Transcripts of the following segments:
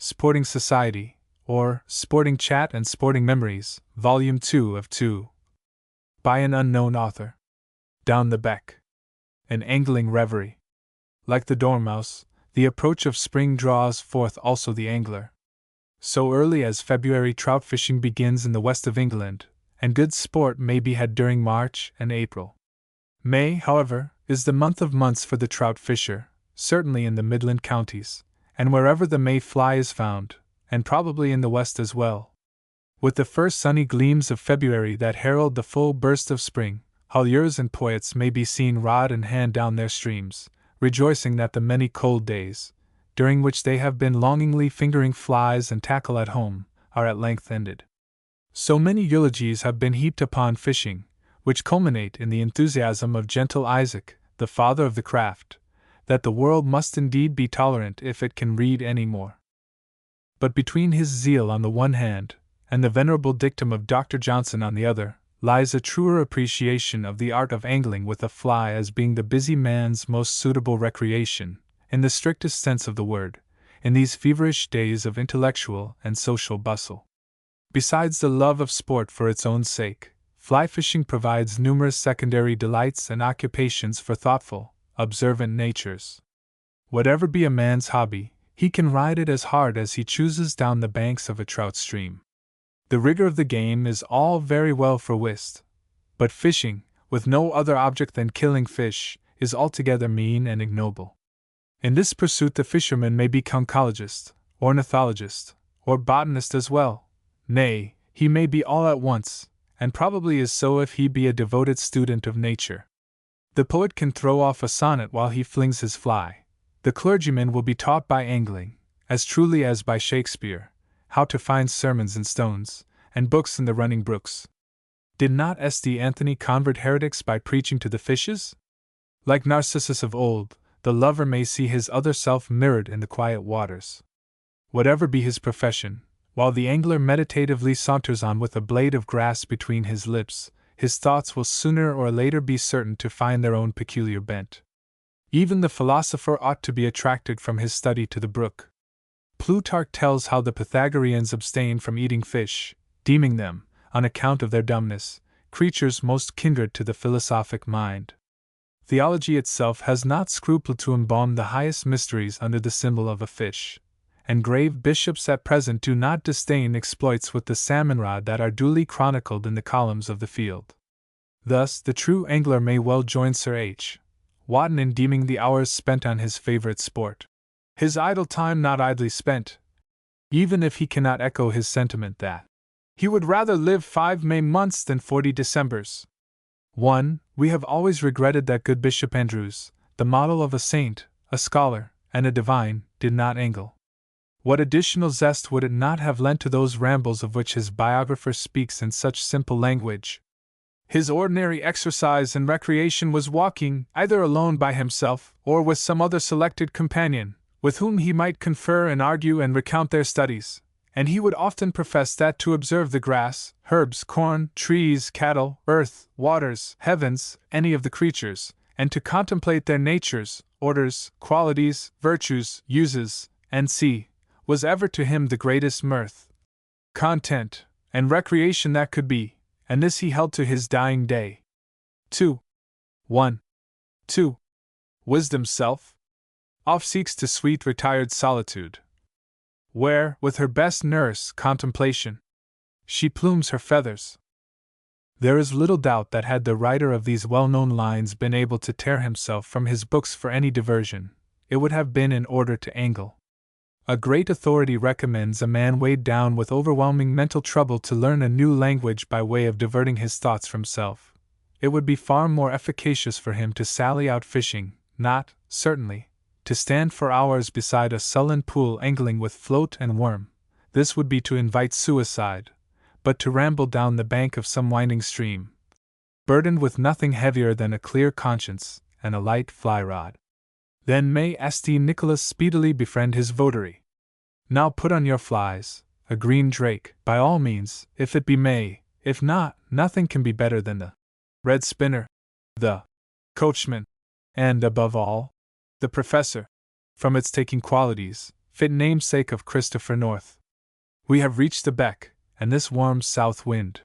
Sporting Society, or Sporting Chat and Sporting Memories, Volume 2 of 2. By an unknown author. Down the Beck. An angling reverie. Like the dormouse, the approach of spring draws forth also the angler. So early as February, trout fishing begins in the west of England, and good sport may be had during March and April. May, however, is the month of months for the trout fisher, certainly in the Midland counties, and wherever the May fly is found, and probably in the west as well. With the first sunny gleams of February that herald the full burst of spring, hauliers and poets may be seen rod in hand down their streams, rejoicing that the many cold days, during which they have been longingly fingering flies and tackle at home, are at length ended. So many eulogies have been heaped upon fishing, which culminate in the enthusiasm of gentle Isaac, the father of the craft, that the world must indeed be tolerant if it can read any more. But between his zeal on the one hand, and the venerable dictum of Dr. Johnson on the other, lies a truer appreciation of the art of angling with a fly as being the busy man's most suitable recreation, in the strictest sense of the word, in these feverish days of intellectual and social bustle. Besides the love of sport for its own sake, fly fishing provides numerous secondary delights and occupations for thoughtful, observant natures. Whatever be a man's hobby, he can ride it as hard as he chooses down the banks of a trout stream. The rigor of the game is all very well for whist, but fishing, with no other object than killing fish, is altogether mean and ignoble. In this pursuit the fisherman may be conchologist, ornithologist, or botanist as well. Nay, he may be all at once, and probably is so if he be a devoted student of nature. The poet can throw off a sonnet while he flings his fly. The clergyman will be taught by angling, as truly as by Shakespeare, how to find sermons in stones, and books in the running brooks. Did not St. Anthony convert heretics by preaching to the fishes? Like Narcissus of old, the lover may see his other self mirrored in the quiet waters. Whatever be his profession, while the angler meditatively saunters on with a blade of grass between his lips, his thoughts will sooner or later be certain to find their own peculiar bent. Even the philosopher ought to be attracted from his study to the brook. Plutarch tells how the Pythagoreans abstained from eating fish, deeming them, on account of their dumbness, creatures most kindred to the philosophic mind. Theology itself has not scrupled to embalm the highest mysteries under the symbol of a fish, and grave bishops at present do not disdain exploits with the salmon rod that are duly chronicled in the columns of the Field. Thus, the true angler may well join Sir H. Wotton in deeming the hours spent on his favorite sport his idle time not idly spent, even if he cannot echo his sentiment that he would rather live 5 May months than 40 Decembers. 1. We have always regretted that good Bishop Andrews, the model of a saint, a scholar, and a divine, did not angle. What additional zest would it not have lent to those rambles of which his biographer speaks in such simple language? His ordinary exercise and recreation was walking, either alone by himself, or with some other selected companion, with whom he might confer and argue and recount their studies, and he would often profess that to observe the grass, herbs, corn, trees, cattle, earth, waters, heavens, any of the creatures, and to contemplate their natures, orders, qualities, virtues, uses, and see, was ever to him the greatest mirth, content, and recreation that could be, and this he held to his dying day. 2. 1. 2. Wisdom's self oft seeks to sweet retired solitude, where, with her best nurse, contemplation, she plumes her feathers. There is little doubt that had the writer of these well-known lines been able to tear himself from his books for any diversion, it would have been in order to angle. A great authority recommends a man weighed down with overwhelming mental trouble to learn a new language by way of diverting his thoughts from self. It would be far more efficacious for him to sally out fishing, not, certainly, to stand for hours beside a sullen pool angling with float and worm. This would be to invite suicide, but to ramble down the bank of some winding stream, burdened with nothing heavier than a clear conscience and a light fly-rod. Then may St. Nicholas speedily befriend his votary. Now put on your flies, a green drake, by all means, if it be May. If not, nothing can be better than the red spinner, the coachman, and, above all, the professor, from its taking qualities, fit namesake of Christopher North. We have reached the beck, and this warm south wind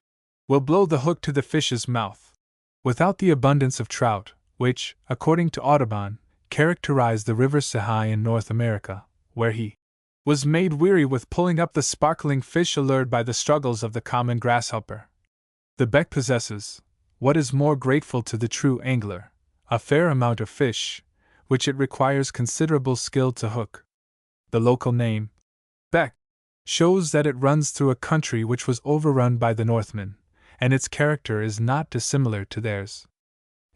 will blow the hook to the fish's mouth. Without the abundance of trout, which, according to Audubon, characterized the river Sahay in North America, where he was made weary with pulling up the sparkling fish allured by the struggles of the common grasshopper, the beck possesses, what is more grateful to the true angler, a fair amount of fish, which it requires considerable skill to hook. The local name, beck, shows that it runs through a country which was overrun by the Northmen, and its character is not dissimilar to theirs.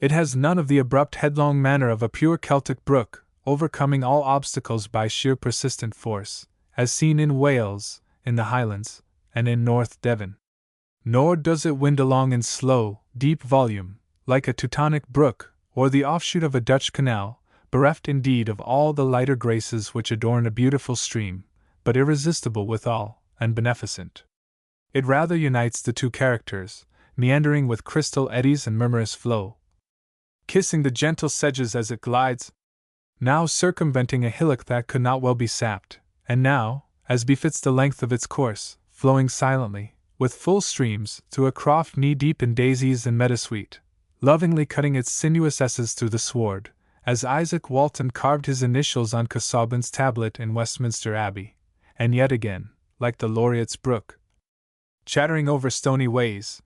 It has none of the abrupt headlong manner of a pure Celtic brook, overcoming all obstacles by sheer persistent force, as seen in Wales, in the Highlands, and in North Devon. Nor does it wind along in slow, deep volume, like a Teutonic brook, or the offshoot of a Dutch canal, bereft indeed of all the lighter graces which adorn a beautiful stream, but irresistible withal, and beneficent. It rather unites the two characters, meandering with crystal eddies and murmurous flow, kissing the gentle sedges as it glides, now circumventing a hillock that could not well be sapped, and now, as befits the length of its course, flowing silently, with full streams, through a croft knee-deep in daisies and meadowsweet, lovingly cutting its sinuous S's through the sward, as Isaac Walton carved his initials on Casaubon's tablet in Westminster Abbey, and yet again, like the Laureate's brook, chattering over stony ways,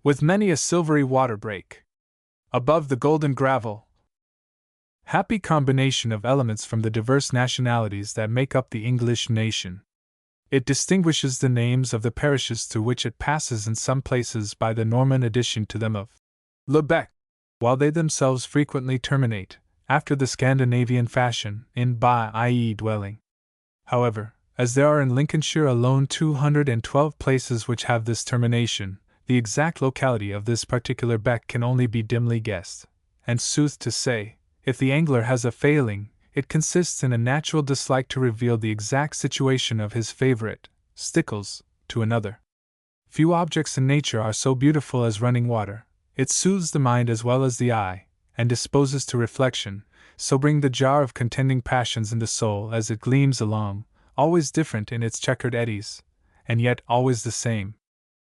with many a silvery water break, above the golden gravel. Happy combination of elements from the diverse nationalities that make up the English nation. It distinguishes the names of the parishes through which it passes in some places by the Norman addition to them of Le Bec, while they themselves frequently terminate, after the Scandinavian fashion, in ba, i.e. dwelling. However, as there are in Lincolnshire alone 212 places which have this termination, the exact locality of this particular beck can only be dimly guessed, and sooth to say, if the angler has a failing, it consists in a natural dislike to reveal the exact situation of his favorite, Stickles, to another. Few objects in nature are so beautiful as running water. It soothes the mind as well as the eye, and disposes to reflection, so bring the jar of contending passions in the soul as it gleams along, always different in its checkered eddies, and yet always the same.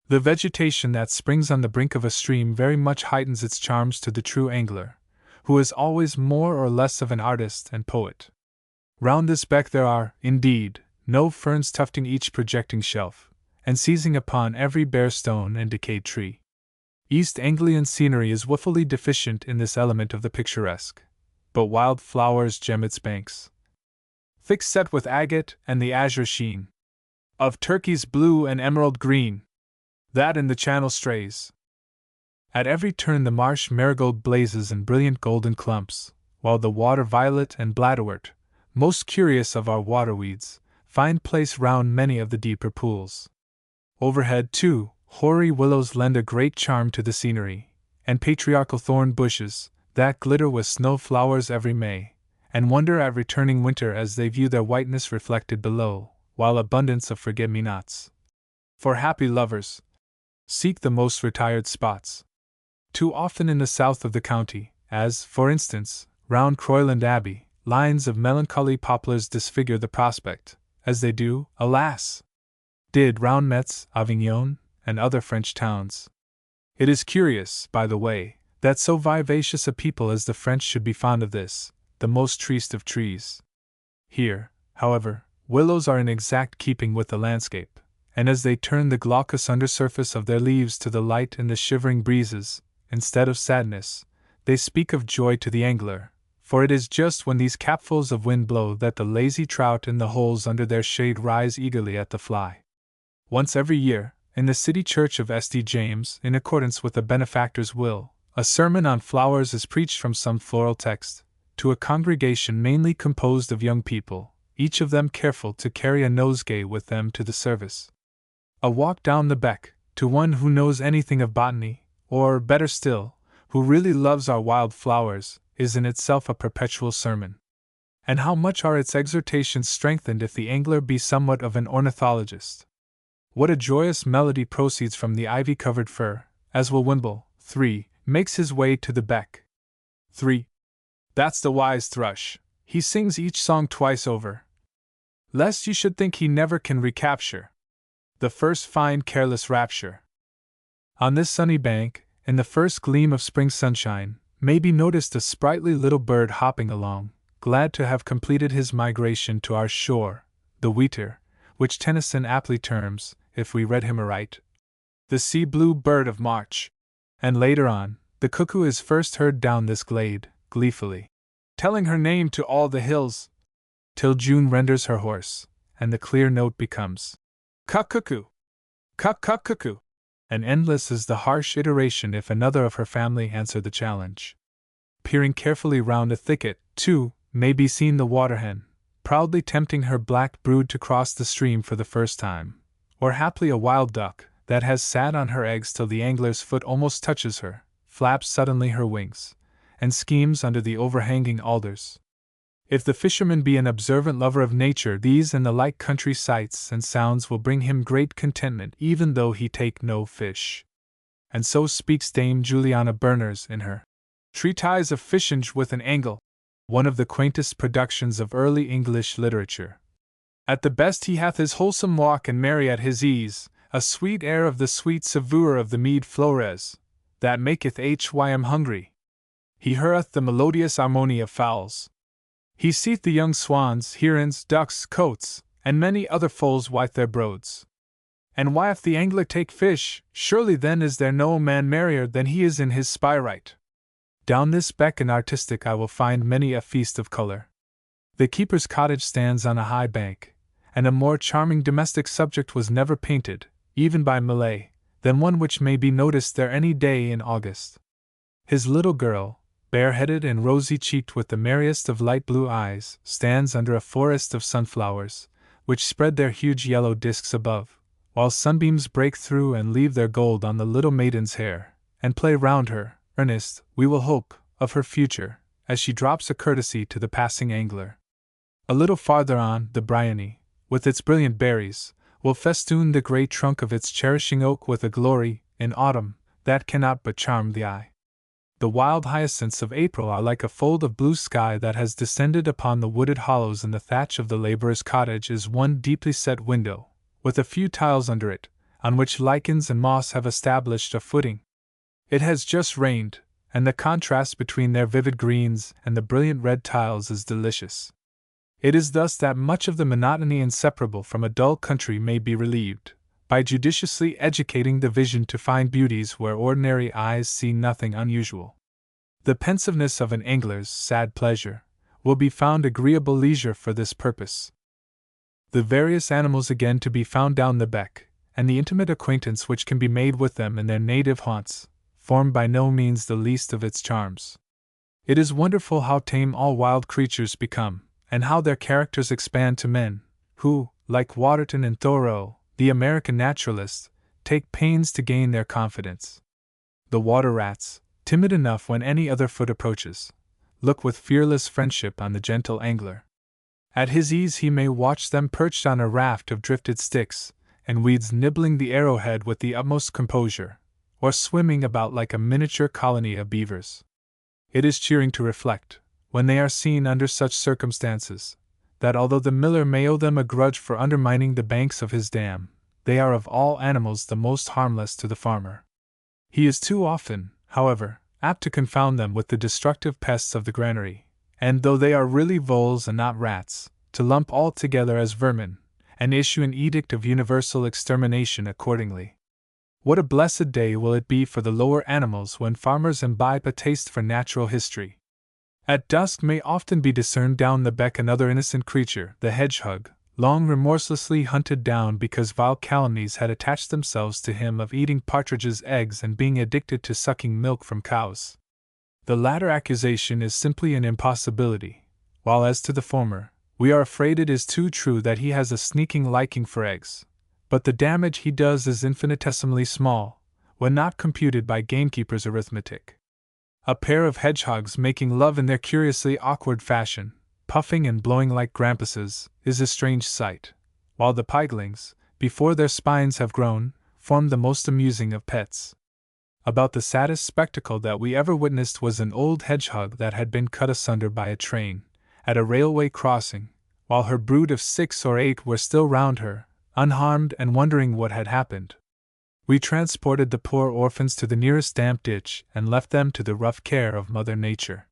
The vegetation that springs on the brink of a stream very much heightens its charms to the true angler, who is always more or less of an artist and poet. Round this beck there are, indeed, no ferns tufting each projecting shelf, and seizing upon every bare stone and decayed tree. East Anglian scenery is woefully deficient in this element of the picturesque, but wild flowers gem its banks, thick set with agate and the azure sheen of turquoise blue and emerald green, that in the channel strays. At every turn the marsh marigold blazes in brilliant golden clumps, while the water violet and bladderwort, most curious of our waterweeds, find place round many of the deeper pools. Overhead, too, hoary willows lend a great charm to the scenery, and patriarchal thorn bushes, that glitter with snow flowers every May, and wonder at returning winter as they view their whiteness reflected below, while abundance of forget-me-nots, for happy lovers, seek the most retired spots. Too often in the south of the county, as, for instance, round Croyland Abbey, lines of melancholy poplars disfigure the prospect, as they do, alas! did round Metz, Avignon, and other French towns. It is curious, by the way, that so vivacious a people as the French should be fond of this, the most treest of trees. Here, however, willows are in exact keeping with the landscape, and as they turn the glaucous undersurface of their leaves to the light in the shivering breezes, instead of sadness, they speak of joy to the angler, for it is just when these capfuls of wind blow that the lazy trout in the holes under their shade rise eagerly at the fly. Once every year, in the city church of St. James, in accordance with the benefactor's will, a sermon on flowers is preached from some floral text, to a congregation mainly composed of young people, each of them careful to carry a nosegay with them to the service. A walk down the beck, to one who knows anything of botany, or, better still, who really loves our wild flowers, is in itself a perpetual sermon. And how much are its exhortations strengthened if the angler be somewhat of an ornithologist! What a joyous melody proceeds from the ivy-covered fir, as Will Wimble, 3, makes his way to the beck. 3. That's the wise thrush, he sings each song twice over. lest you should think he never can recapture the first fine careless rapture. On this sunny bank, in the first gleam of spring sunshine, may be noticed a sprightly little bird hopping along, glad to have completed his migration to our shore, the wheater, which Tennyson aptly terms, if we read him aright, the sea blue bird of March. And later on, the cuckoo is first heard down this glade, gleefully telling her name to all the hills, till June renders her hoarse, and the clear note becomes cuck-cuckoo, cuck-cuck-cuckoo, and endless is the harsh iteration if another of her family answer the challenge. Peering carefully round a thicket, too, may be seen the water-hen, proudly tempting her black brood to cross the stream for the first time, or haply a wild duck, that has sat on her eggs till the angler's foot almost touches her, flaps suddenly her wings, and schemes under the overhanging alders. If the fisherman be an observant lover of nature, these and the like country sights and sounds will bring him great contentment even though he take no fish. And so speaks Dame Juliana Berners in her Treatise of Fishing with an Angle, one of the quaintest productions of early English literature. At the best he hath his wholesome walk and merry at his ease, a sweet air of the sweet savour of the mead Flores, that maketh hym hungry. He heareth the melodious harmony of fowls. He seeth the young swans, herons, ducks, coats, and many other foals white their broads. And why if the angler take fish, surely then is there no man merrier than he is in his spy-right. Down this beck and artistic I will find many a feast of colour. The keeper's cottage stands on a high bank, and a more charming domestic subject was never painted, even by Millais, than one which may be noticed there any day in August. His little girl, bare-headed and rosy-cheeked with the merriest of light blue eyes, stands under a forest of sunflowers, which spread their huge yellow discs above, while sunbeams break through and leave their gold on the little maiden's hair, and play round her, earnest, we will hope, of her future, as she drops a courtesy to the passing angler. A little farther on, the bryony, with its brilliant berries, will festoon the grey trunk of its cherishing oak with a glory, in autumn, that cannot but charm the eye. The wild hyacinths of April are like a fold of blue sky that has descended upon the wooded hollows, and the thatch of the laborer's cottage is one deeply set window, with a few tiles under it, on which lichens and moss have established a footing. It has just rained, and the contrast between their vivid greens and the brilliant red tiles is delicious. It is thus that much of the monotony inseparable from a dull country may be relieved, by judiciously educating the vision to find beauties where ordinary eyes see nothing unusual. The pensiveness of an angler's sad pleasure will be found agreeable leisure for this purpose. The various animals again to be found down the beck, and the intimate acquaintance which can be made with them in their native haunts, form by no means the least of its charms. It is wonderful how tame all wild creatures become, and how their characters expand to men, who, like Waterton and Thoreau, the American naturalist, take pains to gain their confidence. The water rats, timid enough when any other foot approaches, look with fearless friendship on the gentle angler. At his ease he may watch them perched on a raft of drifted sticks, and weeds nibbling the arrowhead with the utmost composure, or swimming about like a miniature colony of beavers. It is cheering to reflect, when they are seen under such circumstances, that although the miller may owe them a grudge for undermining the banks of his dam, they are of all animals the most harmless to the farmer. He is too often, however, apt to confound them with the destructive pests of the granary, and though they are really voles and not rats, to lump all together as vermin, and issue an edict of universal extermination accordingly. What a blessed day will it be for the lower animals when farmers imbibe a taste for natural history! At dusk may often be discerned down the beck another innocent creature, the hedgehog, long remorselessly hunted down because vile calumnies had attached themselves to him of eating partridges' eggs and being addicted to sucking milk from cows. The latter accusation is simply an impossibility, while as to the former, we are afraid it is too true that he has a sneaking liking for eggs, but the damage he does is infinitesimally small, when not computed by gamekeepers' arithmetic. A pair of hedgehogs making love in their curiously awkward fashion, puffing and blowing like grampuses, is a strange sight, while the piglings, before their spines have grown, form the most amusing of pets. About the saddest spectacle that we ever witnessed was an old hedgehog that had been cut asunder by a train, at a railway crossing, while her brood of 6 or 8 were still round her, unharmed and wondering what had happened. We transported the poor orphans to the nearest damp ditch and left them to the rough care of Mother Nature.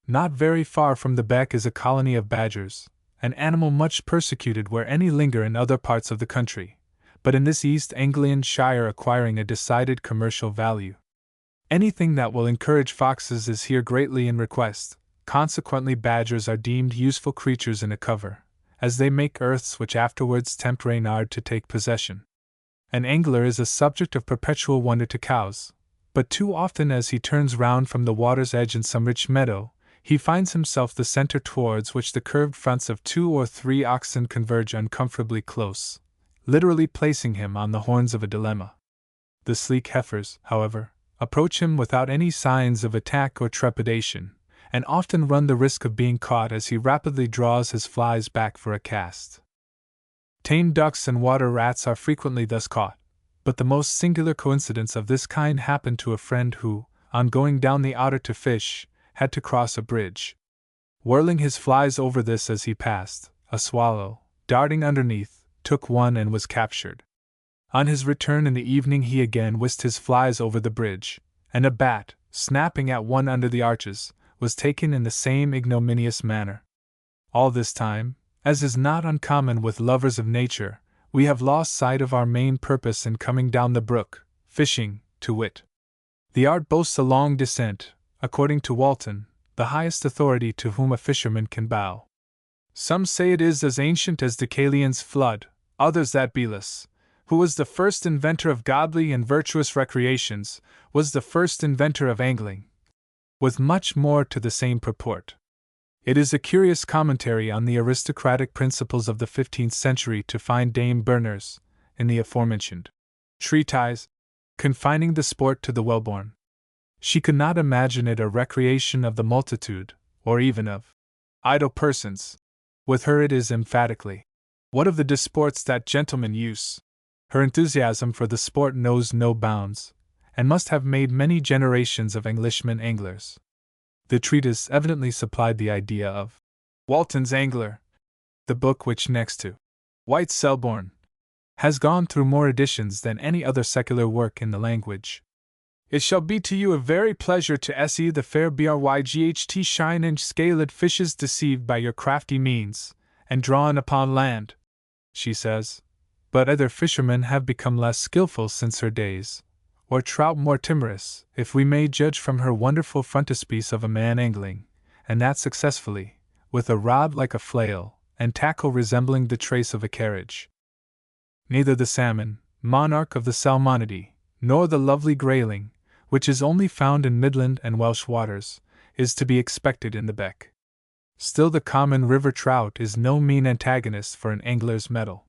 Not very far from the beck is a colony of badgers, an animal much persecuted where any linger in other parts of the country, but in this East Anglian shire acquiring a decided commercial value. Anything that will encourage foxes is here greatly in request, consequently badgers are deemed useful creatures in a cover, as they make earths which afterwards tempt Reynard to take possession. An angler is a subject of perpetual wonder to cows, but too often as he turns round from the water's edge in some rich meadow, he finds himself the center towards which the curved fronts of 2 or 3 oxen converge uncomfortably close, literally placing him on the horns of a dilemma. The sleek heifers, however, approach him without any signs of attack or trepidation, and often run the risk of being caught as he rapidly draws his flies back for a cast. Tame ducks and water rats are frequently thus caught, but the most singular coincidence of this kind happened to a friend who, on going down the Otter to fish, had to cross a bridge. Whirling his flies over this as he passed, a swallow, darting underneath, took one and was captured. On his return in the evening he again whisked his flies over the bridge, and a bat, snapping at one under the arches, was taken in the same ignominious manner. All this time, as is not uncommon with lovers of nature, we have lost sight of our main purpose in coming down the brook, fishing, to wit. The art boasts a long descent, according to Walton, the highest authority to whom a fisherman can bow. Some say it is as ancient as Deucalion's flood, others that Belus, who was the first inventor of godly and virtuous recreations, was the first inventor of angling, with much more to the same purport. It is a curious commentary on the aristocratic principles of the 15th century to find Dame Berners, in the aforementioned treatise, confining the sport to the well-born. She could not imagine it a recreation of the multitude, or even of idle persons. With her it is emphatically, what of the disports that gentlemen use? Her enthusiasm for the sport knows no bounds, and must have made many generations of Englishmen anglers. The treatise evidently supplied the idea of Walton's Angler, the book which, next to White's Selborne, has gone through more editions than any other secular work in the language. It shall be to you a very pleasure to see the fair Bryght shine and scaled fishes deceived by your crafty means, and drawn upon land, she says. But other fishermen have become less skilful since her days, or trout more timorous, if we may judge from her wonderful frontispiece of a man angling, and that successfully, with a rod like a flail, and tackle resembling the trace of a carriage. Neither the salmon, monarch of the Salmonidae, nor the lovely grayling, which is only found in Midland and Welsh waters, is to be expected in the beck. Still the common river trout is no mean antagonist for an angler's mettle.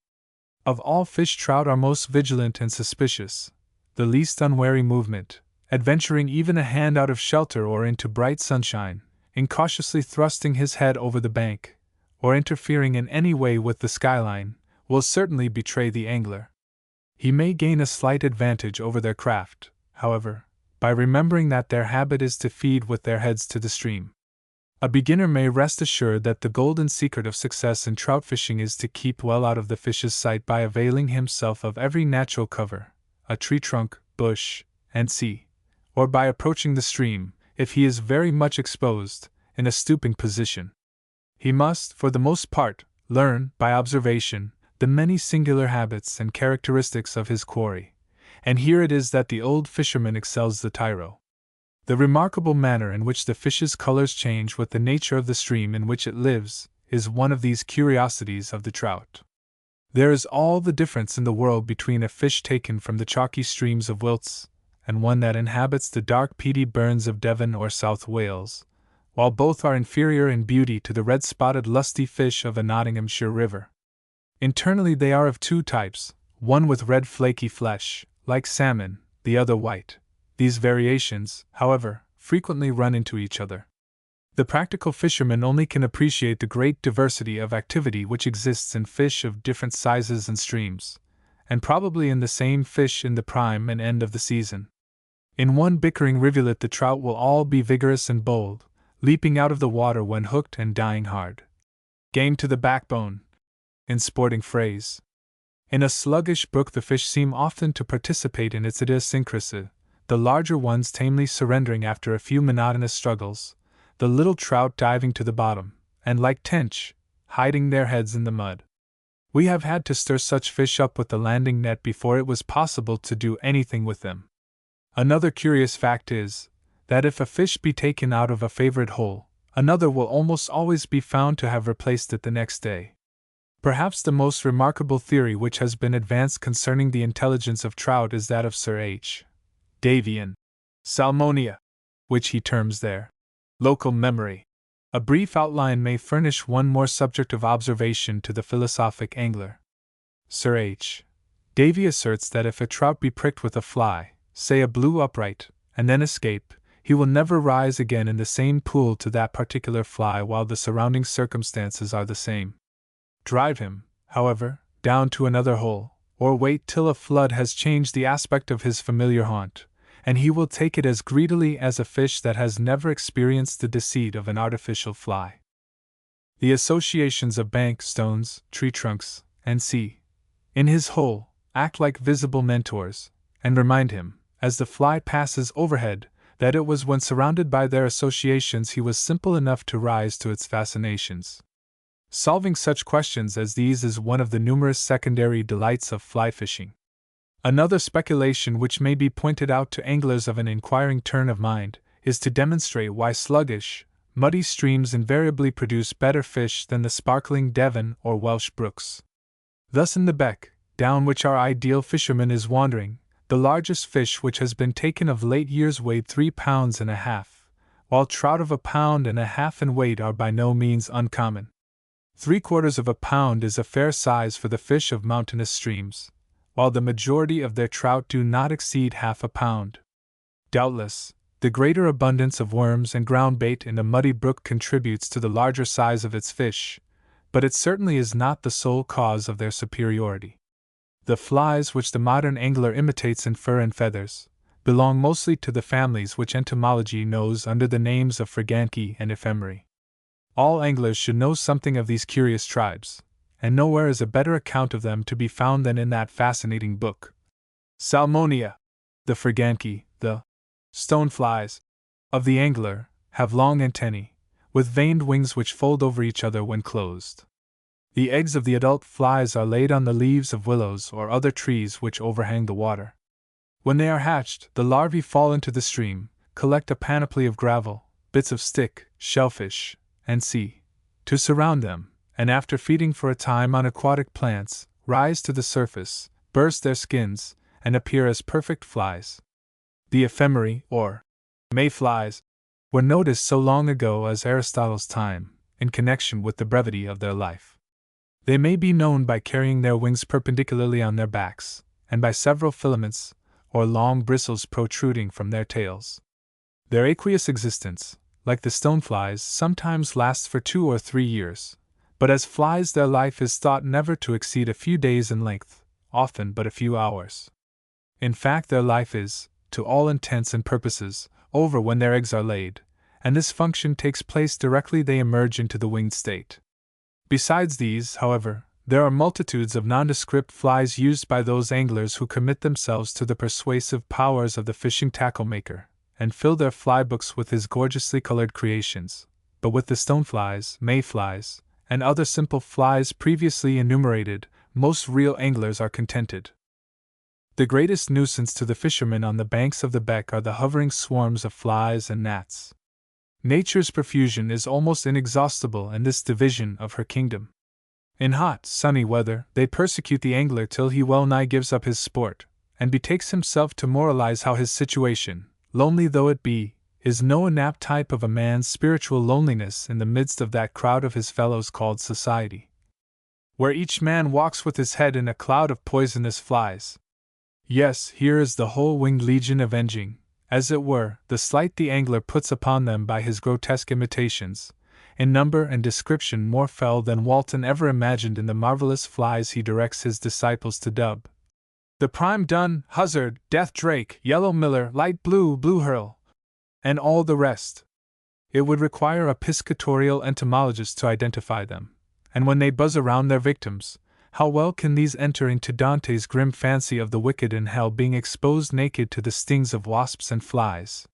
Of all fish trout are most vigilant and suspicious, the least unwary movement, adventuring even a hand out of shelter or into bright sunshine, incautiously thrusting his head over the bank, or interfering in any way with the skyline, will certainly betray the angler. He may gain a slight advantage over their craft, however, by remembering that their habit is to feed with their heads to the stream. A beginner may rest assured that the golden secret of success in trout fishing is to keep well out of the fish's sight by availing himself of every natural cover, a tree trunk, bush, and sea, or by approaching the stream, if he is very much exposed, in a stooping position. He must, for the most part, learn, by observation, the many singular habits and characteristics of his quarry, and here it is that the old fisherman excels the tyro. The remarkable manner in which the fish's colors change with the nature of the stream in which it lives is one of these curiosities of the trout. There is all the difference in the world between a fish taken from the chalky streams of Wilts and one that inhabits the dark peaty burns of Devon or South Wales, while both are inferior in beauty to the red-spotted lusty fish of a Nottinghamshire river. Internally they are of 2 types, one with red flaky flesh, like salmon, the other white. These variations, however, frequently run into each other. The practical fisherman only can appreciate the great diversity of activity which exists in fish of different sizes and streams, and probably in the same fish in the prime and end of the season. In one bickering rivulet the trout will all be vigorous and bold, leaping out of the water when hooked and dying hard. game to the backbone, in sporting phrase. In a sluggish brook, the fish seem often to participate in its idiosyncrasy, the larger ones tamely surrendering after a few monotonous struggles, the little trout diving to the bottom, and like tench, hiding their heads in the mud. We have had to stir such fish up with the landing net before it was possible to do anything with them. Another curious fact is, that if a fish be taken out of a favorite hole, another will almost always be found to have replaced it the next day. Perhaps the most remarkable theory which has been advanced concerning the intelligence of trout is that of Sir H. Davy in Salmonia, which he terms their local memory. A brief outline may furnish one more subject of observation to the philosophic angler. Sir H. Davy asserts that if a trout be pricked with a fly, say a blue upright, and then escape, he will never rise again in the same pool to that particular fly while the surrounding circumstances are the same. Drive him, however, down to another hole, or wait till a flood has changed the aspect of his familiar haunt, and he will take it as greedily as a fish that has never experienced the deceit of an artificial fly. The associations of bank stones, tree trunks, and sea, in his hole, act like visible mentors, and remind him, as the fly passes overhead, that it was when surrounded by their associations he was simple enough to rise to its fascinations. Solving such questions as these is one of the numerous secondary delights of fly fishing. Another speculation which may be pointed out to anglers of an inquiring turn of mind is to demonstrate why sluggish, muddy streams invariably produce better fish than the sparkling Devon or Welsh brooks. Thus, in the beck, down which our ideal fisherman is wandering, the largest fish which has been taken of late years weighed 3 pounds and a half, while trout of 1.5 pounds in weight are by no means uncommon. 3/4 pound is a fair size for the fish of mountainous streams, while the majority of their trout do not exceed 1/2 pound. Doubtless, the greater abundance of worms and ground bait in a muddy brook contributes to the larger size of its fish, but it certainly is not the sole cause of their superiority. The flies which the modern angler imitates in fur and feathers belong mostly to the families which entomology knows under the names of Friganchi and Ephemerae. All anglers should know something of these curious tribes, and nowhere is a better account of them to be found than in that fascinating book. Salmonia. The Friganchi, the stoneflies of the angler, have long antennae, with veined wings which fold over each other when closed. The eggs of the adult flies are laid on the leaves of willows or other trees which overhang the water. When they are hatched, the larvae fall into the stream, collect a panoply of gravel, bits of stick, shellfish, and sea, to surround them, and after feeding for a time on aquatic plants, rise to the surface, burst their skins, and appear as perfect flies. The ephemerae, or mayflies, were noticed so long ago as Aristotle's time, in connection with the brevity of their life. They may be known by carrying their wings perpendicularly on their backs, and by several filaments, or long bristles protruding from their tails. Their aqueous existence, like the stoneflies, sometimes lasts for 2 or 3 years, but as flies their life is thought never to exceed a few days in length, often but a few hours. In fact, their life is, to all intents and purposes, over when their eggs are laid, and this function takes place directly they emerge into the winged state. Besides these, however, there are multitudes of nondescript flies used by those anglers who commit themselves to the persuasive powers of the fishing tackle-maker, and fill their fly books with his gorgeously colored creations, but with the stoneflies, mayflies, and other simple flies previously enumerated, most real anglers are contented. The greatest nuisance to the fishermen on the banks of the beck are the hovering swarms of flies and gnats. Nature's profusion is almost inexhaustible in this division of her kingdom. In hot, sunny weather, they persecute the angler till he well nigh gives up his sport, and betakes himself to moralize how his situation, lonely though it be, is no inapt type of a man's spiritual loneliness in the midst of that crowd of his fellows called society, where each man walks with his head in a cloud of poisonous flies. Yes, here is the whole winged legion avenging, as it were, the slight the angler puts upon them by his grotesque imitations, in number and description more fell than Walton ever imagined in the marvelous flies he directs his disciples to dub the prime dun, huzzard, death drake, yellow miller, light blue, blue herl, and all the rest. It would require a piscatorial entomologist to identify them, and when they buzz around their victims, how well can these enter into Dante's grim fancy of the wicked in hell being exposed naked to the stings of wasps and flies?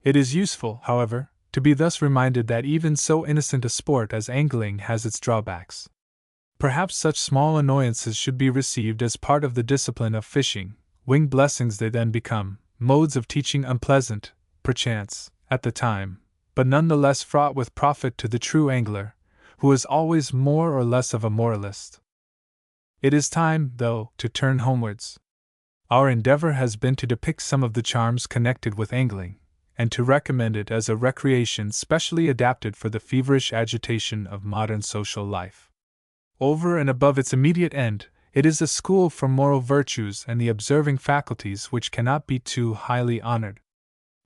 It is useful, however, to be thus reminded that even so innocent a sport as angling has its drawbacks. Perhaps such small annoyances should be received as part of the discipline of fishing. Winged blessings they then become, modes of teaching unpleasant, perchance, at the time, but none the less fraught with profit to the true angler, who is always more or less of a moralist. It is time, though, to turn homewards. Our endeavor has been to depict some of the charms connected with angling, and to recommend it as a recreation specially adapted for the feverish agitation of modern social life. Over and above its immediate end, it is a school for moral virtues and the observing faculties which cannot be too highly honored.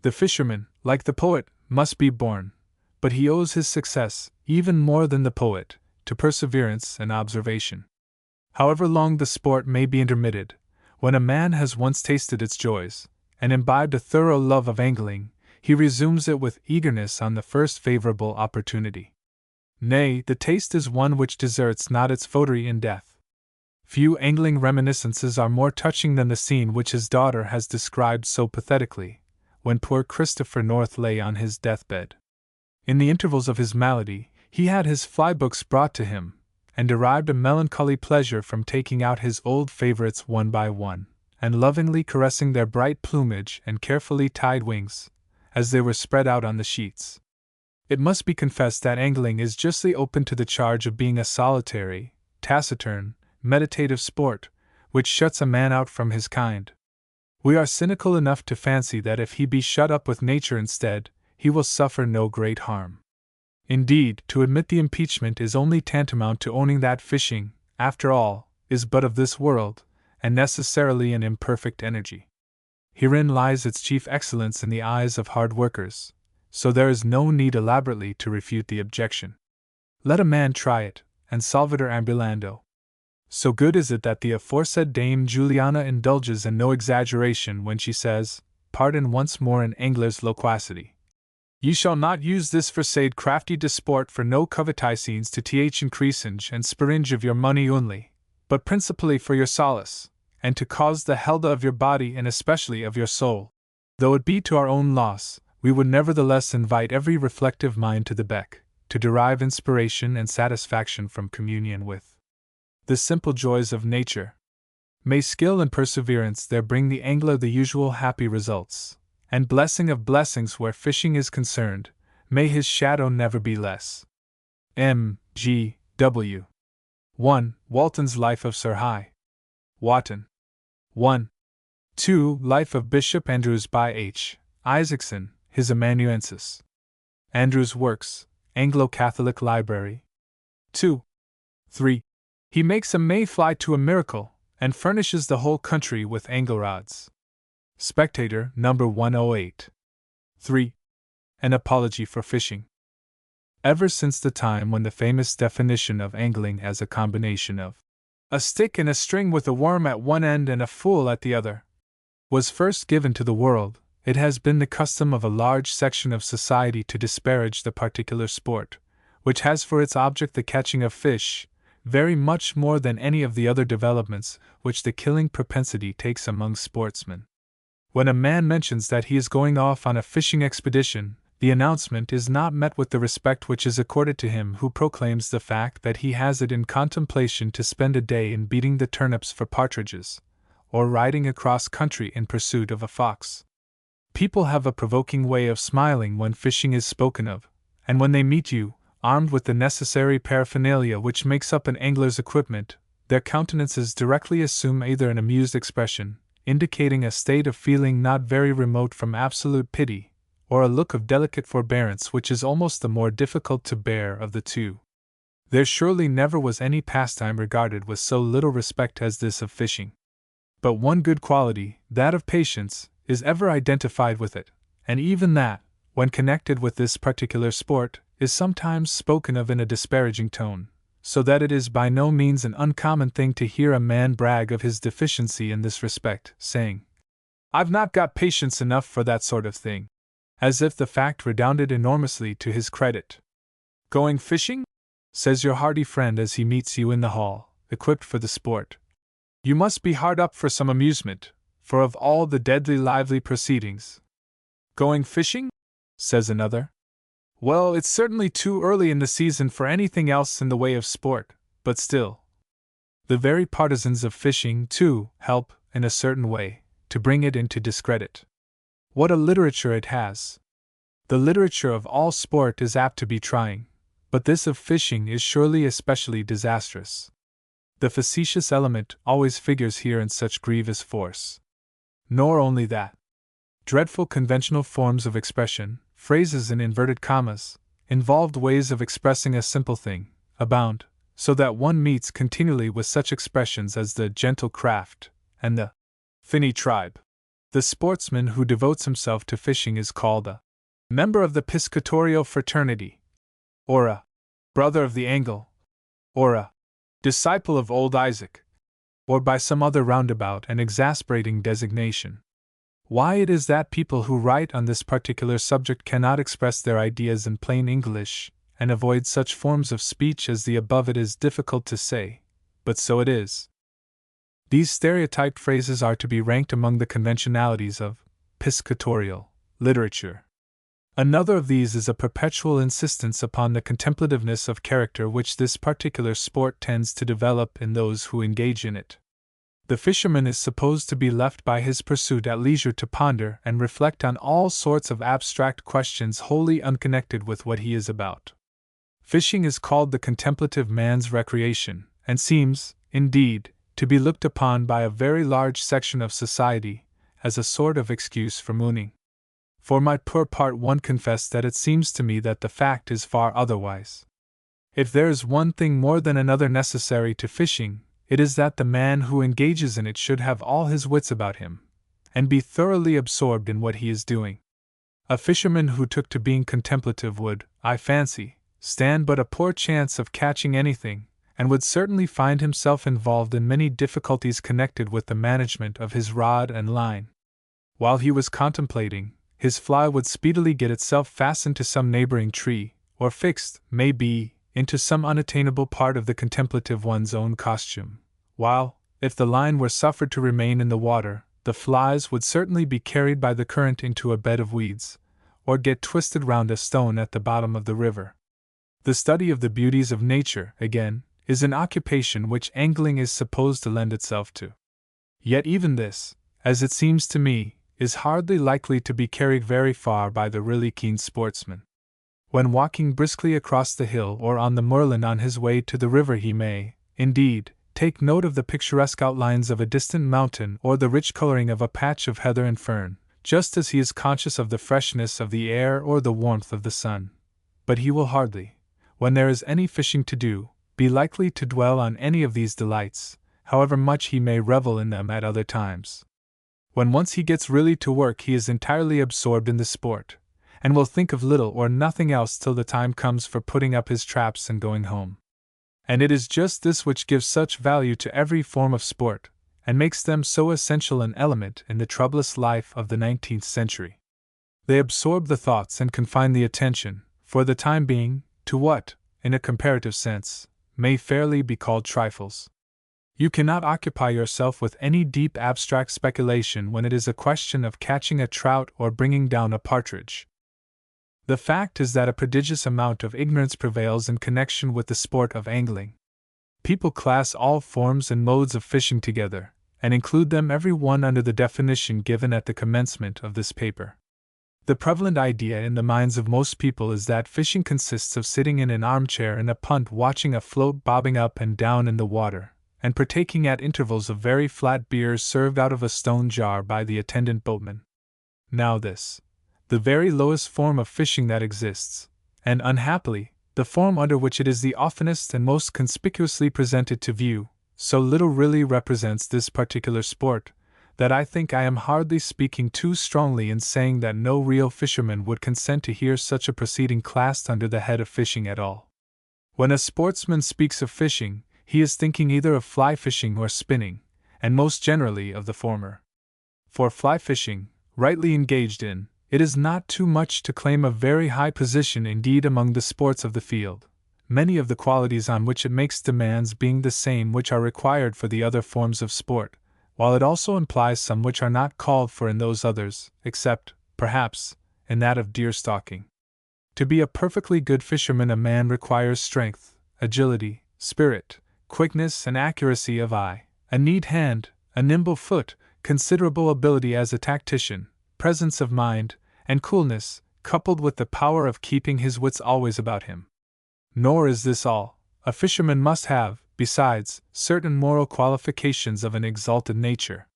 The fisherman, like the poet, must be born, but he owes his success, even more than the poet, to perseverance and observation. However long the sport may be intermitted, when a man has once tasted its joys, and imbibed a thorough love of angling, he resumes it with eagerness on the first favorable opportunity. Nay, the taste is one which deserts not its votary in death. Few angling reminiscences are more touching than the scene which his daughter has described so pathetically, when poor Christopher North lay on his deathbed. In the intervals of his malady, he had his fly books brought to him, and derived a melancholy pleasure from taking out his old favorites one by one, and lovingly caressing their bright plumage and carefully tied wings, as they were spread out on the sheets. It must be confessed that angling is justly open to the charge of being a solitary, taciturn, meditative sport, which shuts a man out from his kind. We are cynical enough to fancy that if he be shut up with nature instead, he will suffer no great harm. Indeed, to admit the impeachment is only tantamount to owning that fishing, after all, is but of this world, and necessarily an imperfect energy. Herein lies its chief excellence in the eyes of hard workers, so there is no need elaborately to refute the objection. Let a man try it, and solvitur ambulando. So good is it that the aforesaid Dame Juliana indulges in no exaggeration when she says, pardon once more an angler's loquacity, ye shall not use this forsade crafty disport for no covetizings to th increasinge and spiringe of your money only, but principally for your solace, and to cause the health of your body and especially of your soul. Though it be to our own loss, we would nevertheless invite every reflective mind to the beck, to derive inspiration and satisfaction from communion with the simple joys of nature. May skill and perseverance there bring the angler the usual happy results, and blessing of blessings where fishing is concerned, may his shadow never be less. M. G. W. 1. Walton's Life of Sir High Wotton. 1. 2. Life of Bishop Andrews by H. Isaacson, his amanuensis. Andrews' Works, Anglo-Catholic Library. 2. 3. He makes a May fly to a miracle, and furnishes the whole country with angle rods. Spectator, No. 108. 3. An Apology for Fishing. Ever since the time when the famous definition of angling as a combination of a stick and a string with a worm at one end and a fool at the other was first given to the world, it has been the custom of a large section of society to disparage the particular sport, which has for its object the catching of fish, very much more than any of the other developments which the killing propensity takes among sportsmen. When a man mentions that he is going off on a fishing expedition, the announcement is not met with the respect which is accorded to him who proclaims the fact that he has it in contemplation to spend a day in beating the turnips for partridges, or riding across country in pursuit of a fox. People have a provoking way of smiling when fishing is spoken of, and when they meet you, armed with the necessary paraphernalia which makes up an angler's equipment, their countenances directly assume either an amused expression, indicating a state of feeling not very remote from absolute pity, or a look of delicate forbearance which is almost the more difficult to bear of the two. There surely never was any pastime regarded with so little respect as this of fishing. But one good quality, that of patience, is ever identified with it, and even that, when connected with this particular sport, is sometimes spoken of in a disparaging tone, so that it is by no means an uncommon thing to hear a man brag of his deficiency in this respect, saying, "I've not got patience enough for that sort of thing," as if the fact redounded enormously to his credit. Going fishing? says your hearty friend as he meets you in the hall, equipped for the sport. You must be hard up for some amusement, for of all the deadly lively proceedings. Going fishing? Says another. Well, it's certainly too early in the season for anything else in the way of sport, but still. The very partisans of fishing, too, help, in a certain way, to bring it into discredit. What a literature it has! The literature of all sport is apt to be trying, but this of fishing is surely especially disastrous. The facetious element always figures here in such grievous force. Nor only that. Dreadful conventional forms of expression, phrases in inverted commas, involved ways of expressing a simple thing, abound, so that one meets continually with such expressions as the gentle craft and the finny tribe. The sportsman who devotes himself to fishing is called a member of the piscatorial fraternity, or a brother of the angle, or a disciple of old Isaac, or by some other roundabout and exasperating designation. Why it is that people who write on this particular subject cannot express their ideas in plain English, and avoid such forms of speech as the above, it is difficult to say, but so it is. These stereotyped phrases are to be ranked among the conventionalities of piscatorial literature. Another of these is a perpetual insistence upon the contemplativeness of character which this particular sport tends to develop in those who engage in it. The fisherman is supposed to be left by his pursuit at leisure to ponder and reflect on all sorts of abstract questions wholly unconnected with what he is about. Fishing is called the contemplative man's recreation, and seems, indeed, to be looked upon by a very large section of society as a sort of excuse for mooning. For my poor part, one confess that it seems to me that the fact is far otherwise. If there is one thing more than another necessary to fishing, it is that the man who engages in it should have all his wits about him, and be thoroughly absorbed in what he is doing. A fisherman who took to being contemplative would, I fancy, stand but a poor chance of catching anything, and would certainly find himself involved in many difficulties connected with the management of his rod and line. While he was contemplating, his fly would speedily get itself fastened to some neighboring tree, or fixed, may be, into some unattainable part of the contemplative one's own costume, while, if the line were suffered to remain in the water, the flies would certainly be carried by the current into a bed of weeds, or get twisted round a stone at the bottom of the river. The study of the beauties of nature, again, is an occupation which angling is supposed to lend itself to. Yet even this, as it seems to me, is hardly likely to be carried very far by the really keen sportsman. When walking briskly across the hill or on the moorland on his way to the river, he may, indeed, take note of the picturesque outlines of a distant mountain or the rich coloring of a patch of heather and fern, just as he is conscious of the freshness of the air or the warmth of the sun. But he will hardly, when there is any fishing to do, be likely to dwell on any of these delights, however much he may revel in them at other times. When once he gets really to work, he is entirely absorbed in the sport, and will think of little or nothing else till the time comes for putting up his traps and going home. And it is just this which gives such value to every form of sport, and makes them so essential an element in the troublous life of the 19th century. They absorb the thoughts and confine the attention, for the time being, to what, in a comparative sense, may fairly be called trifles. You cannot occupy yourself with any deep abstract speculation when it is a question of catching a trout or bringing down a partridge. The fact is that a prodigious amount of ignorance prevails in connection with the sport of angling. People class all forms and modes of fishing together, and include them every one under the definition given at the commencement of this paper. The prevalent idea in the minds of most people is that fishing consists of sitting in an armchair in a punt watching a float bobbing up and down in the water, and partaking at intervals of very flat beer served out of a stone jar by the attendant boatman. Now this, the very lowest form of fishing that exists, and unhappily, the form under which it is the oftenest and most conspicuously presented to view, so little really represents this particular sport, that I think I am hardly speaking too strongly in saying that no real fisherman would consent to hear such a proceeding classed under the head of fishing at all. When a sportsman speaks of fishing, he is thinking either of fly fishing or spinning, and most generally of the former. For fly fishing, rightly engaged in, it is not too much to claim a very high position indeed among the sports of the field, many of the qualities on which it makes demands being the same which are required for the other forms of sport, while it also implies some which are not called for in those others, except, perhaps, in that of deer stalking. To be a perfectly good fisherman, a man requires strength, agility, spirit, quickness, and accuracy of eye, a neat hand, a nimble foot, considerable ability as a tactician, presence of mind, and coolness, coupled with the power of keeping his wits always about him. Nor is this all. A fisherman must have, besides, certain moral qualifications of an exalted nature.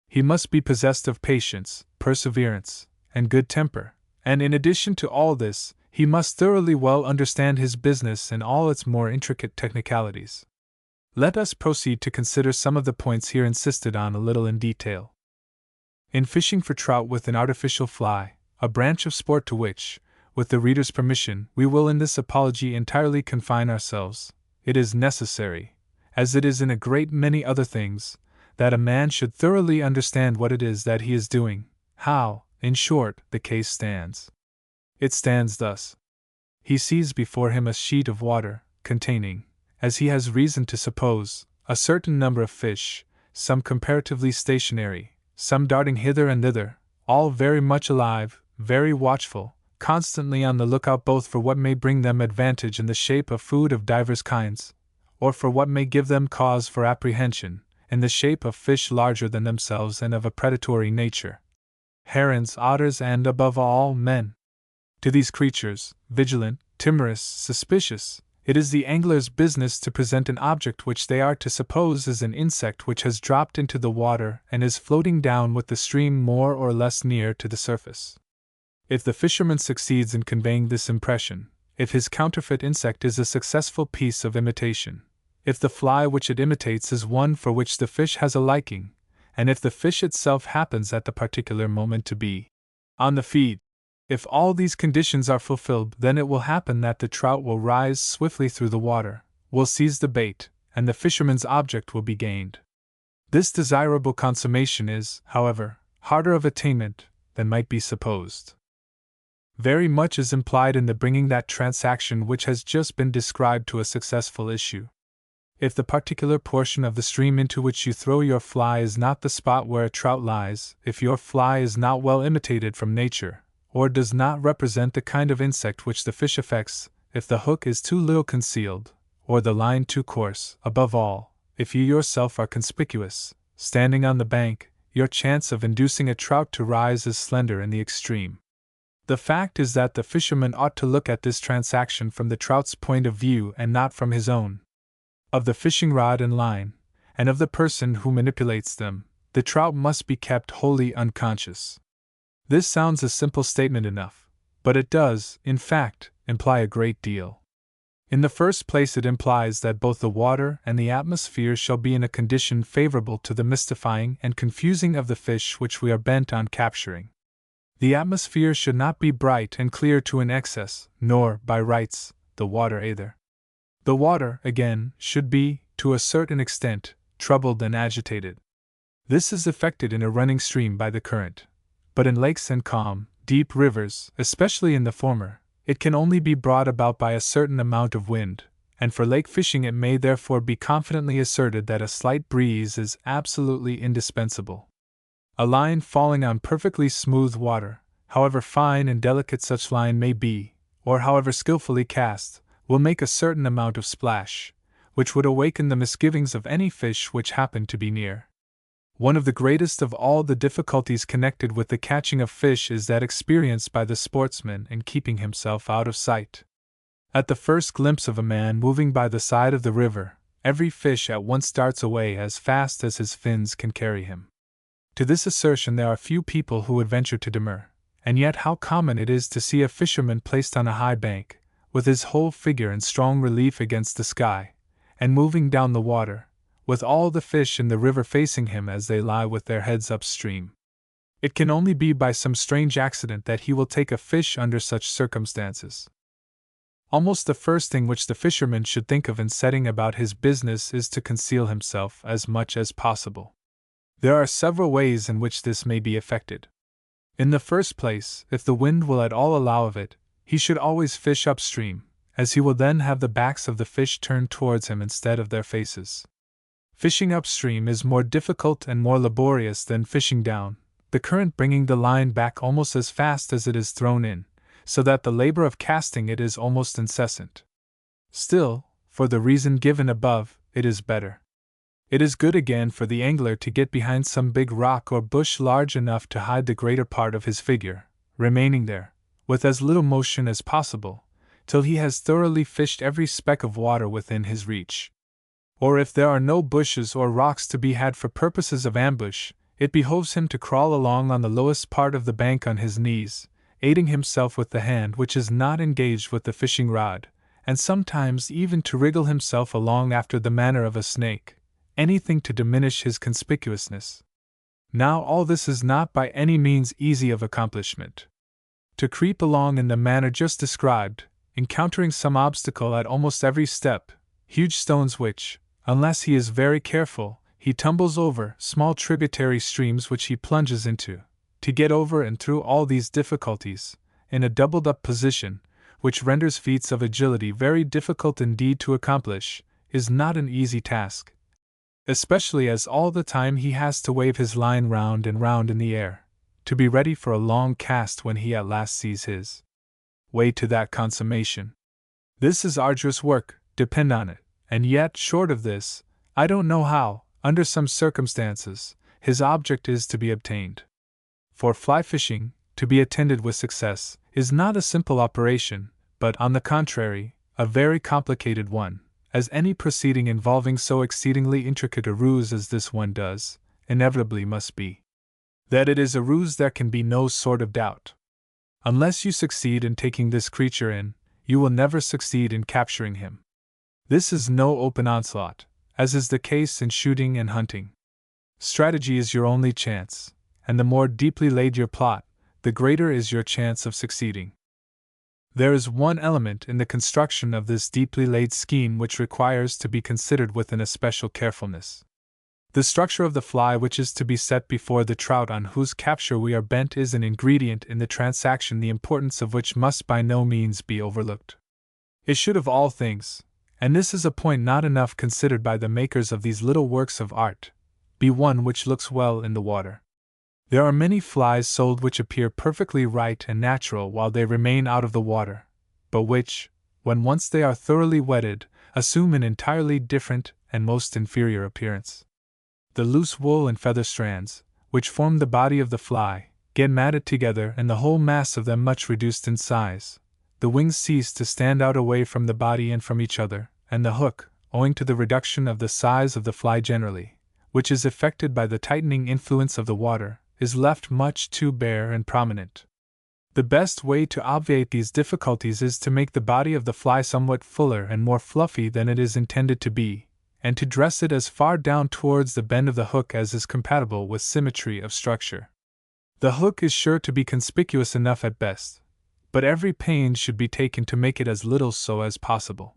He must be possessed of patience, perseverance, and good temper, and in addition to all this, he must thoroughly well understand his business and all its more intricate technicalities. Let us proceed to consider some of the points here insisted on a little in detail. In fishing for trout with an artificial fly, a branch of sport to which, with the reader's permission, we will in this apology entirely confine ourselves, it is necessary, as it is in a great many other things, that a man should thoroughly understand what it is that he is doing, how, in short, the case stands. It stands thus. He sees before him a sheet of water, containing, as he has reason to suppose, a certain number of fish, some comparatively stationary, some darting hither and thither, all very much alive, very watchful, constantly on the lookout both for what may bring them advantage in the shape of food of divers kinds, or for what may give them cause for apprehension, in the shape of fish larger than themselves and of a predatory nature. Herons, otters, and, above all, men. To these creatures, vigilant, timorous, suspicious, it is the angler's business to present an object which they are to suppose is an insect which has dropped into the water and is floating down with the stream more or less near to the surface. If the fisherman succeeds in conveying this impression, if his counterfeit insect is a successful piece of imitation, if the fly which it imitates is one for which the fish has a liking, and if the fish itself happens at the particular moment to be on the feed, if all these conditions are fulfilled, then it will happen that the trout will rise swiftly through the water, will seize the bait, and the fisherman's object will be gained. This desirable consummation is, however, harder of attainment than might be supposed. Very much is implied in the bringing that transaction which has just been described to a successful issue. If the particular portion of the stream into which you throw your fly is not the spot where a trout lies, if your fly is not well imitated from nature, or does not represent the kind of insect which the fish affects, if the hook is too little concealed, or the line too coarse, above all, if you yourself are conspicuous, standing on the bank, your chance of inducing a trout to rise is slender in the extreme. The fact is that the fisherman ought to look at this transaction from the trout's point of view and not from his own. Of the fishing rod and line, and of the person who manipulates them, the trout must be kept wholly unconscious. This sounds a simple statement enough, but it does, in fact, imply a great deal. In the first place, it implies that both the water and the atmosphere shall be in a condition favorable to the mystifying and confusing of the fish which we are bent on capturing. The atmosphere should not be bright and clear to an excess, nor, by rights, the water either. The water, again, should be, to a certain extent, troubled and agitated. This is effected in a running stream by the current, but in lakes and calm, deep rivers, especially in the former, it can only be brought about by a certain amount of wind, and for lake fishing it may therefore be confidently asserted that a slight breeze is absolutely indispensable. A line falling on perfectly smooth water, however fine and delicate such line may be, or however skillfully cast, will make a certain amount of splash, which would awaken the misgivings of any fish which happened to be near. One of the greatest of all the difficulties connected with the catching of fish is that experienced by the sportsman in keeping himself out of sight. At the first glimpse of a man moving by the side of the river, every fish at once darts away as fast as his fins can carry him. To this assertion there are few people who would venture to demur, and yet how common it is to see a fisherman placed on a high bank, with his whole figure in strong relief against the sky, and moving down the water, with all the fish in the river facing him as they lie with their heads upstream. It can only be by some strange accident that he will take a fish under such circumstances. Almost the first thing which the fisherman should think of in setting about his business is to conceal himself as much as possible. There are several ways in which this may be effected. In the first place, if the wind will at all allow of it, he should always fish upstream, as he will then have the backs of the fish turned towards him instead of their faces. Fishing upstream is more difficult and more laborious than fishing down, the current bringing the line back almost as fast as it is thrown in, so that the labor of casting it is almost incessant. Still, for the reason given above, it is better. It is good again for the angler to get behind some big rock or bush large enough to hide the greater part of his figure, remaining there, with as little motion as possible, till he has thoroughly fished every speck of water within his reach. Or if there are no bushes or rocks to be had for purposes of ambush, it behoves him to crawl along on the lowest part of the bank on his knees, aiding himself with the hand which is not engaged with the fishing rod, and sometimes even to wriggle himself along after the manner of a snake, anything to diminish his conspicuousness. Now all this is not by any means easy of accomplishment. To creep along in the manner just described, encountering some obstacle at almost every step, huge stones which, unless he is very careful, he tumbles over, small tributary streams which he plunges into, to get over and through all these difficulties, in a doubled-up position, which renders feats of agility very difficult indeed to accomplish, is not an easy task, especially as all the time he has to wave his line round and round in the air, to be ready for a long cast when he at last sees his way to that consummation. This is arduous work, depend on it, and yet, short of this, I don't know how, under some circumstances, his object is to be obtained. For fly fishing, to be attended with success, is not a simple operation, but, on the contrary, a very complicated one, as any proceeding involving so exceedingly intricate a ruse as this one does, inevitably must be. That it is a ruse there can be no sort of doubt. Unless you succeed in taking this creature in, you will never succeed in capturing him. This is no open onslaught, as is the case in shooting and hunting. Strategy is your only chance, and the more deeply laid your plot, the greater is your chance of succeeding. There is one element in the construction of this deeply laid scheme which requires to be considered with an especial carefulness. The structure of the fly which is to be set before the trout on whose capture we are bent is an ingredient in the transaction the importance of which must by no means be overlooked. It should of all things, and this is a point not enough considered by the makers of these little works of art, be one which looks well in the water. There are many flies sold which appear perfectly right and natural while they remain out of the water, but which, when once they are thoroughly wetted, assume an entirely different and most inferior appearance. The loose wool and feather strands, which form the body of the fly, get matted together and the whole mass of them much reduced in size. The wings cease to stand out away from the body and from each other, and the hook, owing to the reduction of the size of the fly generally, which is effected by the tightening influence of the water, is left much too bare and prominent. The best way to obviate these difficulties is to make the body of the fly somewhat fuller and more fluffy than it is intended to be, and to dress it as far down towards the bend of the hook as is compatible with symmetry of structure. The hook is sure to be conspicuous enough at best, but every pains should be taken to make it as little so as possible.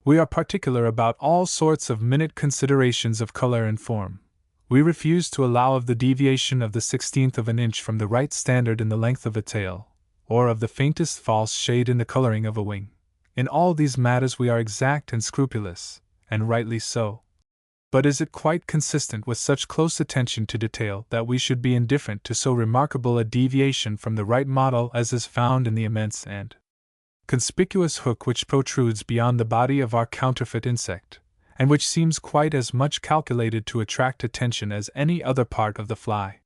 We are particular about all sorts of minute considerations of color and form. We refuse to allow of the deviation of the 16th of an inch from the right standard in the length of a tail, or of the faintest false shade in the coloring of a wing. In all these matters we are exact and scrupulous, and rightly so. But is it quite consistent with such close attention to detail that we should be indifferent to so remarkable a deviation from the right model as is found in the immense and conspicuous hook which protrudes beyond the body of our counterfeit insect, and which seems quite as much calculated to attract attention as any other part of the fly?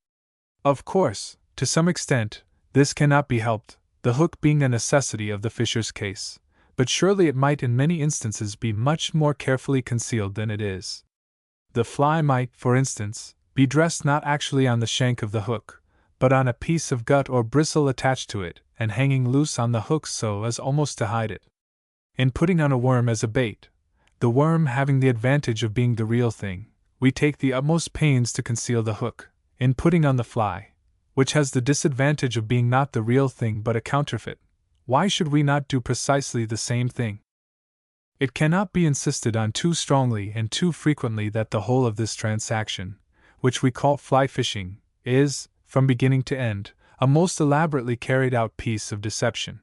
Of course, to some extent, this cannot be helped, the hook being a necessity of the fisher's case, but surely it might in many instances be much more carefully concealed than it is. The fly might, for instance, be dressed not actually on the shank of the hook, but on a piece of gut or bristle attached to it, and hanging loose on the hook so as almost to hide it. In putting on a worm as a bait, the worm having the advantage of being the real thing, we take the utmost pains to conceal the hook. In putting on the fly, which has the disadvantage of being not the real thing but a counterfeit, why should we not do precisely the same thing? It cannot be insisted on too strongly and too frequently that the whole of this transaction, which we call fly fishing, is, from beginning to end, a most elaborately carried out piece of deception.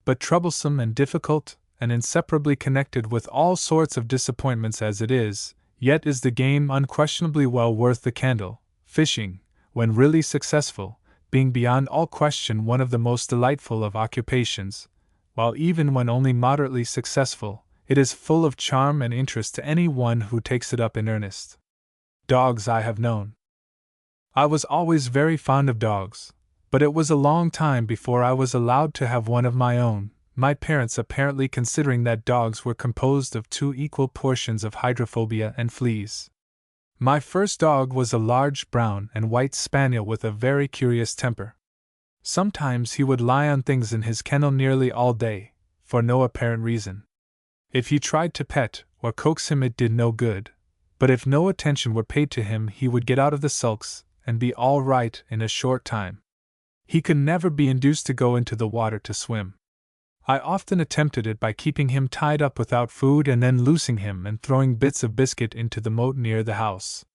But troublesome and difficult, and inseparably connected with all sorts of disappointments as it is, yet is the game unquestionably well worth the candle, fishing, when really successful, being beyond all question one of the most delightful of occupations, while even when only moderately successful, it is full of charm and interest to any one who takes it up in earnest. Dogs I have known. I was always very fond of dogs, but it was a long time before I was allowed to have one of my own, my parents apparently considering that dogs were composed of two equal portions of hydrophobia and fleas. My first dog was a large brown and white spaniel with a very curious temper. Sometimes he would lie on things in his kennel nearly all day, for no apparent reason. If you tried to pet or coax him, it did no good, but if no attention were paid to him, he would get out of the sulks and be all right in a short time. He could never be induced to go into the water to swim. I often attempted it by keeping him tied up without food and then loosing him and throwing bits of biscuit into the moat near the house.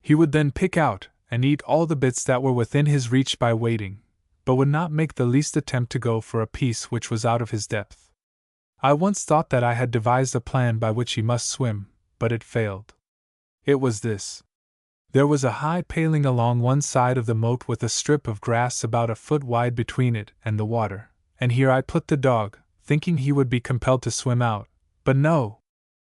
He would then pick out and eat all the bits that were within his reach by waiting, but would not make the least attempt to go for a piece which was out of his depth. I once thought that I had devised a plan by which he must swim, but it failed. It was this. There was a high paling along one side of the moat with a strip of grass about a foot wide between it and the water, and here I put the dog, thinking he would be compelled to swim out, but no.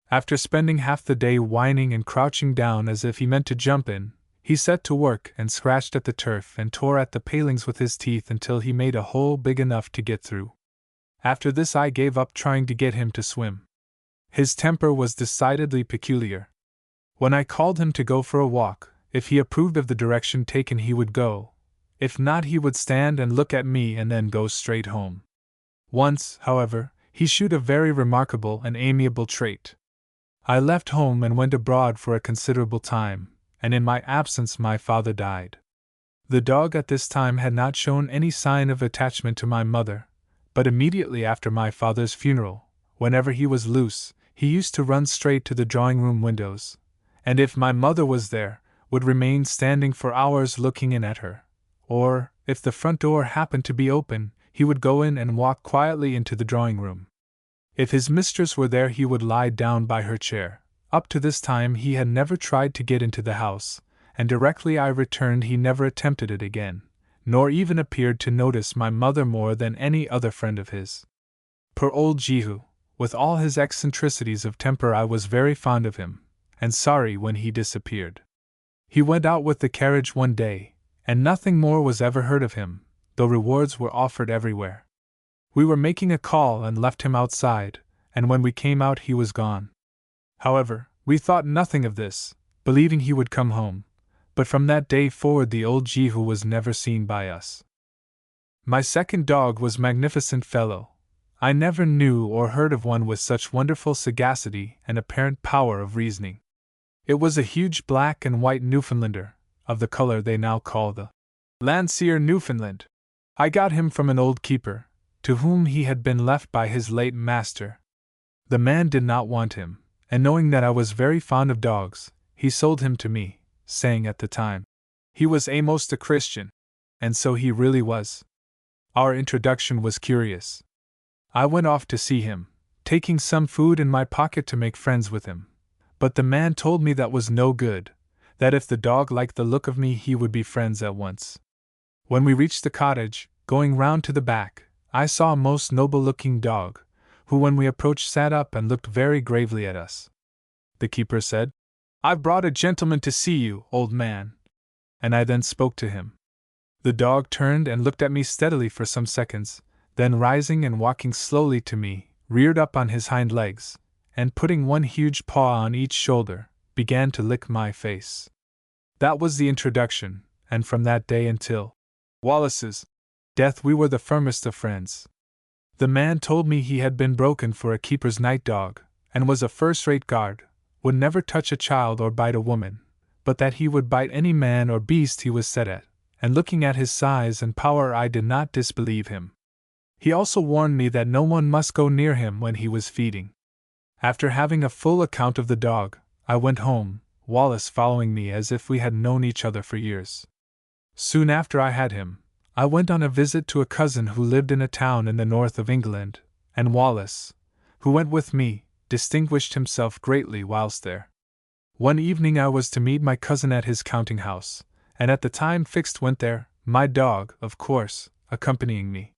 After spending half the day whining and crouching down as if he meant to jump in, he set to work and scratched at the turf and tore at the palings with his teeth until he made a hole big enough to get through. After this I gave up trying to get him to swim. His temper was decidedly peculiar. When I called him to go for a walk, if he approved of the direction taken he would go. If not, he would stand and look at me and then go straight home. Once, however, he showed a very remarkable and amiable trait. I left home and went abroad for a considerable time, and in my absence my father died. The dog at this time had not shown any sign of attachment to my mother, but immediately after my father's funeral, whenever he was loose, he used to run straight to the drawing-room windows, and if my mother was there, would remain standing for hours looking in at her, or, if the front door happened to be open, he would go in and walk quietly into the drawing-room. If his mistress were there he would lie down by her chair. Up to this time he had never tried to get into the house, and directly I returned he never attempted it again, nor even appeared to notice my mother more than any other friend of his. Poor old Jehu, with all his eccentricities of temper, I was very fond of him, and sorry when he disappeared. He went out with the carriage one day, and nothing more was ever heard of him, though rewards were offered everywhere. We were making a call and left him outside, and when we came out he was gone. However, we thought nothing of this, believing he would come home, but from that day forward the old Jehu was never seen by us. My second dog was a magnificent fellow. I never knew or heard of one with such wonderful sagacity and apparent power of reasoning. It was a huge black and white Newfoundlander, of the color they now call the Landseer Newfoundland. I got him from an old keeper, to whom he had been left by his late master. The man did not want him, and knowing that I was very fond of dogs, he sold him to me, saying at the time he was a Christian, and so he really was. Our introduction was curious. I went off to see him, taking some food in my pocket to make friends with him, but the man told me that was no good, that if the dog liked the look of me he would be friends at once. When we reached the cottage, going round to the back, I saw a most noble-looking dog, who when we approached sat up and looked very gravely at us. The keeper said, "I've brought a gentleman to see you, old man," and I then spoke to him. The dog turned and looked at me steadily for some seconds, then rising and walking slowly to me, reared up on his hind legs, and putting one huge paw on each shoulder, began to lick my face. That was the introduction, and from that day until Wallace's death we were the firmest of friends. The man told me he had been broken for a keeper's night dog, and was a first-rate guard, would never touch a child or bite a woman, but that he would bite any man or beast he was set at, and looking at his size and power I did not disbelieve him. He also warned me that no one must go near him when he was feeding. After having a full account of the dog, I went home, Wallace following me as if we had known each other for years. Soon after I had him, I went on a visit to a cousin who lived in a town in the north of England, and Wallace, who went with me, distinguished himself greatly whilst there. One evening I was to meet my cousin at his counting house, and at the time fixed went there, my dog, of course, accompanying me.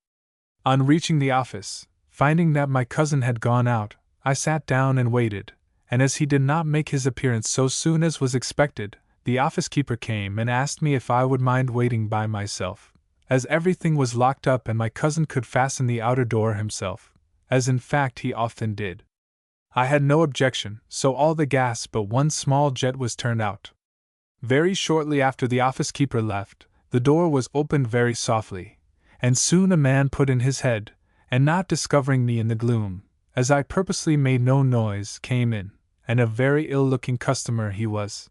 On reaching the office, finding that my cousin had gone out, I sat down and waited, and as he did not make his appearance so soon as was expected, the office keeper came and asked me if I would mind waiting by myself, as everything was locked up and my cousin could fasten the outer door himself, as in fact he often did. I had no objection, so all the gas but one small jet was turned out. Very shortly after the office keeper left, the door was opened very softly, and soon a man put in his head, and not discovering me in the gloom, as I purposely made no noise, came in, and a very ill-looking customer he was.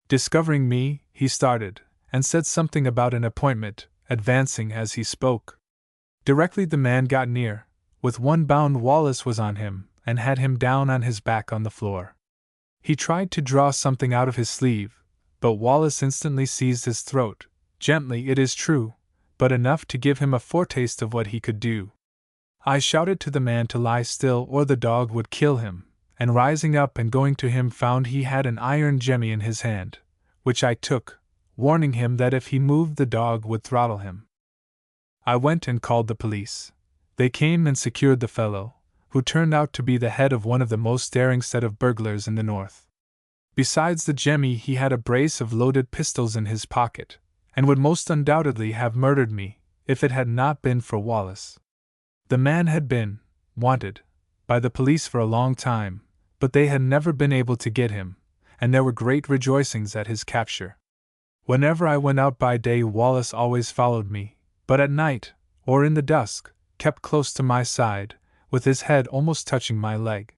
Discovering me, he started, and said something about an appointment, advancing as he spoke. Directly the man got near, with one bound Wallace was on him, and had him down on his back on the floor. He tried to draw something out of his sleeve, but Wallace instantly seized his throat, gently it is true, but enough to give him a foretaste of what he could do. I shouted to the man to lie still or the dog would kill him, and rising up and going to him found he had an iron jemmy in his hand, which I took, warning him that if he moved the dog would throttle him. I went and called the police. They came and secured the fellow, who turned out to be the head of one of the most daring set of burglars in the North. Besides the jemmy he had a brace of loaded pistols in his pocket, and would most undoubtedly have murdered me, if it had not been for Wallace. The man had been wanted by the police for a long time, but they had never been able to get him, and there were great rejoicings at his capture. Whenever I went out by day Wallace always followed me, but at night, or in the dusk, kept close to my side, with his head almost touching my leg.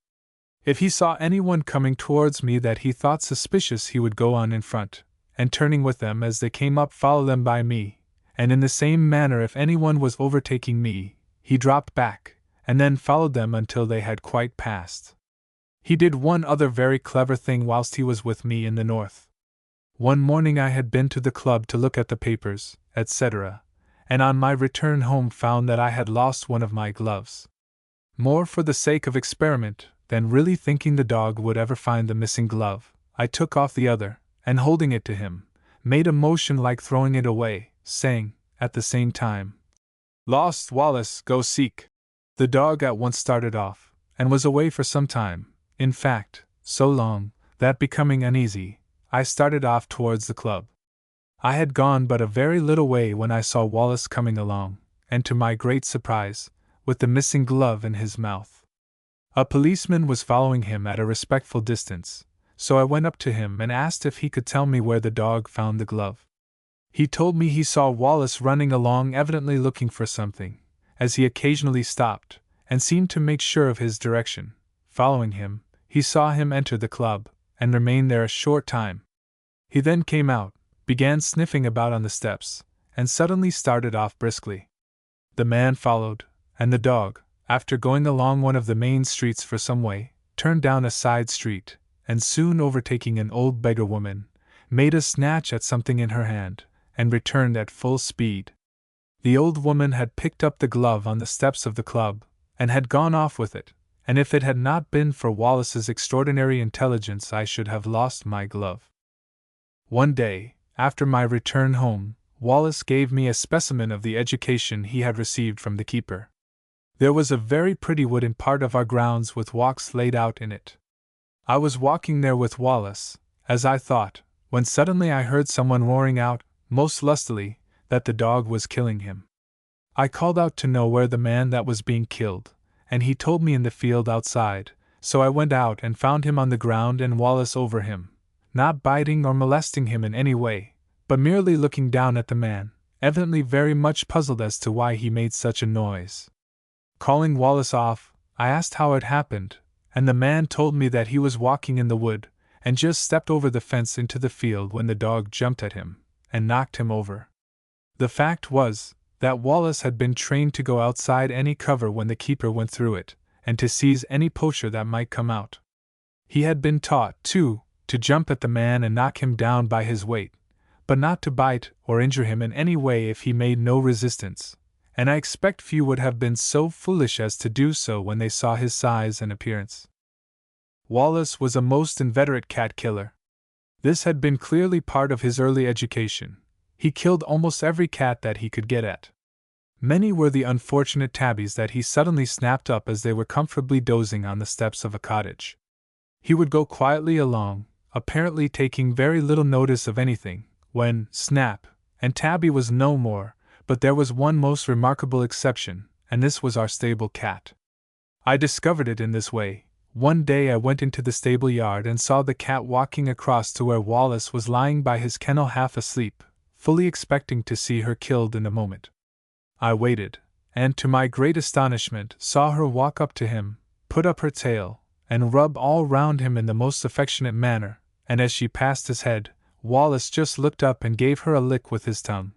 If he saw anyone coming towards me that he thought suspicious he would go on in front, and turning with them as they came up follow them by me, and in the same manner if anyone was overtaking me, he dropped back, and then followed them until they had quite passed. He did one other very clever thing whilst he was with me in the North. One morning I had been to the club to look at the papers, etc., and on my return home found that I had lost one of my gloves. More for the sake of experiment than really thinking the dog would ever find the missing glove, I took off the other, and holding it to him, made a motion like throwing it away, saying, at the same time, "Lost, Wallace, go seek." The dog at once started off, and was away for some time, in fact, so long, that becoming uneasy, I started off towards the club. I had gone but a very little way when I saw Wallace coming along, and to my great surprise, with the missing glove in his mouth. A policeman was following him at a respectful distance, so I went up to him and asked if he could tell me where the dog found the glove. He told me he saw Wallace running along evidently looking for something, as he occasionally stopped, and seemed to make sure of his direction. Following him, he saw him enter the club, and remain there a short time. He then came out, began sniffing about on the steps, and suddenly started off briskly. The man followed, and the dog, after going along one of the main streets for some way, turned down a side street, and soon overtaking an old beggar woman, made a snatch at something in her hand, and returned at full speed. The old woman had picked up the glove on the steps of the club, and had gone off with it, and if it had not been for Wallace's extraordinary intelligence I should have lost my glove. One day, after my return home, Wallace gave me a specimen of the education he had received from the keeper. There was a very pretty wood in part of our grounds with walks laid out in it. I was walking there with Wallace, as I thought, when suddenly I heard someone roaring out, most lustily, that the dog was killing him. I called out to know where the man that was being killed, and he told me in the field outside, so I went out and found him on the ground and Wallace over him, not biting or molesting him in any way, but merely looking down at the man, evidently very much puzzled as to why he made such a noise. Calling Wallace off, I asked how it happened, and the man told me that he was walking in the wood, and just stepped over the fence into the field when the dog jumped at him, and knocked him over. The fact was, that Wallace had been trained to go outside any cover when the keeper went through it, and to seize any poacher that might come out. He had been taught, too, to jump at the man and knock him down by his weight, but not to bite or injure him in any way if he made no resistance, and I expect few would have been so foolish as to do so when they saw his size and appearance. Wallace was a most inveterate cat killer. This had been clearly part of his early education. He killed almost every cat that he could get at. Many were the unfortunate tabbies that he suddenly snapped up as they were comfortably dozing on the steps of a cottage. He would go quietly along, apparently taking very little notice of anything, when, snap, and tabby was no more, but there was one most remarkable exception, and this was our stable cat. I discovered it in this way. One day I went into the stable yard and saw the cat walking across to where Wallace was lying by his kennel half asleep, fully expecting to see her killed in a moment. I waited, and to my great astonishment saw her walk up to him, put up her tail, and rub all round him in the most affectionate manner, and as she passed his head, Wallace just looked up and gave her a lick with his tongue.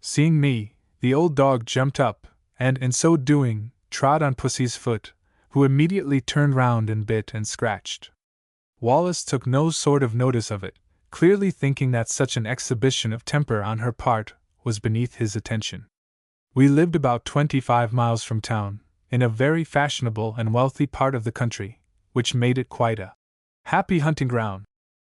Seeing me, the old dog jumped up, and in so doing, trod on Pussy's foot, who immediately turned round and bit and scratched. Wallace took no sort of notice of it, clearly thinking that such an exhibition of temper on her part was beneath his attention. We lived about 25 miles from town, in a very fashionable and wealthy part of the country, which made it quite a happy hunting ground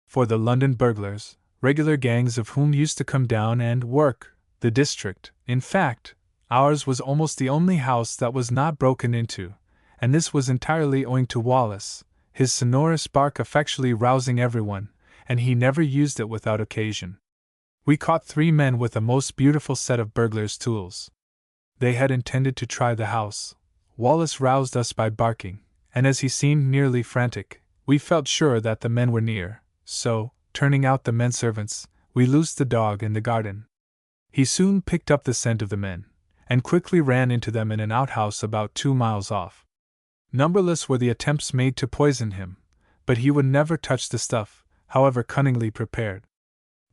for the London burglars, regular gangs of whom used to come down and work the district. In fact, ours was almost the only house that was not broken into, and this was entirely owing to Wallace, his sonorous bark effectually rousing everyone, and he never used it without occasion. We caught 3 men with a most beautiful set of burglars' tools. They had intended to try the house. Wallace roused us by barking, and as he seemed nearly frantic, we felt sure that the men were near, so, turning out the men servants, we loosed the dog in the garden. He soon picked up the scent of the men, and quickly ran into them in an outhouse about 2 miles off. Numberless were the attempts made to poison him, but he would never touch the stuff, however cunningly prepared.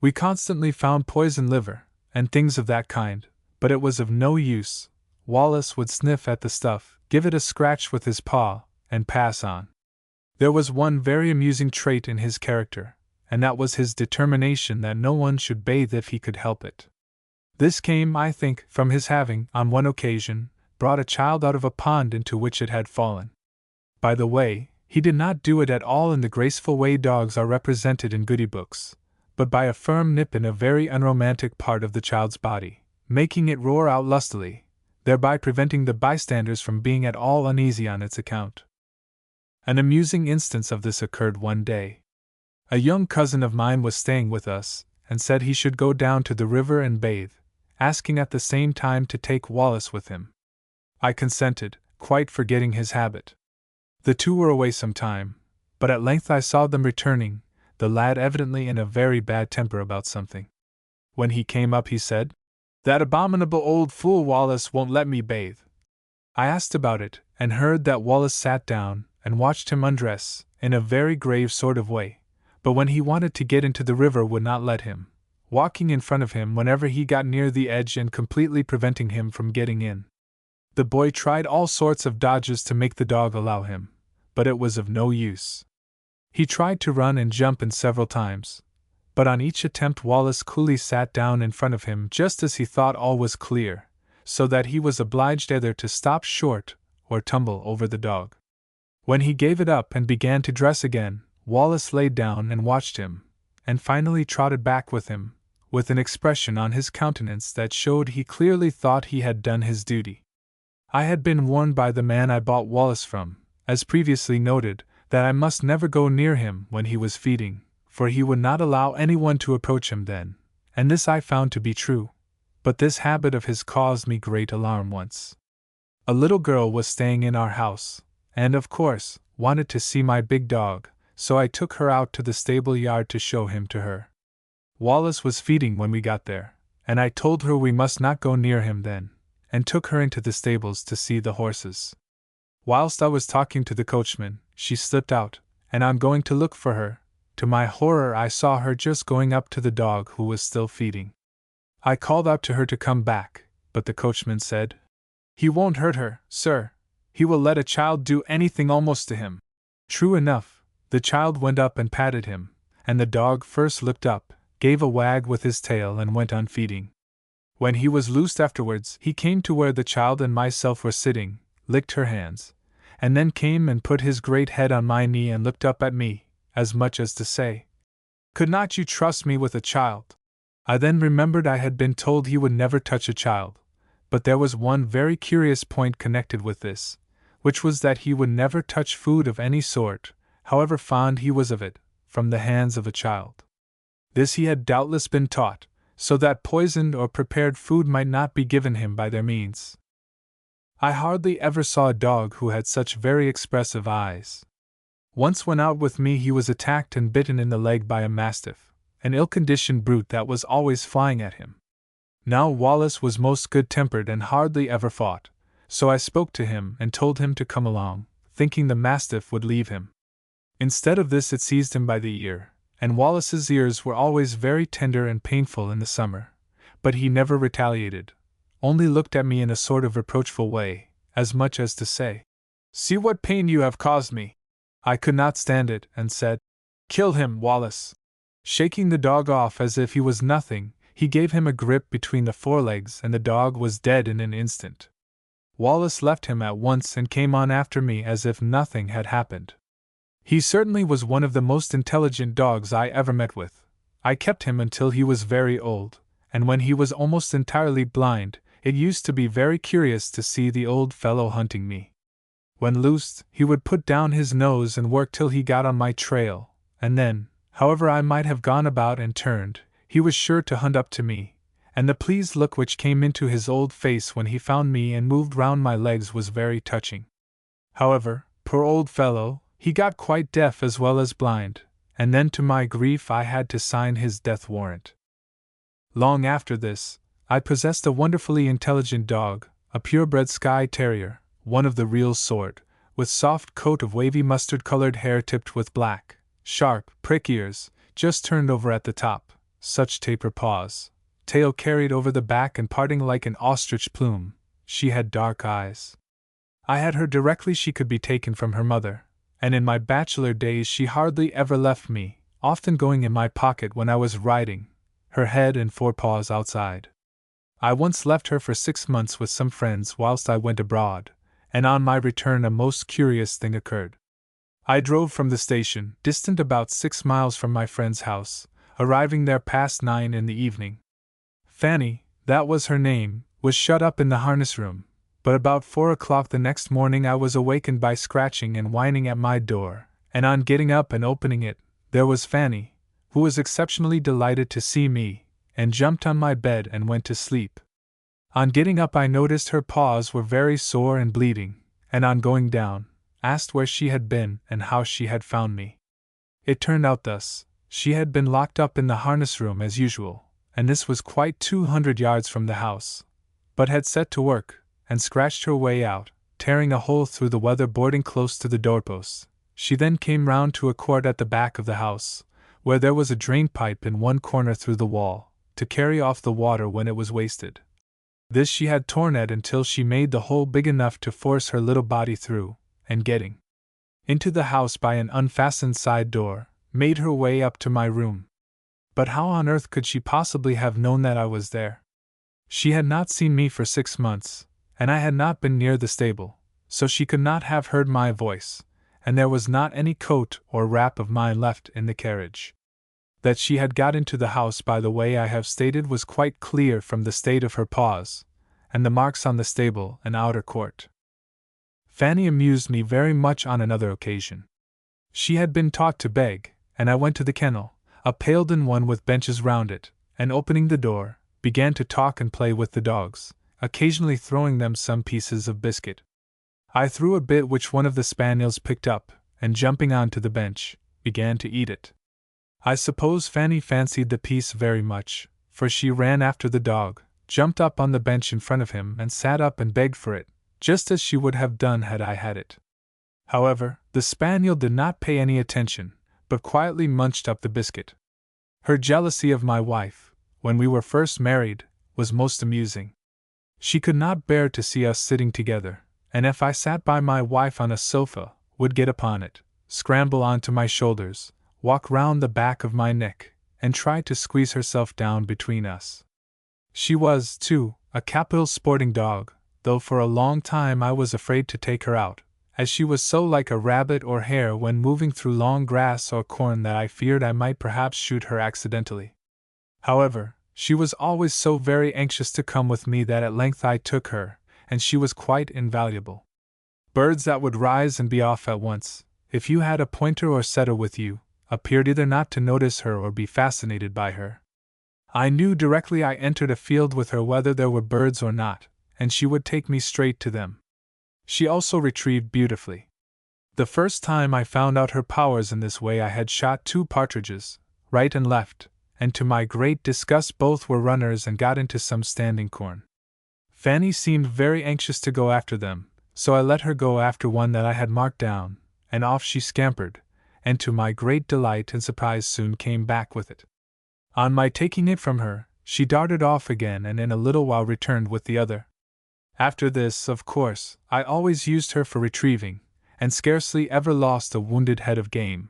We constantly found poisoned liver, and things of that kind, but it was of no use. Wallace would sniff at the stuff, give it a scratch with his paw, and pass on. There was one very amusing trait in his character, and that was his determination that no one should bathe if he could help it. This came, I think, from his having, on one occasion, brought a child out of a pond into which it had fallen. By the way, he did not do it at all in the graceful way dogs are represented in goody books, but by a firm nip in a very unromantic part of the child's body, making it roar out lustily, thereby preventing the bystanders from being at all uneasy on its account. An amusing instance of this occurred one day. A young cousin of mine was staying with us, and said he should go down to the river and bathe, asking at the same time to take Wallace with him. I consented, quite forgetting his habit. The 2 were away some time, but at length I saw them returning, the lad evidently in a very bad temper about something. When he came up he said, "That abominable old fool Wallace won't let me bathe." I asked about it, and heard that Wallace sat down and watched him undress, in a very grave sort of way, but when he wanted to get into the river would not let him, walking in front of him whenever he got near the edge and completely preventing him from getting in. The boy tried all sorts of dodges to make the dog allow him, but it was of no use. He tried to run and jump in several times, but on each attempt Wallace coolly sat down in front of him just as he thought all was clear, so that he was obliged either to stop short or tumble over the dog. When he gave it up and began to dress again, Wallace lay down and watched him, and finally trotted back with him, with an expression on his countenance that showed he clearly thought he had done his duty. I had been warned by the man I bought Wallace from, as previously noted, that I must never go near him when he was feeding, for he would not allow anyone to approach him then, and this I found to be true, but this habit of his caused me great alarm once. A little girl was staying in our house, and of course, wanted to see my big dog, so I took her out to the stable yard to show him to her. Wallace was feeding when we got there, and I told her we must not go near him then, and took her into the stables to see the horses. Whilst I was talking to the coachman, she slipped out, and on going to look for her, to my horror I saw her just going up to the dog who was still feeding. I called out to her to come back, but the coachman said, "He won't hurt her, sir. He will let a child do anything almost to him." True enough, the child went up and patted him, and the dog first looked up, gave a wag with his tail and went on feeding. When he was loosed afterwards, he came to where the child and myself were sitting, licked her hands, and then came and put his great head on my knee and looked up at me, as much as to say, "Could not you trust me with a child?" I then remembered I had been told he would never touch a child, but there was one very curious point connected with this, which was that he would never touch food of any sort, however fond he was of it, from the hands of a child. This he had doubtless been taught, so that poisoned or prepared food might not be given him by their means. I hardly ever saw a dog who had such very expressive eyes. Once when out with me he was attacked and bitten in the leg by a mastiff, an ill-conditioned brute that was always flying at him. Now Wallace was most good-tempered and hardly ever fought, so I spoke to him and told him to come along, thinking the mastiff would leave him. Instead of this it seized him by the ear, and Wallace's ears were always very tender and painful in the summer, but he never retaliated, only looked at me in a sort of reproachful way, as much as to say, "See what pain you have caused me." I could not stand it, and said, "Kill him, Wallace." Shaking the dog off as if he was nothing, he gave him a grip between the forelegs and the dog was dead in an instant. Wallace left him at once and came on after me as if nothing had happened. He certainly was one of the most intelligent dogs I ever met with. I kept him until he was very old, and when he was almost entirely blind, it used to be very curious to see the old fellow hunting me. When loosed, he would put down his nose and work till he got on my trail, and then, however I might have gone about and turned, he was sure to hunt up to me, and the pleased look which came into his old face when he found me and moved round my legs was very touching. However, poor old fellow, he got quite deaf as well as blind, and then to my grief I had to sign his death warrant. Long after this, I possessed a wonderfully intelligent dog, a purebred Skye Terrier, one of the real sort, with soft coat of wavy mustard-colored hair tipped with black, sharp, prick ears, just turned over at the top, such taper paws, tail carried over the back and parting like an ostrich plume. She had dark eyes. I had her directly she could be taken from her mother, and in my bachelor days she hardly ever left me, often going in my pocket when I was riding, her head and forepaws outside. I once left her for 6 months with some friends whilst I went abroad, and on my return a most curious thing occurred. I drove from the station, distant about 6 miles from my friend's house, arriving there past 9 in the evening. Fanny, that was her name, was shut up in the harness room, but about 4 o'clock the next morning I was awakened by scratching and whining at my door, and on getting up and opening it, there was Fanny, who was exceptionally delighted to see me, and jumped on my bed and went to sleep. On getting up I noticed her paws were very sore and bleeding, and on going down, asked where she had been and how she had found me. It turned out thus: she had been locked up in the harness room as usual, and this was quite 200 yards from the house, but had set to work, and scratched her way out, tearing a hole through the weather boarding close to the doorposts. She then came round to a court at the back of the house, where there was a drain pipe in one corner through the wall, to carry off the water when it was wasted. This she had torn at until she made the hole big enough to force her little body through, and getting into the house by an unfastened side door, made her way up to my room. But how on earth could she possibly have known that I was there? She had not seen me for 6 months, and I had not been near the stable, so she could not have heard my voice, and there was not any coat or wrap of mine left in the carriage. That she had got into the house by the way I have stated was quite clear from the state of her paws, and the marks on the stable and outer court. Fanny amused me very much on another occasion. She had been taught to beg, and I went to the kennel, a paled-in one with benches round it, and opening the door, began to talk and play with the dogs, occasionally throwing them some pieces of biscuit. I threw a bit which one of the spaniels picked up, and jumping on to the bench, began to eat it. I suppose Fanny fancied the piece very much, for she ran after the dog, jumped up on the bench in front of him and sat up and begged for it, just as she would have done had I had it. However, the spaniel did not pay any attention, but quietly munched up the biscuit. Her jealousy of my wife, when we were first married, was most amusing. She could not bear to see us sitting together, and if I sat by my wife on a sofa, would get upon it, scramble onto my shoulders, walk round the back of my neck, and try to squeeze herself down between us. She was, too, a capital sporting dog, though for a long time I was afraid to take her out, as she was so like a rabbit or hare when moving through long grass or corn that I feared I might perhaps shoot her accidentally. However, she was always so very anxious to come with me that at length I took her, and she was quite invaluable. Birds that would rise and be off at once, if you had a pointer or setter with you, appeared either not to notice her or be fascinated by her. I knew directly I entered a field with her whether there were birds or not, and she would take me straight to them. She also retrieved beautifully. The first time I found out her powers in this way I had shot 2 partridges, right and left, and to my great disgust both were runners and got into some standing corn. Fanny seemed very anxious to go after them, so I let her go after one that I had marked down, and off she scampered, and to my great delight and surprise soon came back with it. On my taking it from her, she darted off again and in a little while returned with the other. After this, of course, I always used her for retrieving, and scarcely ever lost a wounded head of game.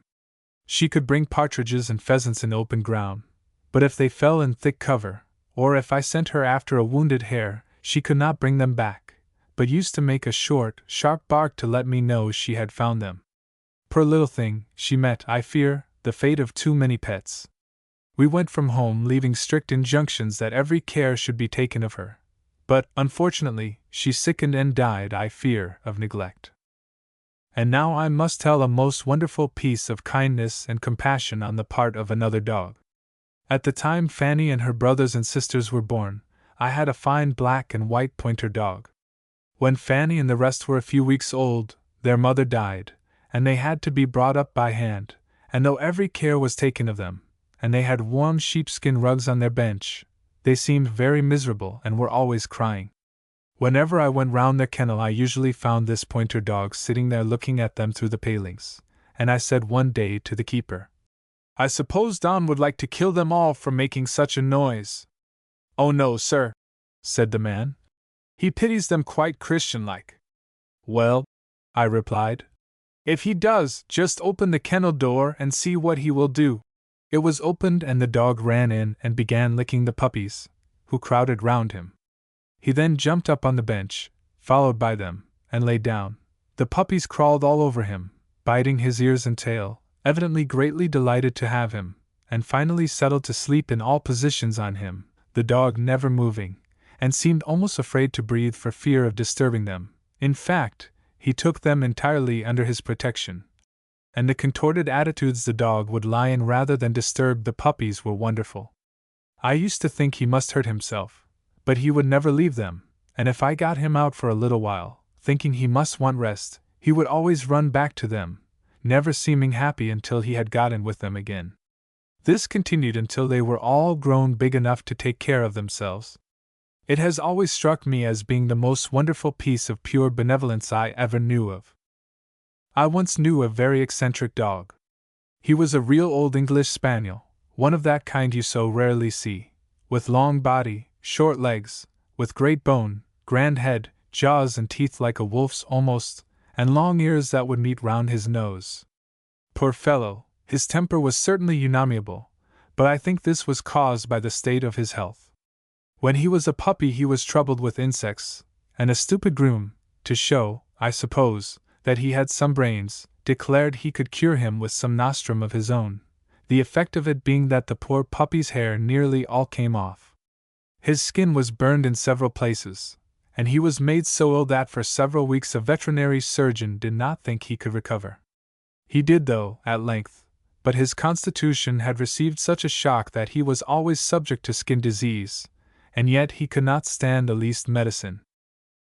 She could bring partridges and pheasants in open ground, but if they fell in thick cover, or if I sent her after a wounded hare, she could not bring them back, but used to make a short, sharp bark to let me know she had found them. Poor little thing, she met, I fear, the fate of too many pets. We went from home leaving strict injunctions that every care should be taken of her, but, unfortunately, she sickened and died, I fear, of neglect. And now I must tell a most wonderful piece of kindness and compassion on the part of another dog. At the time Fanny and her brothers and sisters were born, I had a fine black and white pointer dog. When Fanny and the rest were a few weeks old, their mother died, and they had to be brought up by hand, and though every care was taken of them, and they had warm sheepskin rugs on their bench, they seemed very miserable and were always crying. Whenever I went round their kennel I usually found this pointer dog sitting there looking at them through the palings, and I said one day to the keeper, "I suppose Don would like to kill them all for making such a noise." "Oh no, sir," said the man. "He pities them quite Christian-like." "Well," I replied, "if he does, just open the kennel door and see what he will do." It was opened and the dog ran in and began licking the puppies, who crowded round him. He then jumped up on the bench, followed by them, and lay down. The puppies crawled all over him, biting his ears and tail, evidently greatly delighted to have him, and finally settled to sleep in all positions on him, the dog never moving, and seemed almost afraid to breathe for fear of disturbing them. In fact, he took them entirely under his protection, and the contorted attitudes the dog would lie in rather than disturb the puppies were wonderful. I used to think he must hurt himself, but he would never leave them, and if I got him out for a little while, thinking he must want rest, he would always run back to them, never seeming happy until he had got in with them again. This continued until they were all grown big enough to take care of themselves. It has always struck me as being the most wonderful piece of pure benevolence I ever knew of. I once knew a very eccentric dog. He was a real old English spaniel, one of that kind you so rarely see, with long body, short legs, with great bone, grand head, jaws and teeth like a wolf's almost, and long ears that would meet round his nose. Poor fellow, his temper was certainly unamiable, but I think this was caused by the state of his health. When he was a puppy he was troubled with insects, and a stupid groom, to show, I suppose, that he had some brains, declared he could cure him with some nostrum of his own, the effect of it being that the poor puppy's hair nearly all came off. His skin was burned in several places, and he was made so ill that for several weeks a veterinary surgeon did not think he could recover. He did though, at length, but his constitution had received such a shock that he was always subject to skin disease, and yet he could not stand the least medicine.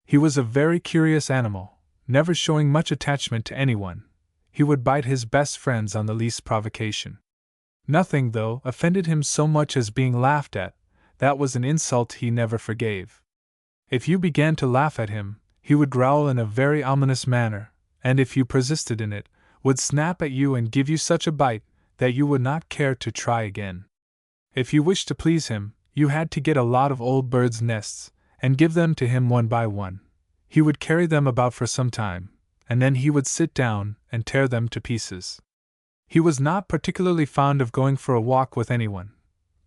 He was a very curious animal, never showing much attachment to anyone. He would bite his best friends on the least provocation. Nothing, though, offended him so much as being laughed at. That was an insult he never forgave. If you began to laugh at him, he would growl in a very ominous manner, and if you persisted in it, would snap at you and give you such a bite that you would not care to try again. If you wished to please him, you had to get a lot of old birds' nests, and give them to him one by one. He would carry them about for some time, and then he would sit down and tear them to pieces. He was not particularly fond of going for a walk with anyone,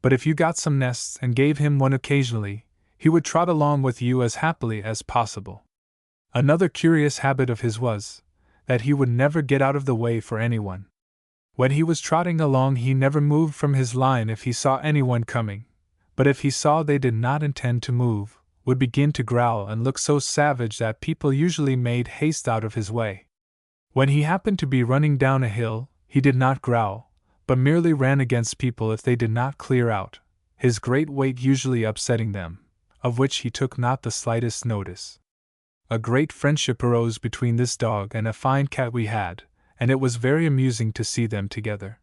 but if you got some nests and gave him one occasionally, he would trot along with you as happily as possible. Another curious habit of his was that he would never get out of the way for anyone. When he was trotting along, he never moved from his line if he saw anyone coming, but if he saw they did not intend to move, would begin to growl and look so savage that people usually made haste out of his way. When he happened to be running down a hill, he did not growl, but merely ran against people if they did not clear out, his great weight usually upsetting them, of which he took not the slightest notice. A great friendship arose between this dog and a fine cat we had, and it was very amusing to see them together.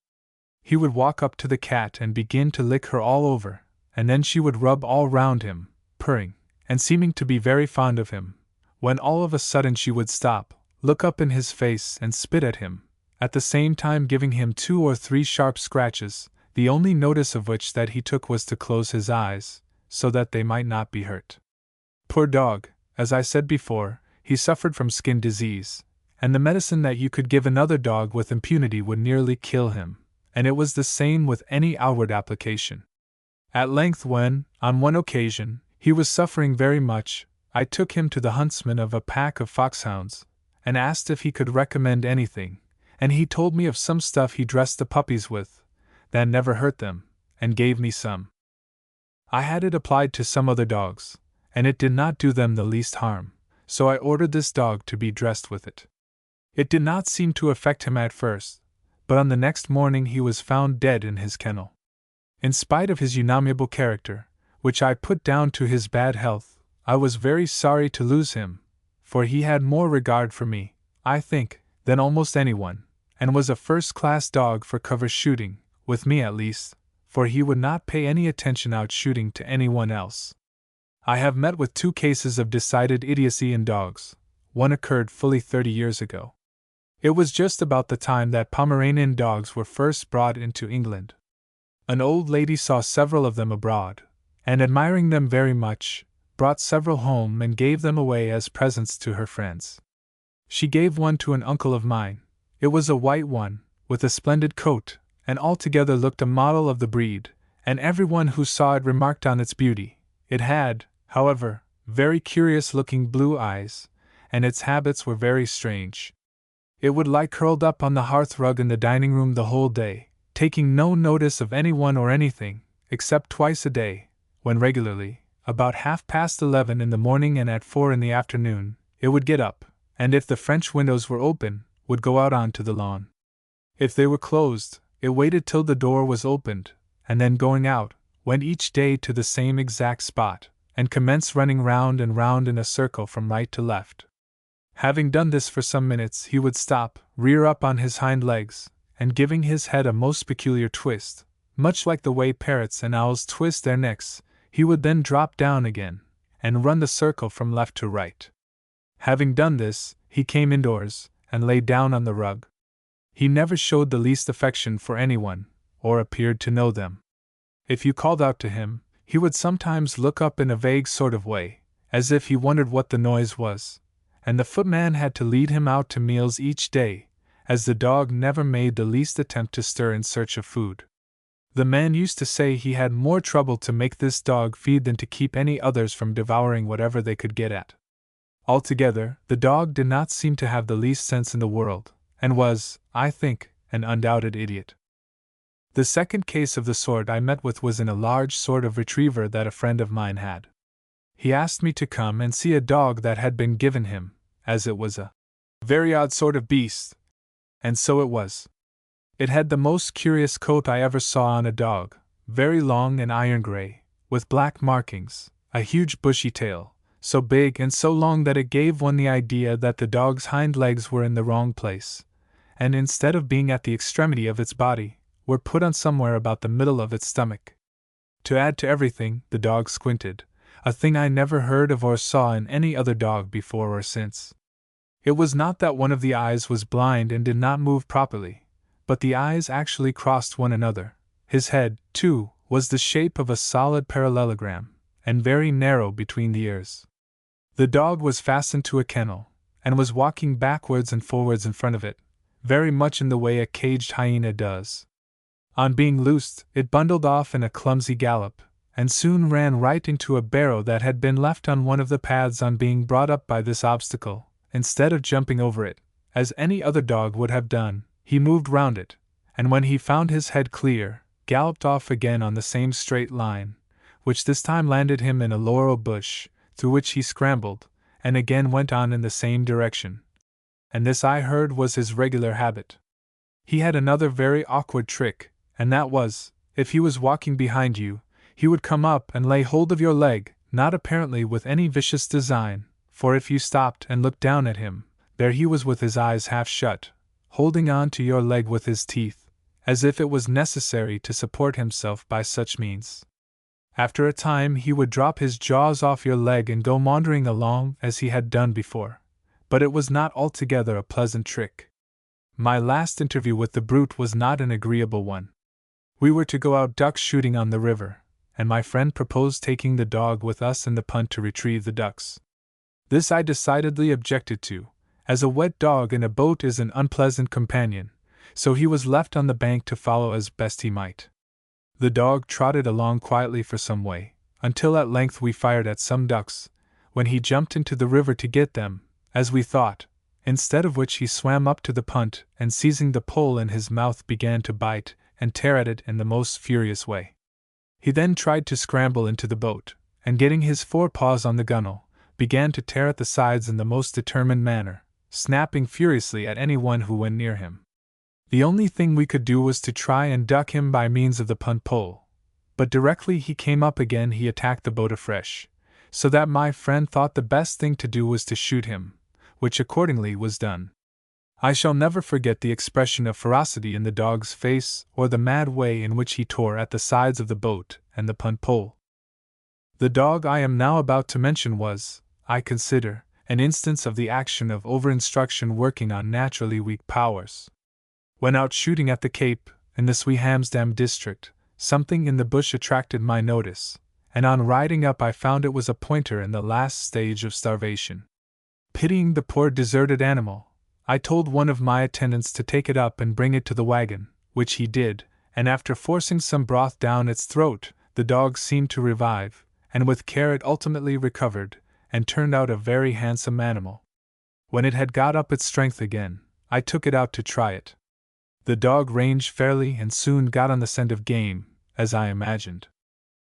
He would walk up to the cat and begin to lick her all over, and then she would rub all round him, purring, and seeming to be very fond of him, when all of a sudden she would stop, look up in his face and spit at him, at the same time giving him 2 or 3 sharp scratches, the only notice of which that he took was to close his eyes, so that they might not be hurt. Poor dog, as I said before, he suffered from skin disease, and the medicine that you could give another dog with impunity would nearly kill him, and it was the same with any outward application. At length, when, on one occasion, he was suffering very much, I took him to the huntsman of a pack of foxhounds, and asked if he could recommend anything, and he told me of some stuff he dressed the puppies with, that never hurt them, and gave me some. I had it applied to some other dogs, and it did not do them the least harm, so I ordered this dog to be dressed with it. It did not seem to affect him at first, but on the next morning he was found dead in his kennel. In spite of his unamiable character, which I put down to his bad health, I was very sorry to lose him, for he had more regard for me, I think, than almost anyone, and was a first-class dog for cover shooting, with me at least, for he would not pay any attention out shooting to anyone else. I have met with 2 cases of decided idiocy in dogs. One occurred fully 30 years ago. It was just about the time that Pomeranian dogs were first brought into England. An old lady saw several of them abroad, and admiring them very much, brought several home and gave them away as presents to her friends. She gave one to an uncle of mine. It was a white one, with a splendid coat, and altogether looked a model of the breed, and everyone who saw it remarked on its beauty. It had, however, very curious-looking blue eyes, and its habits were very strange. It would lie curled up on the hearth-rug in the dining-room the whole day, taking no notice of anyone or anything, except twice a day, when regularly, about 11:30 in the morning and at 4 in the afternoon, it would get up, and if the French windows were open, would go out on to the lawn. If they were closed, it waited till the door was opened, and then going out, went each day to the same exact spot, and commenced running round and round in a circle from right to left. Having done this for some minutes, he would stop, rear up on his hind legs, and giving his head a most peculiar twist, much like the way parrots and owls twist their necks, he would then drop down again, and run the circle from left to right. Having done this, he came indoors, and lay down on the rug. He never showed the least affection for anyone, or appeared to know them. If you called out to him, he would sometimes look up in a vague sort of way, as if he wondered what the noise was, and the footman had to lead him out to meals each day, as the dog never made the least attempt to stir in search of food. The man used to say he had more trouble to make this dog feed than to keep any others from devouring whatever they could get at. Altogether, the dog did not seem to have the least sense in the world, and was, I think, an undoubted idiot. The second case of the sort I met with was in a large sort of retriever that a friend of mine had. He asked me to come and see a dog that had been given him, as it was a very odd sort of beast, and so it was. It had the most curious coat I ever saw on a dog, very long and iron gray, with black markings, a huge bushy tail, so big and so long that it gave one the idea that the dog's hind legs were in the wrong place, and instead of being at the extremity of its body, were put on somewhere about the middle of its stomach. To add to everything, the dog squinted, a thing I never heard of or saw in any other dog before or since. It was not that one of the eyes was blind and did not move properly, but the eyes actually crossed one another. His head, too, was the shape of a solid parallelogram, and very narrow between the ears. The dog was fastened to a kennel, and was walking backwards and forwards in front of it, very much in the way a caged hyena does. On being loosed, it bundled off in a clumsy gallop, and soon ran right into a barrow that had been left on one of the paths. On being brought up by this obstacle, instead of jumping over it, as any other dog would have done, he moved round it, and when he found his head clear, galloped off again on the same straight line, which this time landed him in a laurel bush, through which he scrambled, and again went on in the same direction. And this, I heard, was his regular habit. He had another very awkward trick, and that was, if he was walking behind you, he would come up and lay hold of your leg, not apparently with any vicious design, for if you stopped and looked down at him, there he was with his eyes half shut, holding on to your leg with his teeth, as if it was necessary to support himself by such means. After a time he would drop his jaws off your leg and go maundering along as he had done before, but it was not altogether a pleasant trick. My last interview with the brute was not an agreeable one. We were to go out duck shooting on the river, and my friend proposed taking the dog with us in the punt to retrieve the ducks. This I decidedly objected to, as a wet dog in a boat is an unpleasant companion, so he was left on the bank to follow as best he might. The dog trotted along quietly for some way, until at length we fired at some ducks, when he jumped into the river to get them, as we thought, instead of which he swam up to the punt and seizing the pole in his mouth began to bite and tear at it in the most furious way. He then tried to scramble into the boat, and getting his forepaws on the gunwale, began to tear at the sides in the most determined manner, snapping furiously at anyone who went near him. The only thing we could do was to try and duck him by means of the punt pole, but directly he came up again he attacked the boat afresh, so that my friend thought the best thing to do was to shoot him, which accordingly was done. I shall never forget the expression of ferocity in the dog's face or the mad way in which he tore at the sides of the boat and the punt pole. The dog I am now about to mention was, I consider, an instance of the action of over-instruction working on naturally weak powers. When out shooting at the Cape, in the Sweehamsdam district, something in the bush attracted my notice, and on riding up I found it was a pointer in the last stage of starvation. Pitying the poor deserted animal, I told one of my attendants to take it up and bring it to the wagon, which he did, and after forcing some broth down its throat, the dog seemed to revive, and with care it ultimately recovered, and turned out a very handsome animal. When it had got up its strength again, I took it out to try it. The dog ranged fairly and soon got on the scent of game, as I imagined.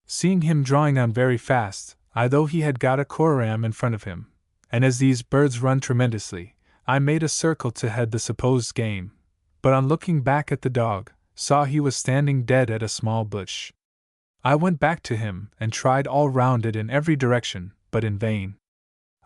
Seeing him drawing on very fast, though he had got a coram in front of him, and as these birds run tremendously, I made a circle to head the supposed game, but on looking back at the dog, saw he was standing dead at a small bush. I went back to him and tried all round it in every direction, but in vain.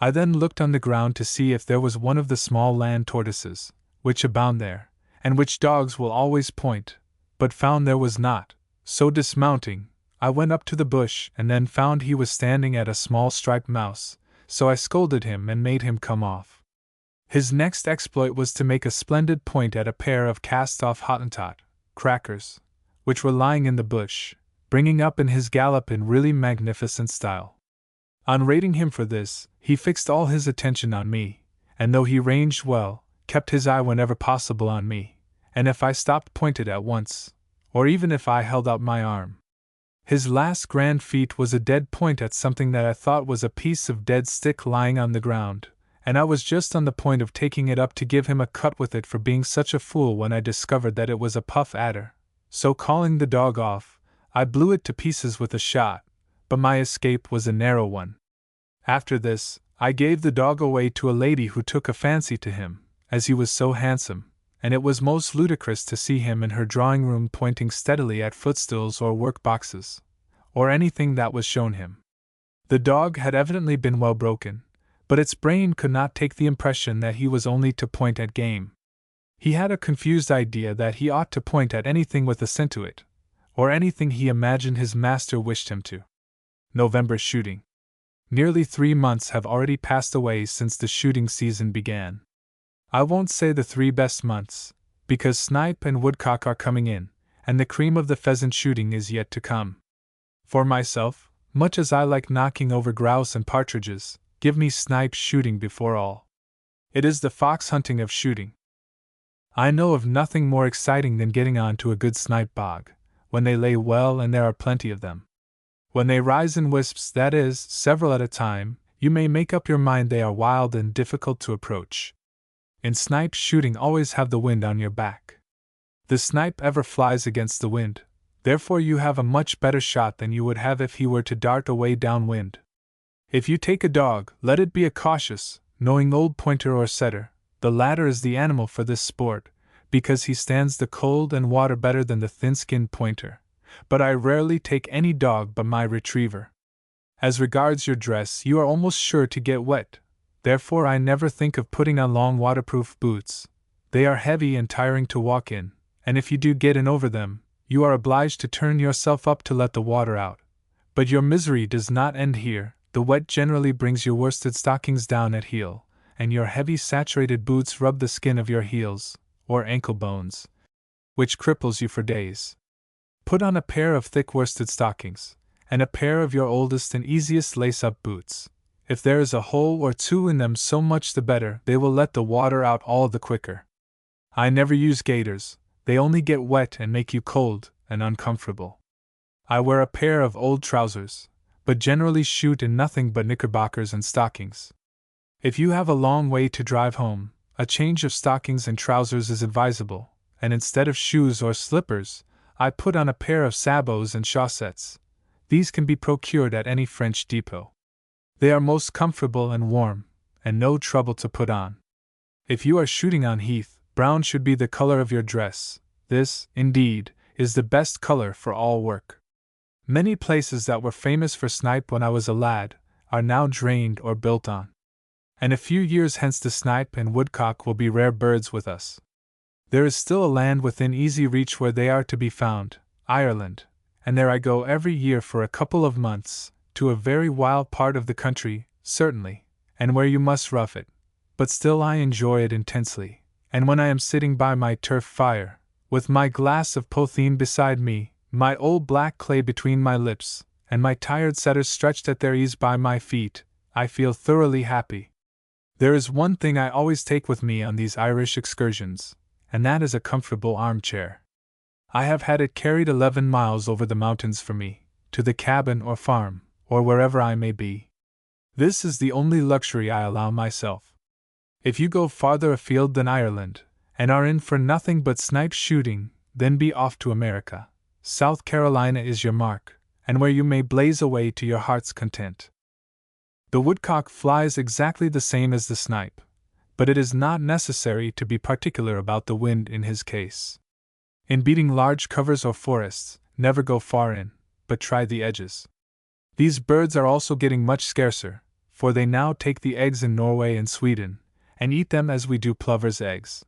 I then looked on the ground to see if there was one of the small land tortoises, which abound there, and which dogs will always point, but found there was not, so dismounting, I went up to the bush and then found he was standing at a small striped mouse, so I scolded him and made him come off. His next exploit was to make a splendid point at a pair of cast-off Hottentot crackers, which were lying in the bush, bringing up in his gallop in really magnificent style. On rating him for this, he fixed all his attention on me, and though he ranged well, kept his eye whenever possible on me, and if I stopped pointed at once, or even if I held out my arm. His last grand feat was a dead point at something that I thought was a piece of dead stick lying on the ground, and I was just on the point of taking it up to give him a cut with it for being such a fool when I discovered that it was a puff adder, so calling the dog off, I blew it to pieces with a shot, but my escape was a narrow one. After this, I gave the dog away to a lady who took a fancy to him, as he was so handsome, and it was most ludicrous to see him in her drawing-room pointing steadily at footstools or work-boxes, or anything that was shown him. The dog had evidently been well broken, but its brain could not take the impression that he was only to point at game. He had a confused idea that he ought to point at anything with a scent to it, or anything he imagined his master wished him to. November shooting. Nearly 3 months have already passed away since the shooting season began. I won't say the 3 best months, because snipe and woodcock are coming in, and the cream of the pheasant shooting is yet to come. For myself, much as I like knocking over grouse and partridges, give me snipe shooting before all. It is the fox hunting of shooting. I know of nothing more exciting than getting on to a good snipe bog, when they lay well and there are plenty of them. When they rise in wisps, that is, several at a time, you may make up your mind they are wild and difficult to approach. In snipe shooting, always have the wind on your back. The snipe ever flies against the wind, therefore you have a much better shot than you would have if he were to dart away downwind. If you take a dog, let it be a cautious, knowing old pointer or setter. The latter is the animal for this sport, because he stands the cold and water better than the thin-skinned pointer. But I rarely take any dog but my retriever. As regards your dress, you are almost sure to get wet. Therefore I never think of putting on long waterproof boots. They are heavy and tiring to walk in, and if you do get in over them, you are obliged to turn yourself up to let the water out. But your misery does not end here. The wet generally brings your worsted stockings down at heel, and your heavy saturated boots rub the skin of your heels, or ankle bones, which cripples you for days. Put on a pair of thick worsted stockings, and a pair of your oldest and easiest lace-up boots. If there is a hole or two in them, so much the better, they will let the water out all the quicker. I never use gaiters, they only get wet and make you cold and uncomfortable. I wear a pair of old trousers, but generally shoot in nothing but knickerbockers and stockings. If you have a long way to drive home, a change of stockings and trousers is advisable, and instead of shoes or slippers, I put on a pair of sabots and chaussettes. These can be procured at any French depot. They are most comfortable and warm, and no trouble to put on. If you are shooting on heath, brown should be the color of your dress. This, indeed, is the best color for all work. Many places that were famous for snipe when I was a lad are now drained or built on. And a few years hence the snipe and woodcock will be rare birds with us. There is still a land within easy reach where they are to be found, Ireland, and there I go every year for a couple of months, to a very wild part of the country, certainly, and where you must rough it, but still I enjoy it intensely, and when I am sitting by my turf fire, with my glass of potheen beside me, my old black clay between my lips, and my tired setters stretched at their ease by my feet, I feel thoroughly happy. There is one thing I always take with me on these Irish excursions, and that is a comfortable armchair. I have had it carried 11 miles over the mountains for me, to the cabin or farm, or wherever I may be. This is the only luxury I allow myself. If you go farther afield than Ireland, and are in for nothing but snipe shooting, then be off to America. South Carolina is your mark, and where you may blaze away to your heart's content. The woodcock flies exactly the same as the snipe, but it is not necessary to be particular about the wind in his case. In beating large covers or forests, never go far in, but try the edges. These birds are also getting much scarcer, for they now take the eggs in Norway and Sweden, and eat them as we do plovers' eggs.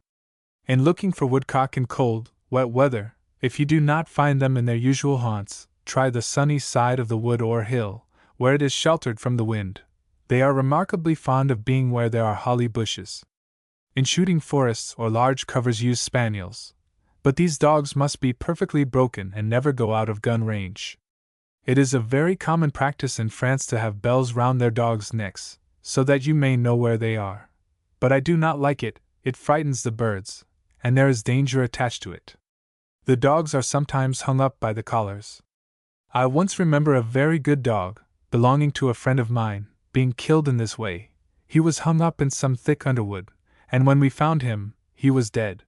In looking for woodcock in cold, wet weather, if you do not find them in their usual haunts, try the sunny side of the wood or hill, where it is sheltered from the wind. They are remarkably fond of being where there are holly bushes. In shooting forests or large covers use spaniels, but these dogs must be perfectly broken and never go out of gun range. It is a very common practice in France to have bells round their dogs' necks, so that you may know where they are. But I do not like it, it frightens the birds, and there is danger attached to it. The dogs are sometimes hung up by the collars. I once remember a very good dog, belonging to a friend of mine, being killed in this way. He was hung up in some thick underwood, and when we found him, he was dead.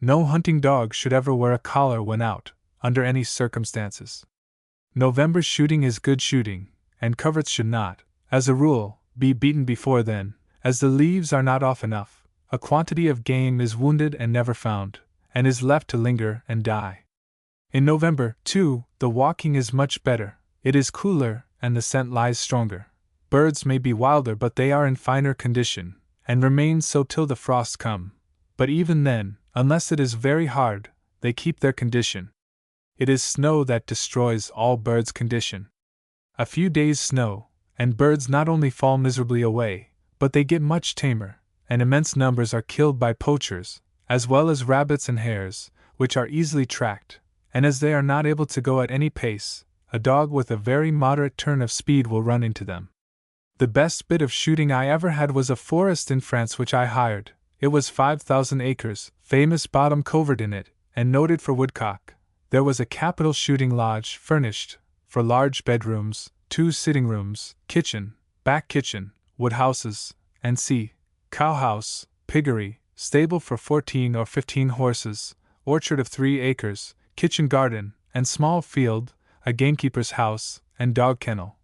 No hunting dog should ever wear a collar when out, under any circumstances. November shooting is good shooting, and coverts should not, as a rule, be beaten before then, as the leaves are not off enough. A quantity of game is wounded and never found, and is left to linger and die. In November, too, the walking is much better, it is cooler, and the scent lies stronger. Birds may be wilder, but they are in finer condition, and remain so till the frosts come. But even then, unless it is very hard, they keep their condition. It is snow that destroys all birds' condition. A few days' snow, and birds not only fall miserably away, but they get much tamer, and immense numbers are killed by poachers, as well as rabbits and hares, which are easily tracked, and as they are not able to go at any pace, a dog with a very moderate turn of speed will run into them. The best bit of shooting I ever had was a forest in France which I hired, It was 5,000 acres, famous bottom covert in it, and noted for woodcock. There was a capital shooting lodge, furnished, for large bedrooms, 2 sitting rooms, kitchen, back kitchen, wood houses, and cowhouse, piggery, stable for 14 or 15 horses, orchard of 3 acres, kitchen garden, and small field, a gamekeeper's house, and dog kennel.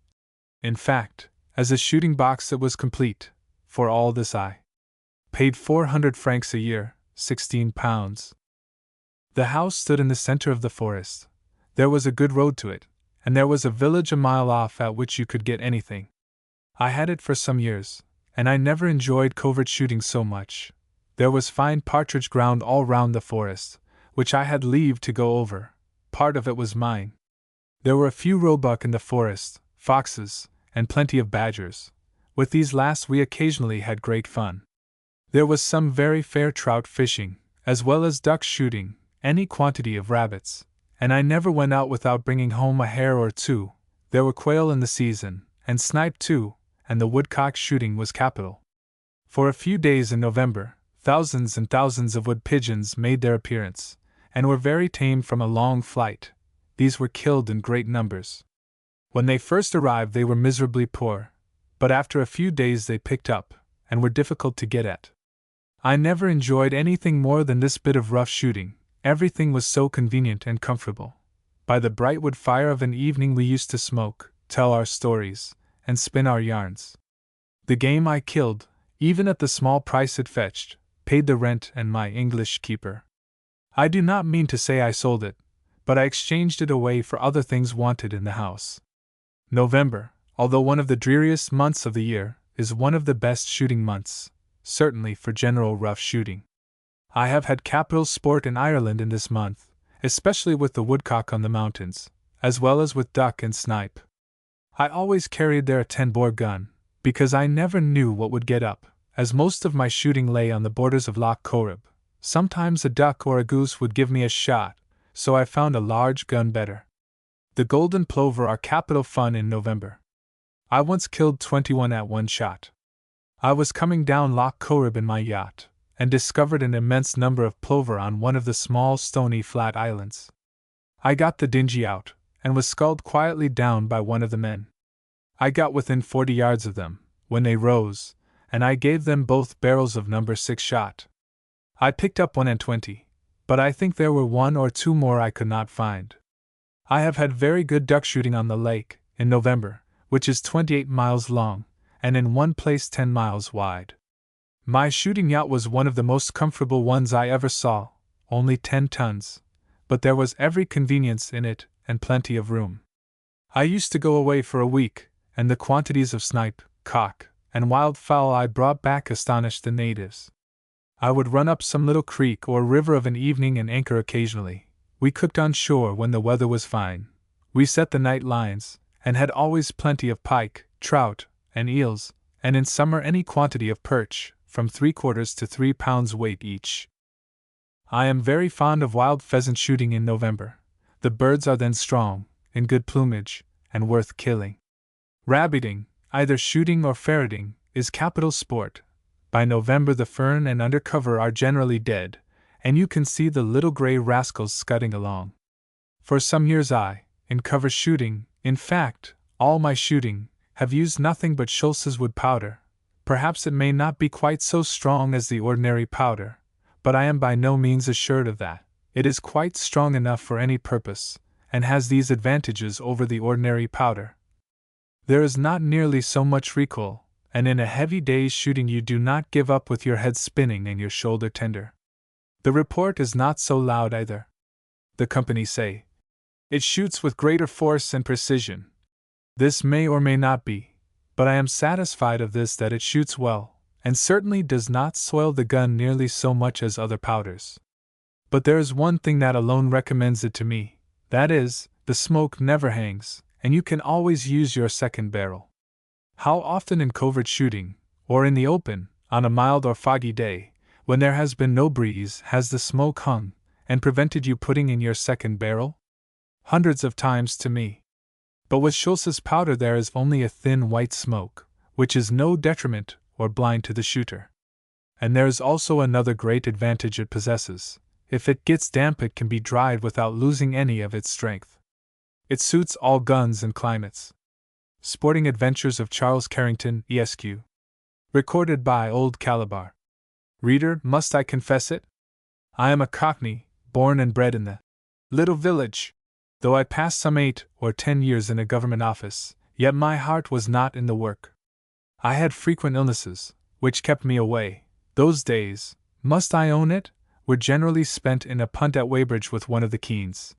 In fact, as a shooting box it was complete. For all this I paid 400 francs a year, £16. The house stood in the center of the forest. There was a good road to it, and there was a village a mile off at which you could get anything. I had it for some years, and I never enjoyed covert shooting so much. There was fine partridge ground all round the forest, which I had leave to go over. Part of it was mine. There were a few roebuck in the forest, foxes, and plenty of badgers. With these last we occasionally had great fun. There was some very fair trout fishing, as well as duck shooting, any quantity of rabbits, and I never went out without bringing home a hare or 2. There were quail in the season, and snipe too, and the woodcock shooting was capital. For a few days in November, thousands and thousands of wood pigeons made their appearance, and were very tame from a long flight. These were killed in great numbers. When they first arrived they were miserably poor, but after a few days they picked up, and were difficult to get at. I never enjoyed anything more than this bit of rough shooting. Everything was so convenient and comfortable. By the bright wood fire of an evening we used to smoke, tell our stories, and spin our yarns. The game I killed, even at the small price it fetched, paid the rent and my English keeper. I do not mean to say I sold it, but I exchanged it away for other things wanted in the house. November, although one of the dreariest months of the year, is one of the best shooting months, certainly for general rough shooting. I have had capital sport in Ireland in this month, especially with the woodcock on the mountains, as well as with duck and snipe. I always carried there a 10-bore gun, because I never knew what would get up, as most of my shooting lay on the borders of Loch Corrib. Sometimes a duck or a goose would give me a shot, so I found a large gun better. The golden plover are capital fun in November. I once killed 21 at one shot. I was coming down Loch Corrib in my yacht, and discovered an immense number of plover on one of the small stony flat islands. I got the dinghy out, and was sculled quietly down by one of the men. I got within 40 yards of them, when they rose, and I gave them both barrels of No. 6 shot. I picked up 1 and 20, but I think there were 1 or 2 more I could not find. I have had very good duck shooting on the lake, in November, which is 28 miles long, and in one place 10 miles wide. My shooting yacht was one of the most comfortable ones I ever saw, only 10 tons, but there was every convenience in it, and plenty of room. I used to go away for a week, and the quantities of snipe, cock, and wild fowl I brought back astonished the natives. I would run up some little creek or river of an evening and anchor occasionally. We cooked on shore when the weather was fine. We set the night lines, and had always plenty of pike, trout, and eels, and in summer any quantity of perch, from 3/4 to 3 pounds weight each. I am very fond of wild pheasant shooting in November. The birds are then strong, in good plumage, and worth killing. Rabbiting, either shooting or ferreting, is capital sport. By November the fern and undercover are generally dead, and you can see the little grey rascals scudding along. For some years I, in cover shooting, in fact, all my shooting, have used nothing but Schultz's wood powder. Perhaps it may not be quite so strong as the ordinary powder, but I am by no means assured of that. It is quite strong enough for any purpose, and has these advantages over the ordinary powder. There is not nearly so much recoil, and in a heavy day's shooting you do not give up with your head spinning and your shoulder tender. The report is not so loud either. The company say it shoots with greater force and precision. This may or may not be, but I am satisfied of this that it shoots well, and certainly does not soil the gun nearly so much as other powders. But there is one thing that alone recommends it to me, that is, the smoke never hangs, and you can always use your second barrel. How often in covert shooting, or in the open, on a mild or foggy day, when there has been no breeze, has the smoke hung, and prevented you putting in your second barrel? Hundreds of times to me. But with Schultz's powder there is only a thin white smoke, which is no detriment or blind to the shooter. And there is also another great advantage it possesses: if it gets damp, it can be dried without losing any of its strength. It suits all guns and climates. Sporting Adventures of Charles Carrington, Esq. Recorded by Old Calabar. Reader, must I confess it? I am a Cockney, born and bred in the little village. Though I passed some 8 or 10 years in a government office, yet my heart was not in the work. I had frequent illnesses, which kept me away. Those days, must I own it, were generally spent in a punt at Weybridge with one of the Keens.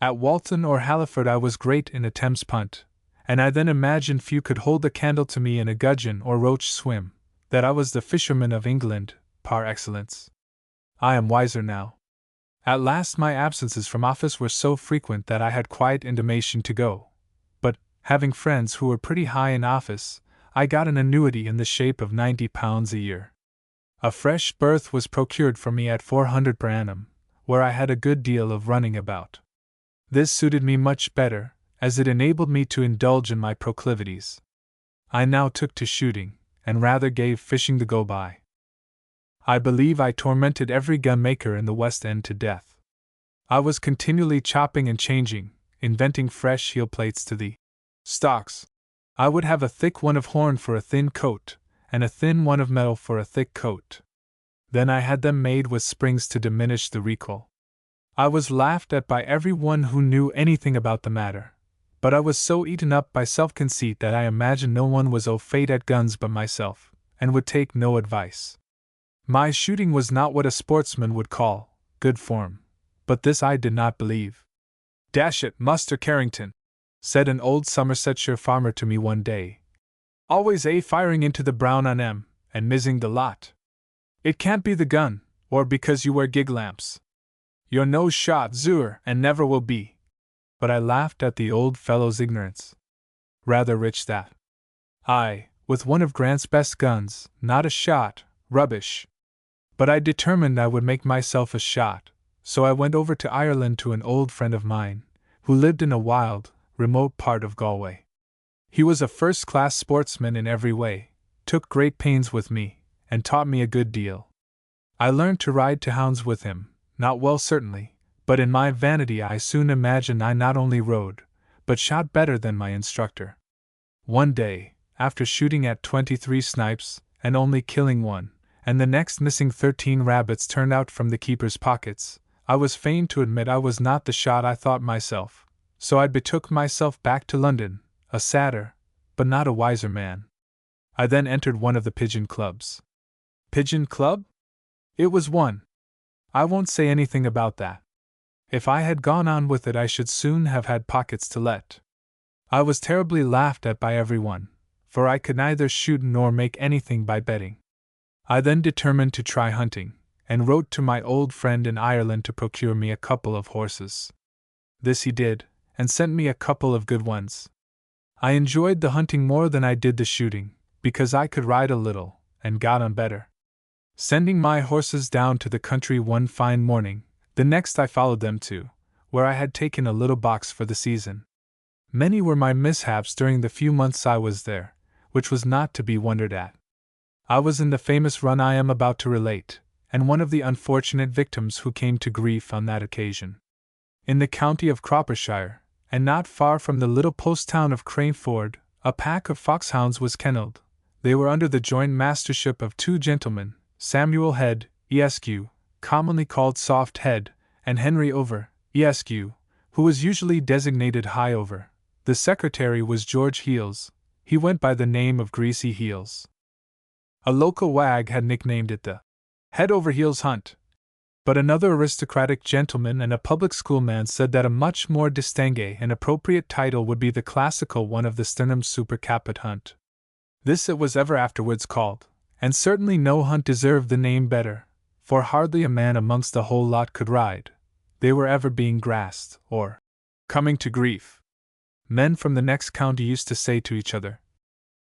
At Walton or Halliford I was great in a Thames punt, and I then imagined few could hold a candle to me in a gudgeon or roach swim, that I was the fisherman of England, par excellence. I am wiser now. At last my absences from office were so frequent that I had quiet intimation to go. But, having friends who were pretty high in office, I got an annuity in the shape of £90 a year. A fresh berth was procured for me at £400 per annum, where I had a good deal of running about. This suited me much better, as it enabled me to indulge in my proclivities. I now took to shooting, and rather gave fishing the go-by. I believe I tormented every gun-maker in the West End to death. I was continually chopping and changing, inventing fresh heel plates to the stocks. I would have a thick one of horn for a thin coat, and a thin one of metal for a thick coat. Then I had them made with springs to diminish the recoil. I was laughed at by every one who knew anything about the matter, but I was so eaten up by self-conceit that I imagined no one was au fait at guns but myself, and would take no advice. My shooting was not what a sportsman would call good form, but this I did not believe. "Dash it, Muster Carrington," said an old Somersetshire farmer to me one day, "always firing into the brown on 'em, and missing the lot. It can't be the gun, or because you wear gig lamps. You're no shot zooer, and never will be." But I laughed at the old fellow's ignorance. Rather rich that. I, with one of Grant's best guns, not a shot, rubbish. But I determined I would make myself a shot, so I went over to Ireland to an old friend of mine, who lived in a wild, remote part of Galway. He was a first-class sportsman in every way, took great pains with me, and taught me a good deal. I learned to ride to hounds with him, not well certainly, but in my vanity I soon imagined I not only rode, but shot better than my instructor. One day, after shooting at 23 snipes, and only killing one, and the next missing 13 rabbits turned out from the keeper's pockets, I was fain to admit I was not the shot I thought myself, so I betook myself back to London, a sadder, but not a wiser man. I then entered one of the pigeon clubs. Pigeon club? It was one. I won't say anything about that. If I had gone on with it I should soon have had pockets to let. I was terribly laughed at by everyone, for I could neither shoot nor make anything by betting. I then determined to try hunting, and wrote to my old friend in Ireland to procure me a couple of horses. This he did, and sent me a couple of good ones. I enjoyed the hunting more than I did the shooting, because I could ride a little, and got on better. Sending my horses down to the country one fine morning, the next I followed them to, where I had taken a little box for the season. Many were my mishaps during the few months I was there, which was not to be wondered at. I was in the famous run I am about to relate, and one of the unfortunate victims who came to grief on that occasion. In the county of Croppershire, and not far from the little post town of Craneford, a pack of foxhounds was kennelled. They were under the joint mastership of 2 gentlemen, Samuel Head, Esq., commonly called Soft Head, and Henry Over, Esq., who was usually designated High Over. The secretary was George Heels. He went by the name of Greasy Heels. A local wag had nicknamed it the Head Over Heels Hunt, but another aristocratic gentleman and a public schoolman said that a much more distingué and appropriate title would be the classical one of the Sternum Super Caput Hunt. This it was ever afterwards called, and certainly no hunt deserved the name better, for hardly a man amongst the whole lot could ride. They were ever being grassed, or coming to grief. Men from the next county used to say to each other,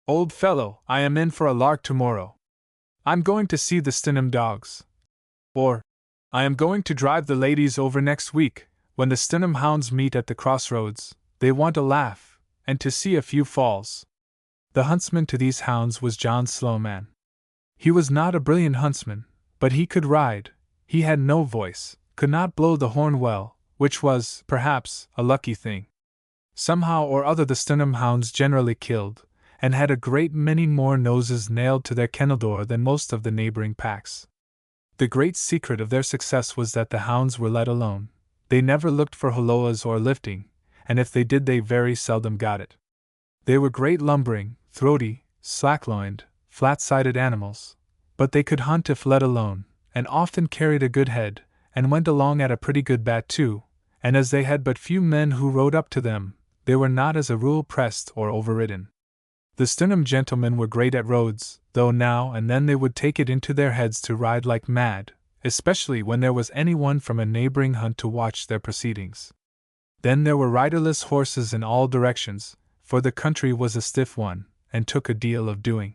"Old fellow, I am in for a lark tomorrow. I'm going to see the Stinham dogs." Or, "I am going to drive the ladies over next week, when the Stinham hounds meet at the crossroads. They want a laugh, and to see a few falls." The huntsman to these hounds was John Slowman. He was not a brilliant huntsman, but he could ride. He had no voice, could not blow the horn well, which was, perhaps, a lucky thing. Somehow or other the Stunham hounds generally killed, and had a great many more noses nailed to their kennel door than most of the neighboring packs. The great secret of their success was that the hounds were let alone. They never looked for holloas or lifting, and if they did they very seldom got it. They were great lumbering, throaty, slack-loined, flat-sided animals, but they could hunt if let alone, and often carried a good head, and went along at a pretty good bat too, and as they had but few men who rode up to them, they were not as a rule pressed or overridden. The Stunham gentlemen were great at roads, though now and then they would take it into their heads to ride like mad, especially when there was anyone from a neighboring hunt to watch their proceedings. Then there were riderless horses in all directions, for the country was a stiff one, and took a deal of doing.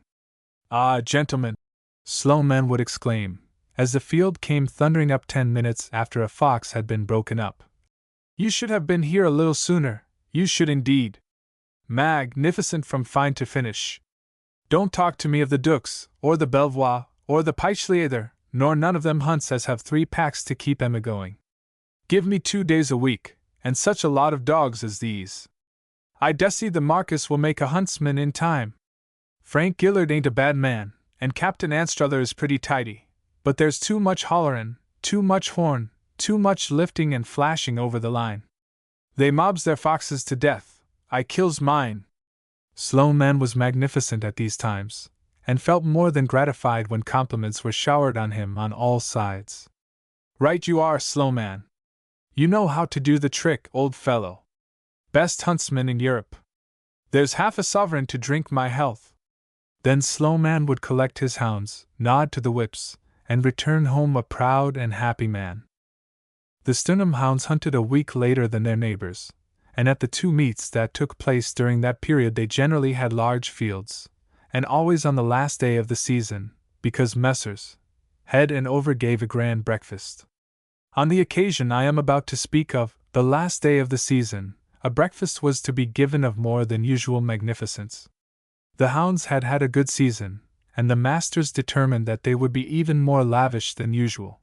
"Ah, gentlemen!" Sloman would exclaim, as the field came thundering up 10 minutes after a fox had been broken up. "You should have been here a little sooner, you should indeed. Magnificent from fine to finish. Don't talk to me of the Dukes, or the Belvoir, or the Pychley either, nor none of them hunts as have 3 packs to keep 'em a-going. Give me 2 days a week, and such a lot of dogs as these. I dessay the Marquis will make a huntsman in time. Frank Gillard ain't a bad man, and Captain Anstruther is pretty tidy, but there's too much hollerin', too much horn, too much lifting and flashing over the line. They mobs their foxes to death. I kills mine." Sloman was magnificent at these times, and felt more than gratified when compliments were showered on him on all sides. "Right you are, Sloman. You know how to do the trick, old fellow. Best huntsman in Europe. There's half a sovereign to drink my health." Then Sloman would collect his hounds, nod to the whips, and return home a proud and happy man. The Stunham hounds hunted a week later than their neighbors, and at the 2 meets that took place during that period they generally had large fields, and always on the last day of the season, because Messrs. Head and Over gave a grand breakfast. On the occasion I am about to speak of, the last day of the season, a breakfast was to be given of more than usual magnificence. The hounds had had a good season, and the masters determined that they would be even more lavish than usual.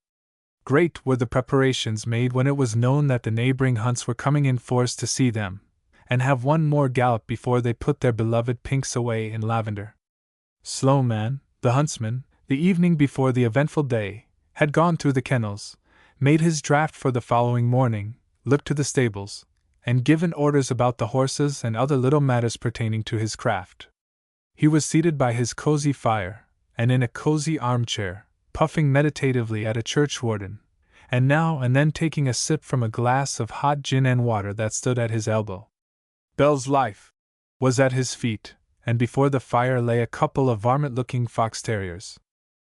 Great were the preparations made when it was known that the neighboring hunts were coming in force to see them, and have one more gallop before they put their beloved pinks away in lavender. Sloman, the huntsman, the evening before the eventful day, had gone through the kennels, made his draft for the following morning, looked to the stables, and given orders about the horses and other little matters pertaining to his craft. He was seated by his cozy fire, and in a cozy armchair, puffing meditatively at a churchwarden, and now and then taking a sip from a glass of hot gin and water that stood at his elbow. Bell's Life was at his feet, and before the fire lay a couple of varmint-looking fox terriers.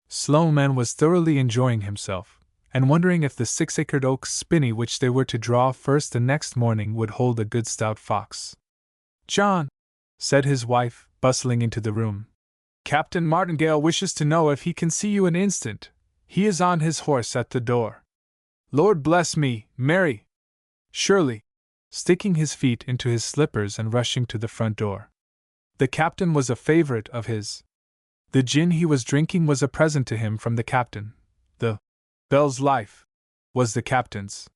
Sloman was thoroughly enjoying himself, and wondering if the 6-acred oak spinney which they were to draw first the next morning would hold a good stout fox. "John," said his wife, bustling into the room, "Captain Martingale wishes to know if he can see you an instant. He is on his horse at the door." "Lord bless me, Mary!" "Surely," sticking his feet into his slippers and rushing to the front door. The captain was a favorite of his. The gin he was drinking was a present to him from the captain. The Bell's Life was the captain's.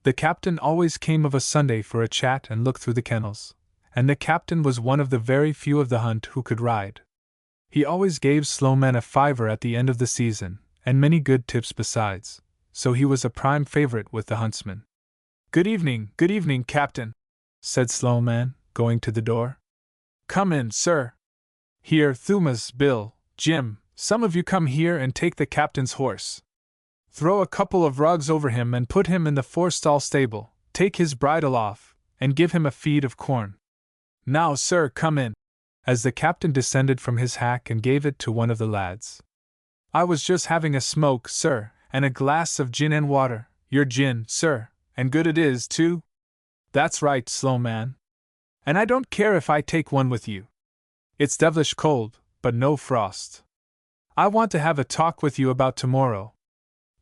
The captain always came of a Sunday for a chat and look through the kennels, and the captain was one of the very few of the hunt who could ride. He always gave Sloman a $5 at the end of the season, and many good tips besides, so he was a prime favorite with the huntsmen. Good evening, Captain," said Sloman, going to the door. "Come in, sir. Here, Thumas, Bill, Jim, some of you come here and take the captain's horse. Throw a couple of rugs over him and put him in the forestall stable, take his bridle off, and give him a feed of corn. Now, sir, come in," as the captain descended from his hack and gave it to one of the lads. "I was just having a smoke, sir, and a glass of gin and water, your gin, sir, and good it is, too." "That's right, Sloman. And I don't care if I take one with you. It's devilish cold, but no frost. I want to have a talk with you about tomorrow."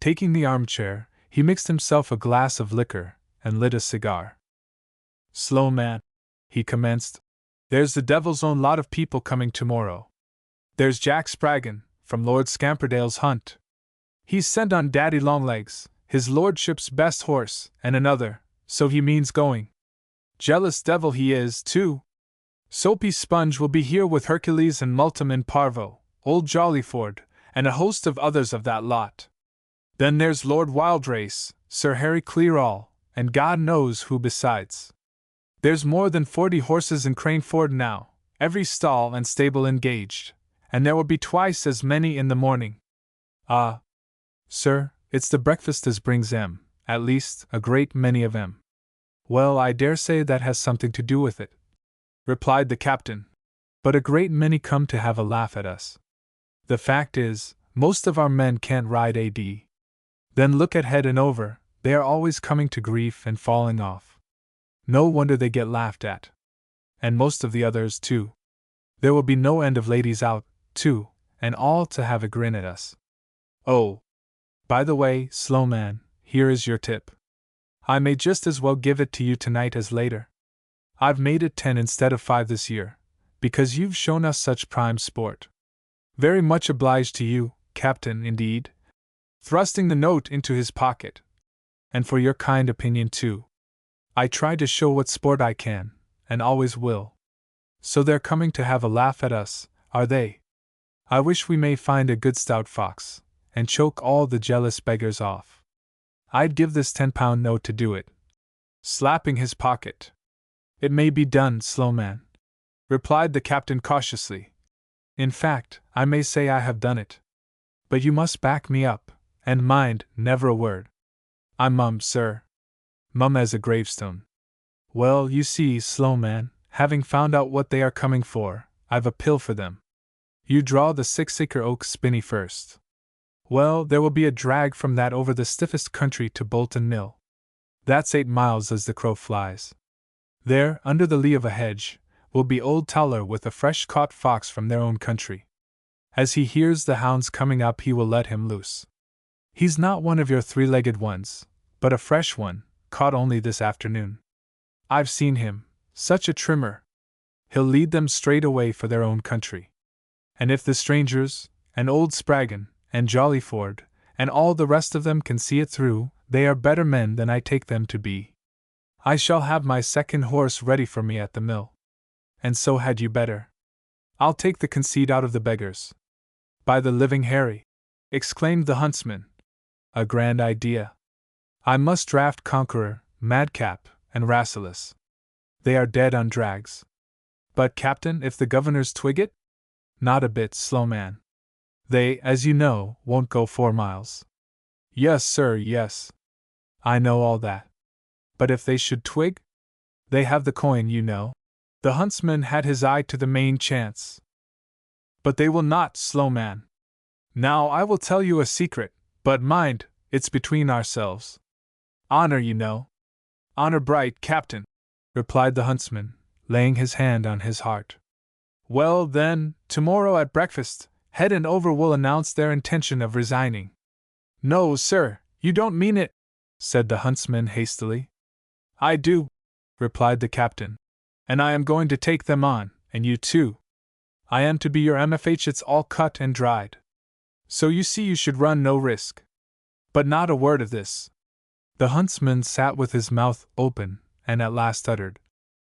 Taking the armchair, he mixed himself a glass of liquor, and lit a cigar. "Sloman," he commenced, "there's the devil's own lot of people coming tomorrow. There's Jack Spraggan, from Lord Scamperdale's hunt. He's sent on Daddy Longlegs, his lordship's best horse, and another, so he means going. Jealous devil he is, too. Soapy Sponge will be here with Hercules and Multum in Parvo, old Jollyford, and a host of others of that lot. Then there's Lord Wildrace, Sir Harry Clearall, and God knows who besides. There's more than 40 horses in Craneford now, every stall and stable engaged, and there will be twice as many in the morning. Ah, sir, it's the breakfast as brings 'em, at least, a great many of 'em. Well, I dare say that has something to do with it, replied the captain. But a great many come to have a laugh at us. The fact is, most of our men can't ride AD. Then look at Head and Over, they are always coming to grief and falling off. No wonder they get laughed at. And most of the others, too. There will be no end of ladies out, too, and all to have a grin at us. Oh! By the way, Slow Man, here is your tip. I may just as well give it to you tonight as later. I've made it 10 instead of 5 this year, because you've shown us such prime sport. Very much obliged to you, Captain, indeed. Thrusting the note into his pocket. And for your kind opinion, too. I try to show what sport I can, and always will. So they're coming to have a laugh at us, are they? I wish we may find a good stout fox, and choke all the jealous beggars off. I'd give this £10 note to do it. Slapping his pocket. It may be done, Slow Man, replied the captain cautiously. In fact, I may say I have done it. But you must back me up, and mind, never a word. I'm mum, sir. Mum as a gravestone. Well, you see, Slow Man, having found out what they are coming for, I've a pill for them. You draw the 6-acre oak spinney first. Well, there will be a drag from that over the stiffest country to Bolton Mill. That's 8 miles as the crow flies. There, under the lee of a hedge, will be old Towler with a fresh-caught fox from their own country. As he hears the hounds coming up, he will let him loose. He's not one of your 3-legged ones, but a fresh one, caught only this afternoon. I've seen him, such a trimmer. He'll lead them straight away for their own country. And if the strangers, and old Spraggon, and Jollyford, and all the rest of them can see it through, they are better men than I take them to be. I shall have my second horse ready for me at the mill. And so had you better. I'll take the conceit out of the beggars. By the living Harry! Exclaimed the huntsman. A grand idea. I must draft Conqueror, Madcap, and Rasselas. They are dead on drags. But, Captain, if the governors twig it? Not a bit, Slow Man. They, as you know, won't go 4 miles. Yes, sir, yes. I know all that. But if they should twig? They have the coin, you know. The huntsman had his eye to the main chance. But they will not, Slow Man. Now I will tell you a secret, but mind, it's between ourselves. Honor, you know. Honor bright, Captain, replied the huntsman, laying his hand on his heart. Well, then, tomorrow at breakfast, Head and Over will announce their intention of resigning. No, sir, you don't mean it, said the huntsman hastily. I do, replied the captain. And I am going to take them on, and you too. I am to be your MFH, it's all cut and dried. So you see you should run no risk. But not a word of this. The huntsman sat with his mouth open, and at last uttered,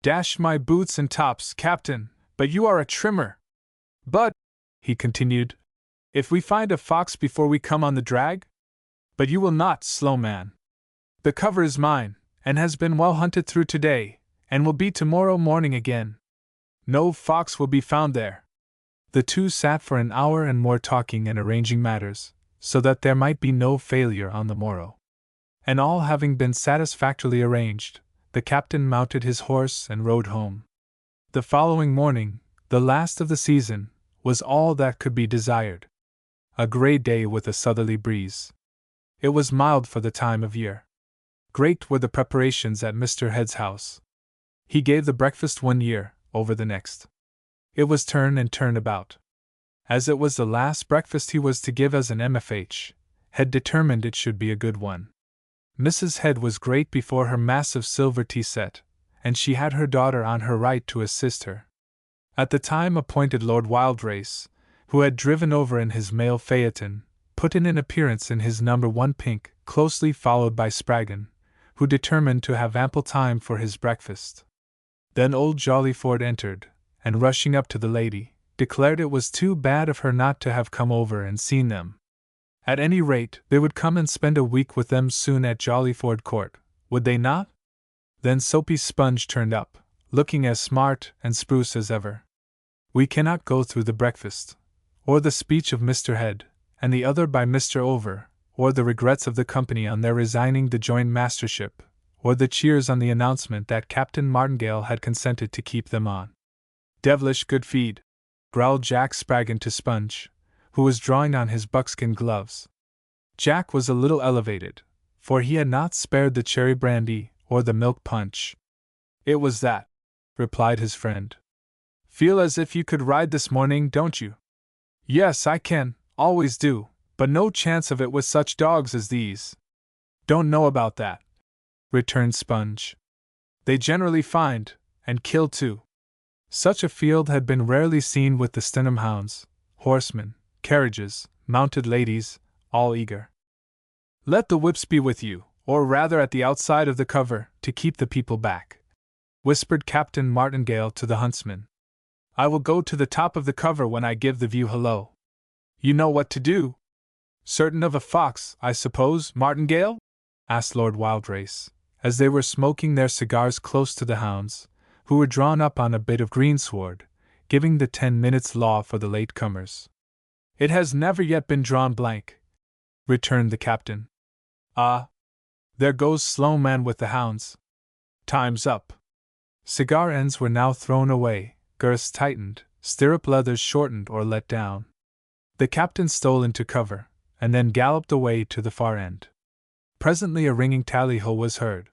Dash my boots and tops, Captain, but you are a trimmer. But, he continued, if we find a fox before we come on the drag? But you will not, Slow Man. The cover is mine, and has been well hunted through today, and will be tomorrow morning again. No fox will be found there. The two sat for an hour and more talking and arranging matters, so that there might be no failure on the morrow. And all having been satisfactorily arranged, the captain mounted his horse and rode home. The following morning, the last of the season, was all that could be desired. A grey day with a southerly breeze. It was mild for the time of year. Great were the preparations at Mr. Head's house. He gave the breakfast one year, over the next. It was turn and turn about. As it was the last breakfast he was to give as an MFH, Head determined it should be a good one. Mrs. Head was great before her massive silver tea set, and she had her daughter on her right to assist her. At the time appointed, Lord Wildrace, who had driven over in his mail phaeton, put in an appearance in his number 1 pink, closely followed by Spraggon, who determined to have ample time for his breakfast. Then old Jollyford entered, and rushing up to the lady, declared it was too bad of her not to have come over and seen them. At any rate, they would come and spend a week with them soon at Jollyford Court, would they not? Then Soapy Sponge turned up, looking as smart and spruce as ever. We cannot go through the breakfast, or the speech of Mr. Head, and the other by Mr. Over, or the regrets of the company on their resigning the joint mastership, or the cheers on the announcement that Captain Martingale had consented to keep them on. Devilish good feed, growled Jack Spraggon to Sponge, who was drawing on his buckskin gloves. Jack was a little elevated, for he had not spared the cherry brandy or the milk punch. It was that, replied his friend. Feel as if you could ride this morning, don't you? Yes, I can, always do, but no chance of it with such dogs as these. Don't know about that, returned Sponge. They generally find, and kill too. Such a field had been rarely seen with the Stoneham hounds, horsemen, carriages, mounted ladies, all eager. Let the whips be with you, or rather at the outside of the cover, to keep the people back, whispered Captain Martingale to the huntsman. I will go to the top of the cover when I give the view hello. You know what to do? Certain of a fox, I suppose, Martingale? Asked Lord Wildrace, as they were smoking their cigars close to the hounds, who were drawn up on a bit of greensward, giving the 10 minutes law for the late comers. It has never yet been drawn blank, returned the captain. Ah! There goes Sloman with the hounds. Time's up. Cigar ends were now thrown away, girths tightened, stirrup leathers shortened or let down. The captain stole into cover, and then galloped away to the far end. Presently a ringing tally-ho was heard.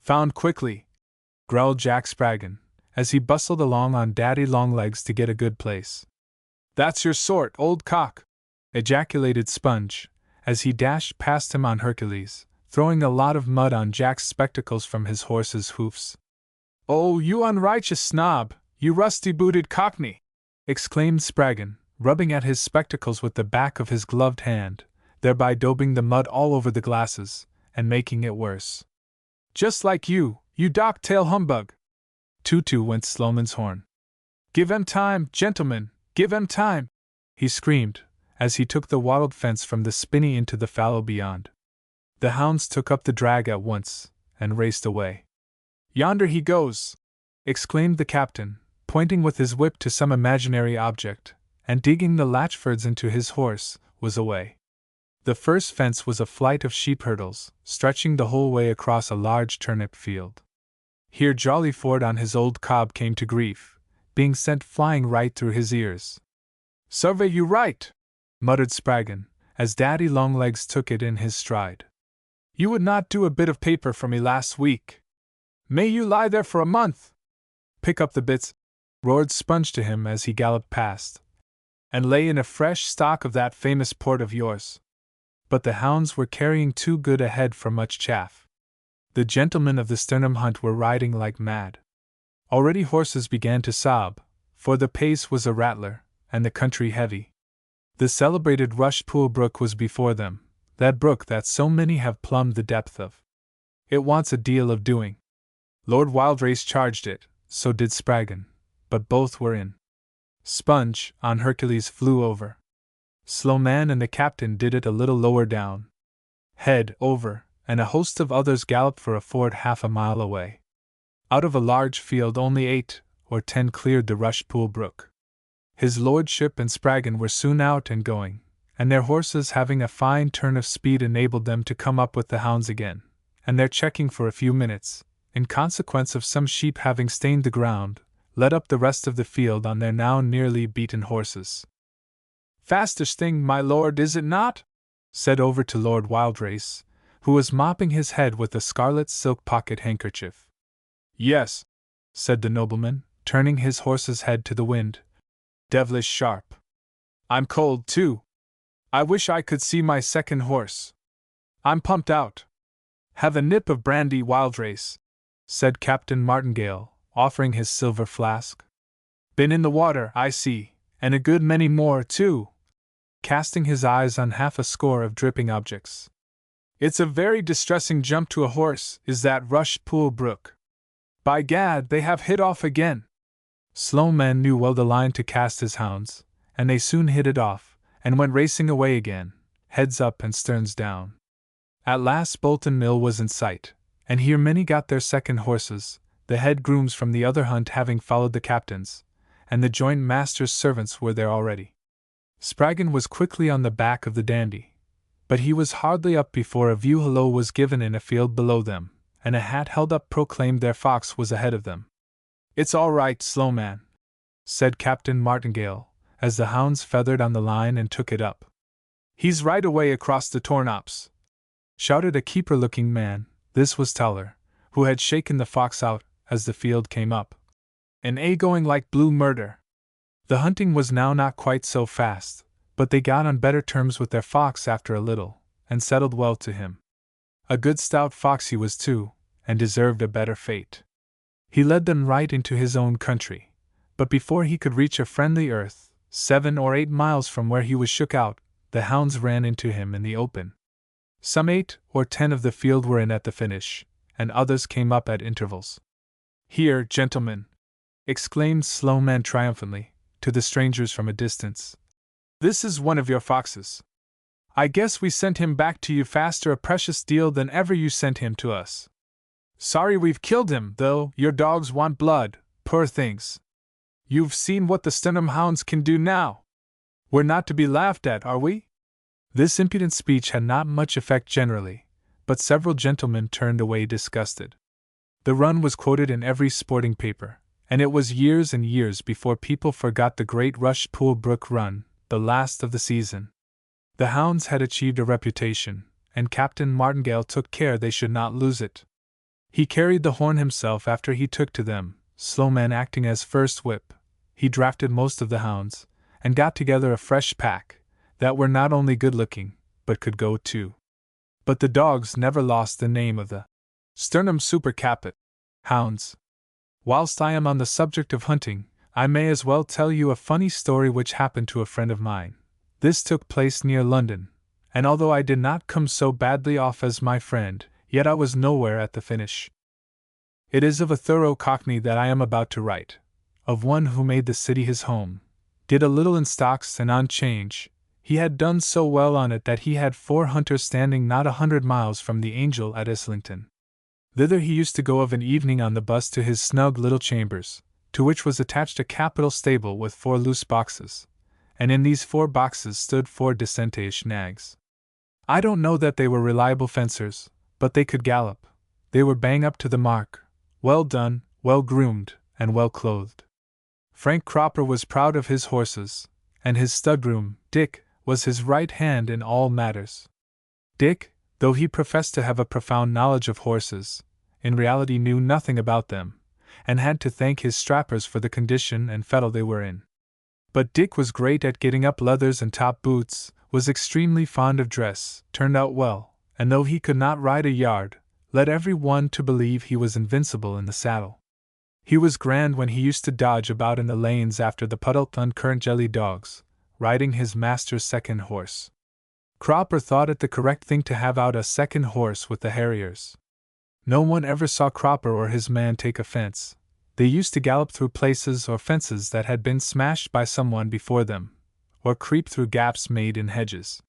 Found quickly, growled Jack Spraggon, as he bustled along on Daddy Longlegs to get a good place. That's your sort, old cock, ejaculated Sponge, as he dashed past him on Hercules, throwing a lot of mud on Jack's spectacles from his horse's hoofs. Oh, you unrighteous snob, you rusty-booted cockney! Exclaimed Spraggon, rubbing at his spectacles with the back of his gloved hand, thereby daubing the mud all over the glasses, and making it worse. Just like you, you dock-tail humbug! Toot-toot went Sloman's horn. Give 'em time, gentlemen, give 'em time! He screamed, as he took the wattled fence from the spinney into the fallow beyond. The hounds took up the drag at once, and raced away. Yonder he goes! Exclaimed the captain, pointing with his whip to some imaginary object, and digging the Latchfords into his horse, was away. The first fence was a flight of sheep hurdles, stretching the whole way across a large turnip field. Here Jollyford on his old cob came to grief, being sent flying right through his ears. Survey you right, muttered Spraggon, as Daddy Longlegs took it in his stride. You would not do a bit of paper for me last week. May you lie there for a month! Pick up the bits, roared Sponge to him as he galloped past, and lay in a fresh stock of that famous port of yours. But the hounds were carrying too good a head for much chaff. The gentlemen of the Stoneham hunt were riding like mad. Already horses began to sob, for the pace was a rattler, and the country heavy. The celebrated Rushpool Brook was before them, that brook that so many have plumbed the depth of. It wants a deal of doing. Lord Wildrace charged it, so did Spraggon, but both were in. Sponge, on Hercules, flew over. Sloman and the captain did it a little lower down. Head, Over, and a host of others galloped for a ford half a mile away. Out of a large field only 8 or 10 cleared the Rushpool Brook. His lordship and Spraggon were soon out and going, and their horses having a fine turn of speed enabled them to come up with the hounds again, and their checking for a few minutes, in consequence of some sheep having stained the ground, led up the rest of the field on their now nearly beaten horses. Fastish thing, my lord, is it not? Said Over to Lord Wildrace, who was mopping his head with a scarlet silk pocket handkerchief. Yes, said the nobleman, turning his horse's head to the wind. Devilish sharp. I'm cold, too. I wish I could see my second horse. I'm pumped out. Have a nip of brandy, Wildrace, said Captain Martingale, offering his silver flask. Been in the water, I see, and a good many more, too, casting his eyes on half a score of dripping objects. It's a very distressing jump to a horse, is that Rush Pool Brook. By gad, they have hit off again. Sloman knew well the line to cast his hounds, and they soon hit it off, and went racing away again, heads up and sterns down. At last Bolton Mill was in sight, and here many got their second horses, the head grooms from the other hunt having followed the captains, and the joint master's servants were there already. Spraggan was quickly on the back of the dandy, but he was hardly up before a view hallo was given in a field below them, and a hat held up proclaimed their fox was ahead of them. "It's all right, Sloman," said Captain Martingale, as the hounds feathered on the line and took it up. "He's right away across the Tornops," shouted a keeper-looking man. This was Towler, who had shaken the fox out as the field came up. "And going like blue murder." The hunting was now not quite so fast, but they got on better terms with their fox after a little, and settled well to him. A good stout fox he was too, and deserved a better fate. He led them right into his own country, but before he could reach a friendly earth, 7 or 8 miles from where he was shook out, the hounds ran into him in the open. Some 8 or 10 of the field were in at the finish, and others came up at intervals. "Here, gentlemen," exclaimed Sloman triumphantly, to the strangers from a distance. "This is one of your foxes. I guess we sent him back to you faster a precious deal than ever you sent him to us. Sorry we've killed him, though, your dogs want blood, poor things. You've seen what the Stunham hounds can do now. We're not to be laughed at, are we?" This impudent speech had not much effect generally, but several gentlemen turned away disgusted. The run was quoted in every sporting paper, and it was years and years before people forgot the great Rush Pool Brook run, the last of the season. The hounds had achieved a reputation, and Captain Martingale took care they should not lose it. He carried the horn himself after he took to them, Sloman acting as first whip. He drafted most of the hounds, and got together a fresh pack, that were not only good-looking, but could go too. But the dogs never lost the name of the Sternum Super Caput hounds. Whilst I am on the subject of hunting, I may as well tell you a funny story which happened to a friend of mine. This took place near London, and although I did not come so badly off as my friend, yet I was nowhere at the finish. It is of a thorough Cockney that I am about to write, of one who made the city his home, did a little in stocks and on 'change. He had done so well on it that he had 4 hunters standing not 100 miles from the Angel at Islington. Thither he used to go of an evening on the bus to his snug little chambers, to which was attached a capital stable with 4 loose boxes, and in these 4 boxes stood 4 decentish nags. I don't know that they were reliable fencers, but they could gallop. They were bang up to the mark, well done, well groomed, and well clothed. Frank Cropper was proud of his horses, and his stud-groom, Dick, was his right hand in all matters. Dick, though he professed to have a profound knowledge of horses, in reality knew nothing about them, and had to thank his strappers for the condition and fettle they were in. But Dick was great at getting up leathers and top boots, was extremely fond of dress, turned out well, and though he could not ride a yard, led every one to believe he was invincible in the saddle. He was grand when he used to dodge about in the lanes after the Puddleton currant jelly dogs, riding his master's second horse. Cropper thought it the correct thing to have out a second horse with the harriers. No one ever saw Cropper or his man take offense. They used to gallop through places or fences that had been smashed by someone before them, or creep through gaps made in hedges.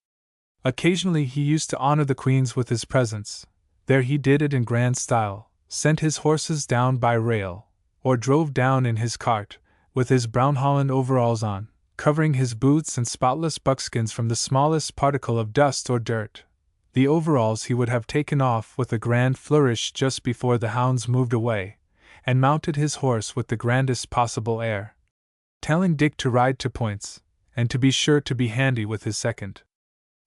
Occasionally he used to honor the queens with his presence. There he did it in grand style, sent his horses down by rail, or drove down in his cart, with his brown holland overalls on, covering his boots and spotless buckskins from the smallest particle of dust or dirt. The overalls he would have taken off with a grand flourish just before the hounds moved away, and mounted his horse with the grandest possible air, telling Dick to ride to points, and to be sure to be handy with his second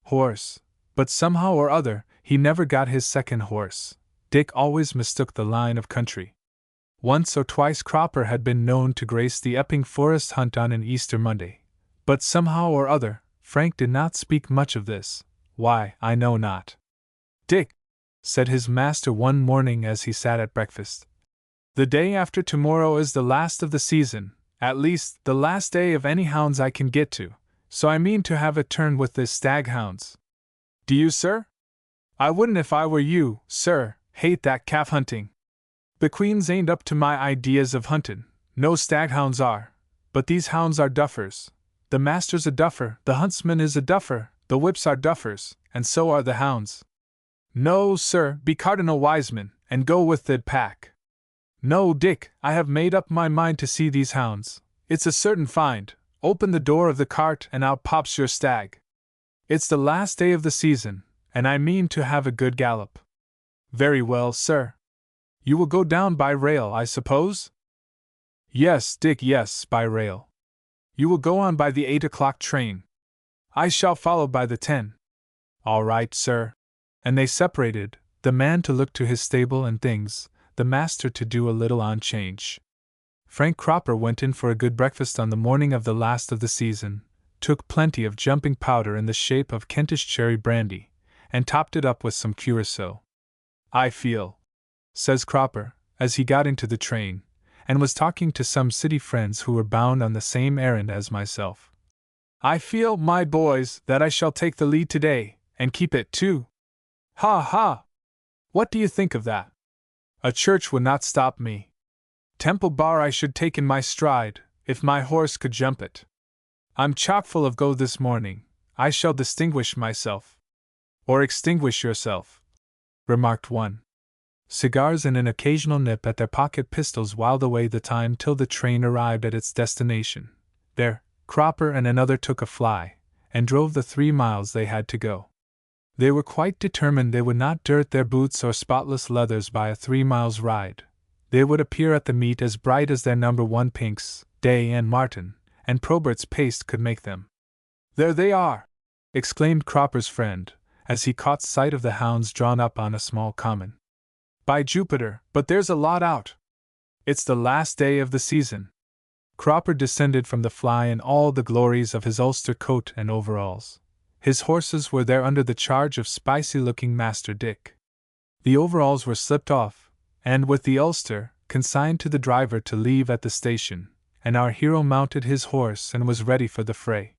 horse. But somehow or other, he never got his second horse. Dick always mistook the line of country. Once or twice Cropper had been known to grace the Epping Forest hunt on an Easter Monday, but somehow or other, Frank did not speak much of this. Why, I know not. "Dick," said his master one morning as he sat at breakfast, "the day after tomorrow is the last of the season, At least, the last day of any hounds I can get to, so I mean to have a turn with this stag hounds. Do you, sir? I wouldn't if I were you, sir. Hate that calf hunting. The queens ain't up to my ideas of huntin', no staghounds are, but these hounds are duffers. The master's a duffer, the huntsman is a duffer, the whips are duffers, and so are the hounds. No, sir, be Cardinal Wiseman, and go with the pack. No, Dick, I have made up my mind to see these hounds. It's a certain find. Open the door of the cart and out pops your stag. It's the last day of the season, and I mean to have a good gallop. Very well, sir. You will go down by rail, I suppose? Yes, Dick, yes, by rail. You will go on by the 8 o'clock train. I shall follow by the 10. All right, sir. And they separated, the man to look to his stable and things, the master to do a little on change. Frank Cropper went in for a good breakfast on the morning of the last of the season, took plenty of jumping powder in the shape of Kentish cherry brandy, and topped it up with some curaçao. I feel, says Cropper, as he got into the train, and was talking to some city friends who were bound on the same errand as myself. I feel, my boys, that I shall take the lead today, and keep it too. Ha ha! What do you think of that? A church would not stop me. Temple Bar I should take in my stride, if my horse could jump it. I'm chock-full of go this morning. I shall distinguish myself. Or extinguish yourself, remarked one. Cigars and an occasional nip at their pocket pistols whiled away the time till the train arrived at its destination. There, Cropper and another took a fly, and drove the 3 miles they had to go. They were quite determined they would not dirt their boots or spotless leathers by a 3 miles ride. They would appear at the meet as bright as their number 1 pinks, Day and Martin, and Probert's paste could make them. There they are! Exclaimed Cropper's friend, as he caught sight of the hounds drawn up on a small common. By Jupiter, but there's a lot out! It's the last day of the season. Cropper descended from the fly in all the glories of his ulster coat and overalls. His horses were there under the charge of spicy-looking Master Dick. The overalls were slipped off, and with the ulster, consigned to the driver to leave at the station, and our hero mounted his horse and was ready for the fray.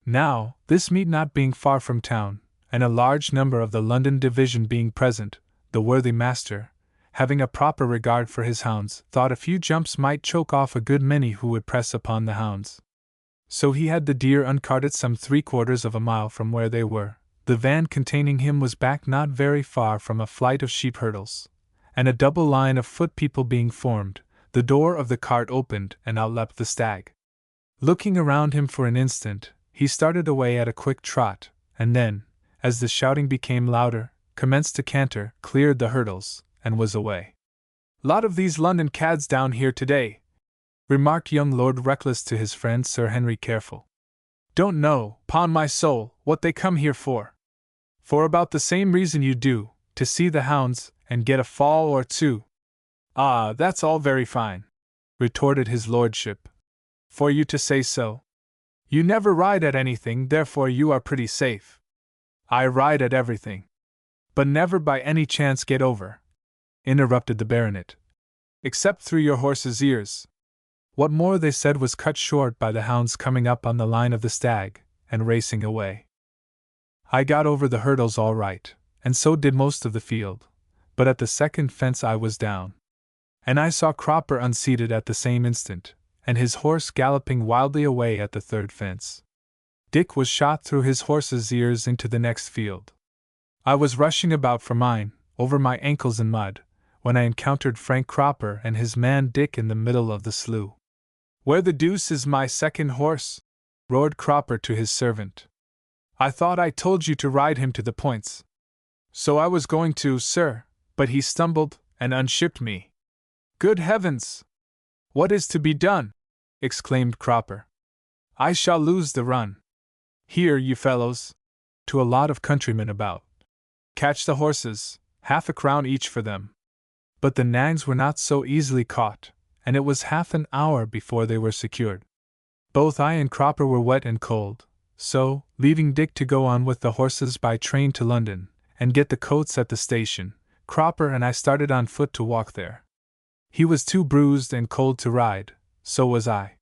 Now, this meet not being far from town, and a large number of the London division being present, the worthy master, having a proper regard for his hounds, thought a few jumps might choke off a good many who would press upon the hounds. So he had the deer uncarted some 3/4 of a mile from where they were. The van containing him was back not very far from a flight of sheep hurdles, and a double line of foot people being formed, the door of the cart opened and out leapt the stag. Looking around him for an instant, he started away at a quick trot, and then, as the shouting became louder, commenced to canter, cleared the hurdles, and was away. Lot of these London cads down here today, remarked young Lord Reckless to his friend Sir Henry Careful. Don't know, 'pon my soul, what they come here for. For about the same reason you do, to see the hounds, and get a fall or two. Ah, that's all very fine, retorted his lordship. For you to say so. You never ride at anything, therefore you are pretty safe. I ride at everything. But never by any chance get over, interrupted the baronet. Except through your horse's ears. What more they said was cut short by the hounds coming up on the line of the stag, and racing away. I got over the hurdles all right, and so did most of the field, but at the second fence I was down. And I saw Cropper unseated at the same instant, and his horse galloping wildly away at the third fence. Dick was shot through his horse's ears into the next field. I was rushing about for mine, over my ankles in mud, when I encountered Frank Cropper and his man Dick in the middle of the slough. Where the deuce is my second horse? Roared Cropper to his servant. I thought I told you to ride him to the points. So I was going to, sir, but he stumbled and unshipped me. Good heavens! What is to be done? Exclaimed Cropper. I shall lose the run. Here, you fellows, to a lot of countrymen about. Catch the horses, 1/2 a crown each for them. But the nags were not so easily caught, and it was half an hour before they were secured. Both I and Cropper were wet and cold, so, leaving Dick to go on with the horses by train to London, and get the coats at the station, Cropper and I started on foot to walk there. He was too bruised and cold to ride, so was I.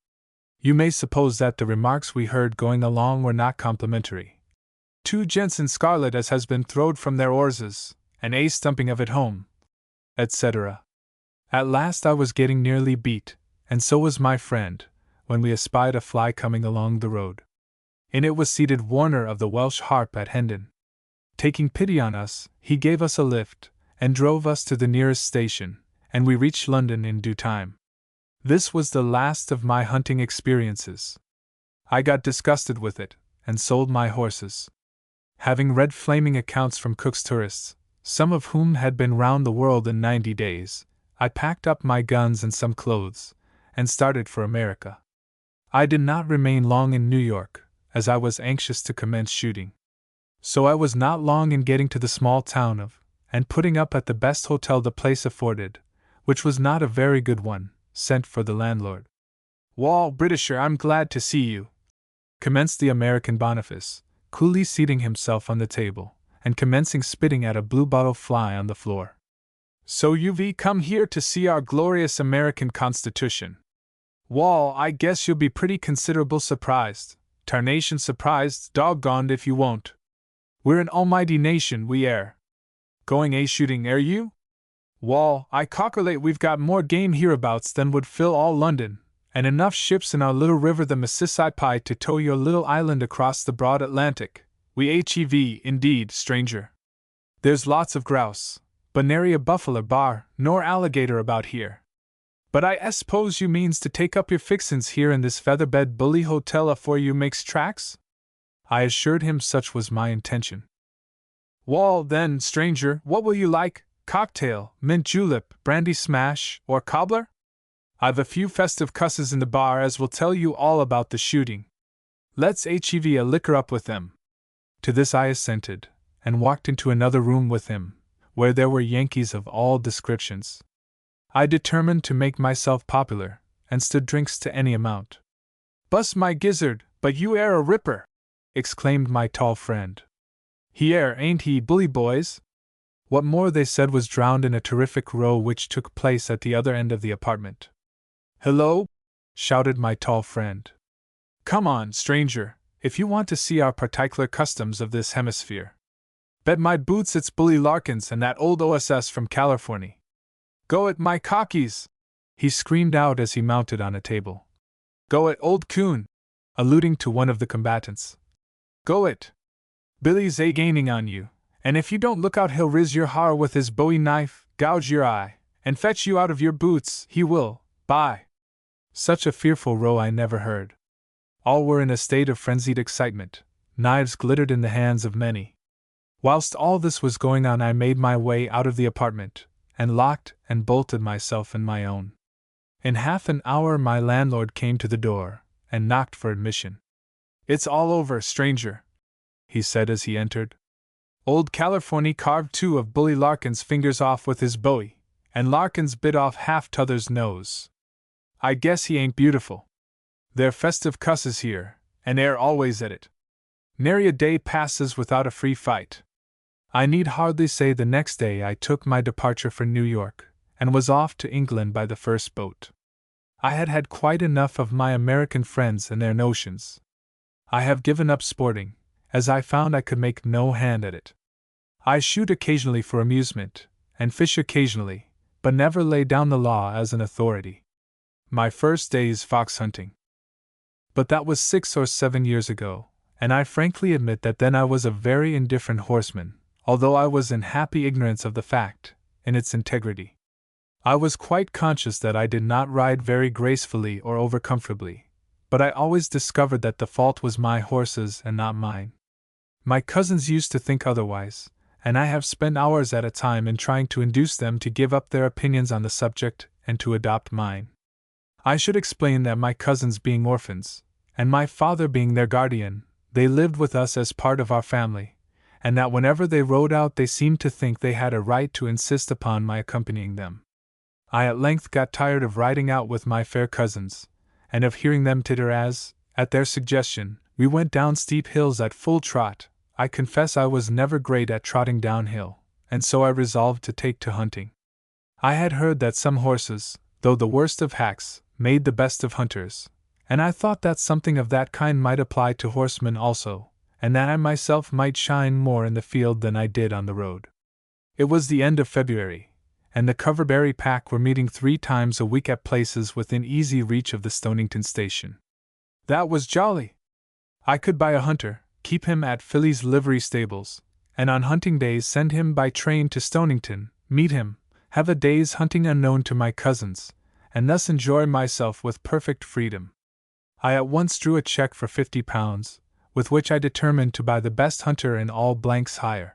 You may suppose that the remarks we heard going along were not complimentary. Two gents in scarlet as has been throwed from their oarses, and a stumping of it home, etc. At last I was getting nearly beat, and so was my friend, when we espied a fly coming along the road. In it was seated Warner of the Welsh Harp at Hendon. Taking pity on us, he gave us a lift, and drove us to the nearest station, and we reached London in due time. This was the last of my hunting experiences. I got disgusted with it, and sold my horses. Having read flaming accounts from Cook's tourists, some of whom had been round the world in 90 days, I packed up my guns and some clothes, and started for America. I did not remain long in New York, as I was anxious to commence shooting. So I was not long in getting to the small town of, and putting up at the best hotel the place afforded, which was not a very good one, sent for the landlord. "Wall, Britisher, I'm glad to see you," commenced the American Boniface, coolly seating himself on the table, and commencing spitting at a bluebottle fly on the floor. "So you've come here to see our glorious American Constitution. Wall, I guess you'll be pretty considerable surprised. Tarnation surprised, doggoned if you won't. We're an almighty nation, we air. Going shooting, air you? Wall, I calculate we've got more game hereabouts than would fill all London, and enough ships in our little river the Mississippi to tow your little island across the broad Atlantic. We hev, indeed, stranger. There's lots of grouse, but nary a buffalo bar nor alligator about here. But I suppose you means to take up your fixins here in this featherbed bully hotel afore you makes tracks?" I assured him such was my intention. "Wall, then, stranger, what will you like? Cocktail, mint julep, brandy smash, or cobbler? I've a few festive cusses in the bar as will tell you all about the shooting. Let's hev a liquor up with them." To this I assented, and walked into another room with him, where there were Yankees of all descriptions. I determined to make myself popular, and stood drinks to any amount. "Bust my gizzard, but you air a ripper!" exclaimed my tall friend. "He air, ain't he, bully boys?" What more they said was drowned in a terrific row which took place at the other end of the apartment. "Hello!" shouted my tall friend. "Come on, stranger, if you want to see our particular customs of this hemisphere. Bet my boots it's Bully Larkins and that old OSS from California. Go it, my cockies!" he screamed out as he mounted on a table. "Go it, old coon!" alluding to one of the combatants. "Go it! Billy's gaining on you, and if you don't look out he'll riz your har with his bowie knife, gouge your eye, and fetch you out of your boots, he will, by!" Such a fearful row I never heard. All were in a state of frenzied excitement, knives glittered in the hands of many. Whilst all this was going on I made my way out of the apartment, and locked and bolted myself in my own. In half an hour my landlord came to the door, and knocked for admission. "It's all over, stranger," he said as he entered. "Old California carved 2 of Bully Larkin's fingers off with his bowie, and Larkins bit off half t'other's nose. I guess he ain't beautiful. They're festive cusses here, and air always at it. Nary a day passes without a free fight." I need hardly say the next day I took my departure for New York, and was off to England by the first boat. I had had quite enough of my American friends and their notions. I have given up sporting, as I found I could make no hand at it. I shoot occasionally for amusement, and fish occasionally, but never lay down the law as an authority. My first day's fox hunting. But that was 6 or 7 years ago, and I frankly admit that then I was a very indifferent horseman, although I was in happy ignorance of the fact, in its integrity. I was quite conscious that I did not ride very gracefully or over comfortably, but I always discovered that the fault was my horse's and not mine. My cousins used to think otherwise, and I have spent hours at a time in trying to induce them to give up their opinions on the subject and to adopt mine. I should explain that my cousins being orphans, and my father being their guardian, they lived with us as part of our family, and that whenever they rode out they seemed to think they had a right to insist upon my accompanying them. I at length got tired of riding out with my fair cousins, and of hearing them titter as, at their suggestion, we went down steep hills at full trot. I confess I was never great at trotting downhill, and so I resolved to take to hunting. I had heard that some horses, though the worst of hacks, made the best of hunters, and I thought that something of that kind might apply to horsemen also, and that I myself might shine more in the field than I did on the road. It was the end of February, and the Coverbury pack were meeting 3 times a week at places within easy reach of the Stonington station. That was jolly! I could buy a hunter, keep him at Philly's livery stables, and on hunting days send him by train to Stonington, meet him, have a day's hunting unknown to my cousins, and thus enjoy myself with perfect freedom. I at once drew a cheque for £50, with which I determined to buy the best hunter in all Blankshire.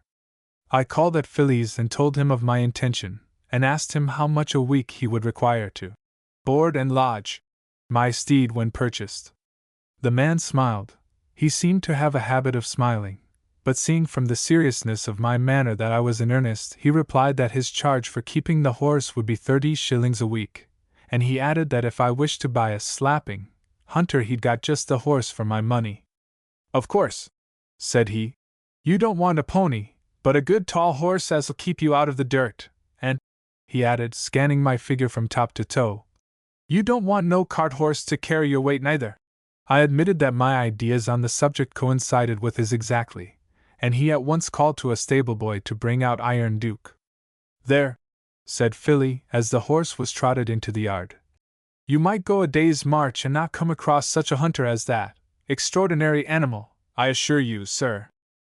I called at Philly's and told him of my intention, and asked him how much a week he would require to board and lodge my steed when purchased. The man smiled. He seemed to have a habit of smiling, but seeing from the seriousness of my manner that I was in earnest, he replied that his charge for keeping the horse would be 30 shillings a week, and he added that if I wished to buy a slapping hunter he'd got just the horse for my money. Of course, said he, you don't want a pony, but a good tall horse as'll keep you out of the dirt, and, he added, scanning my figure from top to toe, you don't want no cart horse to carry your weight neither. I admitted that my ideas on the subject coincided with his exactly, and he at once called to a stable boy to bring out Iron Duke. There, said Philly, as the horse was trotted into the yard. You might go a day's march and not come across such a hunter as that. Extraordinary animal, I assure you, sir.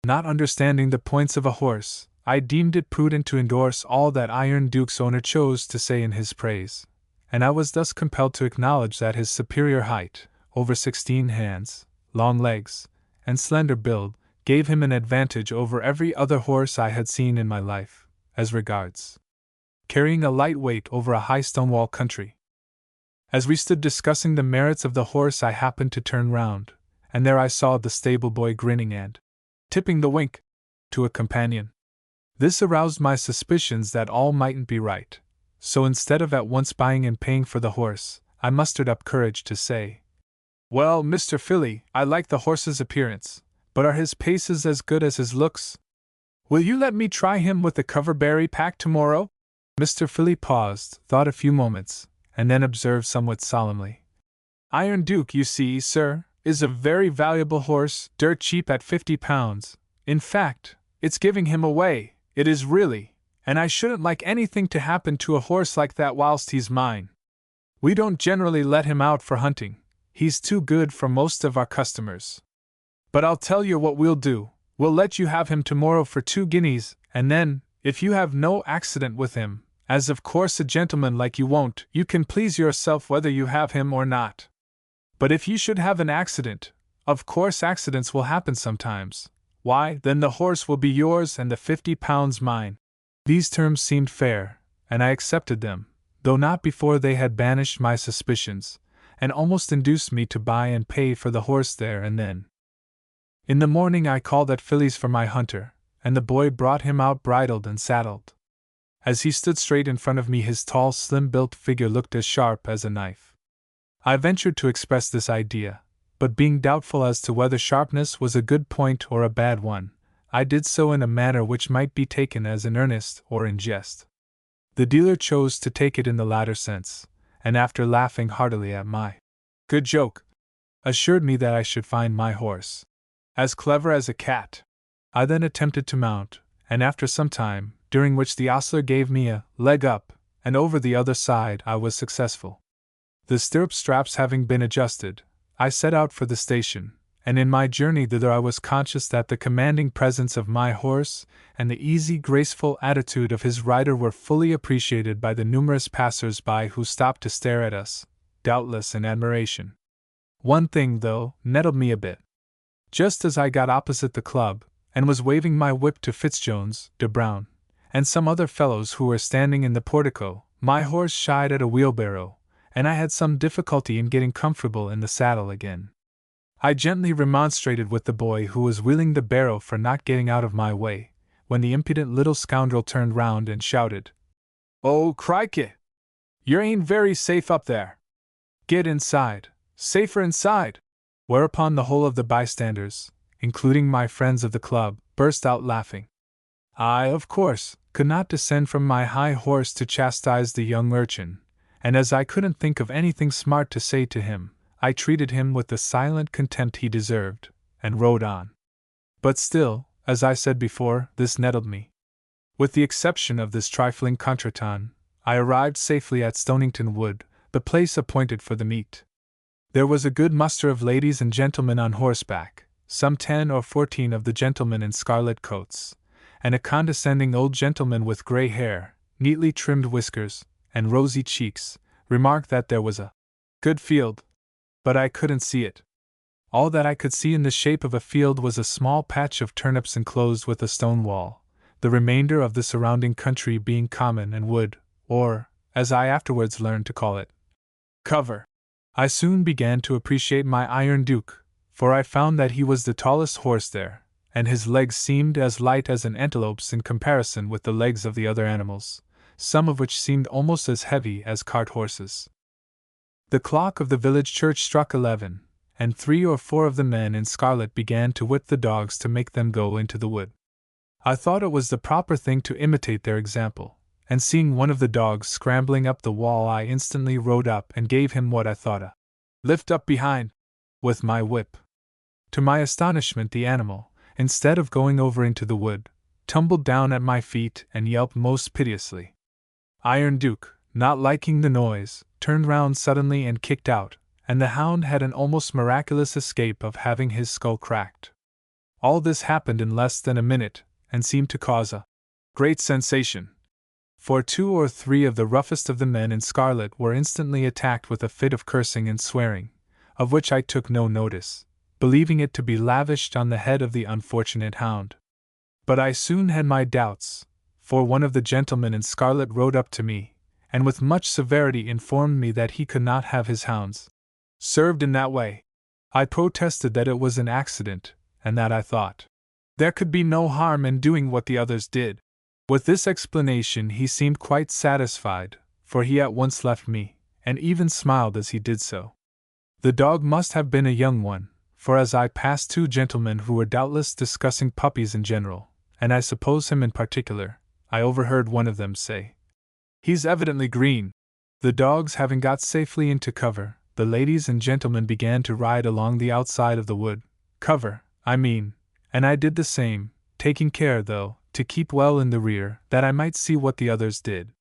Not understanding the points of a horse, I deemed it prudent to endorse all that Iron Duke's owner chose to say in his praise, and I was thus compelled to acknowledge that his superior height, over 16 hands, long legs, and slender build, gave him an advantage over every other horse I had seen in my life, as regards carrying a light weight over a high stone-wall country. As we stood discussing the merits of the horse, I happened to turn round, and there I saw the stable boy grinning and tipping the wink to a companion. This aroused my suspicions that all mightn't be right, so instead of at once buying and paying for the horse, I mustered up courage to say, Well, Mr. Philly, I like the horse's appearance, but are his paces as good as his looks? Will you let me try him with the Coverbury pack tomorrow? Mr. Philly paused, thought a few moments, and then observed somewhat solemnly, Iron Duke, you see, sir, is a very valuable horse, dirt cheap at £50. In fact, it's giving him away, it is really, and I shouldn't like anything to happen to a horse like that whilst he's mine. We don't generally let him out for hunting, he's too good for most of our customers. But I'll tell you what we'll do, we'll let you have him tomorrow for 2 guineas, and then, if you have no accident with him, as of course a gentleman like you won't, you can please yourself whether you have him or not. But if you should have an accident, of course accidents will happen sometimes, why, then the horse will be yours and the £50 mine. These terms seemed fair, and I accepted them, though not before they had banished my suspicions, and almost induced me to buy and pay for the horse there and then. In the morning I called at Philly's for my hunter, and the boy brought him out bridled and saddled. As he stood straight in front of me, his tall, slim-built figure looked as sharp as a knife. I ventured to express this idea, but being doubtful as to whether sharpness was a good point or a bad one, I did so in a manner which might be taken as in earnest or in jest. The dealer chose to take it in the latter sense, and after laughing heartily at my good joke, assured me that I should find my horse as clever as a cat. I then attempted to mount, and after some time, during which the ostler gave me a leg up, and over the other side, I was successful. The stirrup straps having been adjusted, I set out for the station, and in my journey thither I was conscious that the commanding presence of my horse and the easy, graceful attitude of his rider were fully appreciated by the numerous passers-by who stopped to stare at us, doubtless in admiration. One thing, though, nettled me a bit. Just as I got opposite the club, and was waving my whip to Fitzjones, de Brown, and some other fellows who were standing in the portico, my horse shied at a wheelbarrow, and I had some difficulty in getting comfortable in the saddle again. I gently remonstrated with the boy who was wheeling the barrow for not getting out of my way, when the impudent little scoundrel turned round and shouted, "Oh, crikey! You ain't very safe up there. Get inside, safer inside!" Whereupon the whole of the bystanders, including my friends of the club, burst out laughing. I, of course, could not descend from my high horse to chastise the young urchin, and as I couldn't think of anything smart to say to him, I treated him with the silent contempt he deserved, and rode on. But still, as I said before, this nettled me. With the exception of this trifling contretemps, I arrived safely at Stonington Wood, the place appointed for the meet. There was a good muster of ladies and gentlemen on horseback, some 10 or 14 of the gentlemen in scarlet coats, and a condescending old gentleman with grey hair, neatly trimmed whiskers, and rosy cheeks, remarked that there was a good field. But I couldn't see it. All that I could see in the shape of a field was a small patch of turnips enclosed with a stone wall, the remainder of the surrounding country being common and wood, or, as I afterwards learned to call it, cover. I soon began to appreciate my Iron Duke, for I found that he was the tallest horse there, and his legs seemed as light as an antelope's in comparison with the legs of the other animals, some of which seemed almost as heavy as cart horses. The clock of the village church struck 11, and 3 or 4 of the men in scarlet began to whip the dogs to make them go into the wood. I thought it was the proper thing to imitate their example, and seeing one of the dogs scrambling up the wall, I instantly rode up and gave him what I thought a lift up behind with my whip. To my astonishment, the animal, instead of going over into the wood, tumbled down at my feet and yelped most piteously. Iron Duke, not liking the noise, turned round suddenly and kicked out, and the hound had an almost miraculous escape of having his skull cracked. All this happened in less than a minute, and seemed to cause a great sensation, for 2 or 3 of the roughest of the men in scarlet were instantly attacked with a fit of cursing and swearing, of which I took no notice, believing it to be lavished on the head of the unfortunate hound. But I soon had my doubts, for one of the gentlemen in scarlet rode up to me, and with much severity informed me that he could not have his hounds served in that way. I protested that it was an accident, and that I thought there could be no harm in doing what the others did. With this explanation he seemed quite satisfied, for he at once left me, and even smiled as he did so. The dog must have been a young one, for as I passed 2 gentlemen who were doubtless discussing puppies in general, and I suppose him in particular, I overheard one of them say, "He's evidently green." The dogs having got safely into cover, the ladies and gentlemen began to ride along the outside of the wood, cover, I mean, and I did the same, taking care, though, to keep well in the rear, that I might see what the others did.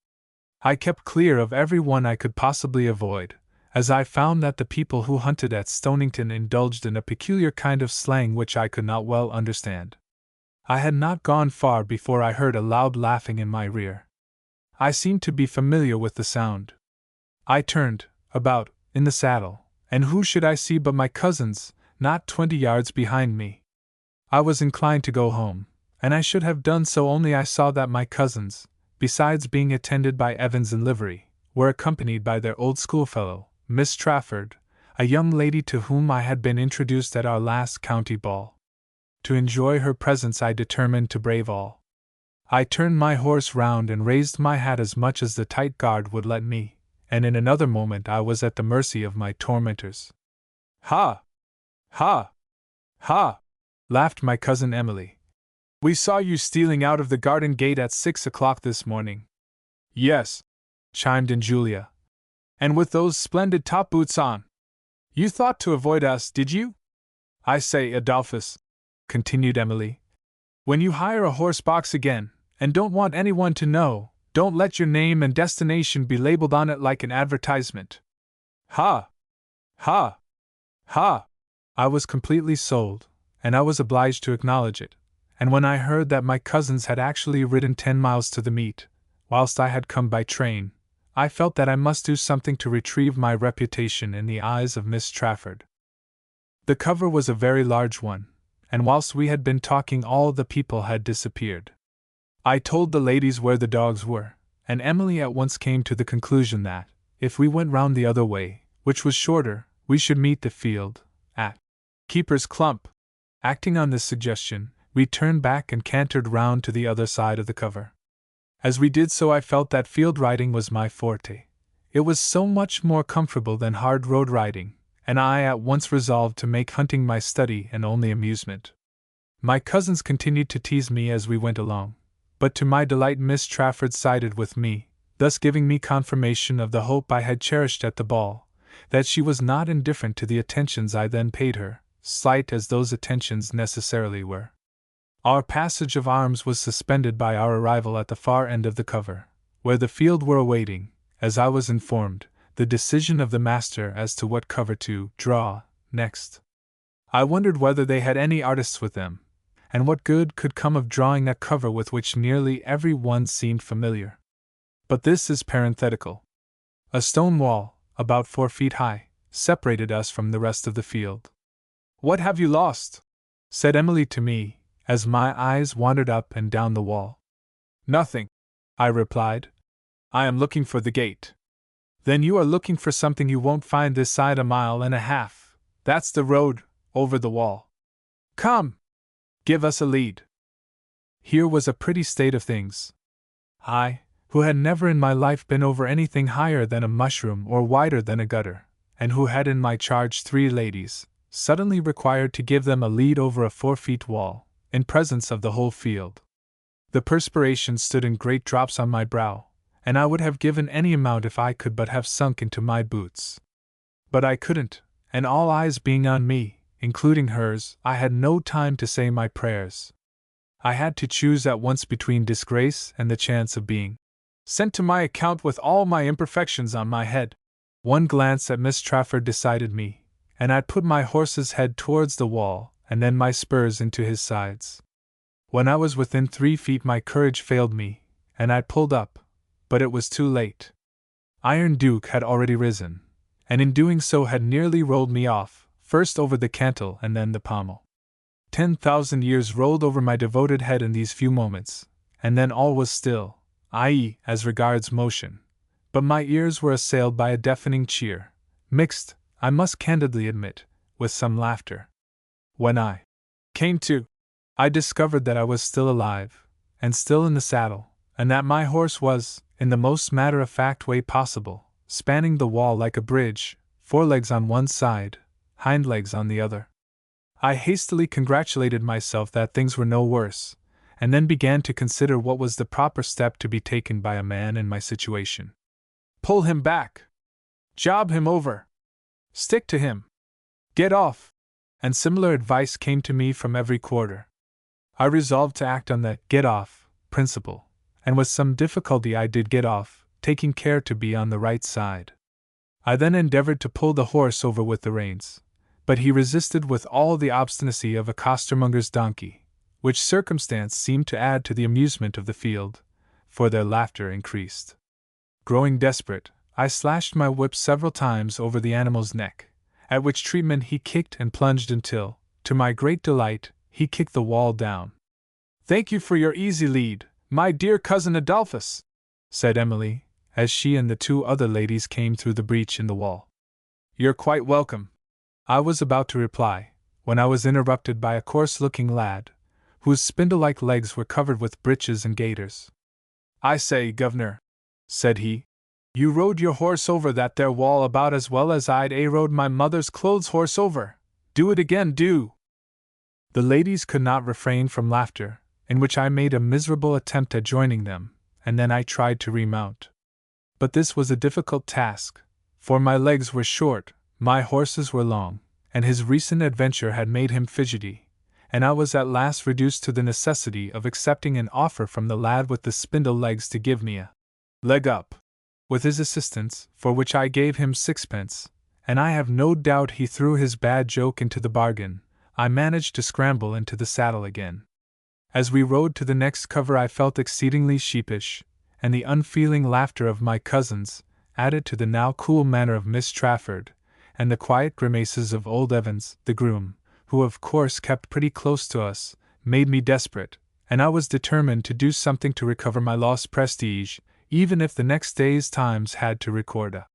I kept clear of every one I could possibly avoid, as I found that the people who hunted at Stonington indulged in a peculiar kind of slang which I could not well understand. I had not gone far before I heard a loud laughing in my rear. I seemed to be familiar with the sound. I turned about in the saddle, and who should I see but my cousins, not 20 yards behind me. I was inclined to go home, and I should have done so only I saw that my cousins, besides being attended by Evans in livery, were accompanied by their old schoolfellow, Miss Trafford, a young lady to whom I had been introduced at our last county ball. To enjoy her presence I determined to brave all. I turned my horse round and raised my hat as much as the tight guard would let me, and in another moment I was at the mercy of my tormentors. "Ha! Ha! Ha!" laughed my cousin Emily. "We saw you stealing out of the garden gate at 6 o'clock this morning." "Yes," chimed in Julia. "And with those splendid top boots on. You thought to avoid us, did you? I say, Adolphus," continued Emily, "when you hire a horse box again, and don't want anyone to know, don't let your name and destination be labeled on it like an advertisement." "Ha! Ha! Ha!" I was completely sold, and I was obliged to acknowledge it, and when I heard that my cousins had actually ridden 10 miles to the meet, whilst I had come by train, I felt that I must do something to retrieve my reputation in the eyes of Miss Trafford. The cover was a very large one, and whilst we had been talking all the people had disappeared. I told the ladies where the dogs were, and Emily at once came to the conclusion that, if we went round the other way, which was shorter, we should meet the field at Keeper's Clump. Acting on this suggestion, we turned back and cantered round to the other side of the cover. As we did so I felt that field riding was my forte. It was so much more comfortable than hard road riding, and I at once resolved to make hunting my study and only amusement. My cousins continued to tease me as we went along, but to my delight Miss Trafford sided with me, thus giving me confirmation of the hope I had cherished at the ball, that she was not indifferent to the attentions I then paid her, slight as those attentions necessarily were. Our passage of arms was suspended by our arrival at the far end of the cover, where the field were awaiting, as I was informed, the decision of the master as to what cover to draw next. I wondered whether they had any artists with them, and what good could come of drawing a cover with which nearly every one seemed familiar. But this is parenthetical. A stone wall, about 4 feet high, separated us from the rest of the field. "What have you lost?" said Emily to me, as my eyes wandered up and down the wall. "Nothing," I replied. "I am looking for the gate." "Then you are looking for something you won't find this side 1.5 miles. That's the road, over the wall. Come! Give us a lead." Here was a pretty state of things. I, who had never in my life been over anything higher than a mushroom or wider than a gutter, and who had in my charge 3 ladies, suddenly required to give them a lead over a 4-foot wall, in presence of the whole field. The perspiration stood in great drops on my brow, and I would have given any amount if I could but have sunk into my boots. But I couldn't, and all eyes being on me, including hers, I had no time to say my prayers. I had to choose at once between disgrace and the chance of being sent to my account with all my imperfections on my head. One glance at Miss Trafford decided me, and I put my horse's head towards the wall, and then my spurs into his sides. When I was within 3 feet my courage failed me, and I pulled up, but it was too late. Iron Duke had already risen, and in doing so had nearly rolled me off, first over the cantle and then the pommel. 10,000 years rolled over my devoted head in these few moments, and then all was still, i.e., as regards motion, but my ears were assailed by a deafening cheer, mixed, I must candidly admit, with some laughter. When I came to, I discovered that I was still alive, and still in the saddle, and that my horse was, in the most matter-of-fact way possible, spanning the wall like a bridge, 4 legs on one side, hind legs on the other. I hastily congratulated myself that things were no worse, and then began to consider what was the proper step to be taken by a man in my situation. Pull him back! Job him over! Stick to him! Get off! And similar advice came to me from every quarter. I resolved to act on the get off principle, and with some difficulty I did get off, taking care to be on the right side. I then endeavored to pull the horse over with the reins, but he resisted with all the obstinacy of a costermonger's donkey, which circumstance seemed to add to the amusement of the field, for their laughter increased. Growing desperate, I slashed my whip several times over the animal's neck, at which treatment he kicked and plunged until, to my great delight, he kicked the wall down. "Thank you for your easy lead, my dear cousin Adolphus," said Emily, as she and the 2 other ladies came through the breach in the wall. "You're quite welcome," I was about to reply, when I was interrupted by a coarse-looking lad, whose spindle-like legs were covered with breeches and gaiters. "I say, governor," said he, "you rode your horse over that there wall about as well as I'd rode my mother's clothes horse over. Do it again, do!" The ladies could not refrain from laughter, in which I made a miserable attempt at joining them, and then I tried to remount. But this was a difficult task, for my legs were short, my horse's were long, and his recent adventure had made him fidgety, and I was at last reduced to the necessity of accepting an offer from the lad with the spindle legs to give me a leg up, with his assistance, for which I gave him 6pence, and I have no doubt he threw his bad joke into the bargain. I managed to scramble into the saddle again. As we rode to the next cover I felt exceedingly sheepish, and the unfeeling laughter of my cousins, added to the now cool manner of Miss Trafford, and the quiet grimaces of old Evans, the groom, who of course kept pretty close to us, made me desperate, and I was determined to do something to recover my lost prestige, even if the next day's Times had to record a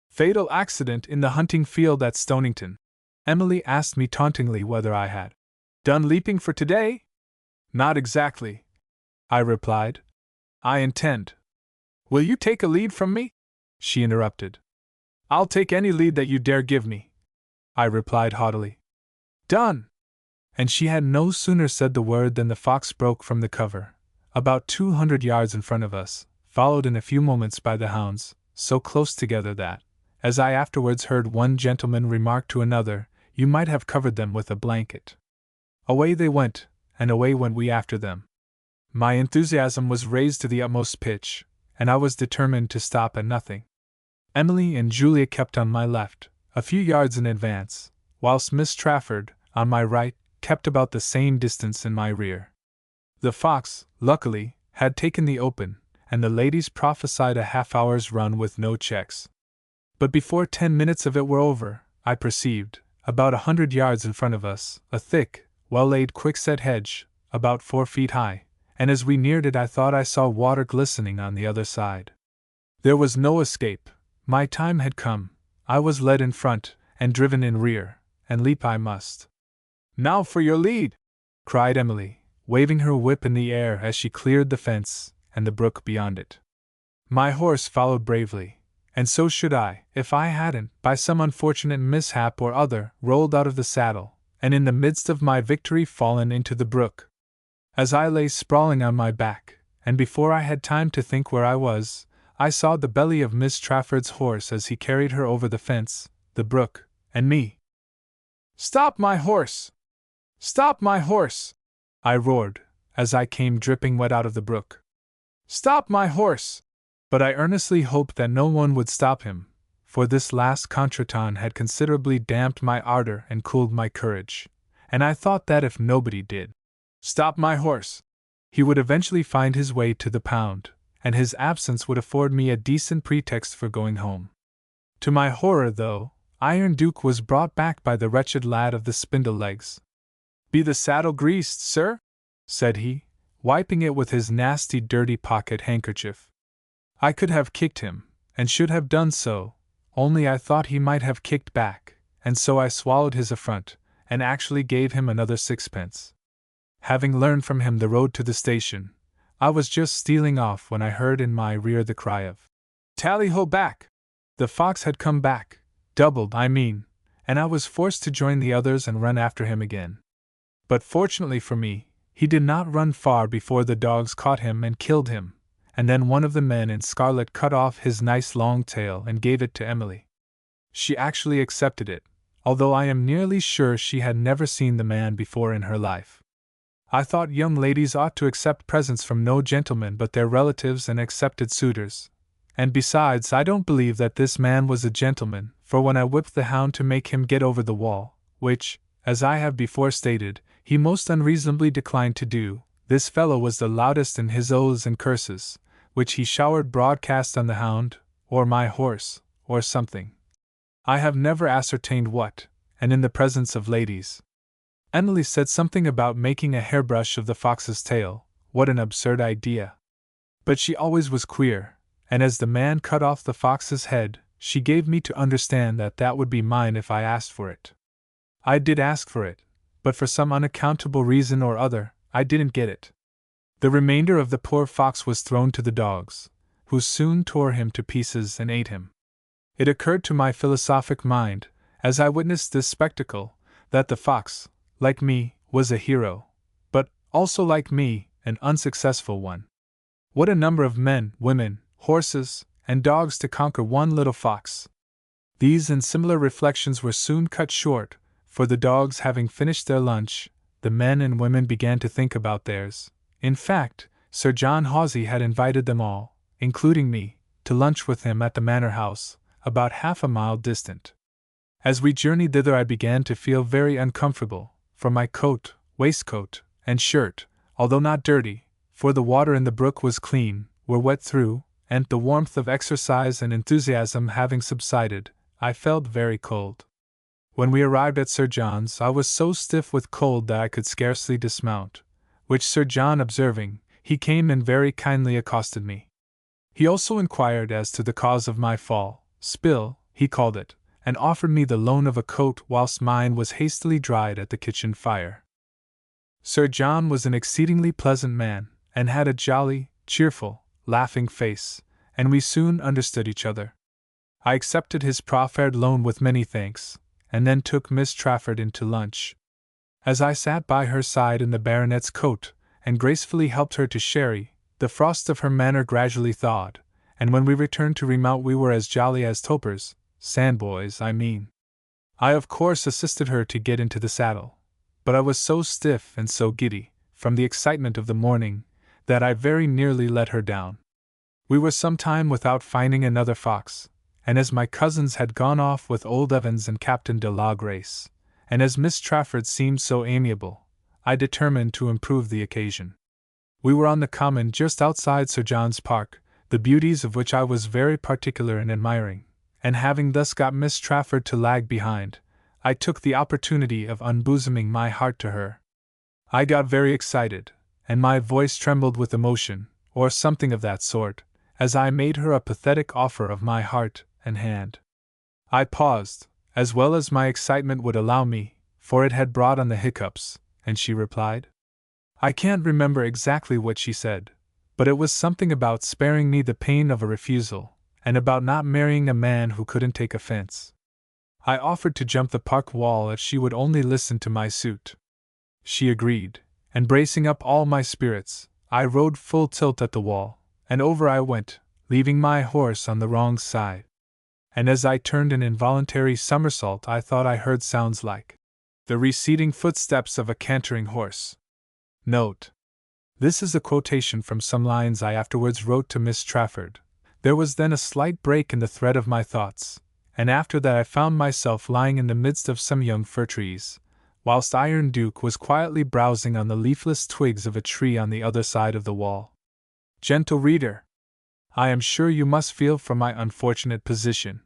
fatal accident in the hunting field at Stonington. Emily asked me tauntingly whether I had done leaping for today. "Not exactly," I replied. "I intend—" "Will you take a lead from me?" she interrupted. "I'll take any lead that you dare give me," I replied haughtily. "Done!" And she had no sooner said the word than the fox broke from the cover, about 200 yards in front of us, followed in a few moments by the hounds, so close together that, As I afterwards heard one gentleman remark to another, you might have covered them with a blanket. Away they went, and away went we after them. My enthusiasm was raised to the utmost pitch, and I was determined to stop at nothing. Emily and Julia kept on my left, a few yards in advance, whilst Miss Trafford, on my right, kept about the same distance in my rear. The fox, luckily, had taken the open, and the ladies prophesied a half-hour's run with no checks. But before 10 minutes of it were over, I perceived, about 100 yards in front of us, a thick, well-laid quickset hedge, about 4 feet high, and as we neared it I thought I saw water glistening on the other side. There was no escape. My time had come. I was led in front, and driven in rear, and leap I must. "Now for your lead!" cried Emily, waving her whip in the air as she cleared the fence and the brook beyond it. My horse followed bravely, and so should I, if I hadn't, by some unfortunate mishap or other, rolled out of the saddle, and in the midst of my victory fallen into the brook. As I lay sprawling on my back, and before I had time to think where I was, I saw the belly of Miss Trafford's horse as he carried her over the fence, the brook, and me. "Stop my horse! Stop my horse!" I roared, as I came dripping wet out of the brook. "Stop my horse!" But I earnestly hoped that no one would stop him, for this last contretemps had considerably damped my ardor and cooled my courage, and I thought that if nobody did stop my horse, he would eventually find his way to the pound, and his absence would afford me a decent pretext for going home. To my horror, though, Iron Duke was brought back by the wretched lad of the spindle legs. "Be the saddle greased, sir?" said he, wiping it with his nasty dirty pocket handkerchief. I could have kicked him, and should have done so, only I thought he might have kicked back, and so I swallowed his affront, and actually gave him another 6pence. Having learned from him the road to the station, I was just stealing off when I heard in my rear the cry of "Tally-ho back!" The fox had come back, doubled, I mean, and I was forced to join the others and run after him again. But fortunately for me, he did not run far before the dogs caught him and killed him, and then one of the men in scarlet cut off his nice long tail and gave it to Emily. She actually accepted it, although I am nearly sure she had never seen the man before in her life. I thought young ladies ought to accept presents from no gentleman but their relatives and accepted suitors, and besides I don't believe that this man was a gentleman, for when I whipped the hound to make him get over the wall, which, as I have before stated, he most unreasonably declined to do, this fellow was the loudest in his oaths and curses, which he showered broadcast on the hound, or my horse, or something. I have never ascertained what, and in the presence of ladies. Emily said something about making a hairbrush of the fox's tail. What an absurd idea! But she always was queer, and as the man cut off the fox's head, she gave me to understand that that would be mine if I asked for it. I did ask for it, but for some unaccountable reason or other, I didn't get it. The remainder of the poor fox was thrown to the dogs, who soon tore him to pieces and ate him. It occurred to my philosophic mind, as I witnessed this spectacle, that the fox, like me, was a hero, but, also like me, an unsuccessful one. What a number of men, women, horses, and dogs to conquer one little fox! These and similar reflections were soon cut short, for the dogs having finished their lunch, the men and women began to think about theirs. In fact, Sir John Hawsey had invited them all, including me, to lunch with him at the manor house, about half a mile distant. As we journeyed thither I began to feel very uncomfortable, for my coat, waistcoat, and shirt, although not dirty, for the water in the brook was clean, were wet through, and the warmth of exercise and enthusiasm having subsided, I felt very cold. When we arrived at Sir John's, I was so stiff with cold that I could scarcely dismount, which Sir John observing, he came and very kindly accosted me. He also inquired as to the cause of my fall, spill, he called it, and offered me the loan of a coat whilst mine was hastily dried at the kitchen fire. Sir John was an exceedingly pleasant man, and had a jolly, cheerful, laughing face, and we soon understood each other. I accepted his proffered loan with many thanks, and then took Miss Trafford in to lunch. As I sat by her side in the baronet's coat, and gracefully helped her to sherry, the frost of her manner gradually thawed, and when we returned to remount we were as jolly as topers, sandboys, I mean. I of course assisted her to get into the saddle, but I was so stiff and so giddy, from the excitement of the morning, that I very nearly let her down. We were some time without finding another fox, and as my cousins had gone off with old Evans and Captain de la Grace, and as Miss Trafford seemed so amiable, I determined to improve the occasion. We were on the common just outside Sir John's Park, the beauties of which I was very particular in admiring, and having thus got Miss Trafford to lag behind, I took the opportunity of unbosoming my heart to her. I got very excited, and my voice trembled with emotion, or something of that sort, as I made her a pathetic offer of my heart and hand. I paused, as well as my excitement would allow me, for it had brought on the hiccups, and she replied. I can't remember exactly what she said, but it was something about sparing me the pain of a refusal, and about not marrying a man who couldn't take offense. I offered to jump the park wall if she would only listen to my suit. She agreed, and bracing up all my spirits, I rode full tilt at the wall, and over I went, leaving my horse on the wrong side. And as I turned an involuntary somersault, I thought I heard sounds like the receding footsteps of a cantering horse. Note: this is a quotation from some lines I afterwards wrote to Miss Trafford. There was then a slight break in the thread of my thoughts, and after that I found myself lying in the midst of some young fir trees, whilst Iron Duke was quietly browsing on the leafless twigs of a tree on the other side of the wall. Gentle reader, I am sure you must feel for my unfortunate position.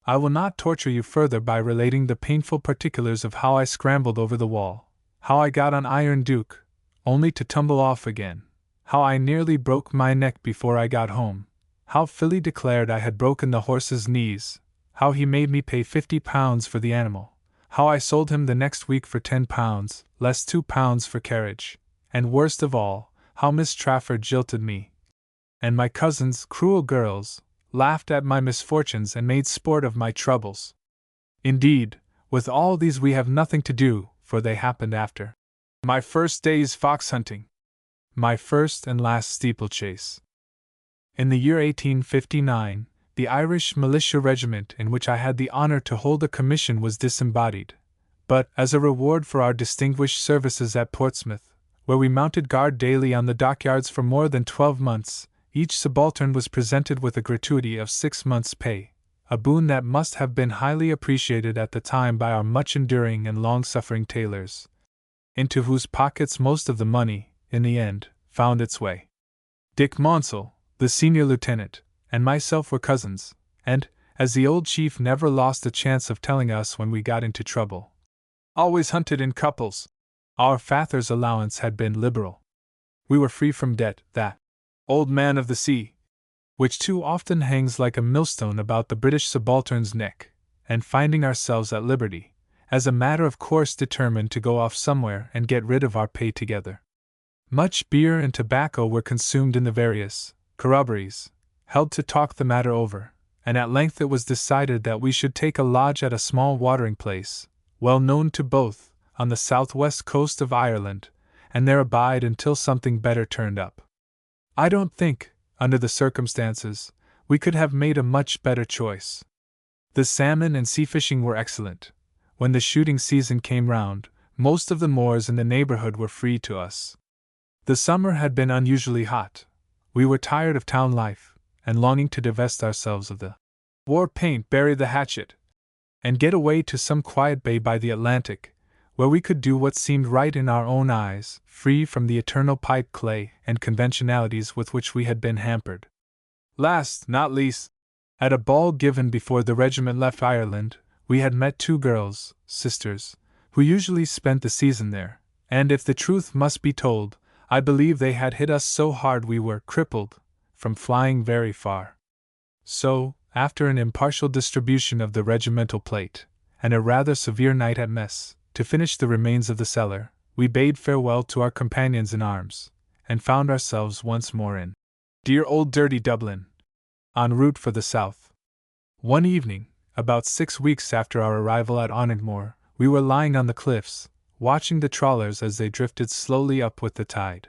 I will not torture you further by relating the painful particulars of how I scrambled over the wall, how I got on Iron Duke, only to tumble off again, how I nearly broke my neck before I got home, how Philly declared I had broken the horse's knees, how he made me pay £50 for the animal, how I sold him the next week for £10, less £2 for carriage, and worst of all, how Miss Trafford jilted me, and my cousins, cruel girls, laughed at my misfortunes and made sport of my troubles. Indeed, with all these we have nothing to do, for they happened after my first day's fox hunting, my first and last steeplechase. In the year 1859, the Irish militia regiment in which I had the honor to hold a commission was disembodied, but, as a reward for our distinguished services at Portsmouth, where we mounted guard daily on the dockyards for more than 12 months, each subaltern was presented with a gratuity of 6 months' pay, a boon that must have been highly appreciated at the time by our much-enduring and long-suffering tailors, into whose pockets most of the money, in the end, found its way. Dick Monsell, the senior lieutenant, and myself were cousins, and, as the old chief never lost a chance of telling us when we got into trouble, always hunted in couples, our father's allowance had been liberal. We were free from debt, that old man of the sea, which too often hangs like a millstone about the British subaltern's neck, and finding ourselves at liberty, as a matter of course determined to go off somewhere and get rid of our pay together. Much beer and tobacco were consumed in the various corroborees, held to talk the matter over, and at length it was decided that we should take a lodge at a small watering place, well known to both, on the southwest coast of Ireland, and there abide until something better turned up. I don't think, under the circumstances, we could have made a much better choice. The salmon and sea fishing were excellent. When the shooting season came round, most of the moors in the neighborhood were free to us. The summer had been unusually hot. We were tired of town life, and longing to divest ourselves of the war paint, bury the hatchet, and get away to some quiet bay by the Atlantic, where we could do what seemed right in our own eyes, free from the eternal pipe clay and conventionalities with which we had been hampered. Last, not least, at a ball given before the regiment left Ireland, we had met 2 girls, sisters, who usually spent the season there, and if the truth must be told, I believe they had hit us so hard we were crippled from flying very far. So, after an impartial distribution of the regimental plate, and a rather severe night at mess, to finish the remains of the cellar, we bade farewell to our companions in arms, and found ourselves once more in dear old dirty Dublin, en route for the south. One evening, about 6 weeks after our arrival at Onigmore, we were lying on the cliffs, watching the trawlers as they drifted slowly up with the tide.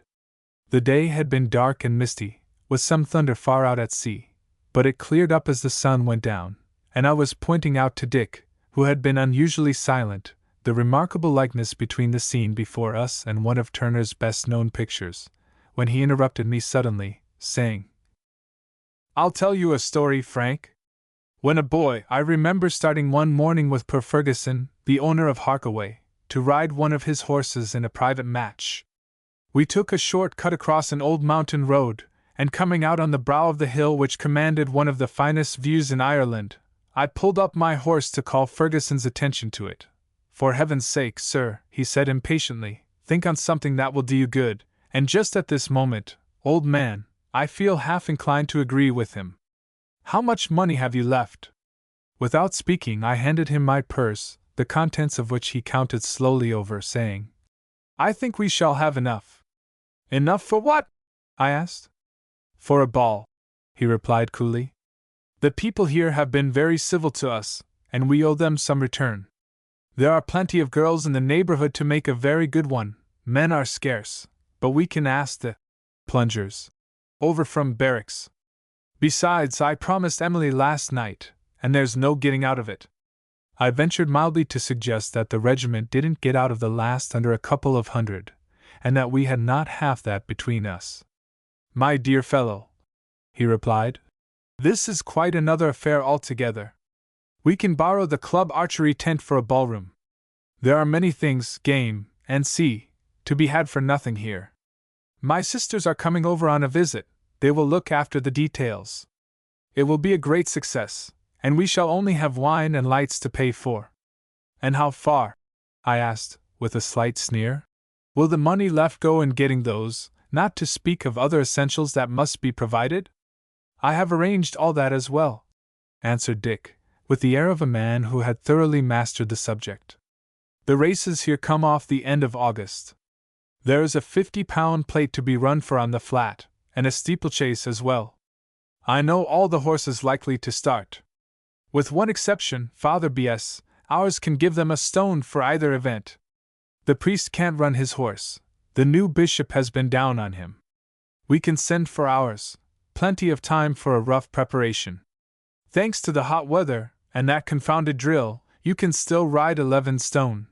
The day had been dark and misty, with some thunder far out at sea, but it cleared up as the sun went down, and I was pointing out to Dick, who had been unusually silent, the remarkable likeness between the scene before us and one of Turner's best-known pictures, when he interrupted me suddenly, saying, "I'll tell you a story, Frank. When a boy, I remember starting one morning with Per Ferguson, the owner of Harkaway, to ride one of his horses in a private match. We took a short cut across an old mountain road, and coming out on the brow of the hill which commanded one of the finest views in Ireland, I pulled up my horse to call Ferguson's attention to it. 'For heaven's sake, sir,' he said impatiently, 'think on something that will do you good,' and just at this moment, old man, I feel half inclined to agree with him. 'How much money have you left?' Without speaking, I handed him my purse, the contents of which he counted slowly over, saying, 'I think we shall have enough.' 'Enough for what?' I asked. 'For a ball,' he replied coolly. 'The people here have been very civil to us, and we owe them some return. There are plenty of girls in the neighborhood to make a very good one, men are scarce, but we can ask the plungers over from barracks. Besides, I promised Emily last night, and there's no getting out of it.' I ventured mildly to suggest that the regiment didn't get out of the last under a couple of hundred, and that we had not half that between us. 'My dear fellow,' he replied, 'this is quite another affair altogether. We can borrow the club archery tent for a ballroom. There are many things, game, and sea, to be had for nothing here. My sisters are coming over on a visit, they will look after the details. It will be a great success, and we shall only have wine and lights to pay for.' 'And how far,' I asked, with a slight sneer, 'will the money left go in getting those, not to speak of other essentials that must be provided?' 'I have arranged all that as well,' answered Dick, with the air of a man who had thoroughly mastered the subject. 'The races here come off the end of August. There is a 50-pound plate to be run for on the flat, and a steeplechase as well. I know all the horses likely to start. With one exception, Father B.S., ours can give them a stone for either event. The priest can't run his horse, the new bishop has been down on him. We can send for ours, plenty of time for a rough preparation. Thanks to the hot weather, and that confounded drill, you can still ride 11 stone.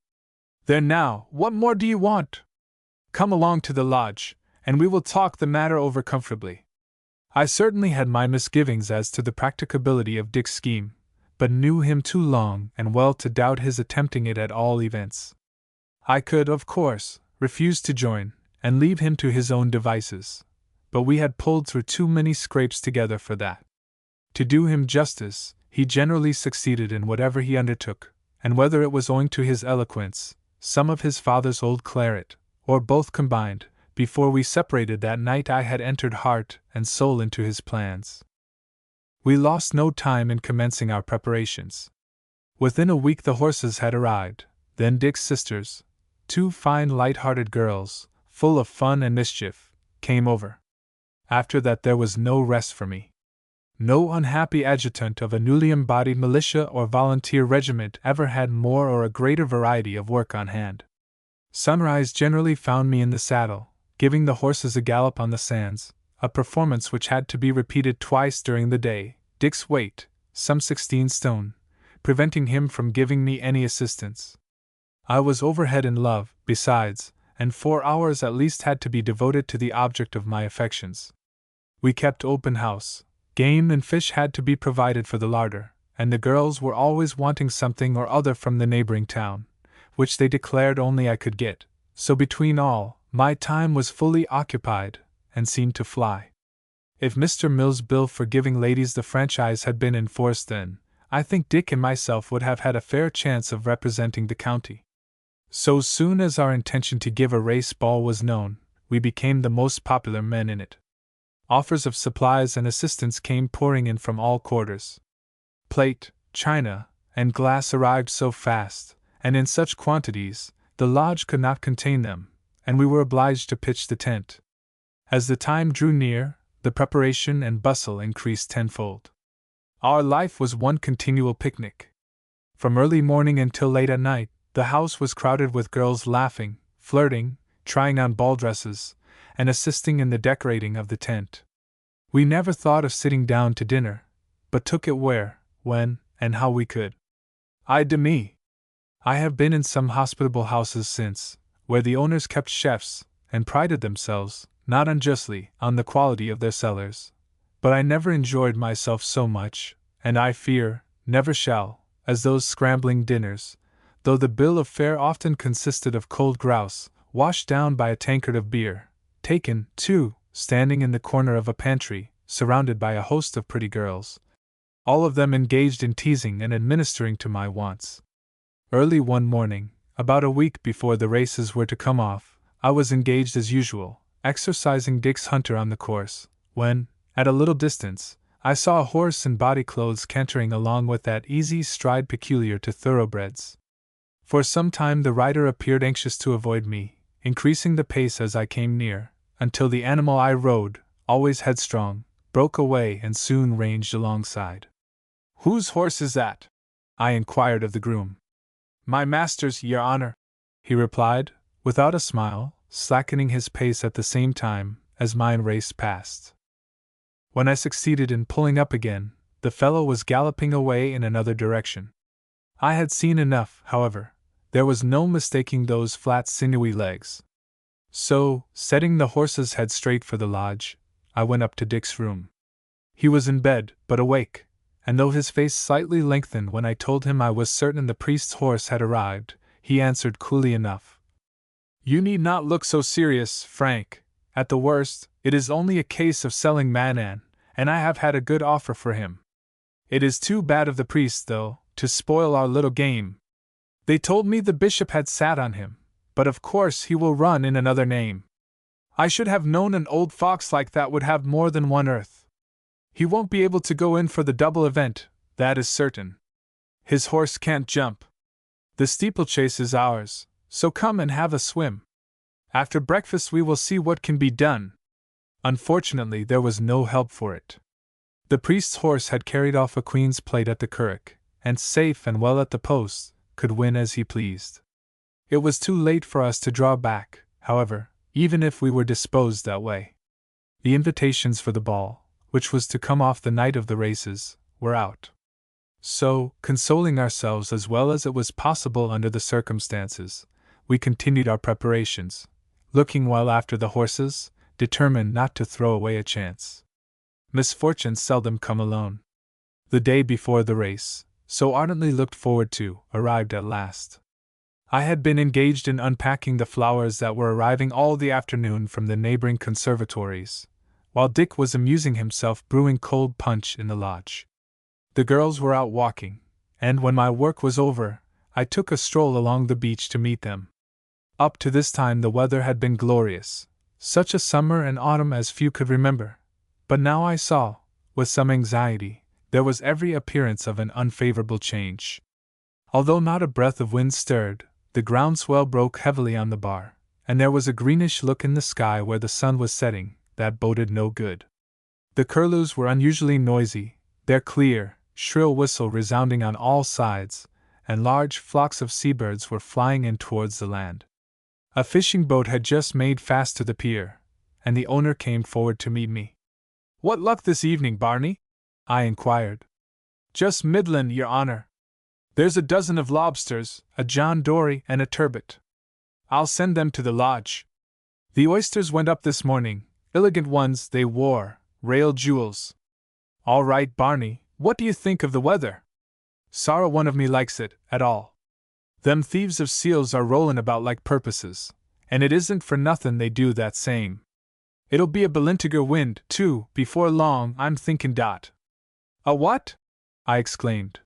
There now, what more do you want? Come along to the lodge, and we will talk the matter over comfortably.' I certainly had my misgivings as to the practicability of Dick's scheme, but knew him too long and well to doubt his attempting it at all events. I could, of course, refuse to join, and leave him to his own devices, but we had pulled through too many scrapes together for that. To do him justice, he generally succeeded in whatever he undertook, and whether it was owing to his eloquence, some of his father's old claret, or both combined, before we separated that night I had entered heart and soul into his plans. We lost no time in commencing our preparations. Within a week the horses had arrived, then Dick's sisters, 2 fine light-hearted girls, full of fun and mischief, came over. After that there was no rest for me. No unhappy adjutant of a newly embodied militia or volunteer regiment ever had more or a greater variety of work on hand. Sunrise generally found me in the saddle, giving the horses a gallop on the sands, a performance which had to be repeated twice during the day, Dick's weight, some 16 stone, preventing him from giving me any assistance. I was overhead in love, besides, and 4 hours at least had to be devoted to the object of my affections. We kept open house, game and fish had to be provided for the larder, and the girls were always wanting something or other from the neighboring town, which they declared only I could get, so between all, my time was fully occupied, and seemed to fly. If Mr. Mill's bill for giving ladies the franchise had been enforced then, I think Dick and myself would have had a fair chance of representing the county. So soon as our intention to give a race ball was known, we became the most popular men in it. Offers of supplies and assistance came pouring in from all quarters. Plate, china, and glass arrived so fast, and in such quantities, the lodge could not contain them, and we were obliged to pitch the tent. As the time drew near, the preparation and bustle increased tenfold. Our life was one continual picnic. From early morning until late at night, the house was crowded with girls laughing, flirting, trying on ball dresses, and assisting in the decorating of the tent. We never thought of sitting down to dinner, but took it where, when, and how we could. Ay de me! I have been in some hospitable houses since, where the owners kept chefs, and prided themselves, not unjustly, on the quality of their cellars. But I never enjoyed myself so much, and I fear, never shall, as those scrambling dinners, though the bill of fare often consisted of cold grouse, washed down by a tankard of beer, taken, too, standing in the corner of a pantry, surrounded by a host of pretty girls, all of them engaged in teasing and administering to my wants. Early one morning, about a week before the races were to come off, I was engaged as usual, exercising Dick's hunter on the course, when, at a little distance, I saw a horse in body clothes cantering along with that easy stride peculiar to thoroughbreds. For some time the rider appeared anxious to avoid me, increasing the pace as I came near, until the animal I rode, always headstrong, broke away and soon ranged alongside. "Whose horse is that?" I inquired of the groom. "My master's, your honor," he replied, without a smile, slackening his pace at the same time as mine raced past. When I succeeded in pulling up again, the fellow was galloping away in another direction. I had seen enough, however. There was no mistaking those flat, sinewy legs. So, setting the horse's head straight for the lodge, I went up to Dick's room. He was in bed, but awake, and though his face slightly lengthened when I told him I was certain the priest's horse had arrived, he answered coolly enough. "You need not look so serious, Frank. At the worst, it is only a case of selling Manan, and I have had a good offer for him. It is too bad of the priest, though, to spoil our little game. They told me the bishop had sat on him, but of course he will run in another name. I should have known an old fox like that would have more than one earth. He won't be able to go in for the double event, that is certain. His horse can't jump. The steeplechase is ours, so come and have a swim. After breakfast we will see what can be done." Unfortunately, there was no help for it. The priest's horse had carried off a queen's plate at the currick, and safe and well at the post, could win as he pleased. It was too late for us to draw back, however, even if we were disposed that way. The invitations for the ball, which was to come off the night of the races, were out. So, consoling ourselves as well as it was possible under the circumstances, we continued our preparations, looking well after the horses, determined not to throw away a chance. Misfortunes seldom come alone. The day before the race, so ardently looked forward to, arrived at last. I had been engaged in unpacking the flowers that were arriving all the afternoon from the neighboring conservatories, while Dick was amusing himself brewing cold punch in the lodge. The girls were out walking, and when my work was over, I took a stroll along the beach to meet them. Up to this time the weather had been glorious, such a summer and autumn as few could remember, but now I saw, with some anxiety, there was every appearance of an unfavorable change. Although not a breath of wind stirred, the groundswell broke heavily on the bar, and there was a greenish look in the sky where the sun was setting that boded no good. The curlews were unusually noisy, their clear, shrill whistle resounding on all sides, and large flocks of seabirds were flying in towards the land. A fishing boat had just made fast to the pier, and the owner came forward to meet me. "What luck this evening, Barney?" I inquired. "Just middlin', your honor. There's a dozen of lobsters, a John Dory, and a turbot. I'll send them to the lodge. The oysters went up this morning, elegant ones they wore, rail jewels. All right, Barney, what do you think of the weather? Sorrow one of me likes it, at all. Them thieves of seals are rollin' about like purposes, and it isn't for nothin' they do that same. It'll be a Belintiger wind, too, before long, I'm thinkin' dot." "A what?" I exclaimed.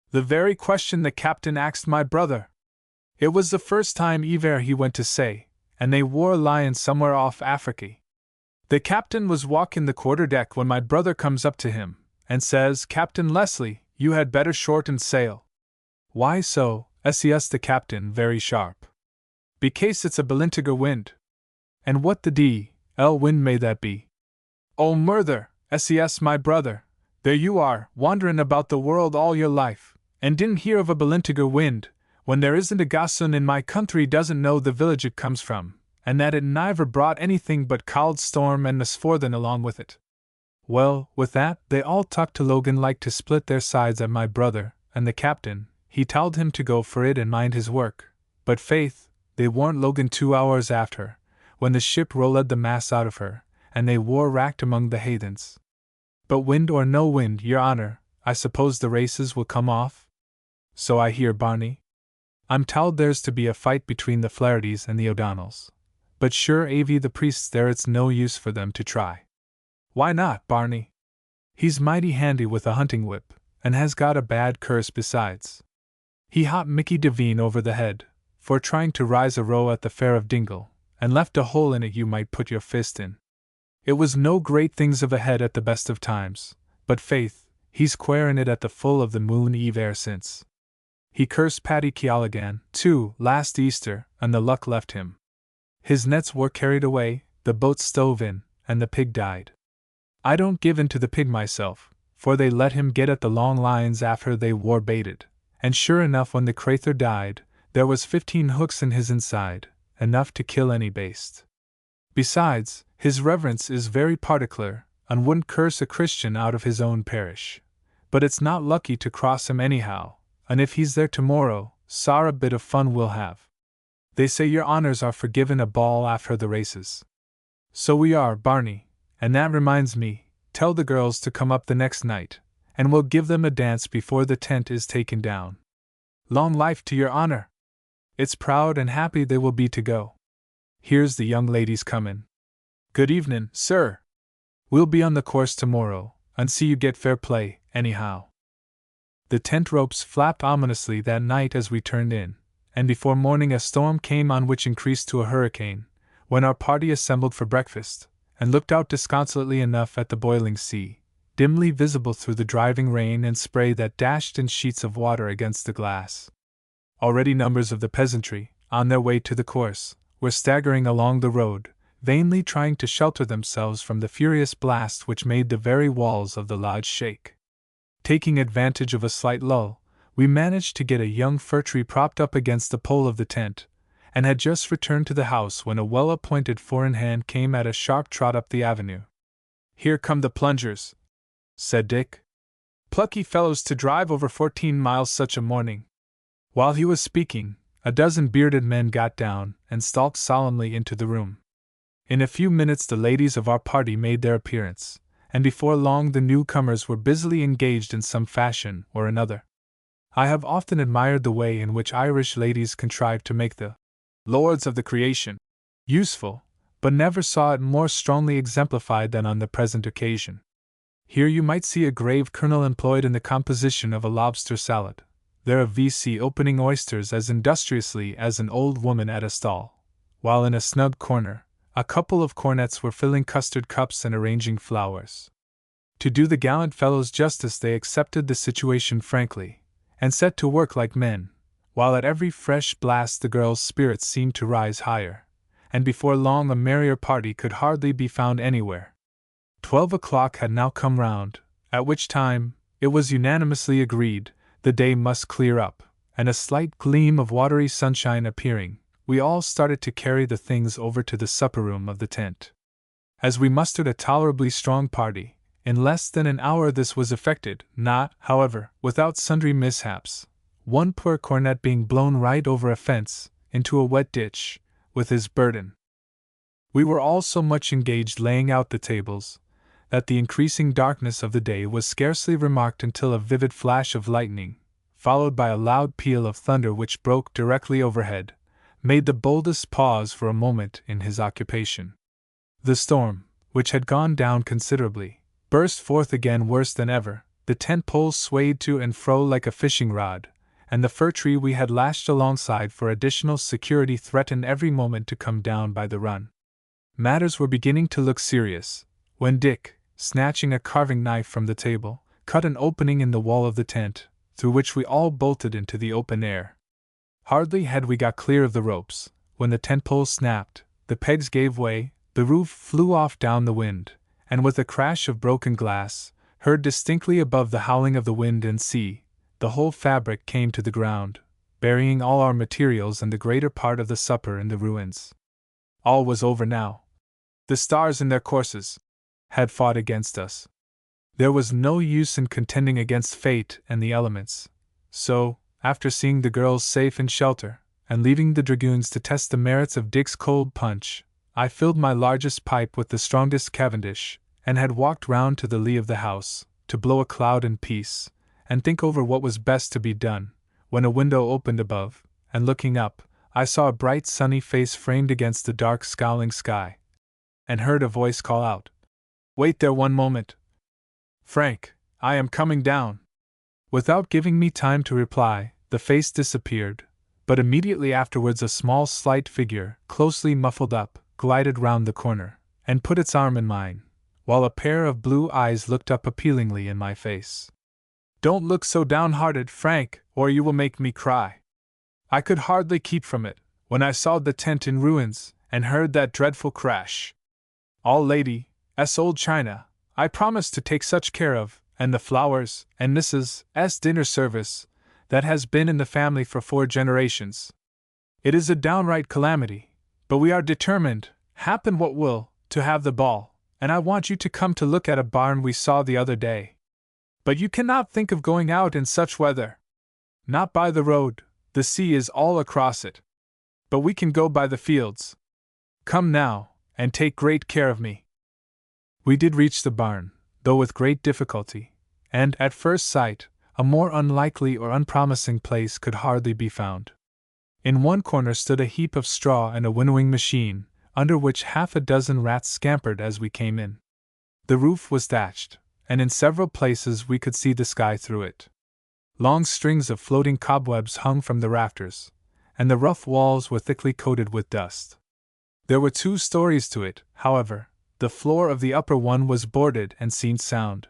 "The very question the captain asked my brother. It was the first time ever he went to say, and they wore a lion somewhere off Africy. The captain was walking the quarter-deck when my brother comes up to him, and says, 'Captain Leslie, you had better shorten sail.' 'Why so?' ses the captain very sharp. 'Becase it's a Belintiger wind.' 'And what the d—l wind may that be?' 'Oh, murther,' ses my brother, 'there you are, wanderin' about the world all your life, and didn't hear of a Belintiger wind, when there isn't a gossoon in my country doesn't know the village it comes from, and that it niver brought anything but cauld storm and misforthin along with it. Well, with that, they all talked to Logan like to split their sides at my brother, and the captain, he told him to go for it and mind his work. But faith, they warned Logan 2 hours after, when the ship rolled the mass out of her, and they war racked among the heathens. But wind or no wind, your honor, I suppose the races will come off? So I hear, Barney. I'm told there's to be a fight between the Flahertys and the O'Donnells. But sure avy the priests there, it's no use for them to try. Why not, Barney? He's mighty handy with a hunting whip, and has got a bad curse besides. He hopped Mickey Devine over the head, for trying to rise a row at the fair of Dingle, and left a hole in it you might put your fist in. It was no great things of a head at the best of times, but faith, he's quare in it at the full of the moon eve e'er since. He cursed Paddy Keollagan, too, last Easter, and the luck left him. His nets were carried away, the boat stove in, and the pig died. I don't give in to the pig myself, for they let him get at the long lines after they war baited, and sure enough when the crathur died, there was 15 hooks in his inside, enough to kill any baste. Besides, his reverence is very particular, and wouldn't curse a Christian out of his own parish. But it's not lucky to cross him anyhow, and if he's there tomorrow, sorra bit of fun we'll have. They say your honors are for giving a ball after the races. So we are, Barney, and that reminds me, tell the girls to come up the next night, and we'll give them a dance before the tent is taken down. Long life to your honor! It's proud and happy they will be to go. Here's the young ladies comin'. Good evenin', sir. We'll be on the course tomorrow, and see you get fair play, anyhow. The tent ropes flapped ominously that night as we turned in, and before morning a storm came on which increased to a hurricane, when our party assembled for breakfast, and looked out disconsolately enough at the boiling sea, dimly visible through the driving rain and spray that dashed in sheets of water against the glass. Already numbers of the peasantry, on their way to the course, were staggering along the road, vainly trying to shelter themselves from the furious blast which made the very walls of the lodge shake. Taking advantage of a slight lull, we managed to get a young fir tree propped up against the pole of the tent, and had just returned to the house when a well-appointed four-in-hand came at a sharp trot up the avenue. "Here come the plungers," said Dick. "Plucky fellows to drive over 14 miles such a morning." While he was speaking, a dozen bearded men got down and stalked solemnly into the room. In a few minutes the ladies of our party made their appearance, and before long the newcomers were busily engaged in some fashion or another. I have often admired the way in which Irish ladies contrive to make the lords of the creation useful, but never saw it more strongly exemplified than on the present occasion. Here you might see a grave colonel employed in the composition of a lobster salad, there a V.C. opening oysters as industriously as an old woman at a stall, while in a snug corner, a couple of cornets were filling custard cups and arranging flowers. To do the gallant fellows justice, they accepted the situation frankly, and set to work like men, while at every fresh blast the girls' spirits seemed to rise higher, and before long a merrier party could hardly be found anywhere. 12 o'clock had now come round, at which time, it was unanimously agreed, the day must clear up, and a slight gleam of watery sunshine appearing, we all started to carry the things over to the supper-room of the tent. As we mustered a tolerably strong party, in less than an hour this was effected, not, however, without sundry mishaps, one poor cornet being blown right over a fence, into a wet ditch, with his burden. We were all so much engaged laying out the tables, that the increasing darkness of the day was scarcely remarked until a vivid flash of lightning, followed by a loud peal of thunder which broke directly overhead, made the boldest pause for a moment in his occupation. The storm, which had gone down considerably, burst forth again worse than ever, the tent poles swayed to and fro like a fishing rod, and the fir tree we had lashed alongside for additional security threatened every moment to come down by the run. Matters were beginning to look serious, when Dick, snatching a carving knife from the table, cut an opening in the wall of the tent, through which we all bolted into the open air. Hardly had we got clear of the ropes, when the tent poles snapped, the pegs gave way, the roof flew off down the wind, and with a crash of broken glass, heard distinctly above the howling of the wind and sea, the whole fabric came to the ground, burying all our materials and the greater part of the supper in the ruins. All was over now. The stars in their courses had fought against us. There was no use in contending against fate and the elements, so, after seeing the girls safe in shelter, and leaving the dragoons to test the merits of Dick's cold punch, I filled my largest pipe with the strongest Cavendish, and had walked round to the lee of the house, to blow a cloud in peace, and think over what was best to be done, when a window opened above, and looking up, I saw a bright sunny face framed against the dark scowling sky, and heard a voice call out, "Wait there one moment, Frank, I am coming down." Without giving me time to reply, the face disappeared, but immediately afterwards a small slight figure, closely muffled up, glided round the corner, and put its arm in mine, while a pair of blue eyes looked up appealingly in my face. "Don't look so downhearted, Frank, or you will make me cry." I could hardly keep from it, when I saw the tent in ruins, and heard that dreadful crash. All Lady S. old china, I promised to take such care of, and the flowers, and Mrs. S. dinner service, that has been in the family for 4 generations. It is a downright calamity, but we are determined, happen what will, to have the ball, and I want you to come to look at a barn we saw the other day. But you cannot think of going out in such weather. Not by the road, the sea is all across it. But we can go by the fields. Come now, and take great care of me." We did reach the barn, though with great difficulty, and, at first sight, a more unlikely or unpromising place could hardly be found. In one corner stood a heap of straw and a winnowing machine, under which half a dozen rats scampered as we came in. The roof was thatched, and in several places we could see the sky through it. Long strings of floating cobwebs hung from the rafters, and the rough walls were thickly coated with dust. There were 2 stories to it, however. The floor of the upper one was boarded and seemed sound.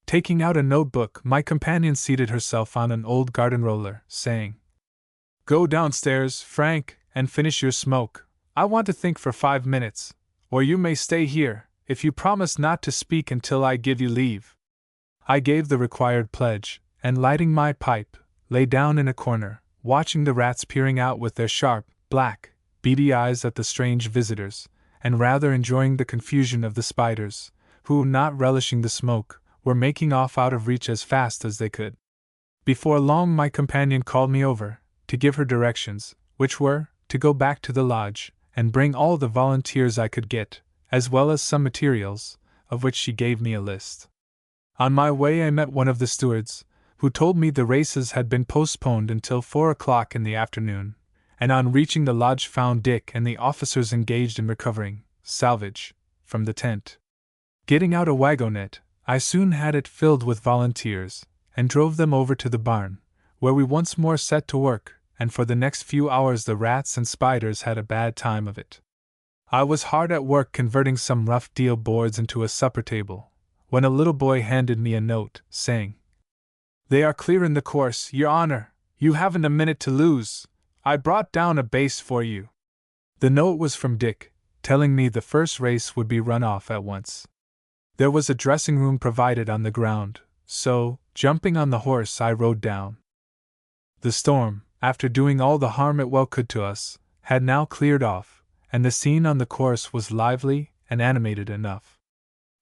Taking out a notebook, my companion seated herself on an old garden roller, saying, "Go downstairs, Frank, and finish your smoke. I want to think for 5 minutes, or you may stay here, if you promise not to speak until I give you leave." I gave the required pledge, and lighting my pipe, lay down in a corner, watching the rats peering out with their sharp, black, beady eyes at the strange visitors, and rather enjoying the confusion of the spiders, who, not relishing the smoke, were making off out of reach as fast as they could. Before long my companion called me over, to give her directions, which were, to go back to the lodge, and bring all the volunteers I could get, as well as some materials, of which she gave me a list. On my way I met one of the stewards, who told me the races had been postponed until 4 o'clock in the afternoon, and on reaching the lodge found Dick and the officers engaged in recovering salvage from the tent. Getting out a wagonette, I soon had it filled with volunteers, and drove them over to the barn, where we once more set to work, and for the next few hours the rats and spiders had a bad time of it. I was hard at work converting some rough deal boards into a supper table, when a little boy handed me a note, saying, "They are clear in the course, your honor. You haven't a minute to lose. I brought down a base for you." The note was from Dick, telling me the first race would be run off at once. There was a dressing room provided on the ground, so, jumping on the horse, I rode down. The storm, after doing all the harm it well could to us, had now cleared off, and the scene on the course was lively and animated enough.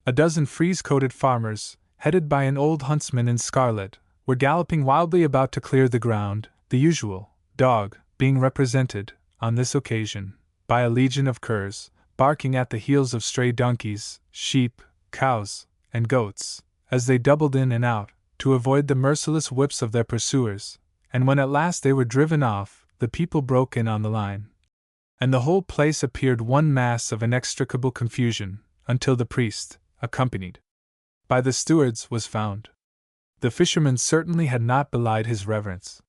A dozen frieze-coated farmers, headed by an old huntsman in scarlet, were galloping wildly about to clear the ground, the usual dog being represented, on this occasion, by a legion of curs, barking at the heels of stray donkeys, sheep, cows, and goats, as they doubled in and out, to avoid the merciless whips of their pursuers, and when at last they were driven off, the people broke in on the line, and the whole place appeared one mass of inextricable confusion, until the priest, accompanied by the stewards, was found. The fisherman certainly had not belied his reverence.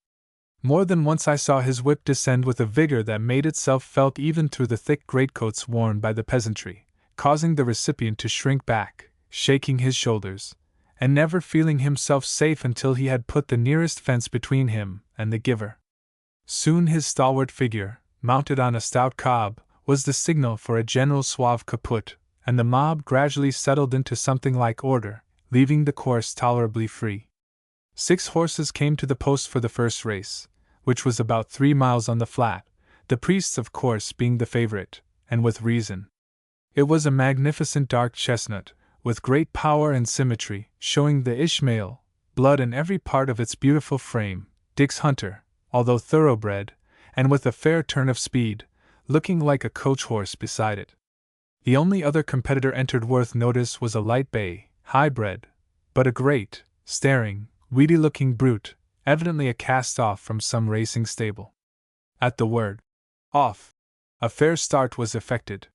More than once I saw his whip descend with a vigor that made itself felt even through the thick greatcoats worn by the peasantry, causing the recipient to shrink back, shaking his shoulders, and never feeling himself safe until he had put the nearest fence between him and the giver. Soon his stalwart figure, mounted on a stout cob, was the signal for a general sauve qui put, and the mob gradually settled into something like order, leaving the course tolerably free. 6 horses came to the post for the first race, which was about 3 miles on the flat, the priest's of course being the favorite, and with reason. It was a magnificent dark chestnut, with great power and symmetry, showing the Ishmael blood in every part of its beautiful frame. Dick's hunter, although thoroughbred, and with a fair turn of speed, looking like a coach horse beside it. The only other competitor entered worth notice was a light bay, high-bred, but a great, staring, weedy-looking brute, evidently a cast-off from some racing stable. At the word, "off," a fair start was effected.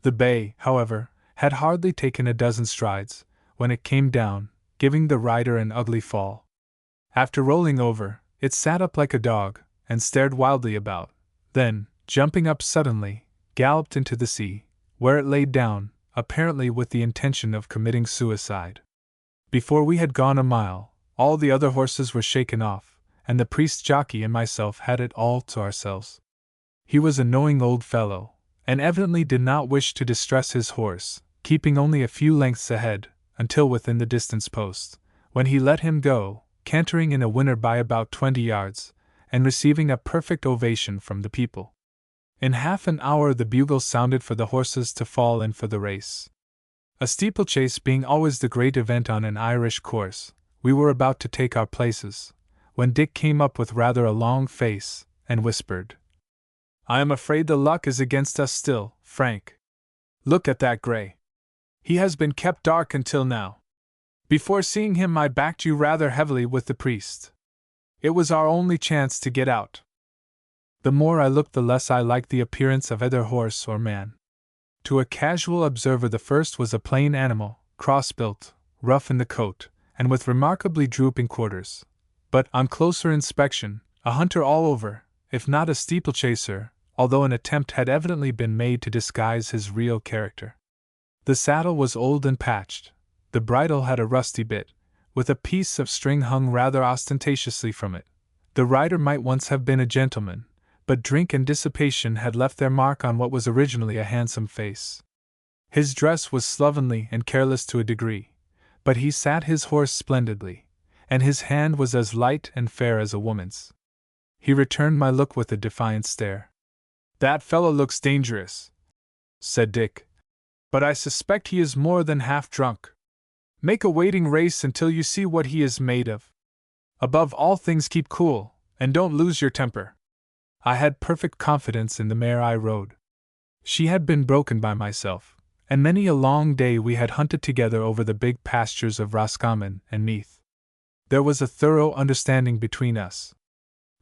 The bay, however, had hardly taken a dozen strides, when it came down, giving the rider an ugly fall. After rolling over, it sat up like a dog, and stared wildly about, then, jumping up suddenly, galloped into the sea, where it laid down, apparently with the intention of committing suicide. Before we had gone a mile, all the other horses were shaken off, and the priest's jockey and myself had it all to ourselves. He was a knowing old fellow, and evidently did not wish to distress his horse, keeping only a few lengths ahead, until within the distance post, when he let him go, cantering in a winner by about 20 yards, and receiving a perfect ovation from the people. In half an hour the bugle sounded for the horses to fall in for the race. A steeplechase being always the great event on an Irish course, we were about to take our places, when Dick came up with rather a long face, and whispered, "I am afraid the luck is against us still, Frank. Look at that grey. He has been kept dark until now. Before seeing him I backed you rather heavily with the priest. It was our only chance to get out." The more I looked the less I liked the appearance of either horse or man. To a casual observer the first was a plain animal, cross-built, rough in the coat, and with remarkably drooping quarters. But, on closer inspection, a hunter all over, if not a steeplechaser, although an attempt had evidently been made to disguise his real character. The saddle was old and patched, the bridle had a rusty bit, with a piece of string hung rather ostentatiously from it. The rider might once have been a gentleman, but drink and dissipation had left their mark on what was originally a handsome face. His dress was slovenly and careless to a degree, but he sat his horse splendidly, and his hand was as light and fair as a woman's. He returned my look with a defiant stare. "That fellow looks dangerous," said Dick, "but I suspect he is more than half drunk. Make a waiting race until you see what he is made of. Above all things keep cool, and don't lose your temper." I had perfect confidence in the mare I rode. She had been broken by myself, and many a long day we had hunted together over the big pastures of Roscommon and Meath. There was a thorough understanding between us.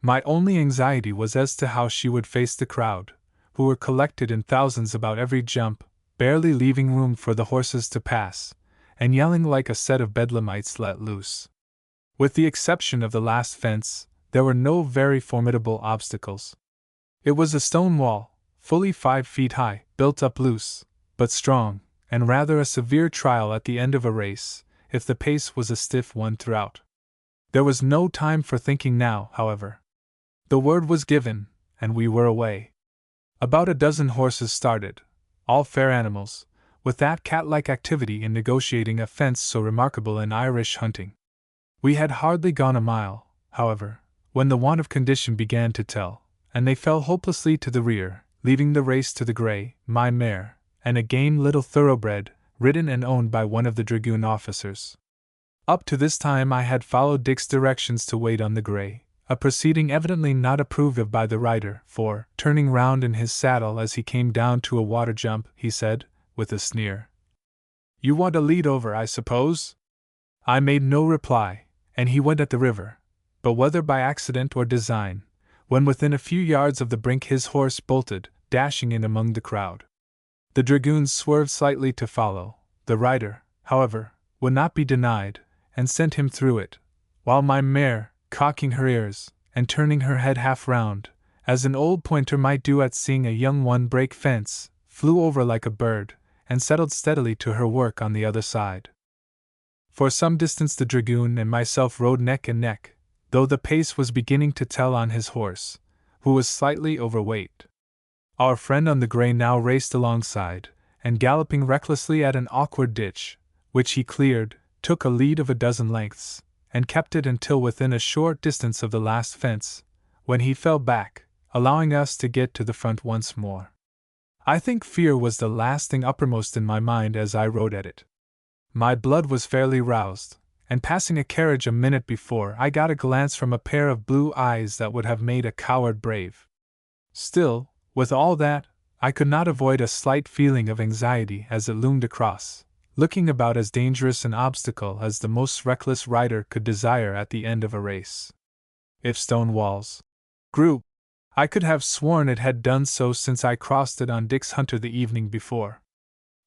My only anxiety was as to how she would face the crowd, who were collected in thousands about every jump, barely leaving room for the horses to pass, and yelling like a set of bedlamites let loose. With the exception of the last fence, there were no very formidable obstacles. It was a stone wall, fully 5 feet high, built up loose, but strong, and rather a severe trial at the end of a race, if the pace was a stiff one throughout. There was no time for thinking now, however. The word was given, and we were away. About a dozen horses started, all fair animals, with that cat-like activity in negotiating a fence so remarkable in Irish hunting. We had hardly gone a mile, however, when the want of condition began to tell, and they fell hopelessly to the rear, leaving the race to the grey, my mare, and a game little thoroughbred, ridden and owned by one of the dragoon officers. Up to this time I had followed Dick's directions to wait on the grey, a proceeding evidently not approved of by the rider, for, turning round in his saddle as he came down to a water jump, he said, with a sneer, "You want a lead over, I suppose?" I made no reply, and he went at the river, but whether by accident or design, when within a few yards of the brink his horse bolted, dashing in among the crowd. The dragoons swerved slightly to follow. The rider, however, would not be denied, and sent him through it, while my mare, cocking her ears, and turning her head half round, as an old pointer might do at seeing a young one break fence, flew over like a bird, and settled steadily to her work on the other side. For some distance the dragoon and myself rode neck and neck, though the pace was beginning to tell on his horse, who was slightly overweight. Our friend on the grey now raced alongside, and galloping recklessly at an awkward ditch, which he cleared, took a lead of a dozen lengths, and kept it until within a short distance of the last fence, when he fell back, allowing us to get to the front once more. I think fear was the last thing uppermost in my mind as I rode at it. My blood was fairly roused, and passing a carriage a minute before, I got a glance from a pair of blue eyes that would have made a coward brave. Still, with all that, I could not avoid a slight feeling of anxiety as it loomed across, looking about as dangerous an obstacle as the most reckless rider could desire at the end of a race. If stone walls grew, I could have sworn it had done so since I crossed it on Dick's Hunter the evening before.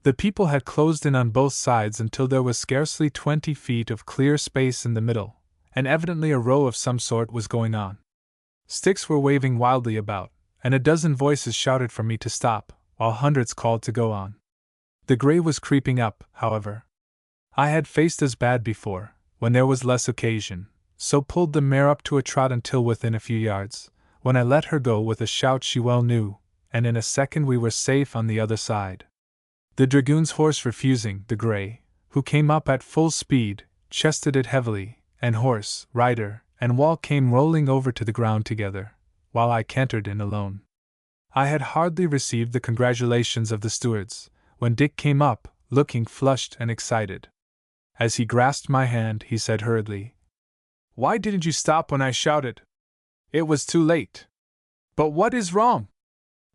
The people had closed in on both sides until there was scarcely 20 feet of clear space in the middle, and evidently a row of some sort was going on. Sticks were waving wildly about, and a dozen voices shouted for me to stop, while hundreds called to go on. The gray was creeping up, however. I had faced as bad before, when there was less occasion, so pulled the mare up to a trot until within a few yards, when I let her go with a shout she well knew, and in a second we were safe on the other side. The dragoon's horse refusing, the gray, who came up at full speed, chested it heavily, and horse, rider, and wall came rolling over to the ground together, while I cantered in alone. I had hardly received the congratulations of the stewards, when Dick came up, looking flushed and excited. As he grasped my hand, he said hurriedly, "Why didn't you stop when I shouted? It was too late." "But what is wrong?"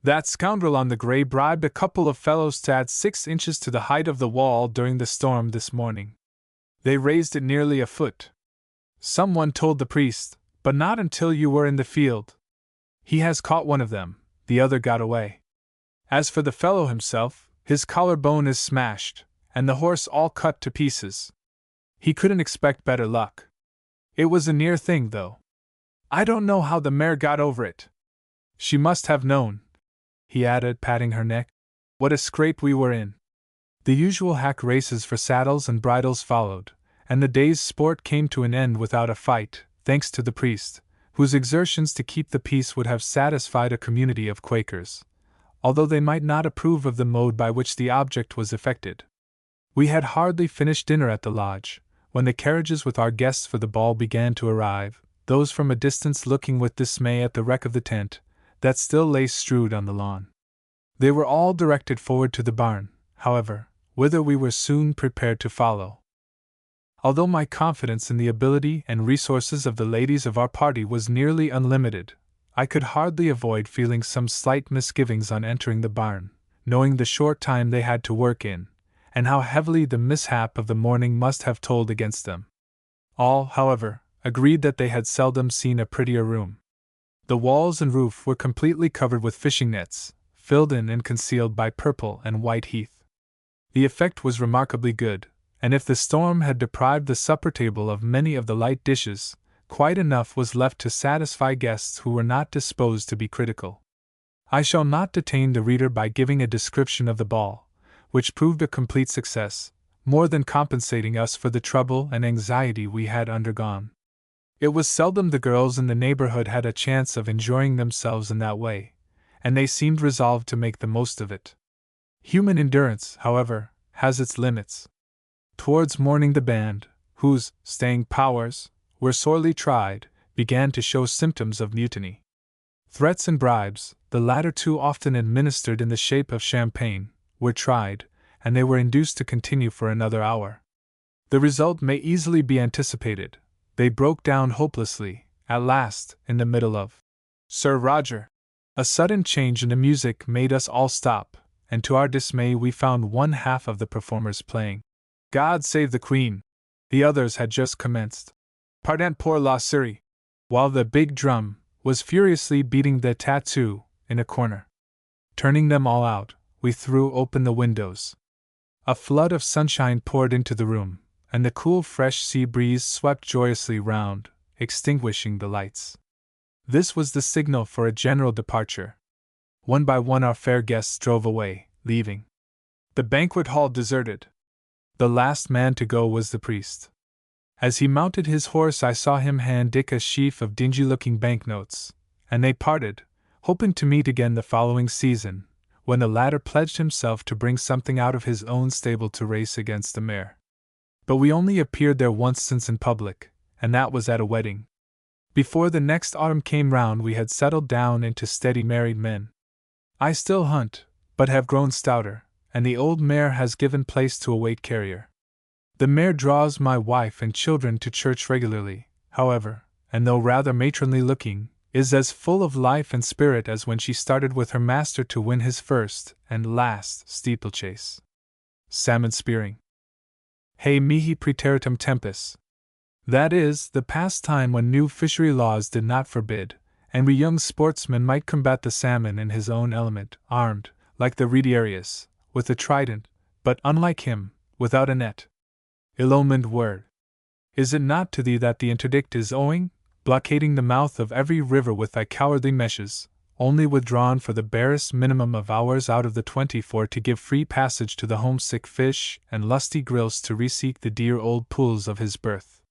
"That scoundrel on the gray bribed a couple of fellows to add 6 inches to the height of the wall during the storm this morning. They raised it nearly a foot. Someone told the priest, but not until you were in the field. He has caught one of them, the other got away. As for the fellow himself, his collarbone is smashed, and the horse all cut to pieces. He couldn't expect better luck. It was a near thing, though. I don't know how the mare got over it. She must have known," he added, patting her neck, "what a scrape we were in." The usual hack races for saddles and bridles followed, and the day's sport came to an end without a fight, thanks to the priest, whose exertions to keep the peace would have satisfied a community of Quakers, although they might not approve of the mode by which the object was effected. We had hardly finished dinner at the lodge, when the carriages with our guests for the ball began to arrive, those from a distance looking with dismay at the wreck of the tent that still lay strewed on the lawn. They were all directed forward to the barn, however, whither we were soon prepared to follow. Although my confidence in the ability and resources of the ladies of our party was nearly unlimited, I could hardly avoid feeling some slight misgivings on entering the barn, knowing the short time they had to work in, and how heavily the mishap of the morning must have told against them. All, however, agreed that they had seldom seen a prettier room. The walls and roof were completely covered with fishing nets, filled in and concealed by purple and white heath. The effect was remarkably good, and if the storm had deprived the supper table of many of the light dishes, quite enough was left to satisfy guests who were not disposed to be critical. I shall not detain the reader by giving a description of the ball, which proved a complete success, more than compensating us for the trouble and anxiety we had undergone. It was seldom the girls in the neighborhood had a chance of enjoying themselves in that way, and they seemed resolved to make the most of it. Human endurance, however, has its limits. Towards morning the band, whose staying powers were sorely tried, began to show symptoms of mutiny. Threats and bribes, the latter too often administered in the shape of champagne, were tried, and they were induced to continue for another hour. The result may easily be anticipated. They broke down hopelessly, at last, in the middle of Sir Roger. A sudden change in the music made us all stop, and to our dismay we found one half of the performers playing God Save the Queen. The others had just commenced Pardon pour la Syrie, while the big drum was furiously beating the tattoo in a corner. Turning them all out, we threw open the windows. A flood of sunshine poured into the room, and the cool fresh sea breeze swept joyously round, extinguishing the lights. This was the signal for a general departure. One by one our fair guests drove away, leaving the banquet hall deserted. The last man to go was the priest. As he mounted his horse I saw him hand Dick a sheaf of dingy-looking banknotes, and they parted, hoping to meet again the following season, when the latter pledged himself to bring something out of his own stable to race against the mare. But we only appeared there once since in public, and that was at a wedding. Before the next autumn came round we had settled down into steady married men. I still hunt, but have grown stouter, and the old mare has given place to a weight carrier. The mare draws my wife and children to church regularly, however, and though rather matronly looking, is as full of life and spirit as when she started with her master to win his first and last steeplechase. Salmon spearing. He mihi praeteritum tempus. That is, the pastime when new fishery laws did not forbid, and we young sportsmen might combat the salmon in his own element, armed, like the retiarius, with a trident, but unlike him, without a net. Ill-omened word. Is it not to thee that the interdict is owing, blockading the mouth of every river with thy cowardly meshes, only withdrawn for the barest minimum of hours out of the 24 to give free passage to the homesick fish and lusty grilse to reseek the dear old pools of his birth?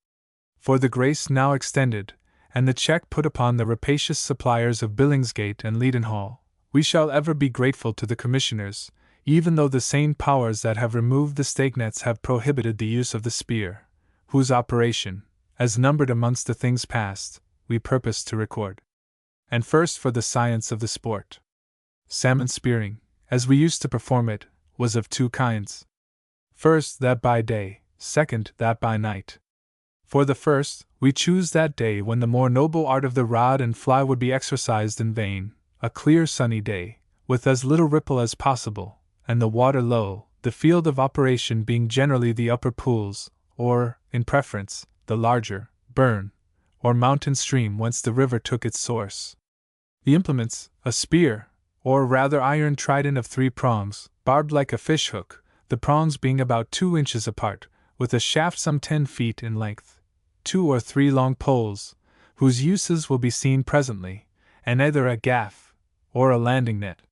For the grace now extended, and the check put upon the rapacious suppliers of Billingsgate and Leadenhall, we shall ever be grateful to the commissioners, even though the same powers that have removed the stake nets have prohibited the use of the spear, whose operation, as numbered amongst the things past, we purpose to record. And first for the science of the sport. Salmon spearing, as we used to perform it, was of two kinds. First, that by day, second, that by night. For the first, we choose that day when the more noble art of the rod and fly would be exercised in vain, a clear sunny day, with as little ripple as possible, and the water low, the field of operation being generally the upper pools, or, in preference, the larger, burn, or mountain stream whence the river took its source. The implements, a spear, or rather iron trident of 3 prongs, barbed like a fish hook, the prongs being about 2 inches apart, with a shaft some 10 feet in length, 2 or 3 long poles, whose uses will be seen presently, and either a gaff, or a landing net.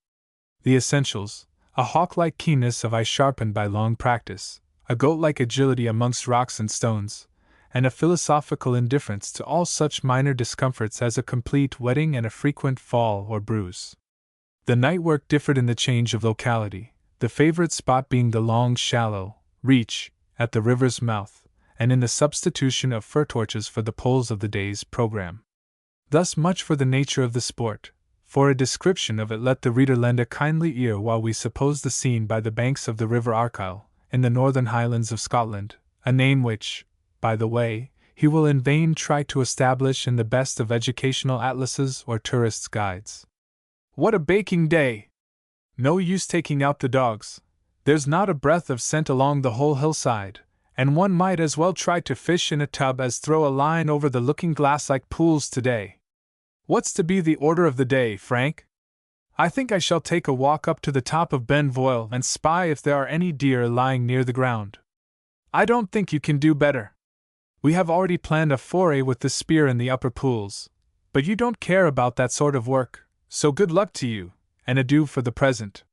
The essentials, a hawk-like keenness of eye sharpened by long practice, a goat-like agility amongst rocks and stones, and a philosophical indifference to all such minor discomforts as a complete wetting and a frequent fall or bruise. The night work differed in the change of locality, the favorite spot being the long, shallow reach at the river's mouth, and in the substitution of fir torches for the poles of the day's program. Thus much for the nature of the sport. For a description of it let the reader lend a kindly ear while we suppose the scene by the banks of the River Arkyle, in the northern Highlands of Scotland, a name which, by the way, he will in vain try to establish in the best of educational atlases or tourists' guides. What a baking day! No use taking out the dogs. There's not a breath of scent along the whole hillside, and one might as well try to fish in a tub as throw a line over the looking-glass like pools today. What's to be the order of the day, Frank? I think I shall take a walk up to the top of Ben Voyle and spy if there are any deer lying near the ground. I don't think you can do better. We have already planned a foray with the spear in the upper pools, but you don't care about that sort of work, so good luck to you, and adieu for the present.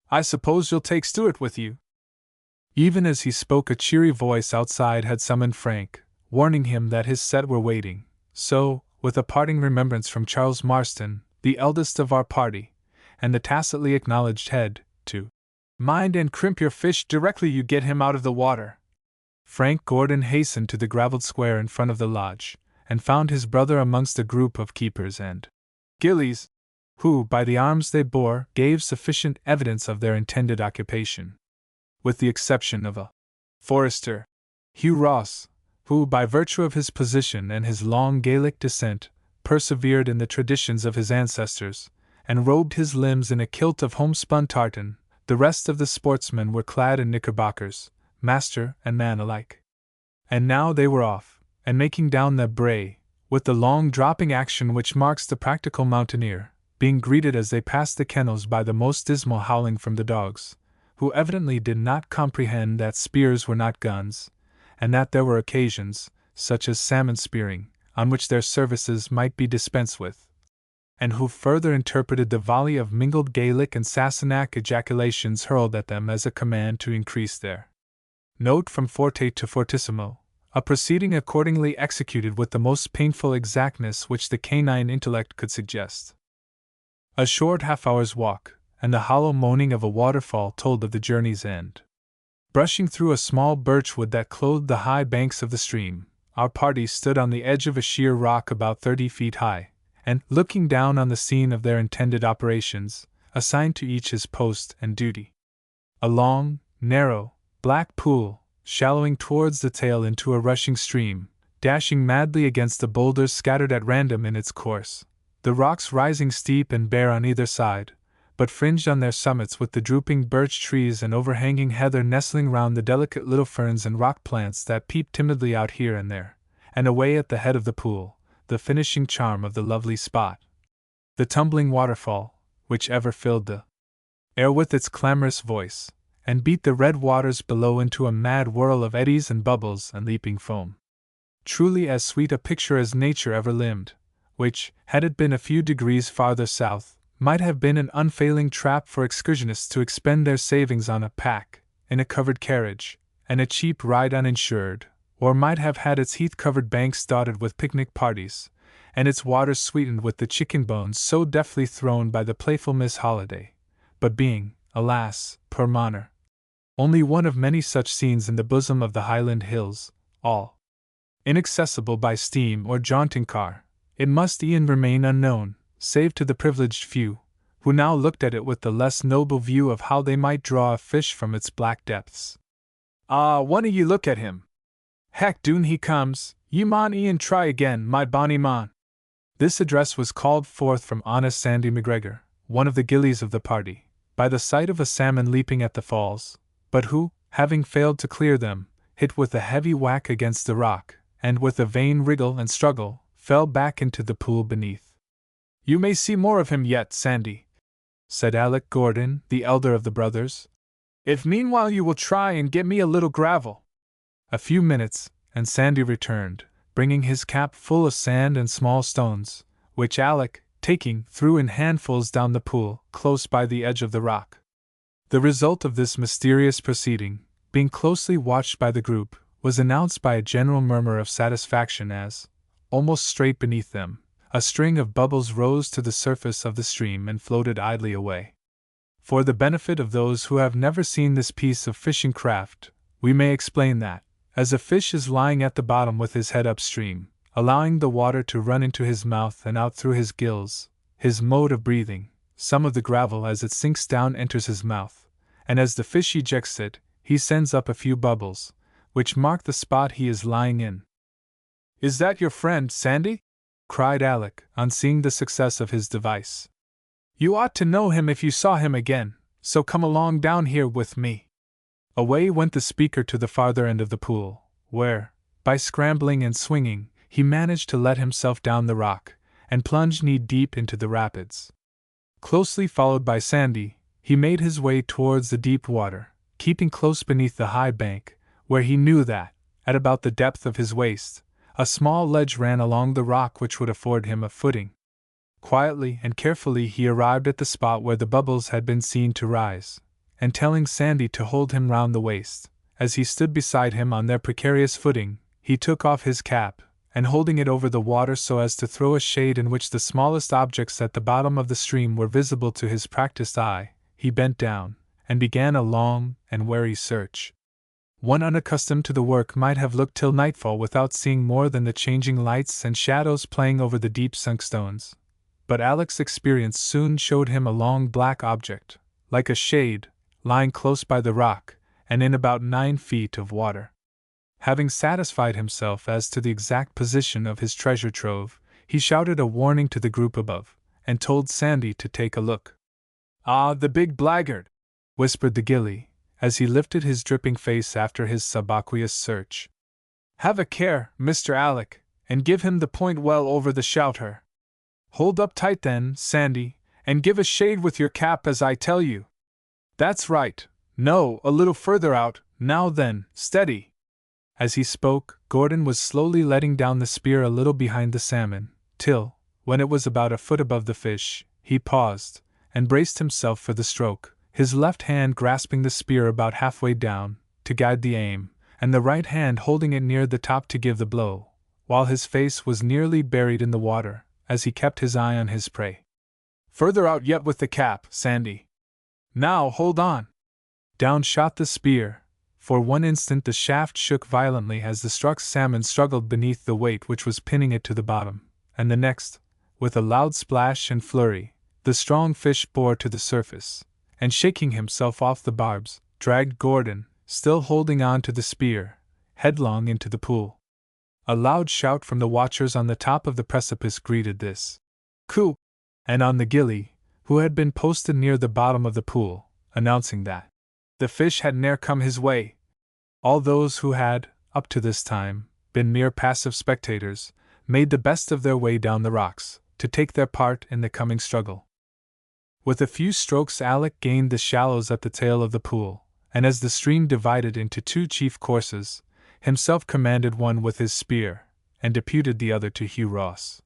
I suppose you'll take Stuart with you? Even as he spoke, a cheery voice outside had summoned Frank, warning him that his set were waiting, so, with a parting remembrance from Charles Marston, the eldest of our party, and the tacitly acknowledged head, to mind and crimp your fish directly you get him out of the water. Frank Gordon hastened to the gravelled square in front of the lodge, and found his brother amongst a group of keepers and gillies, who, by the arms they bore, gave sufficient evidence of their intended occupation. With the exception of a forester, Hugh Ross, who, by virtue of his position and his long Gaelic descent, persevered in the traditions of his ancestors, and robed his limbs in a kilt of homespun tartan, the rest of the sportsmen were clad in knickerbockers, master and man alike. And now they were off, and making down the brae, with the long dropping action which marks the practical mountaineer, being greeted as they passed the kennels by the most dismal howling from the dogs, who evidently did not comprehend that spears were not guns, and that there were occasions, such as salmon spearing, on which their services might be dispensed with, and who further interpreted the volley of mingled Gaelic and Sassenach ejaculations hurled at them as a command to increase their note from forte to fortissimo, a proceeding accordingly executed with the most painful exactness which the canine intellect could suggest. A short half-hour's walk, and the hollow moaning of a waterfall told of the journey's end. Brushing through a small birch wood that clothed the high banks of the stream, our party stood on the edge of a sheer rock about 30 feet high, and, looking down on the scene of their intended operations, assigned to each his post and duty. A long, narrow, black pool, shallowing towards the tail into a rushing stream, dashing madly against the boulders scattered at random in its course, the rocks rising steep and bare on either side, but fringed on their summits with the drooping birch trees and overhanging heather nestling round the delicate little ferns and rock plants that peeped timidly out here and there, and away at the head of the pool, the finishing charm of the lovely spot. The tumbling waterfall, which ever filled the air with its clamorous voice, and beat the red waters below into a mad whirl of eddies and bubbles and leaping foam. Truly as sweet a picture as nature ever limned, which, had it been a few degrees farther south, might have been an unfailing trap for excursionists to expend their savings on a pack, in a covered carriage, and a cheap ride uninsured, or might have had its heath-covered banks dotted with picnic parties, and its waters sweetened with the chicken bones so deftly thrown by the playful Miss Holiday, but being, alas, poor Monner, only one of many such scenes in the bosom of the Highland hills, all inaccessible by steam or jaunting car, it must e'en remain unknown, save to the privileged few, who now looked at it with the less noble view of how they might draw a fish from its black depths. "Ah, one o' ye look at him! Heck, doon he comes, ye maun e'en try again, my bonny mon." This address was called forth from honest Sandy McGregor, one of the gillies of the party, by the sight of a salmon leaping at the falls, but who, having failed to clear them, hit with a heavy whack against the rock, and with a vain wriggle and struggle, fell back into the pool beneath. "You may see more of him yet, Sandy," said Alec Gordon, the elder of the brothers, "if meanwhile you will try and get me a little gravel." A few minutes, and Sandy returned, bringing his cap full of sand and small stones, which Alec, taking, threw in handfuls down the pool, close by the edge of the rock. The result of this mysterious proceeding, being closely watched by the group, was announced by a general murmur of satisfaction as, almost straight beneath them, a string of bubbles rose to the surface of the stream and floated idly away. For the benefit of those who have never seen this piece of fishing craft, we may explain that, as a fish is lying at the bottom with his head upstream, allowing the water to run into his mouth and out through his gills, his mode of breathing, some of the gravel as it sinks down enters his mouth, and as the fish ejects it, he sends up a few bubbles, which mark the spot he is lying in. "Is that your friend, Sandy?" cried Alec, on seeing the success of his device. "You ought to know him if you saw him again, so come along down here with me." Away went the speaker to the farther end of the pool, where, by scrambling and swinging, he managed to let himself down the rock, and plunge knee-deep into the rapids. Closely followed by Sandy, he made his way towards the deep water, keeping close beneath the high bank, where he knew that, at about the depth of his waist, a small ledge ran along the rock which would afford him a footing. Quietly and carefully he arrived at the spot where the bubbles had been seen to rise, and telling Sandy to hold him round the waist, as he stood beside him on their precarious footing, he took off his cap, and holding it over the water so as to throw a shade in which the smallest objects at the bottom of the stream were visible to his practiced eye, he bent down, and began a long and wary search. One unaccustomed to the work might have looked till nightfall without seeing more than the changing lights and shadows playing over the deep-sunk stones. But Alec's experience soon showed him a long black object, like a shade, lying close by the rock, and in about 9 feet of water. Having satisfied himself as to the exact position of his treasure trove, he shouted a warning to the group above, and told Sandy to take a look. "Ah, the big blackguard!" whispered the gillie, as he lifted his dripping face after his subaqueous search. "Have a care, Mr. Alec, and give him the point well over the shouter. Hold up tight then, Sandy, and give a shade with your cap as I tell you. That's right, no, a little further out, now then, steady." As he spoke, Gordon was slowly letting down the spear a little behind the salmon, till, when it was about a foot above the fish, he paused, and braced himself for the stroke, his left hand grasping the spear about halfway down, to guide the aim, and the right hand holding it near the top to give the blow, while his face was nearly buried in the water, as he kept his eye on his prey. "Further out yet with the cap, Sandy. Now hold on." Down shot the spear. For one instant the shaft shook violently as the struck salmon struggled beneath the weight which was pinning it to the bottom, and the next, with a loud splash and flurry, the strong fish bore to the surface, and shaking himself off the barbs, dragged Gordon, still holding on to the spear, headlong into the pool. A loud shout from the watchers on the top of the precipice greeted this coup, and on the gillie, who had been posted near the bottom of the pool, announcing that the fish had ne'er come his way. All those who had, up to this time, been mere passive spectators, made the best of their way down the rocks, to take their part in the coming struggle. With a few strokes Alec gained the shallows at the tail of the pool, and as the stream divided into two chief courses, himself commanded one with his spear, and deputed the other to Hugh Ross.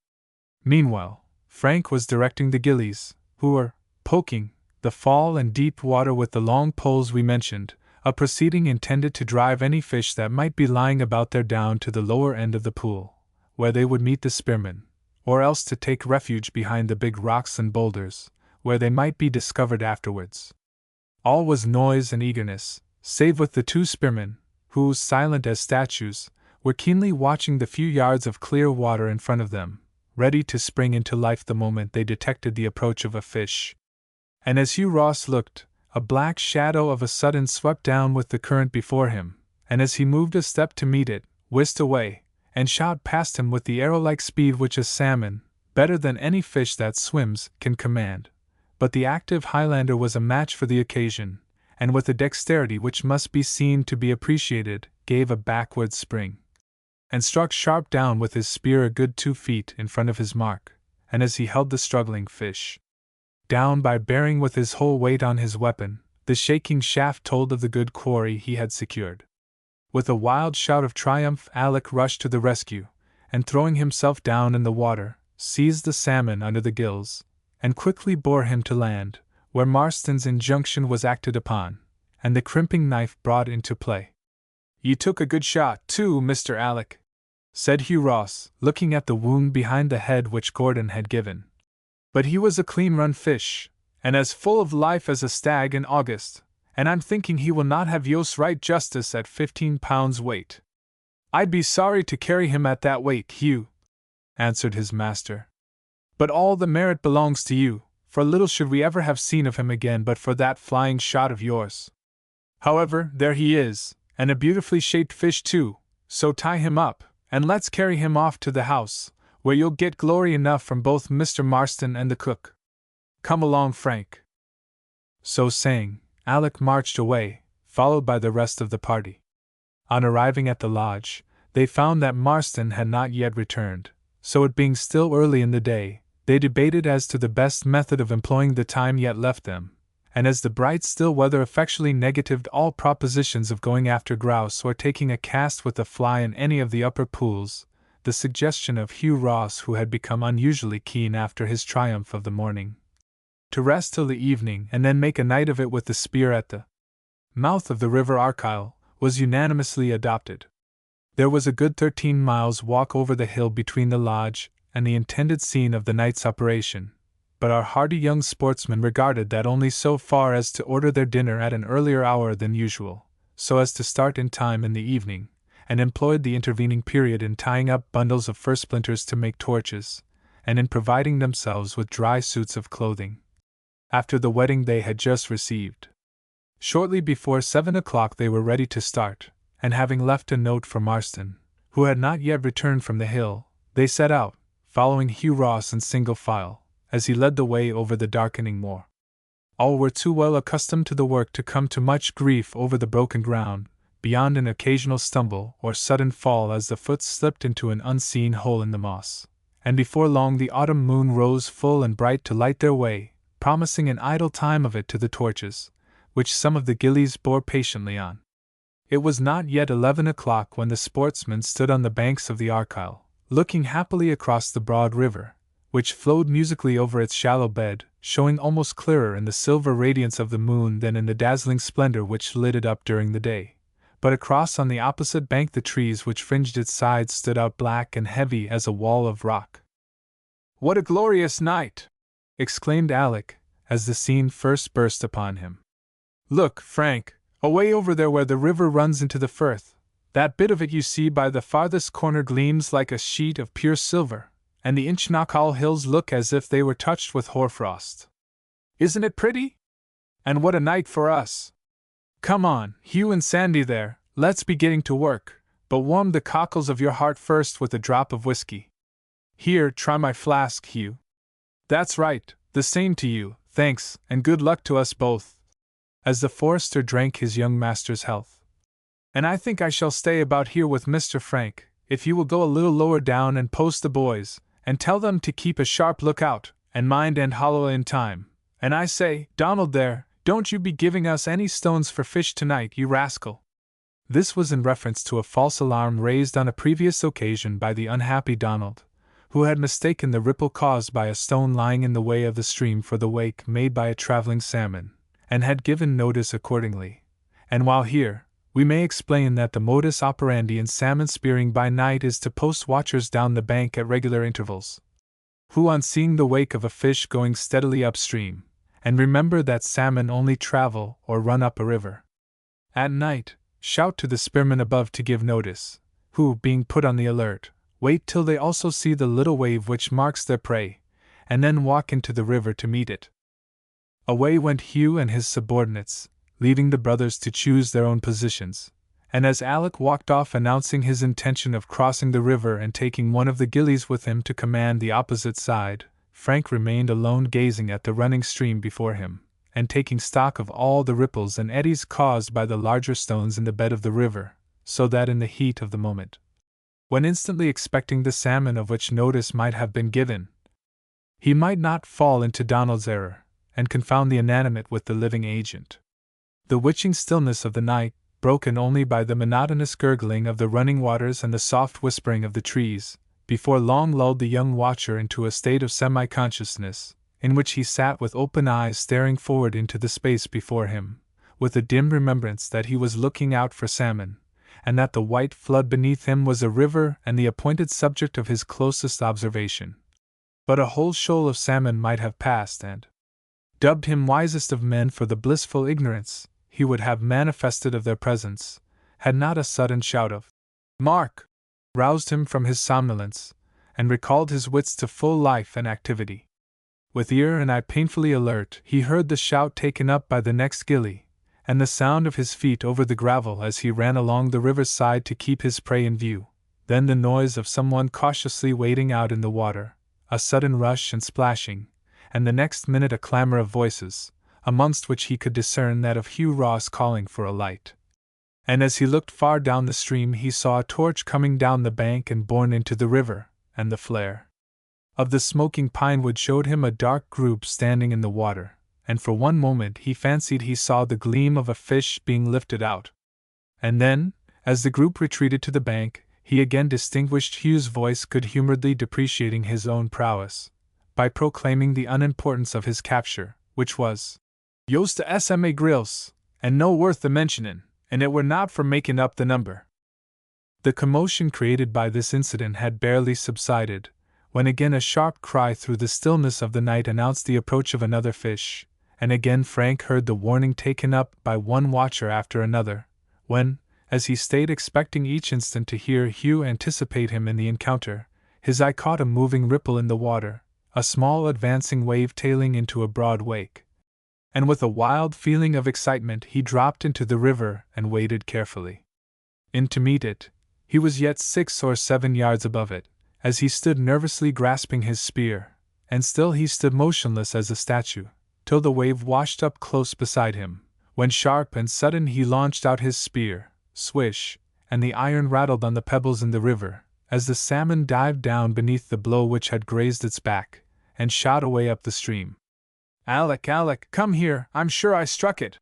Meanwhile, Frank was directing the gillies, who were poking the fall and deep water with the long poles we mentioned, a proceeding intended to drive any fish that might be lying about there down to the lower end of the pool, where they would meet the spearmen, or else to take refuge behind the big rocks and boulders, where they might be discovered afterwards. All was noise and eagerness, save with the two spearmen, who, silent as statues, were keenly watching the few yards of clear water in front of them, ready to spring into life the moment they detected the approach of a fish. And as Hugh Ross looked, a black shadow of a sudden swept down with the current before him, and as he moved a step to meet it, whisked away, and shot past him with the arrow-like speed which a salmon, better than any fish that swims, can command. But the active Highlander was a match for the occasion, and with a dexterity which must be seen to be appreciated, gave a backward spring, and struck sharp down with his spear a good 2 feet in front of his mark, and as he held the struggling fish down by bearing with his whole weight on his weapon, the shaking shaft told of the good quarry he had secured. With a wild shout of triumph Alec rushed to the rescue, and throwing himself down in the water, seized the salmon under the gills, and quickly bore him to land, where Marston's injunction was acted upon, and the crimping knife brought into play. "Ye took a good shot, too, Mr. Alec," said Hugh Ross, looking at the wound behind the head which Gordon had given. "But he was a clean-run fish, and as full of life as a stag in August, and I'm thinking he will not have yo's right justice at 15 pounds weight." "I'd be sorry to carry him at that weight, Hugh," answered his master. "But all the merit belongs to you, for little should we ever have seen of him again but for that flying shot of yours. However, there he is, and a beautifully shaped fish too, so tie him up, and let's carry him off to the house, where you'll get glory enough from both Mr. Marston and the cook. Come along, Frank." So saying, Alec marched away, followed by the rest of the party. On arriving at the lodge, they found that Marston had not yet returned, so it being still early in the day, they debated as to the best method of employing the time yet left them, and as the bright still weather effectually negatived all propositions of going after grouse or taking a cast with a fly in any of the upper pools, the suggestion of Hugh Ross, who had become unusually keen after his triumph of the morning, to rest till the evening and then make a night of it with the spear at the mouth of the river Argyll, was unanimously adopted. There was a good 13 miles walk over the hill between the lodge and the intended scene of the night's operation, but our hardy young sportsmen regarded that only so far as to order their dinner at an earlier hour than usual, so as to start in time in the evening, and employed the intervening period in tying up bundles of fir splinters to make torches, and in providing themselves with dry suits of clothing, after the wetting they had just received. Shortly before 7 o'clock they were ready to start, and having left a note for Marston, who had not yet returned from the hill, they set out, following Hugh Ross in single file, as he led the way over the darkening moor. All were too well accustomed to the work to come to much grief over the broken ground, beyond an occasional stumble or sudden fall as the foot slipped into an unseen hole in the moss, and before long the autumn moon rose full and bright to light their way, promising an idle time of it to the torches, which some of the gillies bore patiently on. It was not yet 11 o'clock when the sportsmen stood on the banks of the Argyll, looking happily across the broad river, which flowed musically over its shallow bed, showing almost clearer in the silver radiance of the moon than in the dazzling splendor which lit it up during the day. But across on the opposite bank the trees which fringed its sides stood out black and heavy as a wall of rock. "What a glorious night!" exclaimed Alec, as the scene first burst upon him. "Look, Frank, away over there where the river runs into the firth, that bit of it you see by the farthest corner gleams like a sheet of pure silver, and the Inchknackall hills look as if they were touched with hoarfrost. Isn't it pretty? And what a night for us! Come on, Hugh and Sandy there, let's be getting to work, but warm the cockles of your heart first with a drop of whiskey. Here, try my flask, Hugh. That's right, the same to you, thanks, and good luck to us both. As the forester drank his young master's health. And I think I shall stay about here with Mr. Frank, if you will go a little lower down and post the boys, and tell them to keep a sharp lookout, and mind and hollow in time. And I say, Donald there, don't you be giving us any stones for fish tonight, you rascal. This was in reference to a false alarm raised on a previous occasion by the unhappy Donald, who had mistaken the ripple caused by a stone lying in the way of the stream for the wake made by a traveling salmon, and had given notice accordingly. And while here, we may explain that the modus operandi in salmon spearing by night is to post watchers down the bank at regular intervals, who on seeing the wake of a fish going steadily upstream, and remember that salmon only travel or run up a river at night, shout to the spearmen above to give notice, who, being put on the alert, wait till they also see the little wave which marks their prey, and then walk into the river to meet it. Away went Hugh and his subordinates, leaving the brothers to choose their own positions, and as Alec walked off announcing his intention of crossing the river and taking one of the gillies with him to command the opposite side, Frank remained alone gazing at the running stream before him, and taking stock of all the ripples and eddies caused by the larger stones in the bed of the river, so that in the heat of the moment, when instantly expecting the salmon of which notice might have been given, he might not fall into Donald's error, and confound the inanimate with the living agent. The witching stillness of the night, broken only by the monotonous gurgling of the running waters and the soft whispering of the trees, before long lulled the young watcher into a state of semi-consciousness, in which he sat with open eyes staring forward into the space before him, with a dim remembrance that he was looking out for salmon, and that the white flood beneath him was a river and the appointed subject of his closest observation. But a whole shoal of salmon might have passed and dubbed him wisest of men for the blissful ignorance he would have manifested of their presence, had not a sudden shout of "Mark!" roused him from his somnolence, and recalled his wits to full life and activity. With ear and eye painfully alert, he heard the shout taken up by the next gilly, and the sound of his feet over the gravel as he ran along the river's side to keep his prey in view, then the noise of someone cautiously wading out in the water, a sudden rush and splashing, and the next minute a clamor of voices, amongst which he could discern that of Hugh Ross calling for a light. And as he looked far down the stream he saw a torch coming down the bank and borne into the river, and the flare of the smoking pine wood showed him a dark group standing in the water, and for one moment he fancied he saw the gleam of a fish being lifted out. And then, as the group retreated to the bank, he again distinguished Hugh's voice good-humoredly depreciating his own prowess, by proclaiming the unimportance of his capture, which was "Yost to SMA grills, and no worth the mentionin', and it were not for making up the number." The commotion created by this incident had barely subsided, when again a sharp cry through the stillness of the night announced the approach of another fish, and again Frank heard the warning taken up by one watcher after another, when, as he stayed expecting each instant to hear Hugh anticipate him in the encounter, his eye caught a moving ripple in the water, a small advancing wave tailing into a broad wake. And with a wild feeling of excitement he dropped into the river and waded carefully in to meet it. He was yet 6 or 7 yards above it, as he stood nervously grasping his spear, and still he stood motionless as a statue, till the wave washed up close beside him, when sharp and sudden he launched out his spear, swish, and the iron rattled on the pebbles in the river, as the salmon dived down beneath the blow which had grazed its back, and shot away up the stream. "Alec, Alec, come here, I'm sure I struck it!"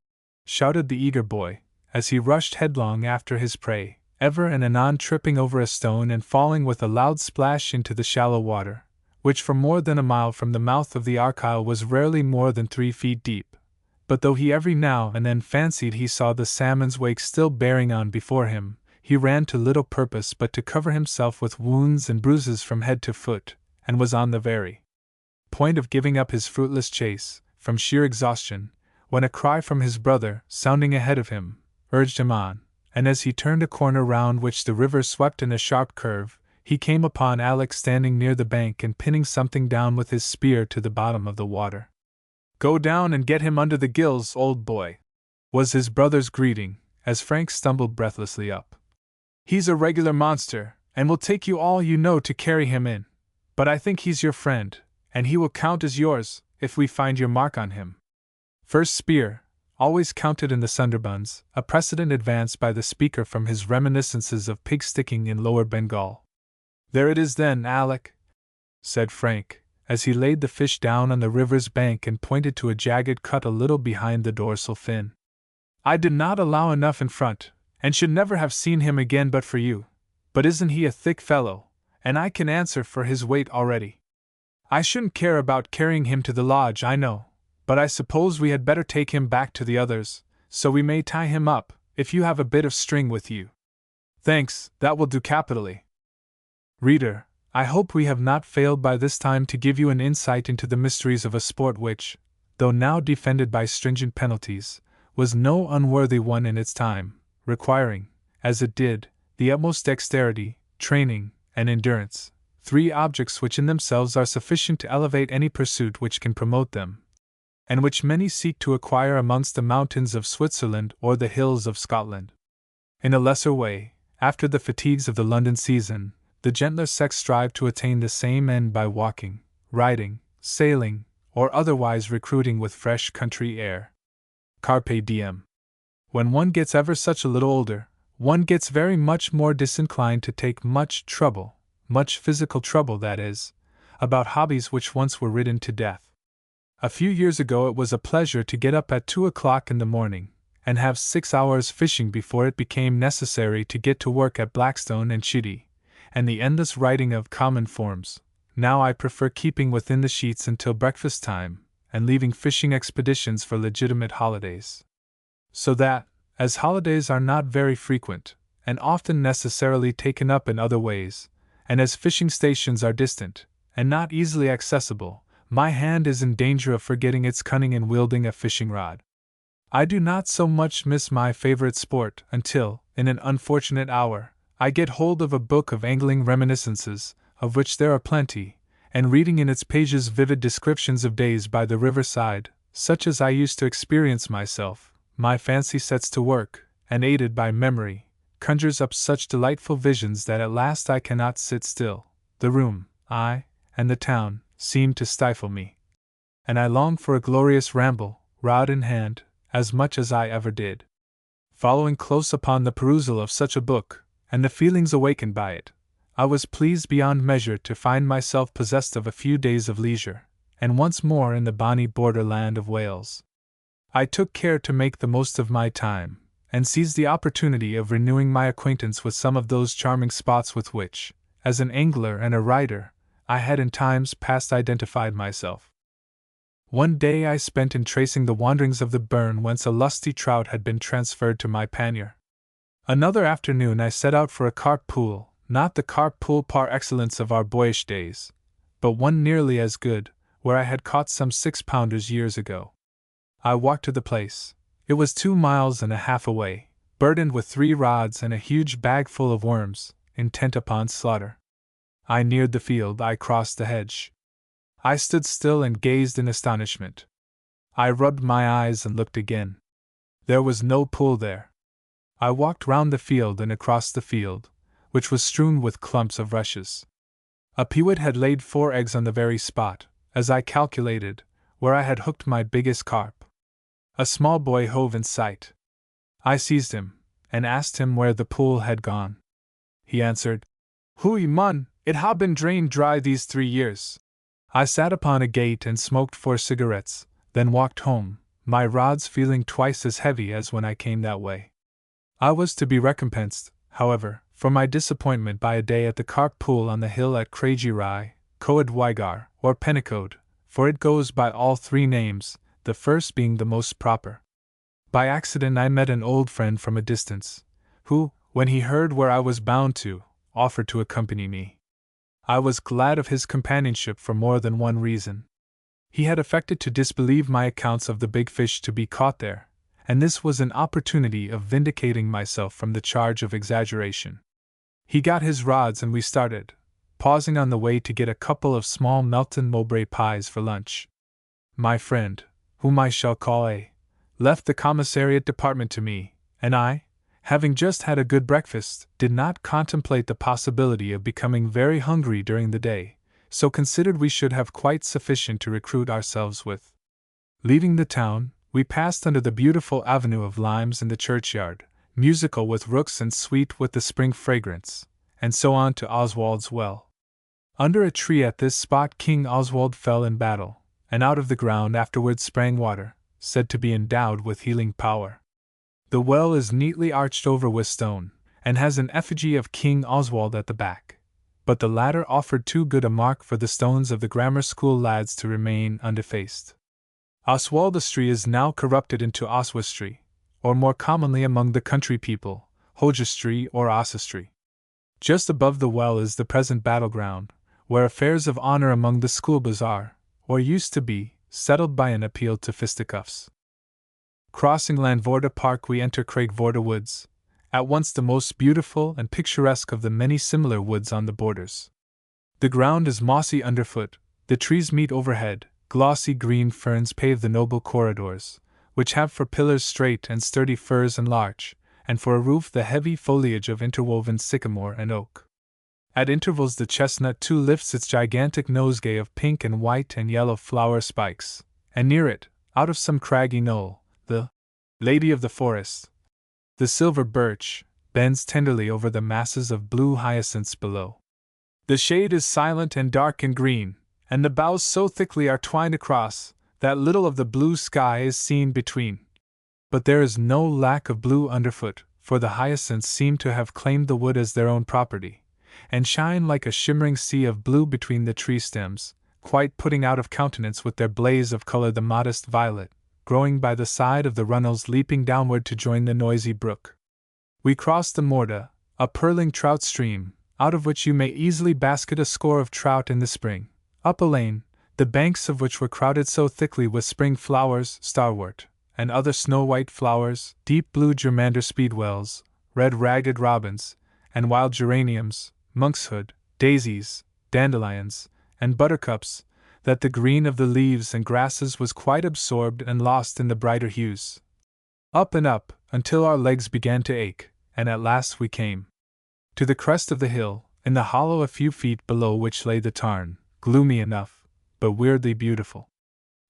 shouted the eager boy, as he rushed headlong after his prey, ever and anon tripping over a stone and falling with a loud splash into the shallow water, which for more than a mile from the mouth of the Argyle was rarely more than 3 feet deep. But though he every now and then fancied he saw the salmon's wake still bearing on before him, he ran to little purpose but to cover himself with wounds and bruises from head to foot, and was on the very point of giving up his fruitless chase, from sheer exhaustion, when a cry from his brother, sounding ahead of him, urged him on, and as he turned a corner round which the river swept in a sharp curve, he came upon Alec standing near the bank and pinning something down with his spear to the bottom of the water. "Go down and get him under the gills, old boy," was his brother's greeting, as Frank stumbled breathlessly up. He's a regular monster, and will take you all you know to carry him in. But I think he's your friend, and he will count as yours, if we find your mark on him. First spear, always counted in the Sundarbans, a precedent advanced by the speaker from his reminiscences of pig sticking in Lower Bengal. There it is then, Alec, said Frank, as he laid the fish down on the river's bank and pointed to a jagged cut a little behind the dorsal fin. I did not allow enough in front, and should never have seen him again but for you. But isn't he a thick fellow, and I can answer for his weight already. I shouldn't care about carrying him to the lodge, I know, but I suppose we had better take him back to the others, so we may tie him up, if you have a bit of string with you. Thanks, that will do capitally. Reader, I hope we have not failed by this time to give you an insight into the mysteries of a sport which, though now defended by stringent penalties, was no unworthy one in its time, requiring, as it did, the utmost dexterity, training, and endurance, 3 objects which in themselves are sufficient to elevate any pursuit which can promote them, and which many seek to acquire amongst the mountains of Switzerland or the hills of Scotland. In a lesser way, after the fatigues of the London season, the gentler sex strive to attain the same end by walking, riding, sailing, or otherwise recruiting with fresh country air. Carpe diem. When one gets ever such a little older, one gets very much more disinclined to take much trouble, much physical trouble that is, about hobbies which once were ridden to death. A few years ago it was a pleasure to get up at 2 o'clock in the morning, and have 6 hours fishing before it became necessary to get to work at Blackstone and Chitty, and the endless writing of common forms. Now I prefer keeping within the sheets until breakfast time, and leaving fishing expeditions for legitimate holidays. So that, as holidays are not very frequent, and often necessarily taken up in other ways, and as fishing stations are distant, and not easily accessible, my hand is in danger of forgetting its cunning in wielding a fishing rod. I do not so much miss my favorite sport until, in an unfortunate hour, I get hold of a book of angling reminiscences, of which there are plenty, and reading in its pages vivid descriptions of days by the riverside, such as I used to experience myself, my fancy sets to work, and aided by memory, conjures up such delightful visions that at last I cannot sit still. The room, and the town, seem to stifle me. And I long for a glorious ramble, rod in hand, as much as I ever did. Following close upon the perusal of such a book, and the feelings awakened by it, I was pleased beyond measure to find myself possessed of a few days of leisure, and once more in the bonny borderland of Wales. I took care to make the most of my time, and seized the opportunity of renewing my acquaintance with some of those charming spots with which, as an angler and a writer, I had in times past identified myself. One day I spent in tracing the wanderings of the burn whence a lusty trout had been transferred to my pannier. Another afternoon I set out for a carp pool, not the carp pool par excellence of our boyish days, but one nearly as good, where I had caught some 6-pounders years ago. I walked to the place. It was 2.5 miles away, burdened with 3 rods and a huge bag full of worms, intent upon slaughter. I neared the field, I crossed the hedge. I stood still and gazed in astonishment. I rubbed my eyes and looked again. There was no pool there. I walked round the field and across the field, which was strewn with clumps of rushes. A pewit had laid 4 eggs on the very spot, as I calculated, where I had hooked my biggest carp. A small boy hove in sight. I seized him, and asked him where the pool had gone. He answered, "Hooey, mun, it ha' been drained dry these 3 years." I sat upon a gate and smoked 4 cigarettes, then walked home, my rods feeling twice as heavy as when I came that way. I was to be recompensed, however, for my disappointment by a day at the carp pool on the hill at Craigie Coed Wygar, or Pennicode, for it goes by all 3 names, the first being the most proper. By accident I met an old friend from a distance, who, when he heard where I was bound to, offered to accompany me. I was glad of his companionship for more than one reason. He had affected to disbelieve my accounts of the big fish to be caught there, and this was an opportunity of vindicating myself from the charge of exaggeration. He got his rods and we started, pausing on the way to get a couple of small Melton Mowbray pies for lunch. My friend, whom I shall call A, left the commissariat department to me, and I, having just had a good breakfast, did not contemplate the possibility of becoming very hungry during the day, so considered we should have quite sufficient to recruit ourselves with. Leaving the town, we passed under the beautiful avenue of limes in the churchyard, musical with rooks and sweet with the spring fragrance, and so on to Oswald's well. Under a tree at this spot King Oswald fell in battle, and out of the ground afterwards sprang water, said to be endowed with healing power. The well is neatly arched over with stone, and has an effigy of King Oswald at the back, but the latter offered too good a mark for the stones of the grammar school lads to remain undefaced. Oswaldistry is now corrupted into Oswestry, or more commonly among the country people, Hogestry or Ossestry. Just above the well is the present battleground, where affairs of honor among the schoolboys are, or used to be, settled by an appeal to fisticuffs. Crossing Landvorda Park we enter Craigvorda Woods, at once the most beautiful and picturesque of the many similar woods on the borders. The ground is mossy underfoot, the trees meet overhead, glossy green ferns pave the noble corridors, which have for pillars straight and sturdy firs and larch, and for a roof the heavy foliage of interwoven sycamore and oak. At intervals the chestnut too lifts its gigantic nosegay of pink and white and yellow flower spikes, and near it, out of some craggy knoll, the lady of the forest, the silver birch, bends tenderly over the masses of blue hyacinths below. The shade is silent and dark and green, and the boughs so thickly are twined across that little of the blue sky is seen between. But there is no lack of blue underfoot, for the hyacinths seem to have claimed the wood as their own property, and shine like a shimmering sea of blue between the tree stems, quite putting out of countenance with their blaze of color the modest violet, growing by the side of the runnels leaping downward to join the noisy brook. We cross the Morda, a purling trout stream, out of which you may easily basket a score of trout in the spring, up a lane, the banks of which were crowded so thickly with spring flowers, starwort, and other snow-white flowers, deep blue germander speedwells, red ragged robins, and wild geraniums, monkshood, daisies, dandelions, and buttercups, that the green of the leaves and grasses was quite absorbed and lost in the brighter hues. Up and up, until our legs began to ache, and at last we came to the crest of the hill, in the hollow a few feet below which lay the tarn, gloomy enough, but weirdly beautiful.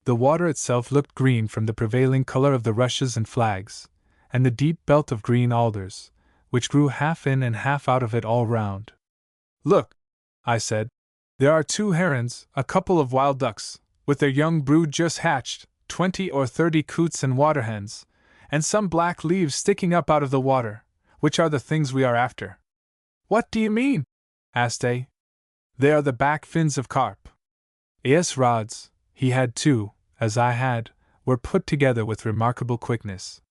The water itself looked green from the prevailing color of the rushes and flags, and the deep belt of green alders, which grew half in and half out of it all round. "Look," I said, "there are 2 herons, a couple of wild ducks, with their young brood just hatched, 20 or 30 coots and waterhens, and some black leaves sticking up out of the water, which are the things we are after." "What do you mean?" asked A. "They are the back fins of carp." A.'s rods, he had 2, as I had, were put together with remarkable quickness.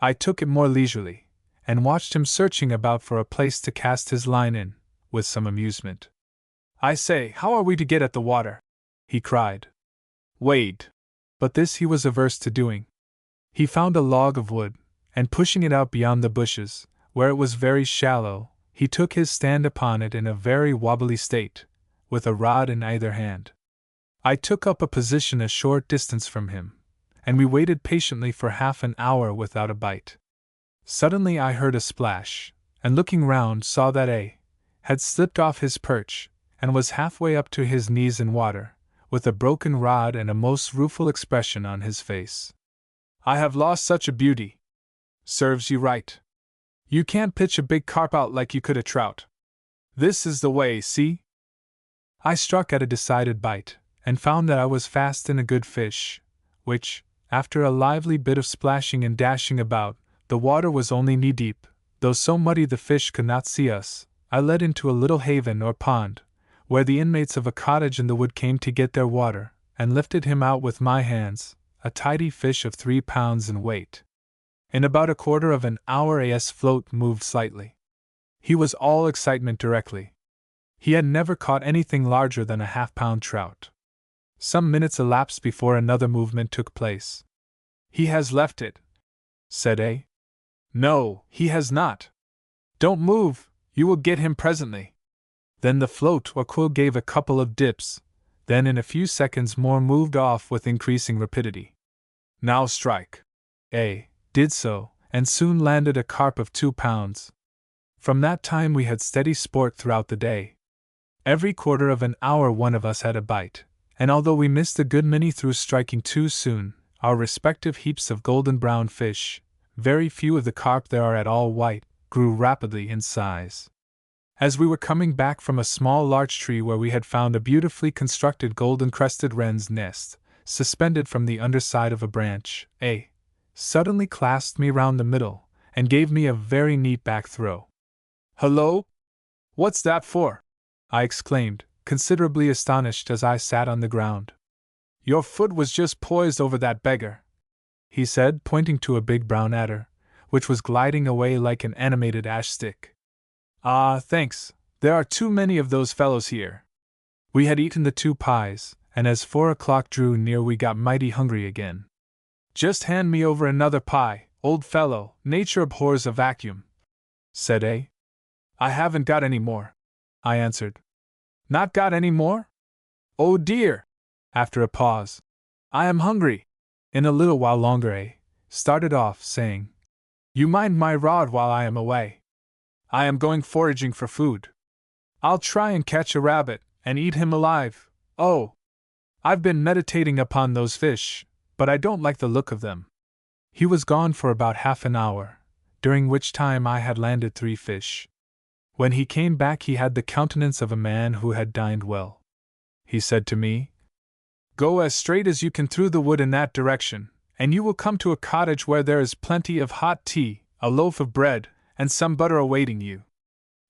I took it more leisurely, and watched him searching about for a place to cast his line in, with some amusement. "I say, how are we to get at the water?" he cried. "Wade." But this he was averse to doing. He found a log of wood, and pushing it out beyond the bushes, where it was very shallow, he took his stand upon it in a very wobbly state, with a rod in either hand. I took up a position a short distance from him, and we waited patiently for half an hour without a bite. Suddenly I heard a splash, and looking round saw that A had slipped off his perch, and was halfway up to his knees in water, with a broken rod and a most rueful expression on his face. "I have lost such a beauty." "Serves you right. You can't pitch a big carp out like you could a trout. This is the way, see?" I struck at a decided bite, and found that I was fast in a good fish, which, after a lively bit of splashing and dashing about, the water was only knee-deep, though so muddy the fish could not see us, I led into a little haven or pond, where the inmates of a cottage in the wood came to get their water, and lifted him out with my hands, a tidy fish of 3 pounds in weight. In about a quarter of an hour A.'s float moved slightly. He was all excitement directly. He had never caught anything larger than a half-pound trout. Some minutes elapsed before another movement took place. "He has left it," said A. "No, he has not. Don't move, you will get him presently." Then the float or quill gave a couple of dips, then in a few seconds more moved off with increasing rapidity. "Now strike," did so, and soon landed a carp of 2 pounds. From that time we had steady sport throughout the day. Every quarter of an hour one of us had a bite, and although we missed a good many through striking too soon, our respective heaps of golden brown fish, very few of the carp there are at all white, grew rapidly in size. As we were coming back from a small larch tree where we had found a beautifully constructed golden-crested wren's nest, suspended from the underside of a branch, A suddenly clasped me round the middle, and gave me a very neat back throw. "Hullo! What's that for?" I exclaimed, considerably astonished as I sat on the ground. "Your foot was just poised over that beggar," he said, pointing to a big brown adder, which was gliding away like an animated ash stick. "Ah, thanks, there are too many of those fellows here." We had eaten the 2 pies, and as 4 o'clock drew near we got mighty hungry again. "Just hand me over another pie, old fellow, nature abhors a vacuum," said A. "I haven't got any more," I answered. "Not got any more? Oh dear!" After a pause, "I am hungry." In a little while longer A started off, saying, "You mind my rod while I am away. I am going foraging for food. I'll try and catch a rabbit, and eat him alive. Oh! I've been meditating upon those fish, but I don't like the look of them." He was gone for about half an hour, during which time I had landed 3 fish. When he came back he had the countenance of a man who had dined well. He said to me, "Go as straight as you can through the wood in that direction, and you will come to a cottage where there is plenty of hot tea, a loaf of bread, and some butter awaiting you.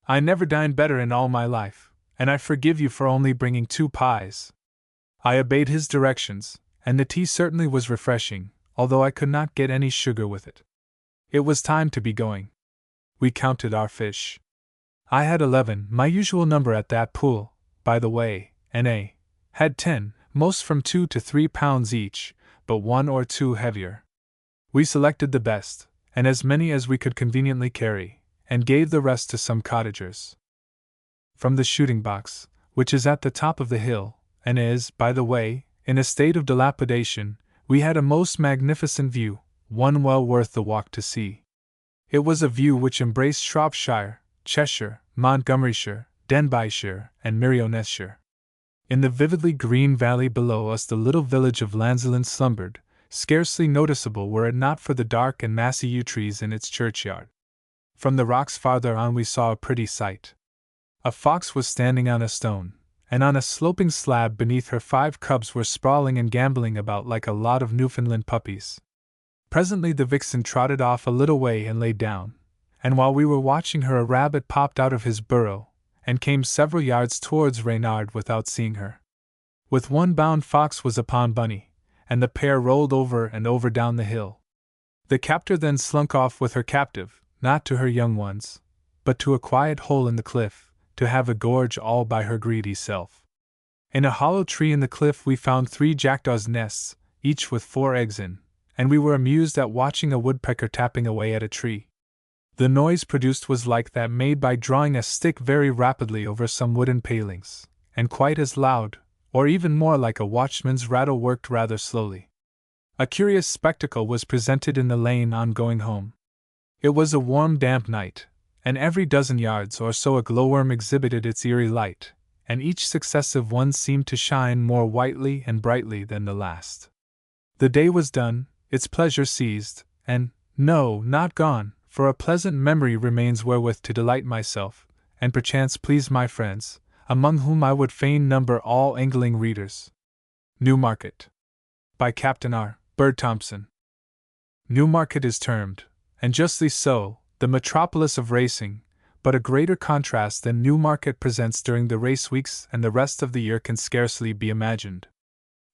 I never dined better in all my life, and I forgive you for only bringing 2 pies." I obeyed his directions, and the tea certainly was refreshing, although I could not get any sugar with it. It was time to be going. We counted our fish. I had 11, my usual number at that pool, by the way, and A had 10, most from 2 to 3 pounds each, but 1 or 2 heavier. We selected the best, and as many as we could conveniently carry, and gave the rest to some cottagers. From the shooting box, which is at the top of the hill, and is, by the way, in a state of dilapidation, we had a most magnificent view, one well worth the walk to see. It was a view which embraced Shropshire, Cheshire, Montgomeryshire, Denbighshire, and Merionethshire. In the vividly green valley below us the little village of Lanslin slumbered, scarcely noticeable were it not for the dark and massy yew trees in its churchyard. From the rocks farther on we saw a pretty sight. A fox was standing on a stone, and on a sloping slab beneath her 5 cubs were sprawling and gambolling about like a lot of Newfoundland puppies. Presently the vixen trotted off a little way and lay down, and while we were watching her a rabbit popped out of his burrow, and came several yards towards Reynard without seeing her. With one bound Fox was upon Bunny, and the pair rolled over and over down the hill. The captor then slunk off with her captive, not to her young ones, but to a quiet hole in the cliff, to have a gorge all by her greedy self. In a hollow tree in the cliff we found 3 jackdaws' nests, each with 4 eggs in, and we were amused at watching a woodpecker tapping away at a tree. The noise produced was like that made by drawing a stick very rapidly over some wooden palings, and quite as loud, or even more like a watchman's rattle worked rather slowly. A curious spectacle was presented in the lane on going home. It was a warm, damp night, and every dozen yards or so a glowworm exhibited its eerie light, and each successive one seemed to shine more whitely and brightly than the last. The day was done, its pleasure seized, and, no, not gone, for a pleasant memory remains wherewith to delight myself, and perchance please my friends, among whom I would fain number all angling readers. Newmarket. By Captain R. Bird Thompson. Newmarket is termed, and justly so, the metropolis of racing, but a greater contrast than Newmarket presents during the race weeks and the rest of the year can scarcely be imagined.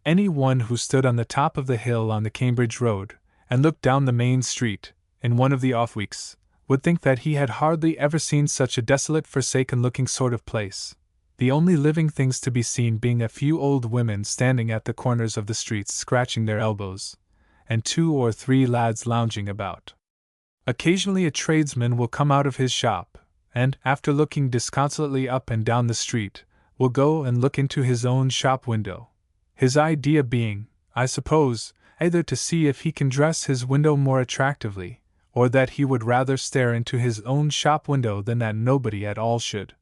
Any one who stood on the top of the hill on the Cambridge Road, and looked down the main street, in one of the off-weeks, would think that he had hardly ever seen such a desolate, forsaken-looking sort of place, the only living things to be seen being a few old women standing at the corners of the streets scratching their elbows, and 2 or 3 lads lounging about. Occasionally a tradesman will come out of his shop, and, after looking disconsolately up and down the street, will go and look into his own shop window, his idea being, I suppose, either to see if he can dress his window more attractively, or that he would rather stare into his own shop window than that nobody at all should.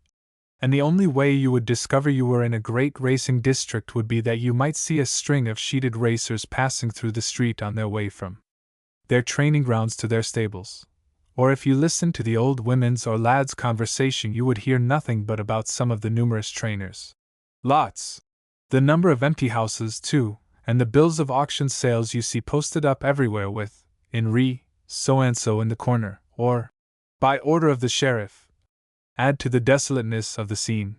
And the only way you would discover you were in a great racing district would be that you might see a string of sheeted racers passing through the street on their way from their training grounds to their stables. Or if you listened to the old women's or lads' conversation, you would hear nothing but about some of the numerous trainers' lots. The number of empty houses, too, and the bills of auction sales you see posted up everywhere with, in re, so-and-so in the corner, or, by order of the sheriff, add to the desolateness of the scene.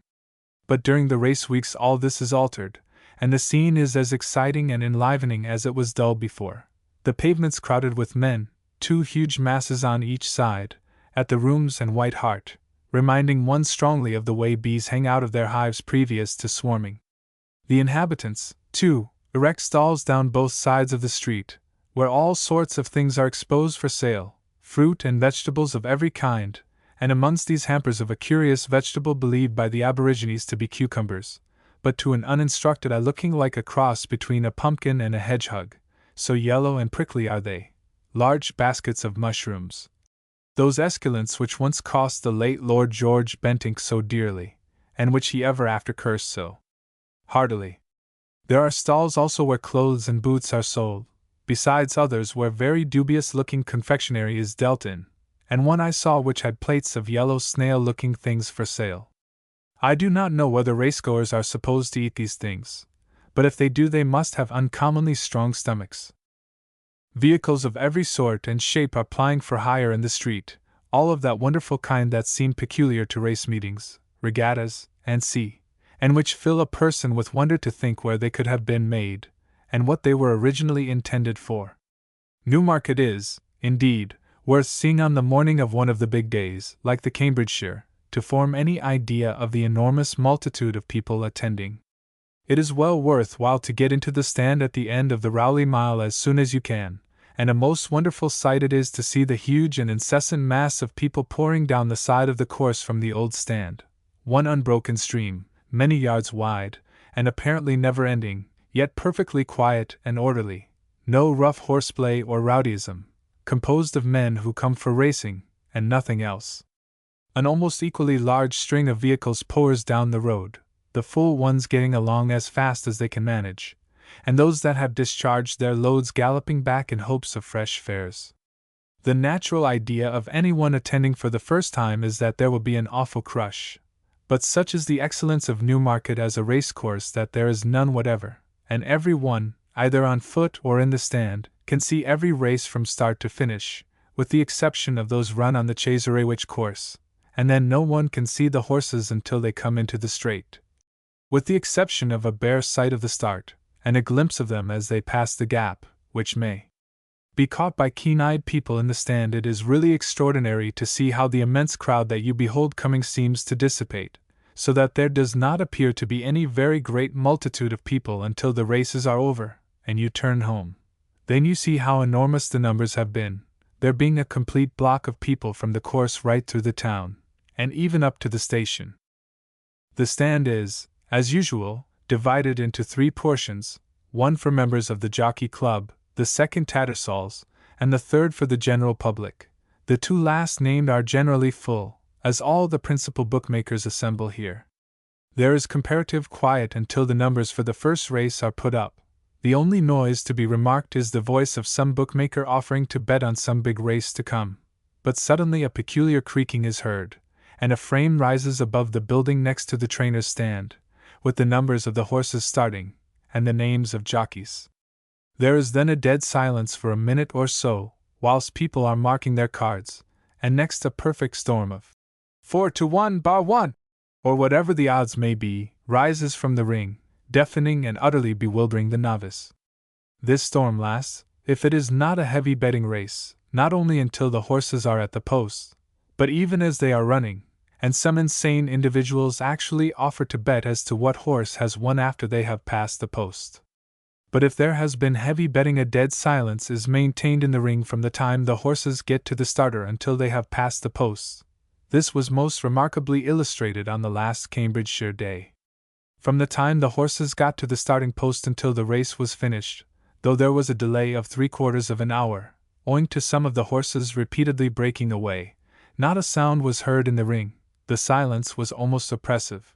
But during the race weeks all this is altered, and the scene is as exciting and enlivening as it was dull before. The pavements crowded with men, 2 huge masses on each side, at the Rooms and White Hart, reminding one strongly of the way bees hang out of their hives previous to swarming. The inhabitants, too, erect stalls down both sides of the street, where all sorts of things are exposed for sale, fruit and vegetables of every kind, and amongst these hampers of a curious vegetable believed by the aborigines to be cucumbers, but to an uninstructed eye looking like a cross between a pumpkin and a hedgehog, so yellow and prickly are they. Large baskets of mushrooms, those esculents which once cost the late Lord George Bentinck so dearly, and which he ever after cursed so heartily. There are stalls also where clothes and boots are sold, besides others where very dubious-looking confectionery is dealt in, and one I saw which had plates of yellow snail-looking things for sale. I do not know whether racegoers are supposed to eat these things, but if they do they must have uncommonly strong stomachs. Vehicles of every sort and shape are plying for hire in the street, all of that wonderful kind that seem peculiar to race meetings, regattas, and which fill a person with wonder to think where they could have been made, and what they were originally intended for. Newmarket is, indeed, worth seeing on the morning of one of the big days, like the Cambridgeshire, to form any idea of the enormous multitude of people attending. It is well worth while to get into the stand at the end of the Rowley Mile as soon as you can, and a most wonderful sight it is to see the huge and incessant mass of people pouring down the side of the course from the old stand, one unbroken stream, many yards wide, and apparently never ending, yet perfectly quiet and orderly, no rough horseplay or rowdyism, composed of men who come for racing, and nothing else. An almost equally large string of vehicles pours down the road, the full ones getting along as fast as they can manage, and those that have discharged their loads galloping back in hopes of fresh fares. The natural idea of anyone attending for the first time is that there will be an awful crush, but such is the excellence of Newmarket as a racecourse that there is none whatever, and every one, either on foot or in the stand, can see every race from start to finish, with the exception of those run on the Chasarewich course, and then no one can see the horses until they come into the straight. With the exception of a bare sight of the start, and a glimpse of them as they pass the gap, which may be caught by keen-eyed people in the stand, it is really extraordinary to see how the immense crowd that you behold coming seems to dissipate, so that there does not appear to be any very great multitude of people until the races are over, and you turn home. Then you see how enormous the numbers have been, there being a complete block of people from the course right through the town, and even up to the station. The stand is, as usual, divided into 3 portions, one for members of the Jockey Club, the second Tattersall's, and the third for the general public. The 2 last named are generally full, as all the principal bookmakers assemble here. There is comparative quiet until the numbers for the first race are put up. The only noise to be remarked is the voice of some bookmaker offering to bet on some big race to come. But suddenly a peculiar creaking is heard, and a frame rises above the building next to the trainer's stand, with the numbers of the horses starting, and the names of jockeys. There is then a dead silence for a minute or so, whilst people are marking their cards, and next a perfect storm of 4 to 1 bar 1, or whatever the odds may be, rises from the ring, deafening and utterly bewildering the novice. This storm lasts, if it is not a heavy betting race, not only until the horses are at the post, but even as they are running, and some insane individuals actually offer to bet as to what horse has won after they have passed the post. But if there has been heavy betting, a dead silence is maintained in the ring from the time the horses get to the starter until they have passed the posts. This was most remarkably illustrated on the last Cambridgeshire day. From the time the horses got to the starting post until the race was finished, though there was a delay of 3/4 of an hour, owing to some of the horses repeatedly breaking away. Not a sound was heard in the ring. The silence was almost oppressive.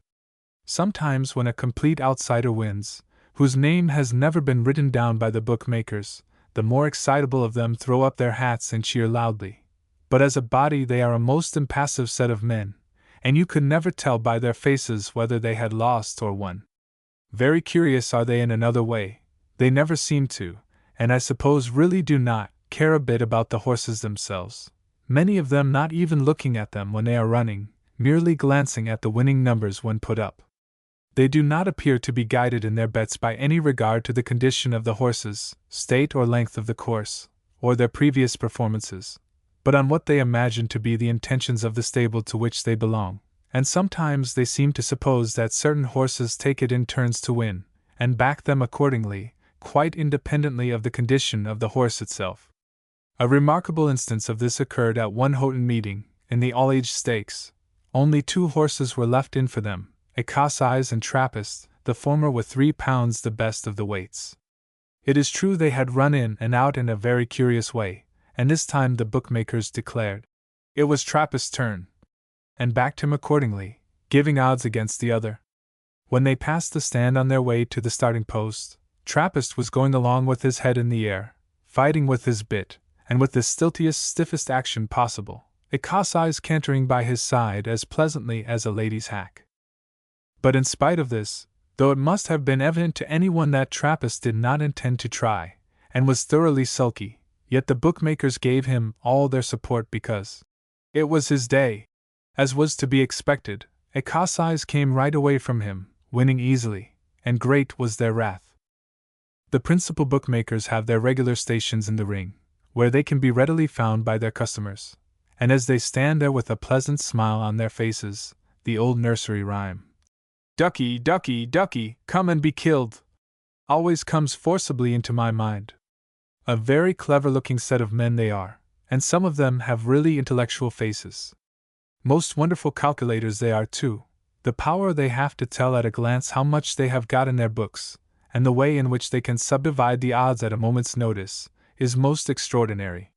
Sometimes, when a complete outsider wins, whose name has never been written down by the bookmakers, the more excitable of them throw up their hats and cheer loudly. But as a body, they are a most impassive set of men, and you could never tell by their faces whether they had lost or won. Very curious are they in another way. They never seem to, and I suppose really do not, care a bit about the horses themselves, many of them not even looking at them when they are running, merely glancing at the winning numbers when put up. They do not appear to be guided in their bets by any regard to the condition of the horses, state or length of the course, or their previous performances, but on what they imagine to be the intentions of the stable to which they belong, and sometimes they seem to suppose that certain horses take it in turns to win, and back them accordingly, quite independently of the condition of the horse itself. A remarkable instance of this occurred at one Houghton meeting, in the all-age stakes. Only 2 horses were left in for them, a Cossize and Trappist, the former with 3 pounds the best of the weights. It is true they had run in and out in a very curious way, and this time the bookmakers declared it was Trappist's turn, and backed him accordingly, giving odds against the other. When they passed the stand on their way to the starting post, Trappist was going along with his head in the air, fighting with his bit, and with the stiltiest, stiffest action possible, a Cossize cantering by his side as pleasantly as a lady's hack. But in spite of this, though it must have been evident to anyone that Trappist did not intend to try, and was thoroughly sulky, yet the bookmakers gave him all their support because it was his day. As was to be expected, a Cossize came right away from him, winning easily, and great was their wrath. The principal bookmakers have their regular stations in the ring, where they can be readily found by their customers, and as they stand there with a pleasant smile on their faces, the old nursery rhyme, "Ducky, ducky, ducky, come and be killed," always comes forcibly into my mind. A very clever-looking set of men they are, and some of them have really intellectual faces. Most wonderful calculators they are too. The power they have to tell at a glance how much they have got in their books, and the way in which they can subdivide the odds at a moment's notice, is most extraordinary.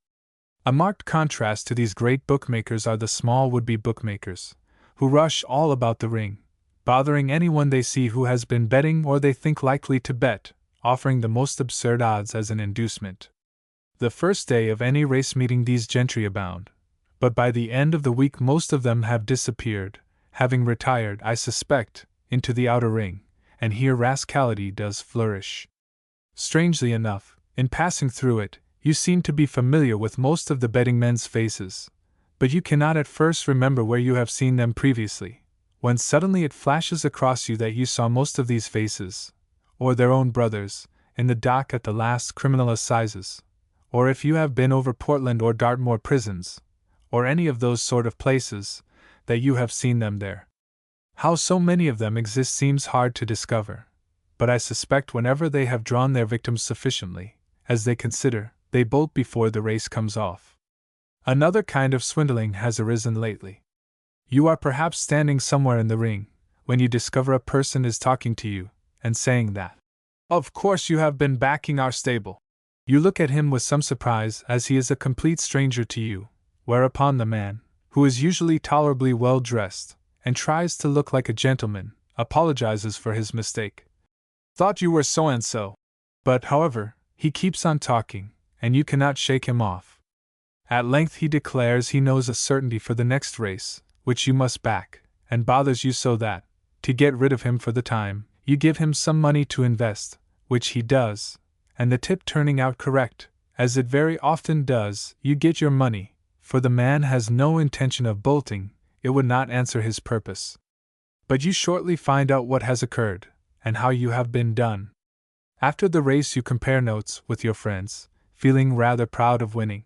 A marked contrast to these great bookmakers are the small would-be bookmakers, who rush all about the ring, bothering anyone they see who has been betting or they think likely to bet, offering the most absurd odds as an inducement. The first day of any race meeting these gentry abound, but by the end of the week most of them have disappeared, having retired, I suspect, into the outer ring, and here rascality does flourish. Strangely enough, in passing through it, you seem to be familiar with most of the betting men's faces, but you cannot at first remember where you have seen them previously, when suddenly it flashes across you that you saw most of these faces, or their own brothers, in the dock at the last criminal assizes, or if you have been over Portland or Dartmoor prisons, or any of those sort of places, that you have seen them there. How so many of them exist seems hard to discover, but I suspect whenever they have drawn their victims sufficiently, as they consider, they bolt before the race comes off. Another kind of swindling has arisen lately. You are perhaps standing somewhere in the ring, when you discover a person is talking to you, and saying that, "Of course you have been backing our stable." You look at him with some surprise as he is a complete stranger to you, whereupon the man, who is usually tolerably well dressed, and tries to look like a gentleman, apologizes for his mistake. "Thought you were so-and-so." But, however, he keeps on talking, and you cannot shake him off. At length he declares he knows a certainty for the next race, which you must back, and bothers you so that, to get rid of him for the time, you give him some money to invest, which he does, and the tip turning out correct, as it very often does, you get your money, for the man has no intention of bolting, it would not answer his purpose. But you shortly find out what has occurred, and how you have been done. After the race you compare notes with your friends, feeling rather proud of winning.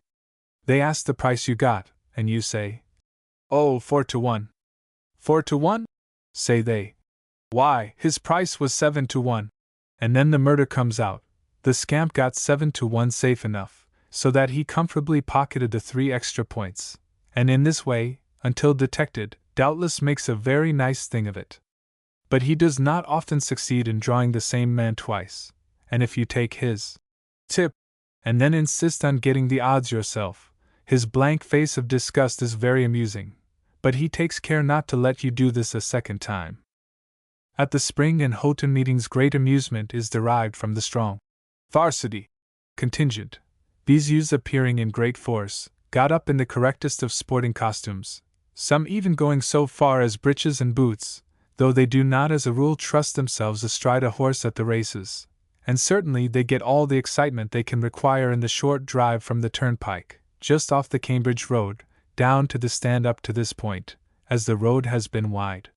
They ask the price you got, and you say, "Oh, 4-1. 4-1? Say they. Why, his price was 7-1. And then the murder comes out. The scamp got 7-1 safe enough, so that he comfortably pocketed the 3 extra points, and in this way, until detected, doubtless makes a very nice thing of it. But he does not often succeed in drawing the same man twice, and if you take his tip, and then insist on getting the odds yourself. His blank face of disgust is very amusing, but he takes care not to let you do this a second time. At the Spring and Houghton meetings, great amusement is derived from the strong varsity contingent, these youths appearing in great force, got up in the correctest of sporting costumes, some even going so far as breeches and boots, though they do not as a rule trust themselves astride a horse at the races, and certainly they get all the excitement they can require in the short drive from the turnpike, just off the Cambridge road, down to the stand up to this point, as the road has been wide,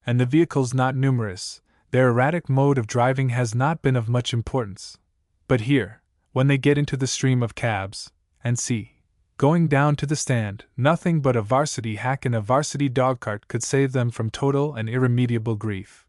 and the vehicles not numerous, their erratic mode of driving has not been of much importance. But here, when they get into the stream of cabs, and see, going down to the stand, nothing but a varsity hack and a varsity dogcart could save them from total and irremediable grief.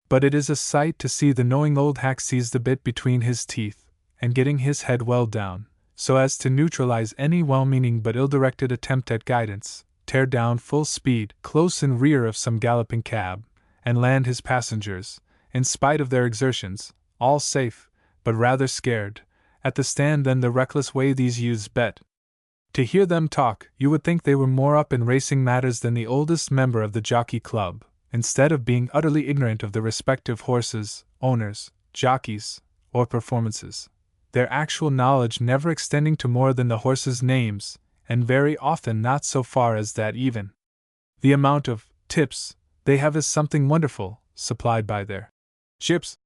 But it is a sight to see the knowing old hack seize the bit between his teeth, and getting his head well down, so as to neutralize any well-meaning but ill-directed attempt at guidance, tear down full speed, close in rear of some galloping cab, and land his passengers, in spite of their exertions, all safe, but rather scared, at the stand than the reckless way these youths bet. To hear them talk, you would think they were more up in racing matters than the oldest member of the Jockey Club, instead of being utterly ignorant of the respective horses, owners, jockeys, or performances, their actual knowledge never extending to more than the horses' names, and very often not so far as that even. The amount of tips they have is something wonderful, supplied by their chips,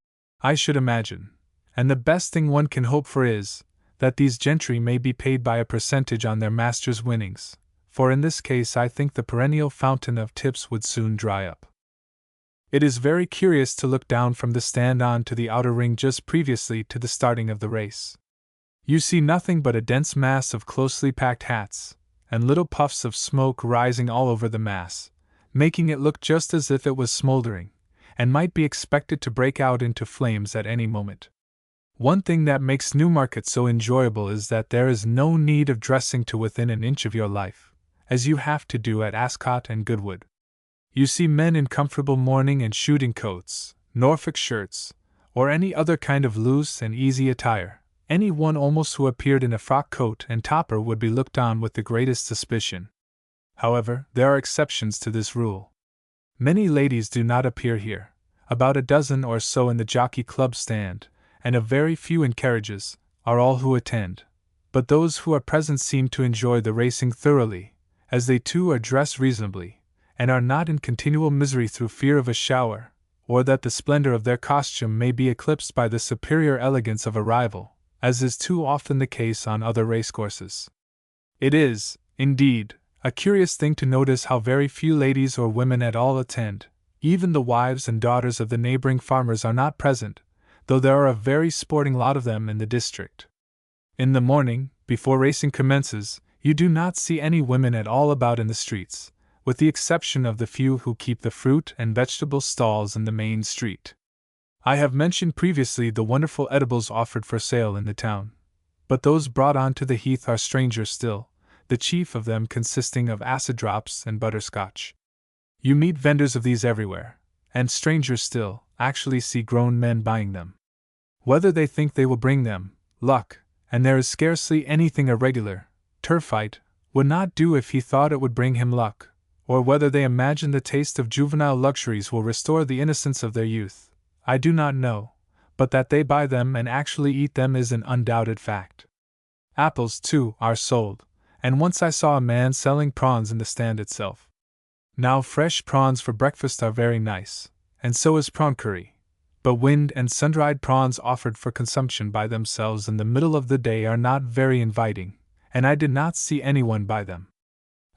I should imagine, and the best thing one can hope for is that these gentry may be paid by a percentage on their master's winnings, for in this case I think the perennial fountain of tips would soon dry up. It is very curious to look down from the stand on to the outer ring just previously to the starting of the race. You see nothing but a dense mass of closely packed hats, and little puffs of smoke rising all over the mass, making it look just as if it was smoldering, and might be expected to break out into flames at any moment. One thing that makes Newmarket so enjoyable is that there is no need of dressing to within an inch of your life, as you have to do at Ascot and Goodwood. You see men in comfortable morning and shooting coats, Norfolk shirts, or any other kind of loose and easy attire. Any one almost who appeared in a frock coat and topper would be looked on with the greatest suspicion. However, there are exceptions to this rule. Many ladies do not appear here, about a dozen or so in the Jockey Club stand, and a very few in carriages, are all who attend. But those who are present seem to enjoy the racing thoroughly, as they too are dressed reasonably, and are not in continual misery through fear of a shower, or that the splendor of their costume may be eclipsed by the superior elegance of a rival, as is too often the case on other racecourses. It is, indeed, a curious thing to notice how very few ladies or women at all attend. Even the wives and daughters of the neighboring farmers are not present, though there are a very sporting lot of them in the district. In the morning, before racing commences, you do not see any women at all about in the streets, with the exception of the few who keep the fruit and vegetable stalls in the main street. I have mentioned previously the wonderful edibles offered for sale in the town, but those brought on to the heath are stranger still, the chief of them consisting of acid drops and butterscotch. You meet vendors of these everywhere, and stranger still, actually see grown men buying them. Whether they think they will bring them luck, and there is scarcely anything irregular, Turfite would not do if he thought it would bring him luck, or whether they imagine the taste of juvenile luxuries will restore the innocence of their youth, I do not know, but that they buy them and actually eat them is an undoubted fact. Apples, too, are sold, and once I saw a man selling prawns in the stand itself. Now fresh prawns for breakfast are very nice, and so is prawn curry, but wind and sun-dried prawns offered for consumption by themselves in the middle of the day are not very inviting, and I did not see anyone buy them.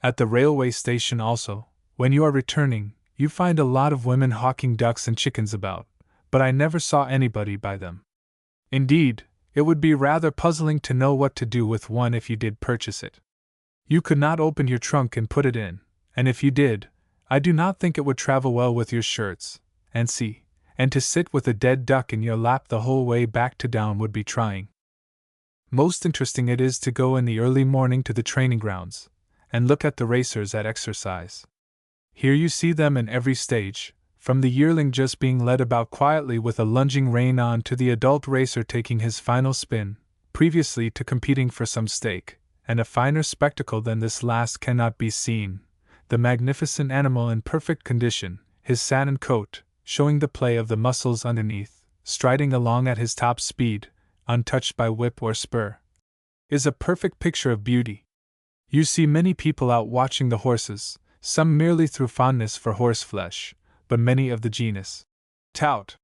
At the railway station also, when you are returning, you find a lot of women hawking ducks and chickens about, but I never saw anybody buy them. Indeed, it would be rather puzzling to know what to do with one if you did purchase it. You could not open your trunk and put it in, and if you did, I do not think it would travel well with your shirts, and to sit with a dead duck in your lap the whole way back to Down would be trying. Most interesting it is to go in the early morning to the training grounds, and look at the racers at exercise. Here you see them in every stage, from the yearling just being led about quietly with a lunging rein on to the adult racer taking his final spin, previously to competing for some stake, and a finer spectacle than this last cannot be seen. The magnificent animal in perfect condition, his satin coat, showing the play of the muscles underneath, striding along at his top speed, untouched by whip or spur, is a perfect picture of beauty. You see many people out watching the horses, some merely through fondness for horseflesh, but many of the genus tout.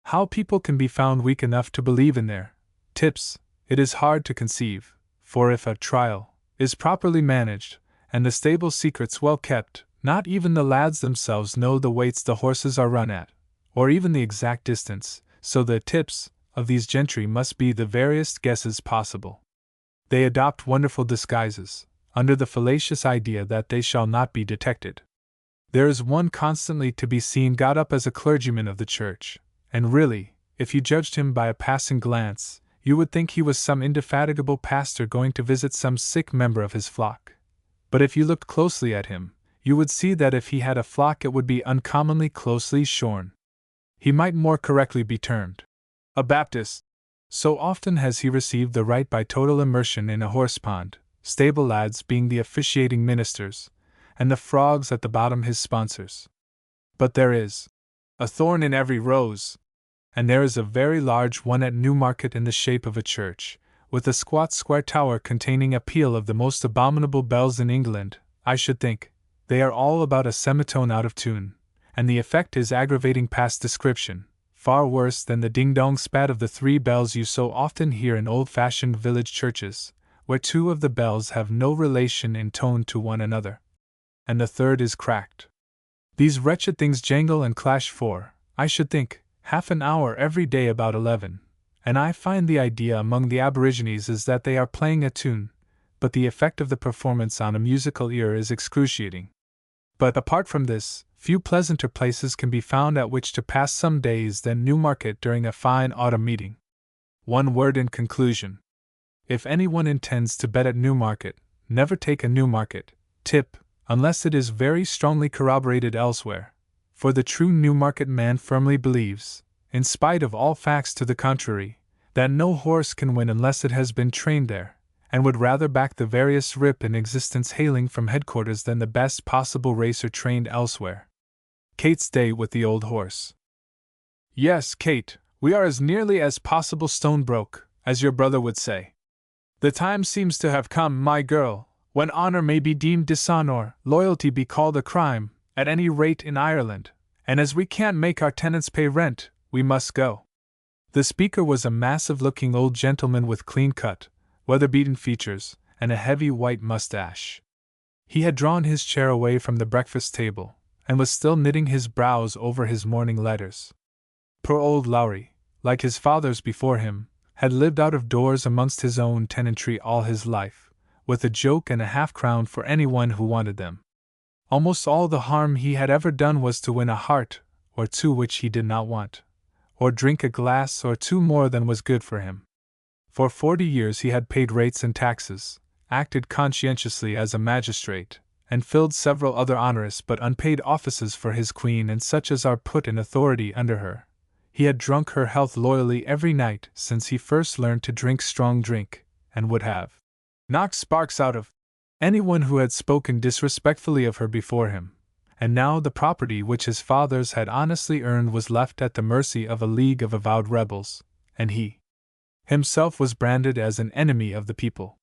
How people can be found weak enough to believe in their tips, it is hard to conceive, for if a trial is properly managed, and the stable secrets well kept, not even the lads themselves know the weights the horses are run at, or even the exact distance, so the tips of these gentry must be the veriest guesses possible. They adopt wonderful disguises, under the fallacious idea that they shall not be detected. There is one constantly to be seen got up as a clergyman of the church, and really, if you judged him by a passing glance, you would think he was some indefatigable pastor going to visit some sick member of his flock. But if you looked closely at him, you would see that if he had a flock it would be uncommonly closely shorn. He might more correctly be termed a Baptist. So often has he received the right by total immersion in a horse pond, stable lads being the officiating ministers, and the frogs at the bottom his sponsors. But there is a thorn in every rose, and there is a very large one at Newmarket in the shape of a church, with a squat square tower containing a peal of the most abominable bells in England. I should think they are all about a semitone out of tune, and the effect is aggravating past description, far worse than the ding-dong spat of the 3 bells you so often hear in old-fashioned village churches, where 2 of the bells have no relation in tone to one another, and the third is cracked. These wretched things jangle and clash for, I should think, half an hour every day about 11, and I find the idea among the aborigines is that they are playing a tune, but the effect of the performance on a musical ear is excruciating. But apart from this, few pleasanter places can be found at which to pass some days than Newmarket during a fine autumn meeting. One word in conclusion. If anyone intends to bet at Newmarket, never take a Newmarket tip, unless it is very strongly corroborated elsewhere, for the true Newmarket man firmly believes, in spite of all facts to the contrary, that no horse can win unless it has been trained there, and would rather back the veriest rip in existence hailing from headquarters than the best possible racer trained elsewhere. Kate's day with the old horse. Yes, Kate, we are as nearly as possible stone broke, as your brother would say. The time seems to have come, my girl, when honor may be deemed dishonor, loyalty be called a crime, at any rate in Ireland, and as we can't make our tenants pay rent, we must go. The speaker was a massive-looking old gentleman with clean-cut, weather-beaten features, and a heavy white mustache. He had drawn his chair away from the breakfast table, and was still knitting his brows over his morning letters. Poor old Lowry, like his fathers before him, had lived out of doors amongst his own tenantry all his life, with a joke and a half-crown for anyone who wanted them. Almost all the harm he had ever done was to win a heart or 2 which he did not want, or drink a glass or 2 more than was good for him. For 40 years he had paid rates and taxes, acted conscientiously as a magistrate, and filled several other onerous but unpaid offices for his queen and such as are put in authority under her. He had drunk her health loyally every night since he first learned to drink strong drink, and would have knocked sparks out of anyone who had spoken disrespectfully of her before him. And now the property which his fathers had honestly earned was left at the mercy of a league of avowed rebels, and he himself was branded as an enemy of the people.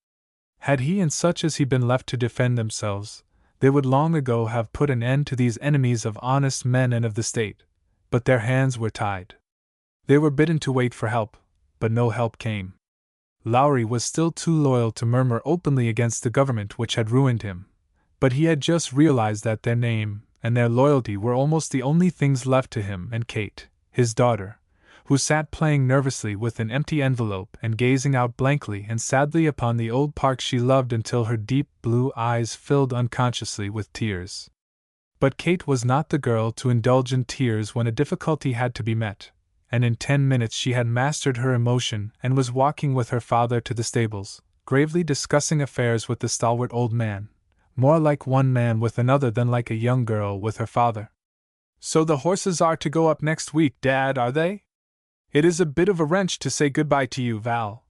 Had he and such as he been left to defend themselves, they would long ago have put an end to these enemies of honest men and of the state, but their hands were tied. They were bidden to wait for help, but no help came. Lowry was still too loyal to murmur openly against the government which had ruined him, but he had just realized that their name and their loyalty were almost the only things left to him and Kate, his daughter, who sat playing nervously with an empty envelope and gazing out blankly and sadly upon the old park she loved until her deep blue eyes filled unconsciously with tears. But Kate was not the girl to indulge in tears when a difficulty had to be met, and in 10 minutes she had mastered her emotion and was walking with her father to the stables, gravely discussing affairs with the stalwart old man, more like one man with another than like a young girl with her father. So the horses are to go up next week, Dad, are they? It is a bit of a wrench to say goodbye to you, Val,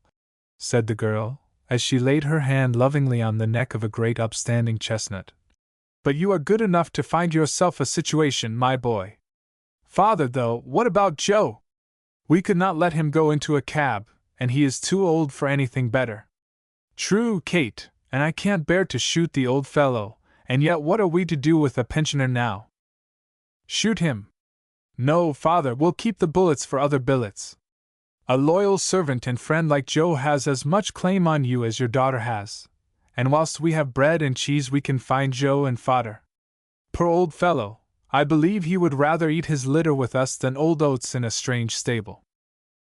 said the girl, as she laid her hand lovingly on the neck of a great upstanding chestnut. But you are good enough to find yourself a situation, my boy. Father, though, what about Joe? We could not let him go into a cab, and he is too old for anything better. True, Kate, and I can't bear to shoot the old fellow, and yet what are we to do with a pensioner now? Shoot him. No, father, we'll keep the bullets for other billets. A loyal servant and friend like Joe has as much claim on you as your daughter has, and whilst we have bread and cheese we can find Joe and fodder. Poor old fellow, I believe he would rather eat his litter with us than old oats in a strange stable.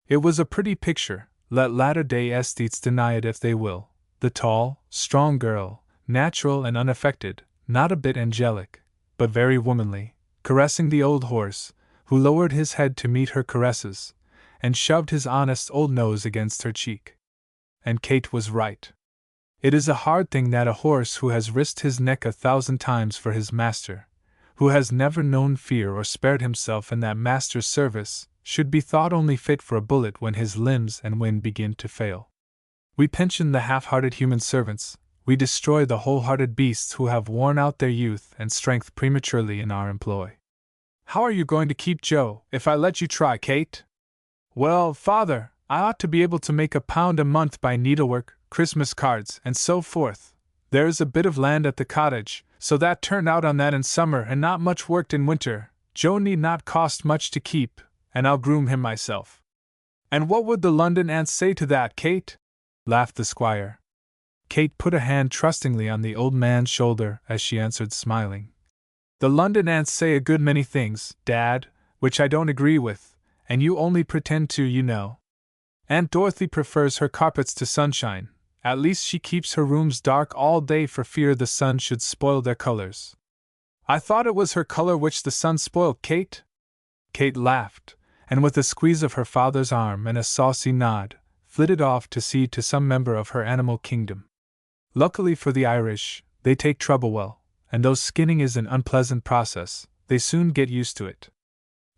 It was a pretty picture, let latter-day aesthetes deny it if they will. The tall, strong girl, natural and unaffected, not a bit angelic, but very womanly, caressing the old horse, who lowered his head to meet her caresses, and shoved his honest old nose against her cheek. And Kate was right. It is a hard thing that a horse who has risked his neck 1,000 times for his master, who has never known fear or spared himself in that master's service, should be thought only fit for a bullet when his limbs and wind begin to fail. We pension the half-hearted human servants, we destroy the whole-hearted beasts who have worn out their youth and strength prematurely in our employ. How are you going to keep Joe, if I let you try, Kate? Well, father, I ought to be able to make £1 a month by needlework, Christmas cards, and so forth. There is a bit of land at the cottage, so that turned out on that in summer and not much worked in winter, Joe need not cost much to keep, and I'll groom him myself. And what would the London aunts say to that, Kate? Laughed the squire. Kate put a hand trustingly on the old man's shoulder as she answered smiling. The London aunts say a good many things, Dad, which I don't agree with, and you only pretend to, you know. Aunt Dorothy prefers her carpets to sunshine, at least she keeps her rooms dark all day for fear the sun should spoil their colors. I thought it was her color which the sun spoiled, Kate? Kate laughed, and with a squeeze of her father's arm and a saucy nod, flitted off to see to some member of her animal kingdom. Luckily for the Irish, they take trouble well, and though skinning is an unpleasant process, they soon get used to it.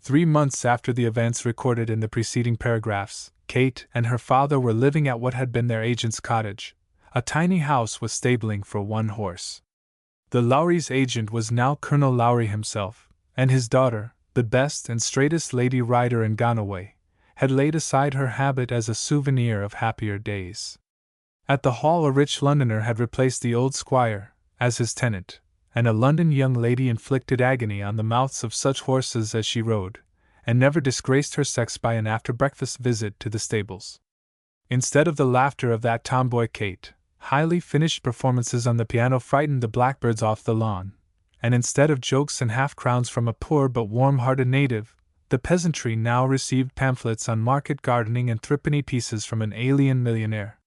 3 months after the events recorded in the preceding paragraphs, Kate and her father were living at what had been their agent's cottage, a tiny house with stabling for 1 horse. The Lowry's agent was now Colonel Lowry himself, and his daughter, the best and straightest lady rider in Gonaway, had laid aside her habit as a souvenir of happier days. At the Hall a rich Londoner had replaced the old squire, as his tenant, and a London young lady inflicted agony on the mouths of such horses as she rode, and never disgraced her sex by an after-breakfast visit to the stables. Instead of the laughter of that tomboy Kate, highly finished performances on the piano frightened the blackbirds off the lawn, and instead of jokes and half-crowns from a poor but warm-hearted native, the peasantry now received pamphlets on market gardening and threepenny pieces from an alien millionaire.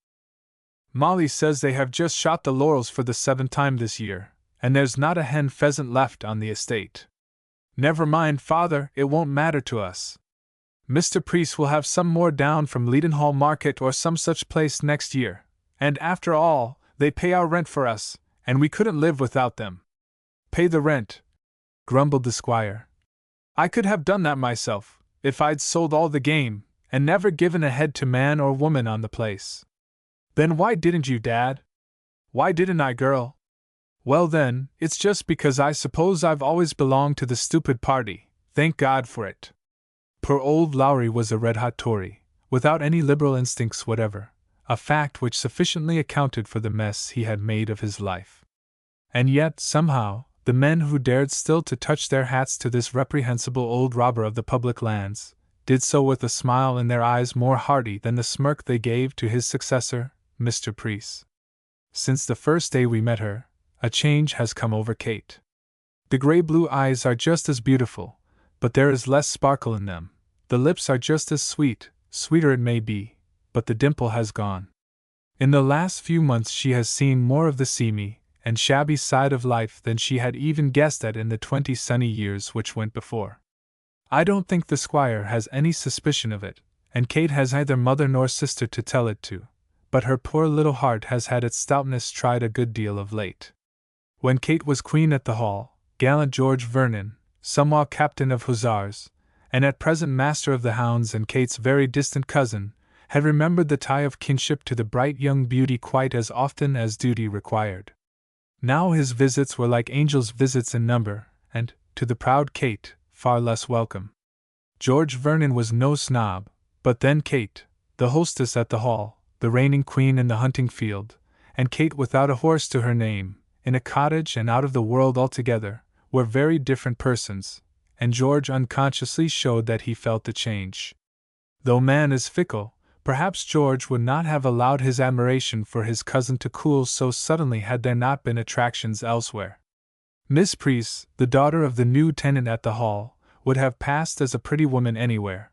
Molly says they have just shot the laurels for the 7th time this year, and there's not a hen pheasant left on the estate. Never mind, father, it won't matter to us. Mr. Priest will have some more down from Leadenhall Market or some such place next year, and after all, they pay our rent for us, and we couldn't live without them. Pay the rent, grumbled the squire. I could have done that myself, if I'd sold all the game, and never given a head to man or woman on the place. Then why didn't you, Dad? Why didn't I, girl? Well then, it's just because I suppose I've always belonged to the stupid party, thank God for it. Poor old Lowry was a red-hot Tory, without any liberal instincts whatever, a fact which sufficiently accounted for the mess he had made of his life. And yet, somehow, the men who dared still to touch their hats to this reprehensible old robber of the public lands, did so with a smile in their eyes more hearty than the smirk they gave to his successor, Mr. Priest. Since the first day we met her, a change has come over Kate. The grey-blue eyes are just as beautiful, but there is less sparkle in them. The lips are just as sweet, sweeter it may be, but the dimple has gone. In the last few months she has seen more of the seamy and shabby side of life than she had even guessed at in the 20 sunny years which went before. I don't think the squire has any suspicion of it, and Kate has neither mother nor sister to tell it to, but her poor little heart has had its stoutness tried a good deal of late. When Kate was queen at the Hall, gallant George Vernon, somewhat captain of hussars, and at present master of the hounds and Kate's very distant cousin, had remembered the tie of kinship to the bright young beauty quite as often as duty required. Now his visits were like angels' visits in number, and, to the proud Kate, far less welcome. George Vernon was no snob, but then Kate, the hostess at the hall, the reigning queen in the hunting field, and Kate without a horse to her name, in a cottage and out of the world altogether, were very different persons, and George unconsciously showed that he felt the change. Though man is fickle, perhaps George would not have allowed his admiration for his cousin to cool so suddenly had there not been attractions elsewhere. Miss Priest, the daughter of the new tenant at the hall, would have passed as a pretty woman anywhere.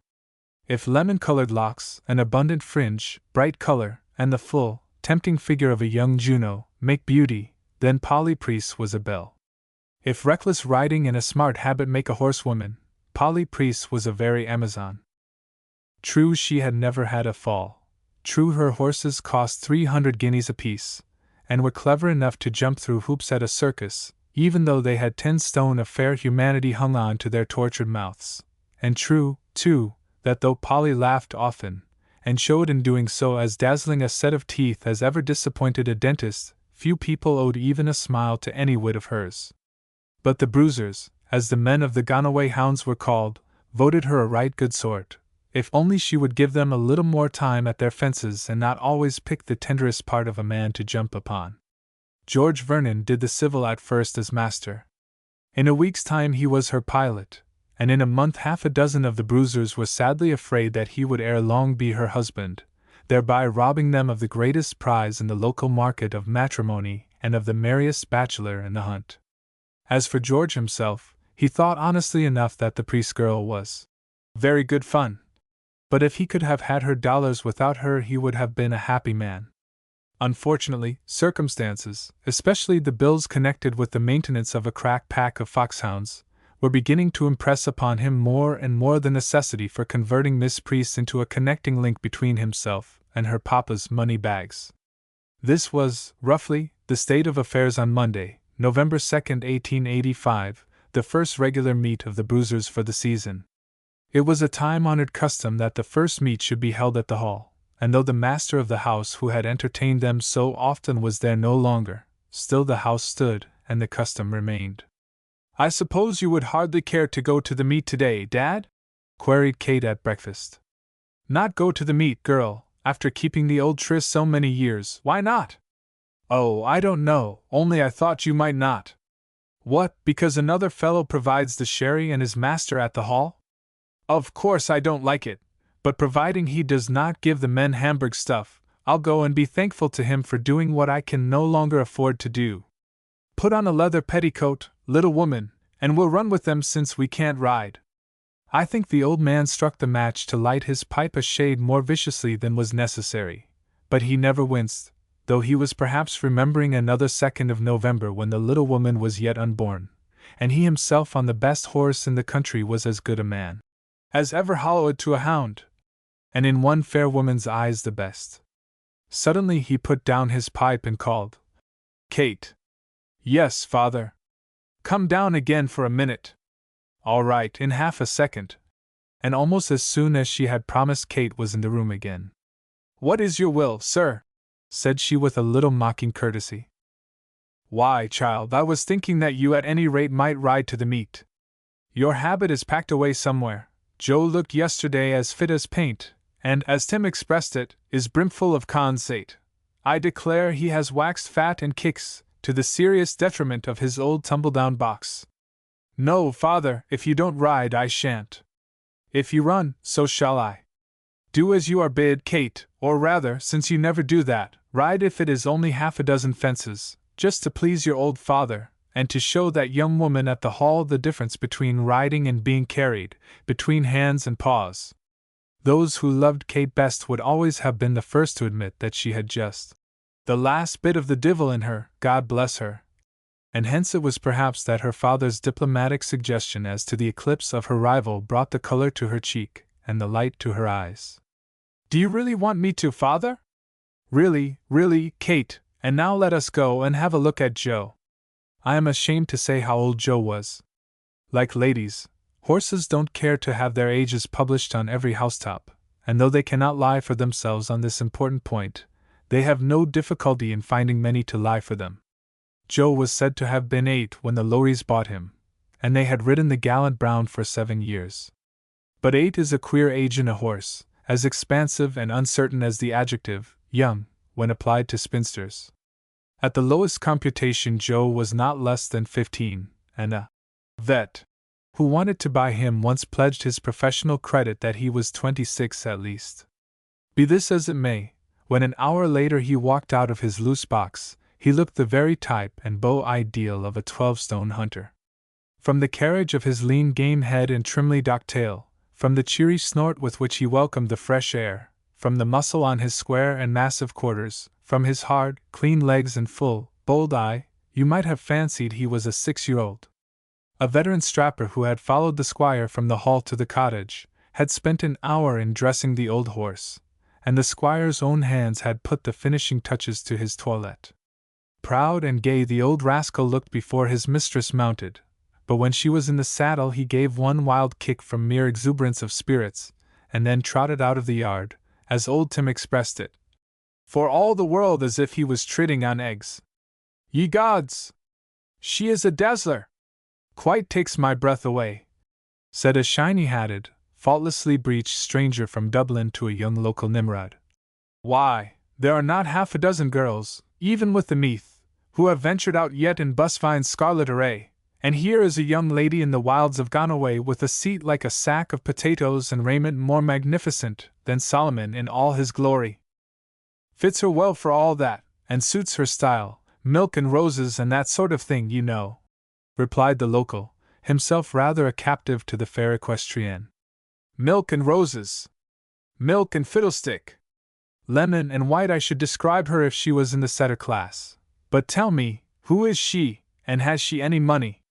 If lemon-colored locks, an abundant fringe, bright color, and the full, tempting figure of a young Juno make beauty, then Polly Priest was a belle. If reckless riding and a smart habit make a horsewoman, Polly Priest was a very Amazon. True, she had never had a fall. True, her horses cost 300 guineas apiece, and were clever enough to jump through hoops at a circus, even though they had 10 stone of fair humanity hung on to their tortured mouths. And true, too, that though Polly laughed often, and showed in doing so as dazzling a set of teeth as ever disappointed a dentist, few people owed even a smile to any wit of hers. But the bruisers, as the men of the gone-away hounds were called, voted her a right good sort, if only she would give them a little more time at their fences and not always pick the tenderest part of a man to jump upon. George Vernon did the civil at first as master. In a week's time he was her pilot, and in a month half a dozen of the bruisers were sadly afraid that he would ere long be her husband, thereby robbing them of the greatest prize in the local market of matrimony and of the merriest bachelor in the hunt. As for George himself, he thought honestly enough that the priest girl was very good fun. But if he could have had her dollars without her, he would have been a happy man. Unfortunately, circumstances, especially the bills connected with the maintenance of a crack pack of foxhounds, were beginning to impress upon him more and more the necessity for converting Miss Priest into a connecting link between himself and her papa's money bags. This was, roughly, the state of affairs on Monday, November 2, 1885, the first regular meet of the bruisers for the season. It was a time-honored custom that the first meet should be held at the hall, and though the master of the house who had entertained them so often was there no longer, still the house stood, and the custom remained. "I suppose you would hardly care to go to the meet today, Dad?" queried Kate at breakfast. "Not go to the meet, girl, after keeping the old tryst so many years, why not?" "Oh, I don't know, only I thought you might not." "What, because another fellow provides the sherry and is master at the hall?" "Of course I don't like it, but providing he does not give the men Hamburg stuff, I'll go and be thankful to him for doing what I can no longer afford to do. Put on a leather petticoat, little woman, and we'll run with them since we can't ride." I think the old man struck the match to light his pipe a shade more viciously than was necessary, but he never winced, though he was perhaps remembering another 2nd of November when the little woman was yet unborn, and he himself on the best horse in the country was as good a man as ever hollowed to a hound, and in one fair woman's eyes the best. Suddenly he put down his pipe and called, "Kate." "Yes, father." "Come down again for a minute." "All right, in half a second." And almost as soon as she had promised, Kate was in the room again. "What is your will, sir?" said she with a little mocking courtesy. "Why, child, I was thinking that you at any rate might ride to the meet. Your habit is packed away somewhere. Joe looked yesterday as fit as paint, and, as Tim expressed it, is brimful of condensate. I declare he has waxed fat and kicks, to the serious detriment of his old tumble-down box. No, father, if you don't ride, I shan't. If you run, so shall I. Do as you are bid, Kate, or rather, since you never do that, ride if it is only half a dozen fences, just to please your old father, and to show that young woman at the hall the difference between riding and being carried, between hands and paws." Those who loved Kate best would always have been the first to admit that she had just the last bit of the divil in her, God bless her. And hence it was perhaps that her father's diplomatic suggestion as to the eclipse of her rival brought the color to her cheek and the light to her eyes. "Do you really want me to, father?" "Really, really, Kate, and now let us go and have a look at Joe." I am ashamed to say how old Joe was. Like ladies, horses don't care to have their ages published on every housetop, and though they cannot lie for themselves on this important point, they have no difficulty in finding many to lie for them. Joe was said to have been 8 when the Lorrys bought him, and they had ridden the gallant brown for 7 years. But 8 is a queer age in a horse, as expansive and uncertain as the adjective, young, when applied to spinsters. At the lowest computation Joe was not less than 15, and a vet who wanted to buy him once pledged his professional credit that he was 26 at least. Be this as it may, when an hour later he walked out of his loose box, he looked the very type and beau ideal of a 12-stone hunter. From the carriage of his lean game head and trimly docked tail, from the cheery snort with which he welcomed the fresh air, from the muscle on his square and massive quarters, from his hard, clean legs and full, bold eye, you might have fancied he was a 6-year-old. A veteran strapper who had followed the squire from the hall to the cottage, had spent an hour in dressing the old horse, and the squire's own hands had put the finishing touches to his toilette. Proud and gay the old rascal looked before his mistress mounted, but when she was in the saddle he gave one wild kick from mere exuberance of spirits, and then trotted out of the yard, as old Tim expressed it, for all the world as if he was treading on eggs. Ye gods! She is a dazzler! Quite takes my breath away, said a shiny-hatted, faultlessly breeched stranger from Dublin to a young local Nimrod. Why, there are not half a dozen girls, even with the Meath, who have ventured out yet in Busfine's scarlet array, and here is a young lady in the wilds of Gonaway with a seat like a sack of potatoes and raiment more magnificent than Solomon in all his glory. Fits her well for all that, and suits her style, milk and roses and that sort of thing, you know, replied the local, himself rather a captive to the fair equestrienne. Milk and roses! Milk and fiddlestick! Lemon and white I should describe her if she was in the setter class. But tell me, who is she, and has she any money?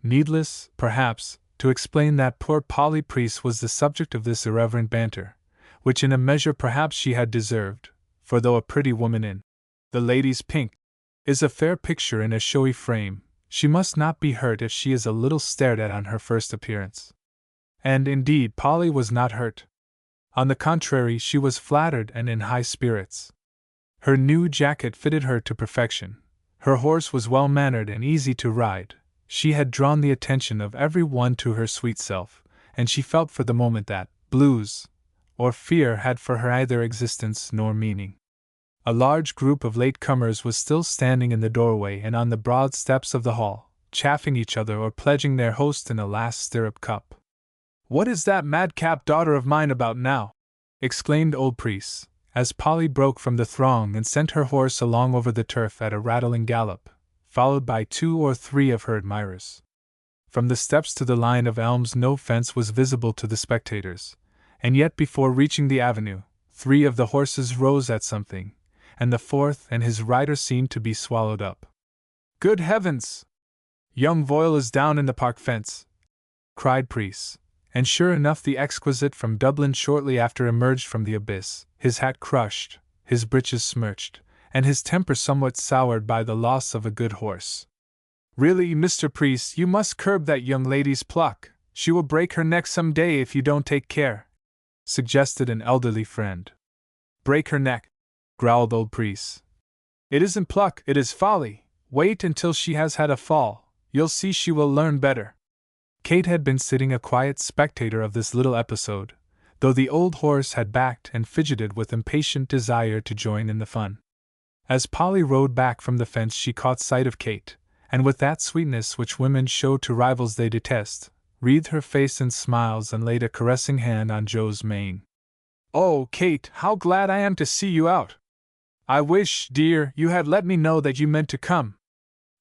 Needless, perhaps, to explain that poor Polly Priest was the subject of this irreverent banter, which in a measure perhaps she had deserved, for though a pretty woman in the lady's pink is a fair picture in a showy frame, she must not be hurt if she is a little stared at on her first appearance. And indeed Polly was not hurt. On the contrary, she was flattered and in high spirits. Her new jacket fitted her to perfection, her horse was well-mannered and easy to ride, she had drawn the attention of every one to her sweet self, and she felt for the moment that blues or fear had for her either existence nor meaning. A large group of late-comers was still standing in the doorway and on the broad steps of the hall, chaffing each other or pledging their host in a last stirrup cup. "What is that madcap daughter of mine about now?" exclaimed old Priest, as Polly broke from the throng and sent her horse along over the turf at a rattling gallop, followed by 2 or 3 of her admirers. From the steps to the line of elms no fence was visible to the spectators, and yet before reaching the avenue, 3 of the horses rose at something, and the 4th and his rider seemed to be swallowed up. "Good heavens! Young Voyle is down in the park fence!" cried Priest, and sure enough the exquisite from Dublin shortly after emerged from the abyss, his hat crushed, his breeches smirched, and his temper somewhat soured by the loss of a good horse. "Really, Mr. Priest, you must curb that young lady's pluck, she will break her neck some day if you don't take care," suggested an elderly friend. "Break her neck," growled old Priest. "It isn't pluck, it is folly. Wait until she has had a fall, you'll see she will learn better." Kate had been sitting a quiet spectator of this little episode, though the old horse had backed and fidgeted with impatient desire to join in the fun. As Polly rode back from the fence she caught sight of Kate, and with that sweetness which women show to rivals they detest, wreathed her face in smiles and laid a caressing hand on Joe's mane. "Oh, Kate, how glad I am to see you out! I wish, dear, you had let me know that you meant to come.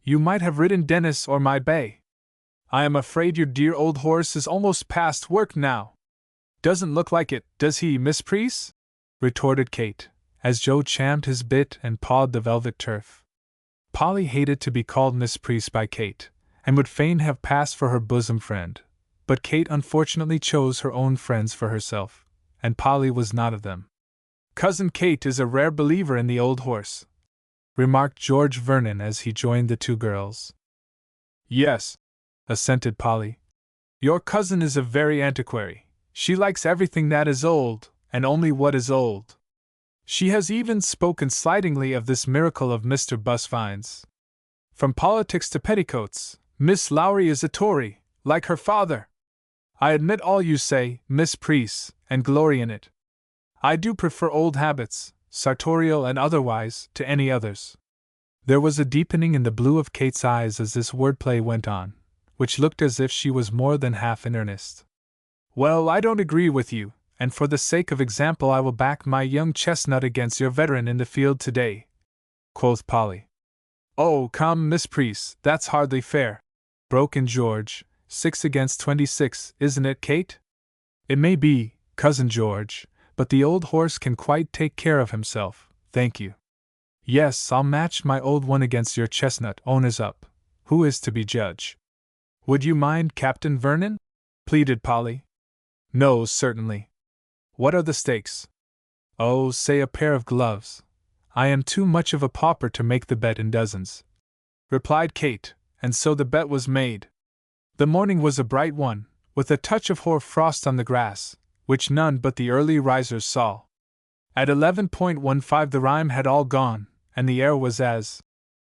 You might have ridden Dennis or my bay. I am afraid your dear old horse is almost past work now." "Doesn't look like it, does he, Miss Priest?" retorted Kate, as Joe champed his bit and pawed the velvet turf. Polly hated to be called Miss Priest by Kate, and would fain have passed for her bosom friend, but Kate unfortunately chose her own friends for herself, and Polly was not of them. "Cousin Kate is a rare believer in the old horse," remarked George Vernon as he joined the 2 girls. "Yes," assented Polly. "Your cousin is a very antiquary. She likes everything that is old, and only what is old. She has even spoken slightingly of this miracle of Mr. Busfine's. From politics to petticoats, Miss Lowry is a Tory, like her father. I admit all you say, Miss Priest, and glory in it. I do prefer old habits, sartorial and otherwise, to any others. There was a deepening in the blue of Kate's eyes as this wordplay went on, which looked as if she was more than half in earnest. Well, I don't agree with you, and for the sake of example I will back my young chestnut against your veteran in the field today, quoth Polly. Oh, come, Miss Priest, that's hardly fair, broke in George. 6 against 26, isn't it, Kate? It may be, Cousin George, but the old horse can quite take care of himself, thank you. Yes, I'll match my old one against your chestnut, owners up. Who is to be judge? Would you mind, Captain Vernon? Pleaded Polly. No, certainly. What are the stakes? Oh, say a pair of gloves. I am too much of a pauper to make the bet in dozens, replied Kate, and so the bet was made. The morning was a bright one, with a touch of hoar frost on the grass, which none but the early risers saw. At 11:15 the rime had all gone, and the air was as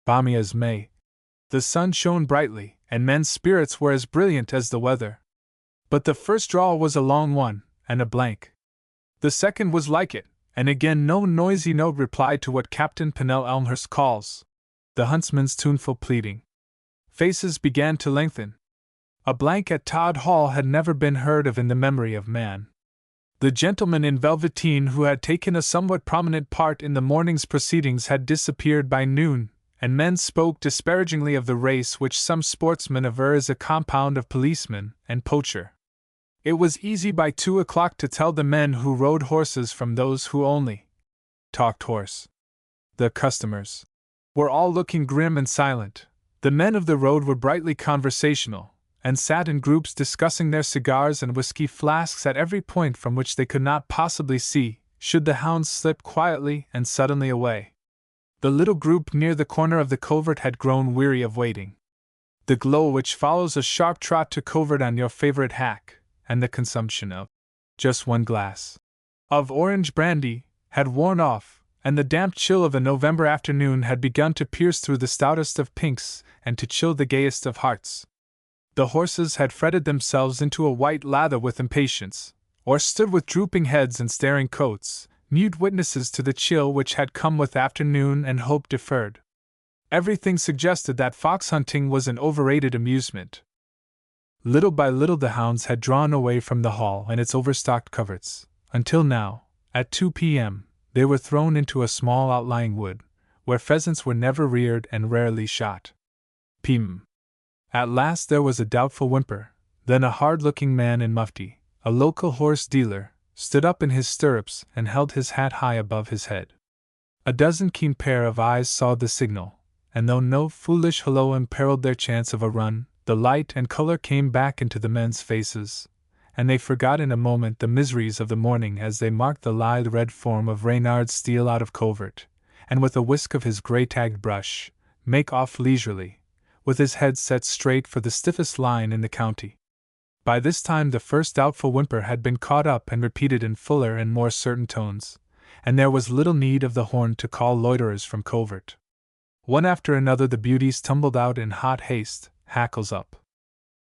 balmy as May. The sun shone brightly, and men's spirits were as brilliant as the weather. But the first draw was a long one, and a blank. The second was like it, and again no noisy note replied to what Captain Pennell Elmhurst calls the huntsman's tuneful pleading. Faces began to lengthen. A blank at Todd Hall had never been heard of in the memory of man. The gentleman in velveteen who had taken a somewhat prominent part in the morning's proceedings had disappeared by noon, and men spoke disparagingly of the race which some sportsmen aver is a compound of policeman and poacher. It was easy by 2 o'clock to tell the men who rode horses from those who only talked horse. The customers were all looking grim and silent. The men of the road were brightly conversational, and sat in groups discussing their cigars and whiskey flasks at every point from which they could not possibly see, should the hounds slip quietly and suddenly away. The little group near the corner of the covert had grown weary of waiting. The glow which follows a sharp trot to covert on your favorite hack, and the consumption of just one glass of orange brandy, had worn off, and the damp chill of a November afternoon had begun to pierce through the stoutest of pinks and to chill the gayest of hearts. The horses had fretted themselves into a white lather with impatience, or stood with drooping heads and staring coats, mute witnesses to the chill which had come with afternoon and hope deferred. Everything suggested that fox hunting was an overrated amusement. Little by little the hounds had drawn away from the hall and its overstocked coverts, until now, at 2 p.m., they were thrown into a small outlying wood, where pheasants were never reared and rarely shot. Pim. At last there was a doubtful whimper, then a hard-looking man in mufti, a local horse dealer, stood up in his stirrups and held his hat high above his head. A dozen keen pair of eyes saw the signal, and though no foolish hullo imperiled their chance of a run, the light and color came back into the men's faces, and they forgot in a moment the miseries of the morning as they marked the lithe red form of Reynard steal out of covert, and with a whisk of his grey-tagged brush, make off leisurely, with his head set straight for the stiffest line in the county. By this time the first doubtful whimper had been caught up and repeated in fuller and more certain tones, and there was little need of the horn to call loiterers from covert. One after another the beauties tumbled out in hot haste, hackles up.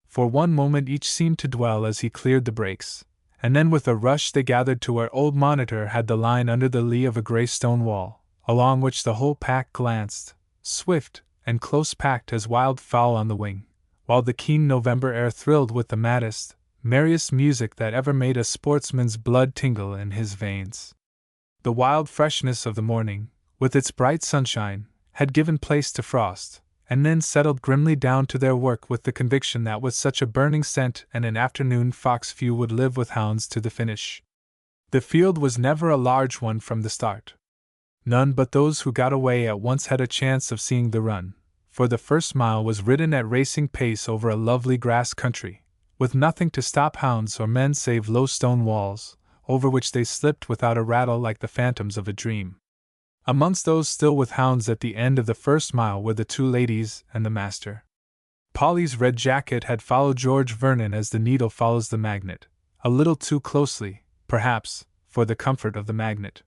For one moment each seemed to dwell as he cleared the brakes, and then with a rush they gathered to where old Monitor had the line under the lee of a grey stone wall, along which the whole pack glanced, swift and close-packed as wild fowl on the wing, while the keen November air thrilled with the maddest, merriest music that ever made a sportsman's blood tingle in his veins. The wild freshness of the morning, with its bright sunshine, had given place to frost, and then settled grimly down to their work with the conviction that with such a burning scent and an afternoon fox few would live with hounds to the finish. The field was never a large one from the start. None but those who got away at once had a chance of seeing the run, for the first mile was ridden at racing pace over a lovely grass country, with nothing to stop hounds or men save low stone walls, over which they slipped without a rattle like the phantoms of a dream. Amongst those still with hounds at the end of the first mile were the 2 ladies and the master. Polly's red jacket had followed George Vernon as the needle follows the magnet, a little too closely, perhaps, for the comfort of the magnet.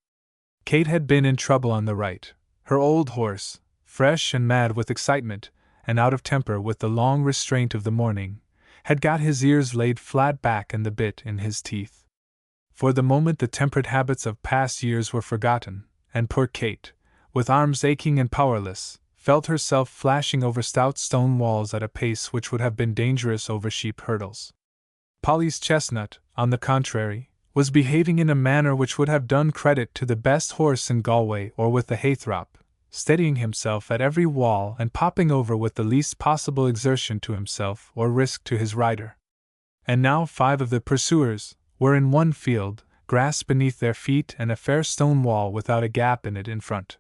Kate had been in trouble on the right. Her old horse, fresh and mad with excitement, and out of temper with the long restraint of the morning, had got his ears laid flat back and the bit in his teeth. For the moment the temperate habits of past years were forgotten, and poor Kate, with arms aching and powerless, felt herself flashing over stout stone walls at a pace which would have been dangerous over sheep hurdles. Polly's chestnut, on the contrary, was behaving in a manner which would have done credit to the best horse in Galway or with the Haythrop, steadying himself at every wall and popping over with the least possible exertion to himself or risk to his rider. And now 5 of the pursuers were in one field, grass beneath their feet and a fair stone wall without a gap in it in front.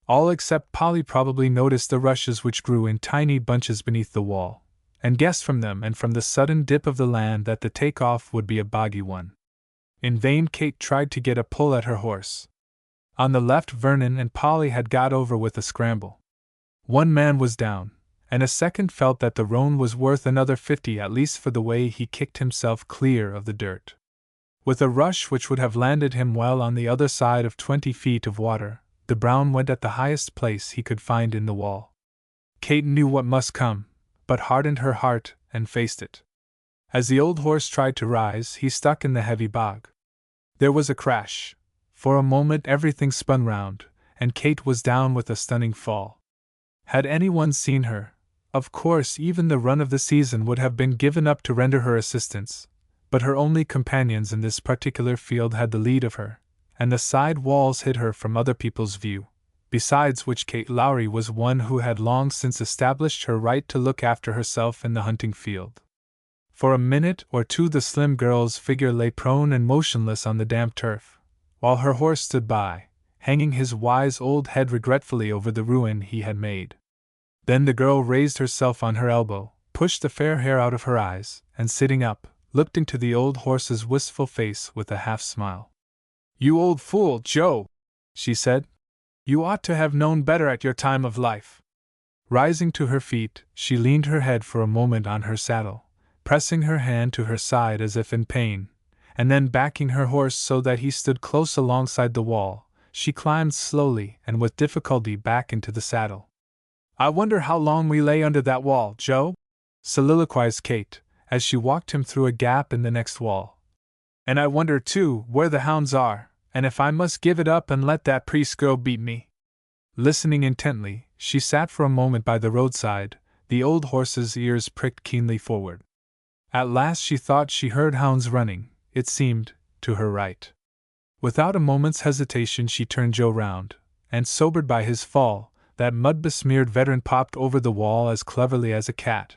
All except Polly probably noticed the rushes which grew in tiny bunches beneath the wall, and guessed from them and from the sudden dip of the land that the take-off would be a boggy one. In vain Kate tried to get a pull at her horse. On the left Vernon and Polly had got over with a scramble. One man was down, and a second felt that the roan was worth another 50 at least for the way he kicked himself clear of the dirt. With a rush which would have landed him well on the other side of 20 feet of water, the brown went at the highest place he could find in the wall. Kate knew what must come, but hardened her heart and faced it. As the old horse tried to rise, he stuck in the heavy bog. There was a crash. For a moment everything spun round, and Kate was down with a stunning fall. Had anyone seen her, of course even the run of the season would have been given up to render her assistance, but her only companions in this particular field had the lead of her, and the side walls hid her from other people's view, besides which Kate Lowry was one who had long since established her right to look after herself in the hunting field. For a minute or two the slim girl's figure lay prone and motionless on the damp turf, while her horse stood by, hanging his wise old head regretfully over the ruin he had made. Then the girl raised herself on her elbow, pushed the fair hair out of her eyes, and sitting up, looked into the old horse's wistful face with a half-smile. "You old fool, Joe," she said. "You ought to have known better at your time of life." Rising to her feet, she leaned her head for a moment on her saddle, pressing her hand to her side as if in pain, and then backing her horse so that he stood close alongside the wall, she climbed slowly and with difficulty back into the saddle. "I wonder how long we lay under that wall, Joe?" soliloquized Kate, as she walked him through a gap in the next wall. "And I wonder, too, where the hounds are, and if I must give it up and let that priest girl beat me." Listening intently, she sat for a moment by the roadside, the old horse's ears pricked keenly forward. At last she thought she heard hounds running, it seemed, to her right. Without a moment's hesitation she turned Joe round, and sobered by his fall, that mud-besmeared veteran popped over the wall as cleverly as a cat,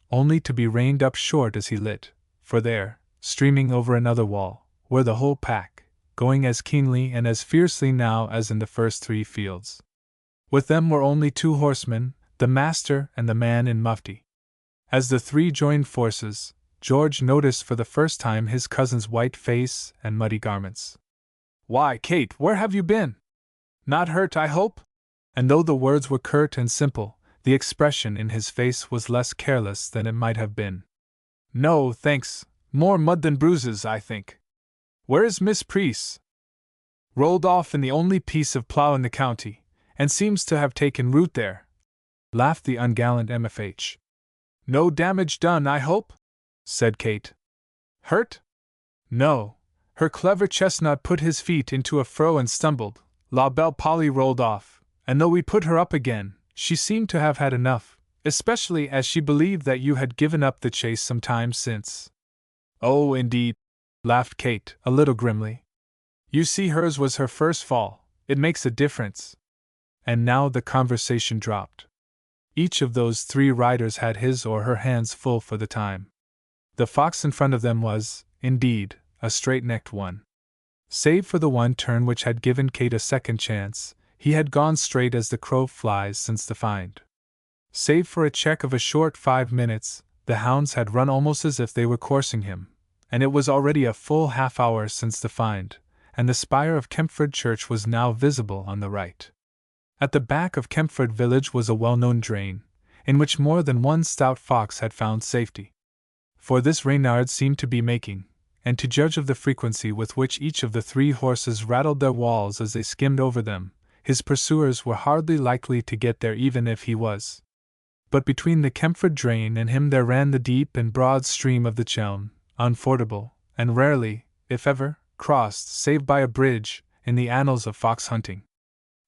only to be reined up short as he lit, for there, streaming over another wall, were the whole pack, going as keenly and as fiercely now as in the first 3 fields. With them were only 2 horsemen, the master and the man in mufti. As the 3 joined forces, George noticed for the first time his cousin's white face and muddy garments. "Why, Kate, where have you been? Not hurt, I hope?" And though the words were curt and simple, the expression in his face was less careless than it might have been. "No, thanks, more mud than bruises, I think." "Where is Miss Priest?" "Rolled off in the only piece of plough in the county, and seems to have taken root there," laughed the ungallant MFH. "No damage done, I hope?" said Kate. "Hurt? No. Her clever chestnut put his feet into a furrow and stumbled. La belle Polly rolled off, and though we put her up again, she seemed to have had enough, especially as she believed that you had given up the chase some time since." "Oh, indeed," laughed Kate, a little grimly. "You see, hers was her first fall, it makes a difference." And now the conversation dropped. Each of those 3 riders had his or her hands full for the time. The fox in front of them was, indeed, a straight-necked one. Save for the one turn which had given Kate a second chance, he had gone straight as the crow flies since the find. Save for a check of a short 5 minutes, the hounds had run almost as if they were coursing him, and it was already a full half-hour since the find, and the spire of Kempford Church was now visible on the right. At the back of Kempford village was a well-known drain, in which more than one stout fox had found safety. For this Reynard seemed to be making, and to judge of the frequency with which each of the 3 horses rattled their walls as they skimmed over them, his pursuers were hardly likely to get there even if he was. But between the Kempford drain and him there ran the deep and broad stream of the Chelm, unfordable, and rarely, if ever, crossed save by a bridge, in the annals of fox hunting.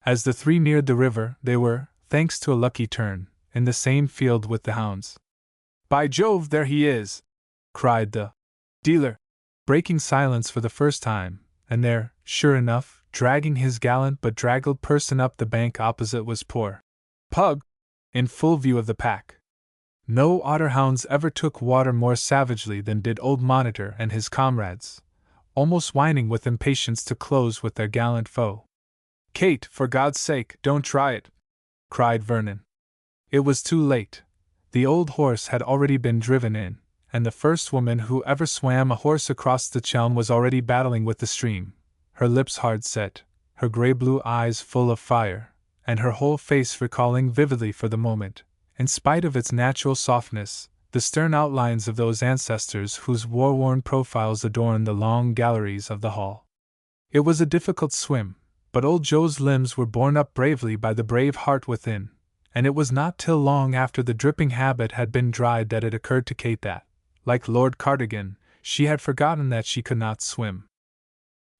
As the 3 neared the river, they were, thanks to a lucky turn, in the same field with the hounds. "By Jove, there he is!" cried the dealer, breaking silence for the first time, and there, sure enough, dragging his gallant but draggled person up the bank opposite was poor Pug, in full view of the pack. No otter hounds ever took water more savagely than did old Monitor and his comrades, almost whining with impatience to close with their gallant foe. "Kate, for God's sake, don't try it!" cried Vernon. It was too late. The old horse had already been driven in, and the first woman who ever swam a horse across the Chelm was already battling with the stream, her lips hard set, her grey-blue eyes full of fire, and her whole face recalling vividly for the moment, in spite of its natural softness, the stern outlines of those ancestors whose war-worn profiles adorn the long galleries of the hall. It was a difficult swim, but old Joe's limbs were borne up bravely by the brave heart within, and it was not till long after the dripping habit had been dried that it occurred to Kate that, like Lord Cardigan, she had forgotten that she could not swim.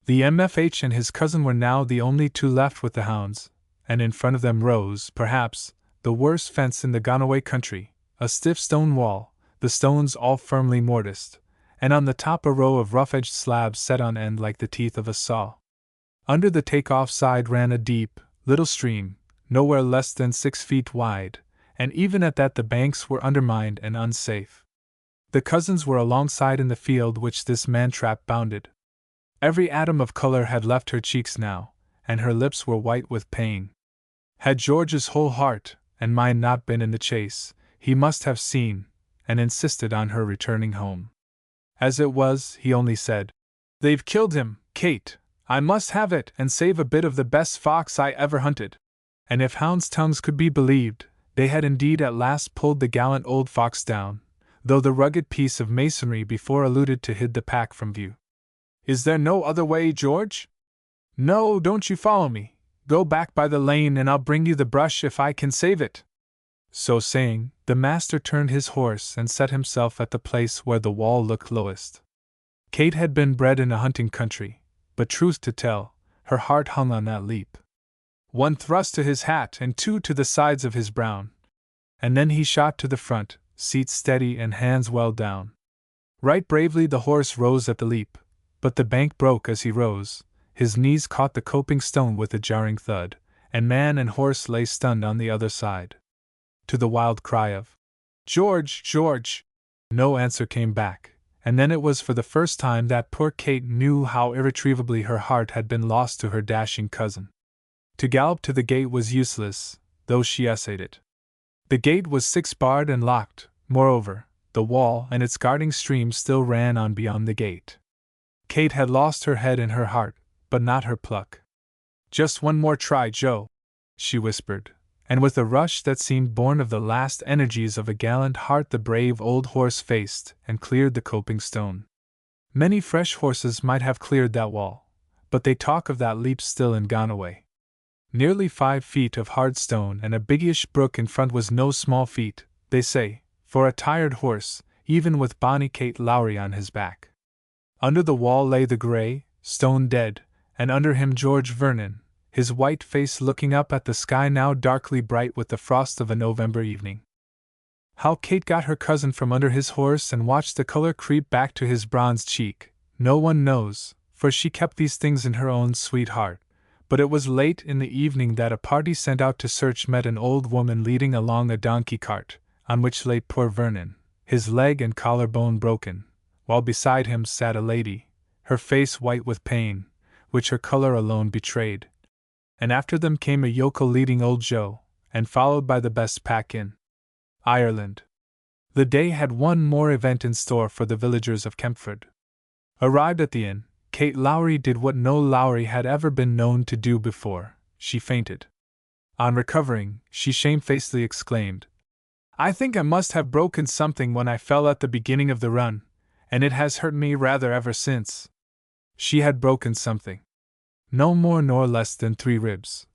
The MFH and his cousin were now the only 2 left with the hounds, and in front of them rose, perhaps, the worst fence in the gone-away country, a stiff stone wall, the stones all firmly mortised, and on the top a row of rough-edged slabs set on end like the teeth of a saw. Under the take-off side ran a deep, little stream, nowhere less than 6 feet wide, and even at that the banks were undermined and unsafe. The cousins were alongside in the field which this man-trap bounded. Every atom of color had left her cheeks now, and her lips were white with pain. Had George's whole heart and mind not been in the chase, he must have seen, and insisted on her returning home. As it was, he only said, "They've killed him, Kate. I must have it and save a bit of the best fox I ever hunted." And if hounds' tongues could be believed, they had indeed at last pulled the gallant old fox down, though the rugged piece of masonry before alluded to hid the pack from view. "Is there no other way, George?" "No, don't you follow me. Go back by the lane and I'll bring you the brush if I can save it." So saying, the master turned his horse and set himself at the place where the wall looked lowest. Kate had been bred in a hunting country, but truth to tell, her heart hung on that leap. 1 thrust to his hat and 2 to the sides of his brown. And then he shot to the front, seat steady and hands well down. Right bravely the horse rose at the leap, but the bank broke as he rose, his knees caught the coping stone with a jarring thud, and man and horse lay stunned on the other side. To the wild cry of, "George, George!" no answer came back, and then it was for the first time that poor Kate knew how irretrievably her heart had been lost to her dashing cousin. To gallop to the gate was useless, though she essayed it. The gate was 6-barred and locked, moreover, the wall and its guarding stream still ran on beyond the gate. Kate had lost her head and her heart, but not her pluck. "Just one more try, Joe," she whispered, and with a rush that seemed born of the last energies of a gallant heart the brave old horse faced and cleared the coping stone. Many fresh horses might have cleared that wall, but they talk of that leap still and gone away. Nearly 5 feet of hard stone and a biggish brook in front was no small feat, they say, for a tired horse, even with bonny Kate Lowry on his back. Under the wall lay the grey, stone dead, and under him George Vernon, his white face looking up at the sky now darkly bright with the frost of a November evening. How Kate got her cousin from under his horse and watched the color creep back to his bronzed cheek, no one knows, for she kept these things in her own sweet heart. But it was late in the evening that a party sent out to search met an old woman leading along a donkey cart, on which lay poor Vernon, his leg and collar bone broken, while beside him sat a lady, her face white with pain, which her color alone betrayed. And after them came a yokel leading old Joe, and followed by the best pack in Ireland. The day had one more event in store for the villagers of Kempford. Arrived at the inn, Kate Lowry did what no Lowry had ever been known to do before, she fainted. On recovering, she shamefacedly exclaimed, "I think I must have broken something when I fell at the beginning of the run, and it has hurt me rather ever since. She had broken something. No more nor less than 3 ribs.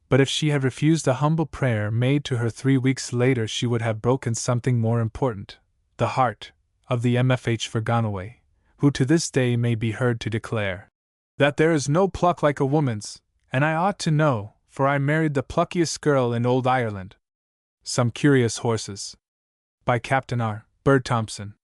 But if she had refused a humble prayer made to her 3 weeks later, she would have broken something more important, the heart of the MFH for Gonaway, who to this day may be heard to declare that there is no pluck like a woman's, and I ought to know, for I married the pluckiest girl in old Ireland. Some Curious Horses. By Captain R. Bird Thompson.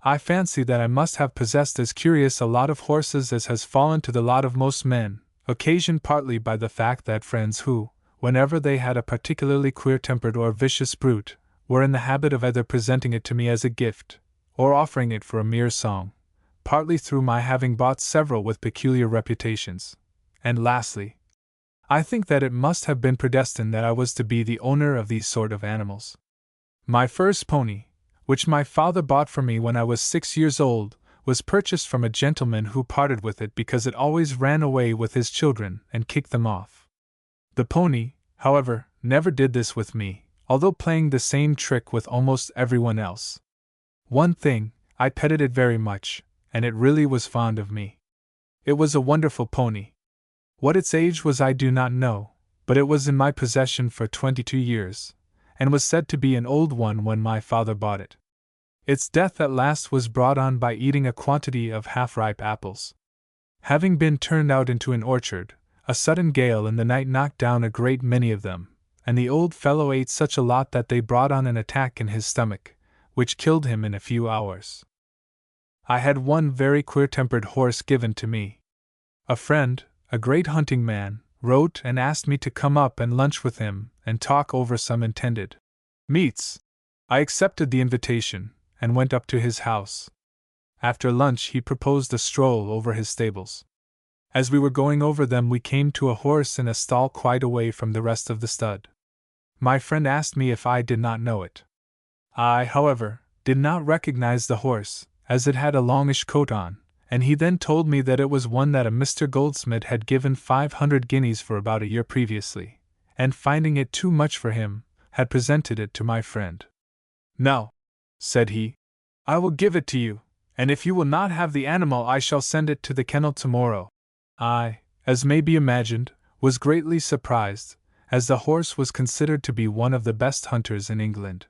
I fancy that I must have possessed as curious a lot of horses as has fallen to the lot of most men, occasioned partly by the fact that friends who, whenever they had a particularly queer-tempered or vicious brute, were in the habit of either presenting it to me as a gift, or offering it for a mere song, partly through my having bought several with peculiar reputations, and lastly, I think that it must have been predestined that I was to be the owner of these sort of animals. My first pony, which my father bought for me when I was 6 years old, was purchased from a gentleman who parted with it because it always ran away with his children and kicked them off. The pony, however, never did this with me, although playing the same trick with almost everyone else. One thing, I petted it very much, and it really was fond of me. It was a wonderful pony. What its age was I do not know, but it was in my possession for 22 years, and was said to be an old one when my father bought it. Its death at last was brought on by eating a quantity of half-ripe apples. Having been turned out into an orchard, a sudden gale in the night knocked down a great many of them, and the old fellow ate such a lot that they brought on an attack in his stomach, which killed him in a few hours. I had one very queer-tempered horse given to me. A friend, a great hunting man, wrote and asked me to come up and lunch with him and talk over some intended meats. I accepted the invitation and went up to his house. After lunch he proposed a stroll over his stables. As we were going over them we came to a horse in a stall quite away from the rest of the stud. My friend asked me if I did not know it. I, however, did not recognize the horse, as it had a longish coat on, and he then told me that it was one that a Mr. Goldsmith had given 500 guineas for about a year previously, and finding it too much for him, had presented it to my friend. "Now," said he, "I will give it to you, and if you will not have the animal I shall send it to the kennel tomorrow." I, as may be imagined, was greatly surprised, as the horse was considered to be one of the best hunters in England.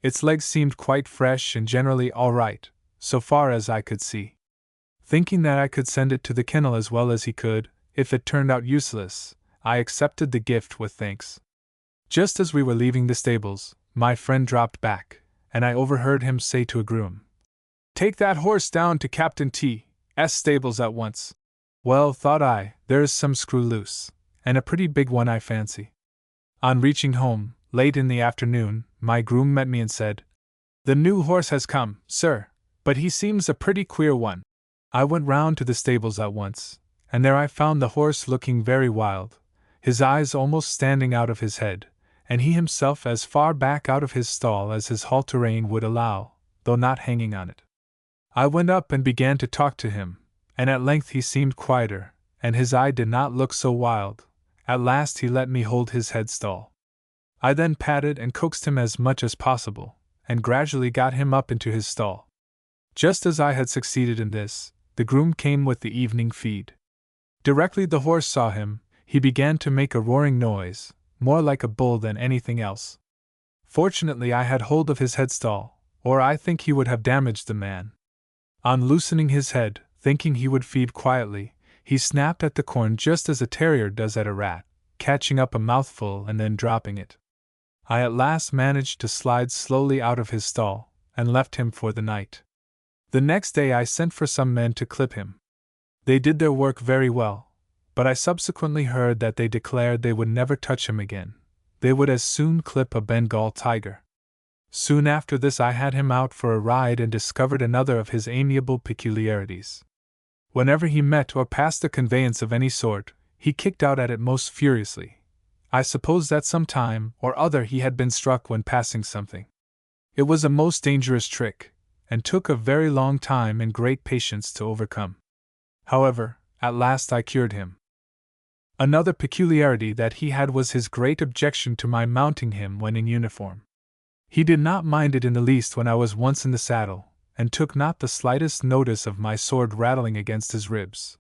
Its legs seemed quite fresh and generally all right, so far as I could see. Thinking that I could send it to the kennel as well as he could, if it turned out useless, I accepted the gift with thanks. Just as we were leaving the stables, my friend dropped back, and I overheard him say to a groom, "Take that horse down to Captain T.'s stables at once." Well, thought I, there is some screw loose, and a pretty big one I fancy. On reaching home, late in the afternoon, my groom met me and said, "The new horse has come, sir, but he seems a pretty queer one." I went round to the stables at once, and there I found the horse looking very wild, his eyes almost standing out of his head, and he himself as far back out of his stall as his halter-rein would allow, though not hanging on it. I went up and began to talk to him, and at length he seemed quieter, and his eye did not look so wild. At last he let me hold his headstall. I then patted and coaxed him as much as possible, and gradually got him up into his stall. Just as I had succeeded in this, the groom came with the evening feed. Directly the horse saw him, he began to make a roaring noise, more like a bull than anything else. Fortunately I had hold of his headstall, or I think he would have damaged the man. On loosening his head, thinking he would feed quietly, he snapped at the corn just as a terrier does at a rat, catching up a mouthful and then dropping it. I at last managed to slide slowly out of his stall, and left him for the night. The next day I sent for some men to clip him. They did their work very well, but I subsequently heard that they declared they would never touch him again. They would as soon clip a Bengal tiger. Soon after this I had him out for a ride and discovered another of his amiable peculiarities. Whenever he met or passed a conveyance of any sort, he kicked out at it most furiously. I suppose that some time or other he had been struck when passing something. It was a most dangerous trick, and took a very long time and great patience to overcome. However, at last I cured him. Another peculiarity that he had was his great objection to my mounting him when in uniform. He did not mind it in the least when I was once in the saddle, and took not the slightest notice of my sword rattling against his ribs.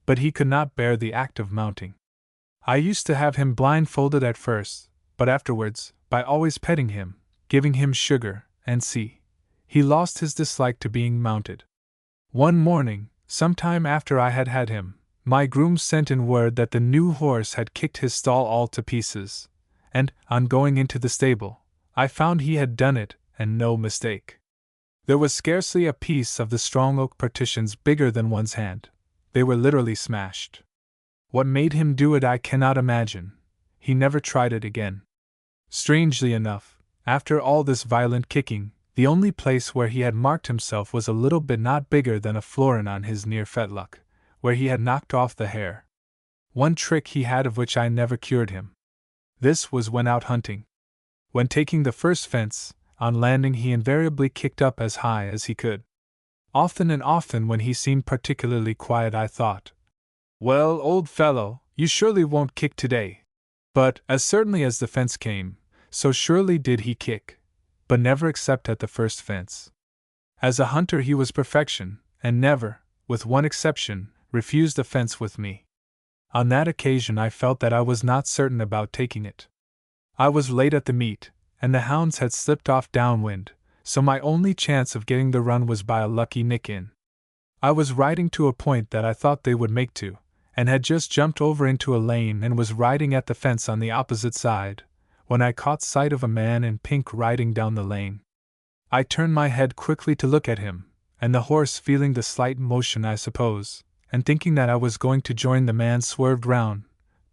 But he could not bear the act of mounting. I used to have him blindfolded at first, but afterwards, by always petting him, giving him sugar, and he lost his dislike to being mounted. One morning, some time after I had had him, my groom sent in word that the new horse had kicked his stall all to pieces, and, on going into the stable, I found he had done it, and no mistake. There was scarcely a piece of the strong oak partitions bigger than one's hand. They were literally smashed. What made him do it I cannot imagine. He never tried it again. Strangely enough, after all this violent kicking, the only place where he had marked himself was a little bit not bigger than a florin on his near fetlock, where he had knocked off the hair. One trick he had of which I never cured him. This was when out hunting. When taking the first fence, on landing he invariably kicked up as high as he could. Often and often when he seemed particularly quiet I thought, "Well, old fellow, you surely won't kick today." But, as certainly as the fence came, so surely did he kick, but never except at the first fence. As a hunter he was perfection, and never, with one exception, refused a fence with me. On that occasion I felt that I was not certain about taking it. I was late at the meet, and the hounds had slipped off downwind, so my only chance of getting the run was by a lucky nick-in. I was riding to a point that I thought they would make to, and had just jumped over into a lane and was riding at the fence on the opposite side, when I caught sight of a man in pink riding down the lane. I turned my head quickly to look at him, and the horse, feeling the slight motion I suppose, and thinking that I was going to join the man, swerved round,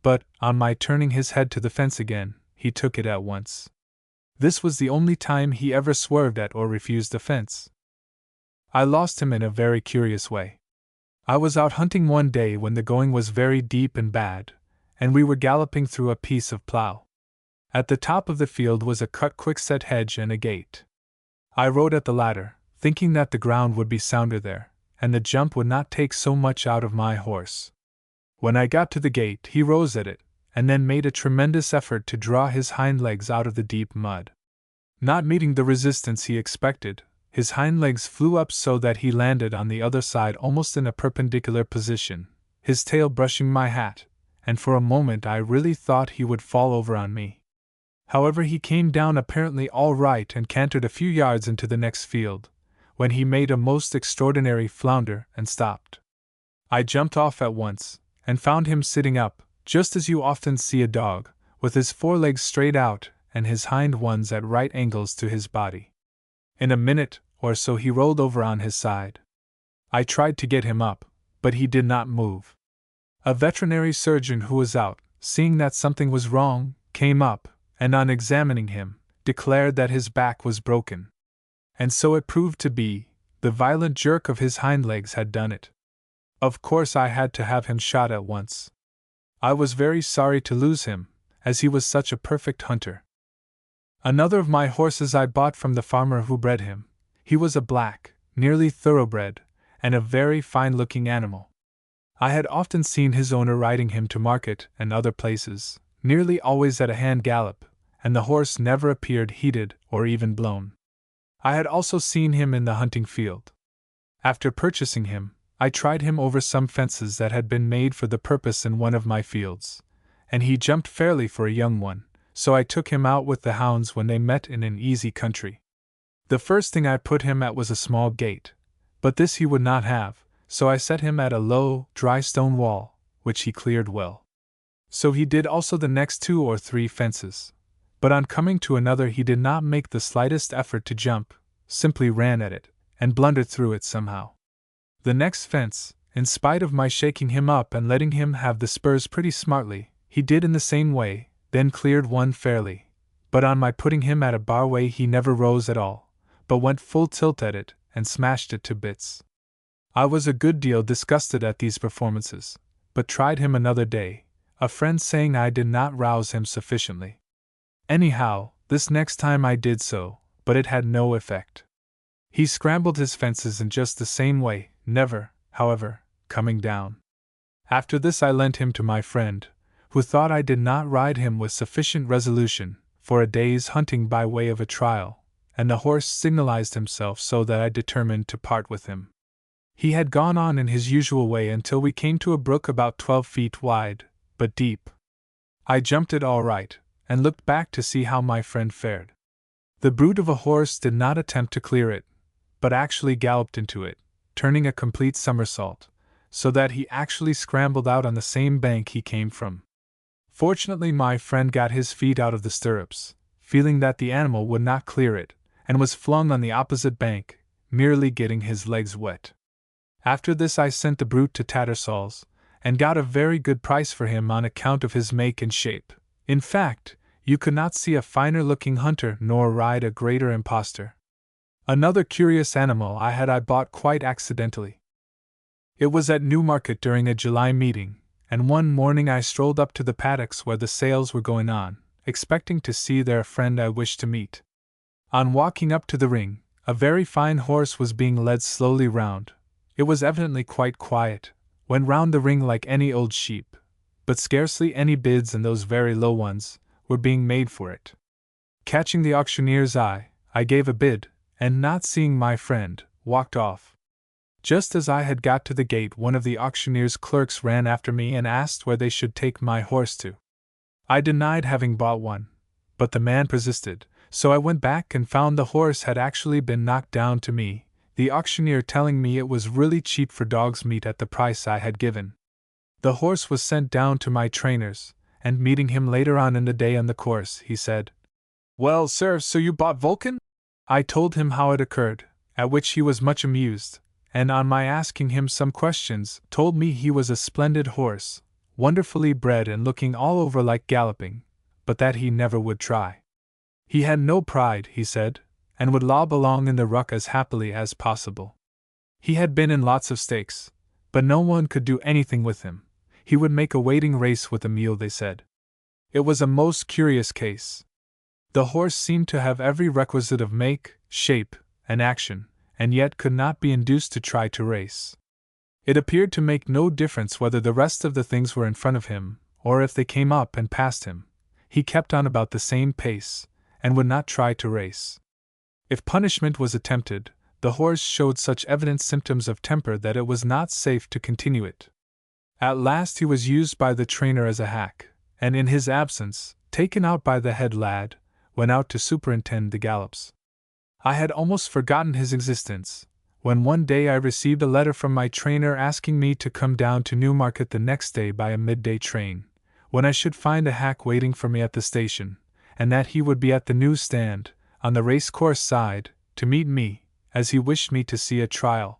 but, on my turning his head to the fence again, he took it at once. This was the only time he ever swerved at or refused a fence. I lost him in a very curious way. I was out hunting one day when the going was very deep and bad, and we were galloping through a piece of plough. At the top of the field was a cut quickset hedge and a gate. I rode at the latter, thinking that the ground would be sounder there, and the jump would not take so much out of my horse. When I got to the gate he rose at it, and then made a tremendous effort to draw his hind legs out of the deep mud. Not meeting the resistance he expected, his hind legs flew up so that he landed on the other side almost in a perpendicular position, his tail brushing my hat, and for a moment I really thought he would fall over on me. However, he came down apparently all right and cantered a few yards into the next field, when he made a most extraordinary flounder and stopped. I jumped off at once, and found him sitting up, just as you often see a dog, with his forelegs straight out and his hind ones at right angles to his body. In a minute or so he rolled over on his side. I tried to get him up, but he did not move. A veterinary surgeon who was out, seeing that something was wrong, came up, and on examining him, declared that his back was broken. And so it proved to be. The violent jerk of his hind legs had done it. Of course I had to have him shot at once. I was very sorry to lose him, as he was such a perfect hunter. Another of my horses I bought from the farmer who bred him. He was a black, nearly thoroughbred, and a very fine-looking animal. I had often seen his owner riding him to market and other places, nearly always at a hand gallop, and the horse never appeared heated or even blown. I had also seen him in the hunting field. After purchasing him, I tried him over some fences that had been made for the purpose in one of my fields, and he jumped fairly for a young one, so I took him out with the hounds when they met in an easy country. The first thing I put him at was a small gate, but this he would not have, so I set him at a low, dry stone wall, which he cleared well. So he did also the next 2 or 3 fences, but on coming to another he did not make the slightest effort to jump, simply ran at it, and blundered through it somehow. The next fence, in spite of my shaking him up and letting him have the spurs pretty smartly, he did in the same way, then cleared one fairly, but on my putting him at a bar way he never rose at all, but went full tilt at it, and smashed it to bits. I was a good deal disgusted at these performances, but tried him another day, a friend saying I did not rouse him sufficiently. Anyhow, this next time I did so, but it had no effect. He scrambled his fences in just the same way, never, however, coming down. After this I lent him to my friend, who thought I did not ride him with sufficient resolution, for a day's hunting by way of a trial, and the horse signalized himself so that I determined to part with him. He had gone on in his usual way until we came to a brook about 12 feet wide, but deep. I jumped it all right, and looked back to see how my friend fared. The brute of a horse did not attempt to clear it, but actually galloped into it, turning a complete somersault, so that he actually scrambled out on the same bank he came from. Fortunately, my friend got his feet out of the stirrups, feeling that the animal would not clear it, and was flung on the opposite bank, merely getting his legs wet. After this I sent the brute to Tattersall's, and got a very good price for him on account of his make and shape. In fact, you could not see a finer-looking hunter nor ride a greater impostor. Another curious animal I bought quite accidentally. It was at Newmarket during a July meeting, and one morning I strolled up to the paddocks where the sales were going on, expecting to see there a friend I wished to meet. On walking up to the ring, a very fine horse was being led slowly round. It was evidently quite quiet, went round the ring like any old sheep, but scarcely any bids, and those very low ones, were being made for it. Catching the auctioneer's eye, I gave a bid, and not seeing my friend, walked off. Just as I had got to the gate, one of the auctioneer's clerks ran after me and asked where they should take my horse to. I denied having bought one, but the man persisted, so I went back and found the horse had actually been knocked down to me, the auctioneer telling me it was really cheap for dog's meat at the price I had given. The horse was sent down to my trainer's, and meeting him later on in the day on the course, he said, "Well, sir, so you bought Vulcan?" I told him how it occurred, at which he was much amused, and on my asking him some questions, told me he was a splendid horse, wonderfully bred and looking all over like galloping, but that he never would try. He had no pride, he said, and would lob along in the ruck as happily as possible. He had been in lots of stakes, but no one could do anything with him. He would make a waiting race with a mule, they said. It was a most curious case. The horse seemed to have every requisite of make, shape, and action, and yet could not be induced to try to race. It appeared to make no difference whether the rest of the things were in front of him, or if they came up and passed him. He kept on about the same pace, and would not try to race. If punishment was attempted, the horse showed such evident symptoms of temper that it was not safe to continue it. At last he was used by the trainer as a hack, and in his absence, taken out by the head lad, went out to superintend the gallops. I had almost forgotten his existence, when one day I received a letter from my trainer asking me to come down to Newmarket the next day by a midday train, when I should find a hack waiting for me at the station, and that he would be at the newsstand, on the race-course side, to meet me, as he wished me to see a trial.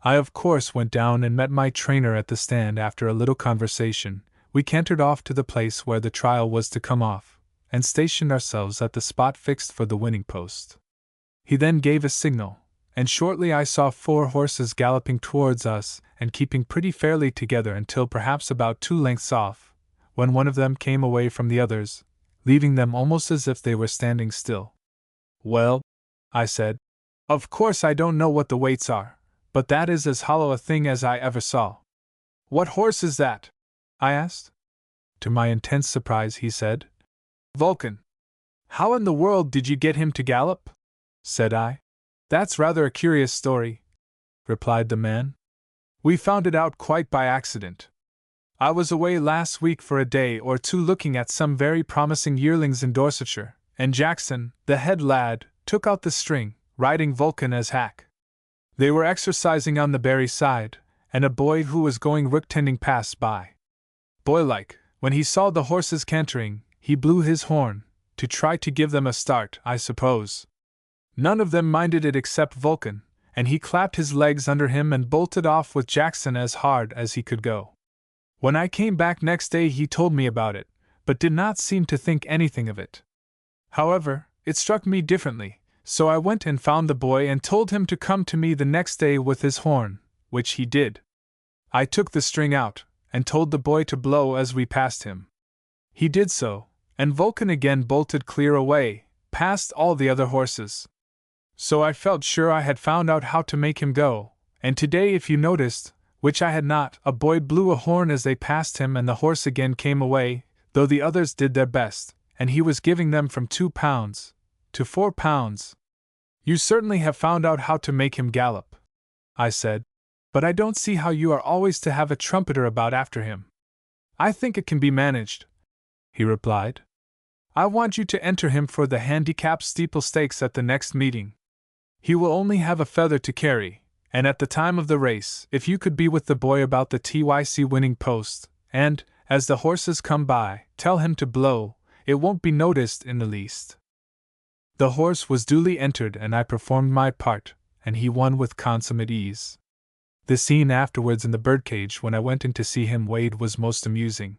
I of course went down and met my trainer at the stand. After a little conversation, we cantered off to the place where the trial was to come off, and stationed ourselves at the spot fixed for the winning post. He then gave a signal, and shortly I saw 4 horses galloping towards us and keeping pretty fairly together until perhaps about 2 lengths off, when one of them came away from the others, leaving them almost as if they were standing still. "Well," I said, "of course I don't know what the weights are, but that is as hollow a thing as I ever saw." "What horse is that?" I asked. To my intense surprise, he said, "Vulcan." "How in the world did you get him to gallop?" said I. "That's rather a curious story," replied the man. "We found it out quite by accident. I was away last week for a day or two looking at some very promising yearlings in Dorsetshire, and Jackson, the head lad, took out the string, riding Vulcan as hack. They were exercising on the Bury side, and a boy who was going rook-tending passed by. Boylike, when he saw the horses cantering, he blew his horn, to try to give them a start, I suppose. None of them minded it except Vulcan, and he clapped his legs under him and bolted off with Jackson as hard as he could go. When I came back next day he told me about it, but did not seem to think anything of it. However, it struck me differently, so I went and found the boy and told him to come to me the next day with his horn, which he did. I took the string out, and told the boy to blow as we passed him. He did so, and Vulcan again bolted clear away, past all the other horses. So I felt sure I had found out how to make him go, and today, if you noticed, which I had not, a boy blew a horn as they passed him and the horse again came away, though the others did their best, and he was giving them from £2 to to 4 pounds. You certainly have found out how to make him gallop, I said, but I don't see how you are always to have a trumpeter about after him. I think it can be managed, he replied. I want you to enter him for the handicap steeple stakes at the next meeting. He will only have a feather to carry, and at the time of the race, if you could be with the boy about the TYC winning post, and, as the horses come by, tell him to blow, it won't be noticed in the least. The horse was duly entered and I performed my part, and he won with consummate ease. The scene afterwards in the birdcage when I went in to see him weighed was most amusing.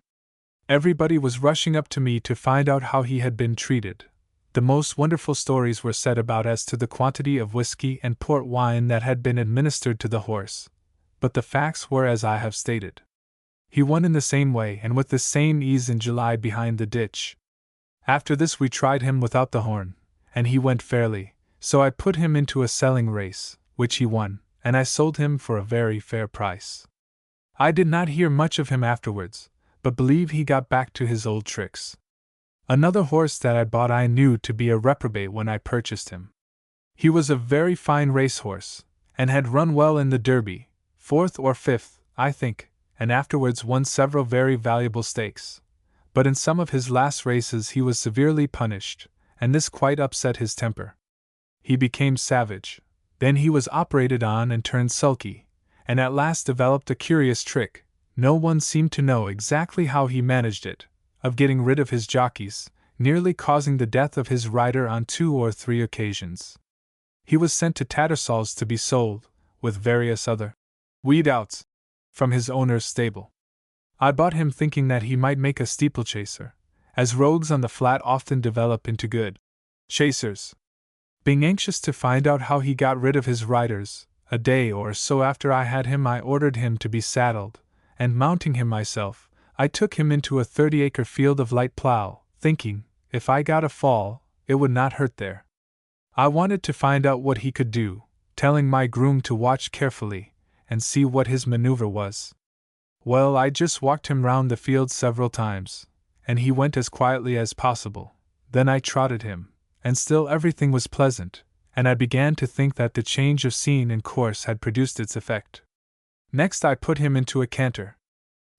Everybody was rushing up to me to find out how he had been treated. The most wonderful stories were said about as to the quantity of whiskey and port wine that had been administered to the horse, but the facts were as I have stated. He won in the same way and with the same ease in July behind the ditch. After this we tried him without the horn, and he went fairly, so I put him into a selling race, which he won, and I sold him for a very fair price. I did not hear much of him afterwards, but believe he got back to his old tricks. Another horse that I bought I knew to be a reprobate when I purchased him. He was a very fine racehorse, and had run well in the Derby, 4th or 5th, I think, and afterwards won several very valuable stakes. But in some of his last races he was severely punished, and this quite upset his temper. He became savage, then he was operated on and turned sulky, and at last developed a curious trick, no one seemed to know exactly how he managed it, of getting rid of his jockeys, nearly causing the death of his rider on 2 or 3 occasions. He was sent to Tattersall's to be sold, with various other weed-outs, from his owner's stable. I bought him thinking that he might make a steeplechaser, as rogues on the flat often develop into good chasers. Being anxious to find out how he got rid of his riders, a day or so after I had him I ordered him to be saddled, and mounting him myself, I took him into a 30-acre field of light plough, thinking, if I got a fall, it would not hurt there. I wanted to find out what he could do, telling my groom to watch carefully, and see what his maneuver was. Well, I just walked him round the field several times, and he went as quietly as possible. Then I trotted him, and still everything was pleasant, and I began to think that the change of scene and course had produced its effect. Next I put him into a canter.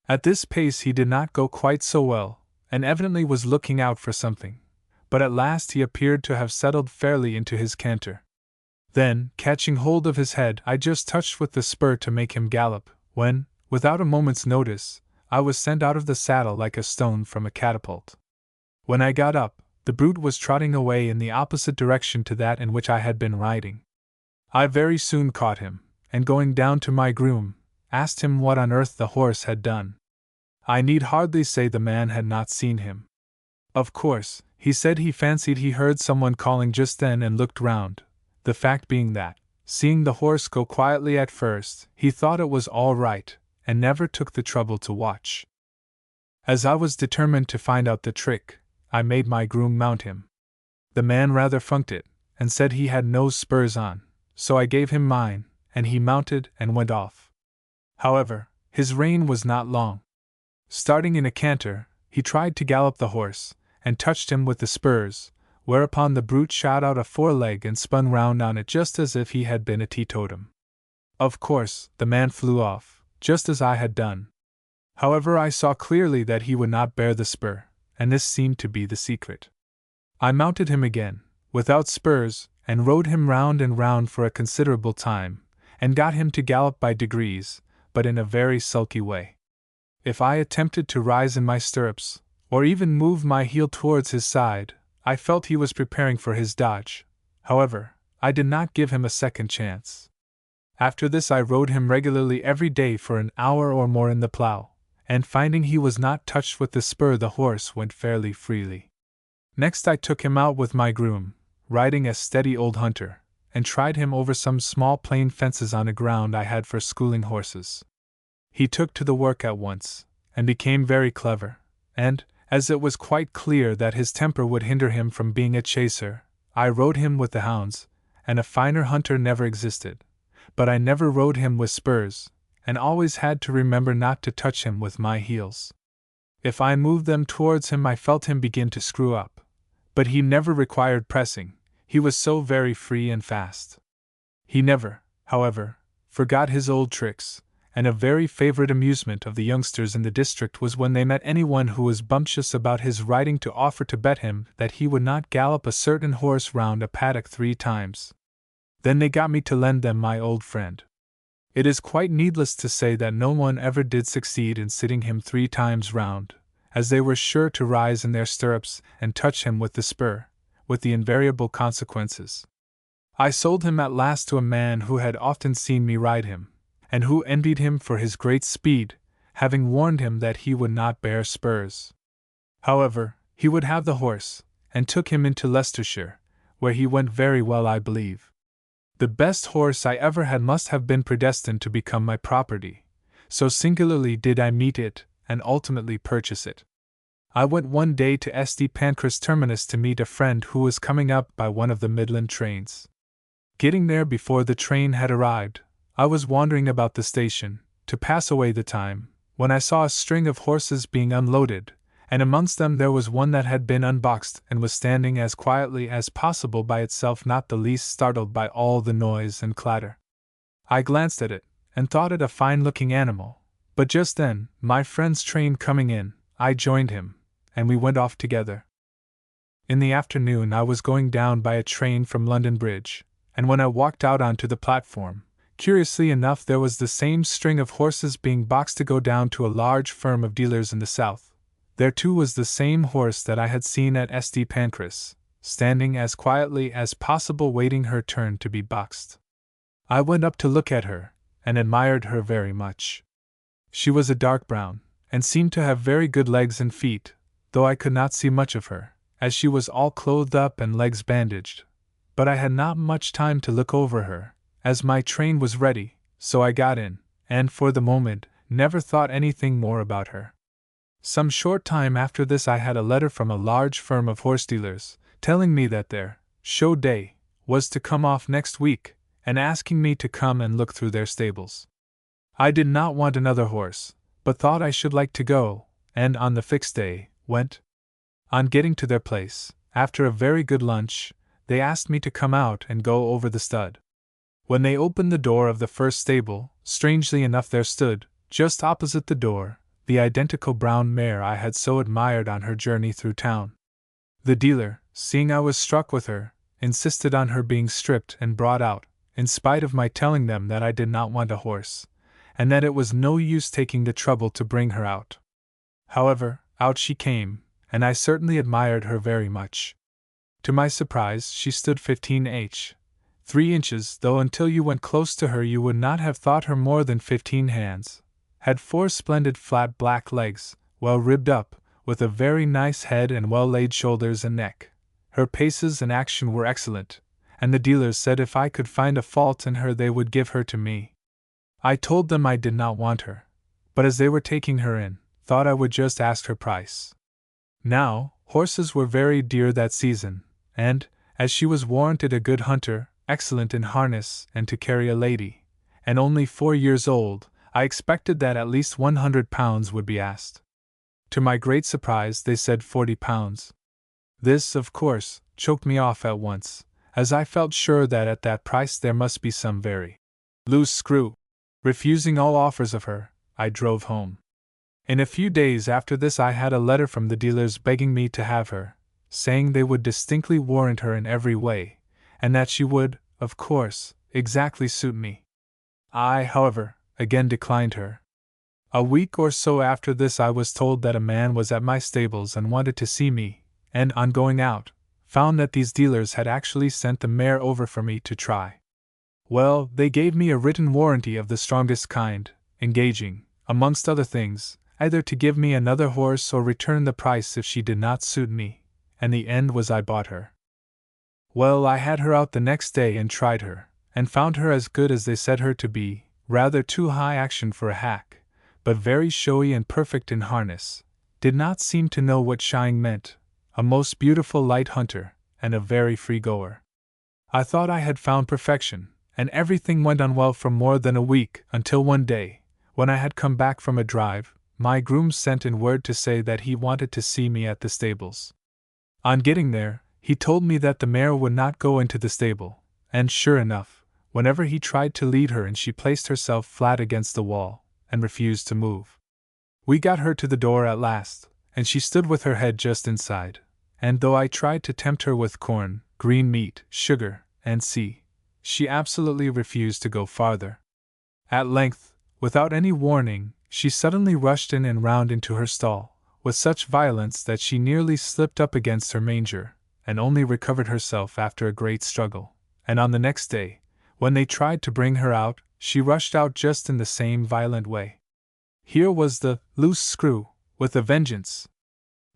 At this pace he did not go quite so well, and evidently was looking out for something, but at last he appeared to have settled fairly into his canter. Then, catching hold of his head, I just touched with the spur to make him gallop, when, without a moment's notice, I was sent out of the saddle like a stone from a catapult. When I got up, the brute was trotting away in the opposite direction to that in which I had been riding. I very soon caught him, and going down to my groom, asked him what on earth the horse had done. I need hardly say the man had not seen him. Of course, he said he fancied he heard someone calling just then and looked round, the fact being that, seeing the horse go quietly at first, he thought it was all right, and never took the trouble to watch. As I was determined to find out the trick, I made my groom mount him. The man rather funked it, and said he had no spurs on, so I gave him mine, and he mounted and went off. However, his reign was not long. Starting in a canter, he tried to gallop the horse, and touched him with the spurs, whereupon the brute shot out a foreleg and spun round on it just as if he had been a teetotum. Of course, the man flew off, just as I had done. However, I saw clearly that he would not bear the spur, and this seemed to be the secret. I mounted him again, without spurs, and rode him round and round for a considerable time, and got him to gallop by degrees, but in a very sulky way. If I attempted to rise in my stirrups, or even move my heel towards his side, I felt he was preparing for his dodge. However, I did not give him a second chance. After this I rode him regularly every day for an hour or more in the plough, and finding he was not touched with the spur the horse went fairly freely. Next I took him out with my groom, riding a steady old hunter, and tried him over some small plain fences on a ground I had for schooling horses. He took to the work at once, and became very clever, and, as it was quite clear that his temper would hinder him from being a chaser, I rode him with the hounds, and a finer hunter never existed, but I never rode him with spurs, and always had to remember not to touch him with my heels. If I moved them towards him I felt him begin to screw up, but he never required pressing, He was so very free and fast. He never, however, forgot his old tricks, and a very favorite amusement of the youngsters in the district was when they met anyone who was bumptious about his riding to offer to bet him that he would not gallop a certain horse round a paddock 3 times. Then they got me to lend them my old friend. It is quite needless to say that no one ever did succeed in sitting him 3 times round, as they were sure to rise in their stirrups and touch him with the spur, with the invariable consequences. I sold him at last to a man who had often seen me ride him, and who envied him for his great speed, having warned him that he would not bear spurs. However, he would have the horse, and took him into Leicestershire, where he went very well, I believe. The best horse I ever had must have been predestined to become my property, so singularly did I meet it, and ultimately purchase it. I went one day to St. Pancras Terminus to meet a friend who was coming up by one of the Midland trains. Getting there before the train had arrived, I was wandering about the station, to pass away the time, when I saw a string of horses being unloaded, and amongst them there was one that had been unboxed and was standing as quietly as possible by itself, not the least startled by all the noise and clatter. I glanced at it, and thought it a fine-looking animal, but just then, my friend's train coming in, I joined him, and we went off together. In the afternoon I was going down by a train from London Bridge, and when I walked out onto the platform, curiously enough there was the same string of horses being boxed to go down to a large firm of dealers in the south. There too was the same horse that I had seen at St. Pancras, standing as quietly as possible waiting her turn to be boxed. I went up to look at her, and admired her very much. She was a dark brown, and seemed to have very good legs and feet, though I could not see much of her, as she was all clothed up and legs bandaged. But I had not much time to look over her, as my train was ready, so I got in, and for the moment, never thought anything more about her. Some short time after this I had a letter from a large firm of horse dealers, telling me that their show day was to come off next week, and asking me to come and look through their stables. I did not want another horse, but thought I should like to go, and on the fixed day, went. On getting to their place, after a very good lunch, they asked me to come out and go over the stud. When they opened the door of the first stable, strangely enough there stood, just opposite the door, the identical brown mare I had so admired on her journey through town. The dealer, seeing I was struck with her, insisted on her being stripped and brought out, in spite of my telling them that I did not want a horse, and that it was no use taking the trouble to bring her out. However, out she came, and I certainly admired her very much. To my surprise, she stood 3 inches, though until you went close to her you would not have thought her more than 15 hands. Had 4 splendid flat black legs, well ribbed up, with a very nice head and well-laid shoulders and neck. Her paces and action were excellent, and the dealers said if I could find a fault in her they would give her to me. I told them I did not want her, but as they were taking her in, thought I would just ask her price. Now, horses were very dear that season, and, as she was warranted a good hunter, excellent in harness and to carry a lady, and only 4 years old, I expected that at least £100 would be asked. To my great surprise they said £40. This, of course, choked me off at once, as I felt sure that at that price there must be some very loose screw. Refusing all offers of her, I drove home. In a few days after this I had a letter from the dealers begging me to have her, saying they would distinctly warrant her in every way, and that she would, of course, exactly suit me. I, however, again declined her. A week or so after this I was told that a man was at my stables and wanted to see me, and on going out, found that these dealers had actually sent the mare over for me to try. Well, they gave me a written warranty of the strongest kind, engaging, amongst other things, either to give me another horse or return the price if she did not suit me, and the end was I bought her. Well, I had her out the next day and tried her, and found her as good as they said her to be, rather too high action for a hack, but very showy and perfect in harness, did not seem to know what shying meant, a most beautiful light hunter, and a very free goer. I thought I had found perfection, and everything went on well for more than a week, until one day, when I had come back from a drive, my groom sent in word to say that he wanted to see me at the stables. On getting there, He told me that the mare would not go into the stable, and sure enough, whenever he tried to lead her in, she placed herself flat against the wall, and refused to move. We got her to the door at last, and she stood with her head just inside, and though I tried to tempt her with corn, green meat, sugar, and she absolutely refused to go farther. At length, without any warning, she suddenly rushed in and round into her stall, with such violence that she nearly slipped up against her manger, and only recovered herself after a great struggle. And on the next day, when they tried to bring her out, she rushed out just in the same violent way. Here was the loose screw, with a vengeance.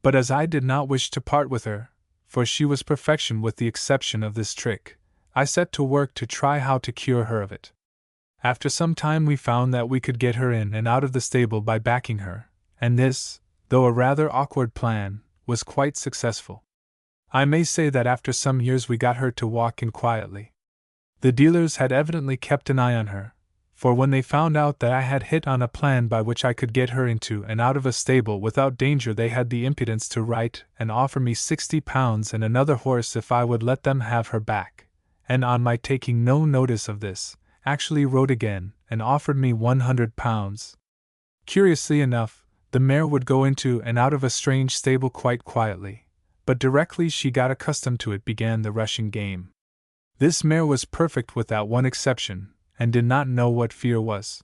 But as I did not wish to part with her, for she was perfection with the exception of this trick, I set to work to try how to cure her of it. After some time we found that we could get her in and out of the stable by backing her, and this, though a rather awkward plan, was quite successful. I may say that after some years we got her to walk in quietly. The dealers had evidently kept an eye on her, for when they found out that I had hit on a plan by which I could get her into and out of a stable without danger, they had the impudence to write and offer me £60 and another horse if I would let them have her back, and on my taking no notice of this, actually wrote again and offered me £100. Curiously enough, the mare would go into and out of a strange stable quite quietly, but directly she got accustomed to it began the rushing game. This mare was perfect with that one exception, and did not know what fear was.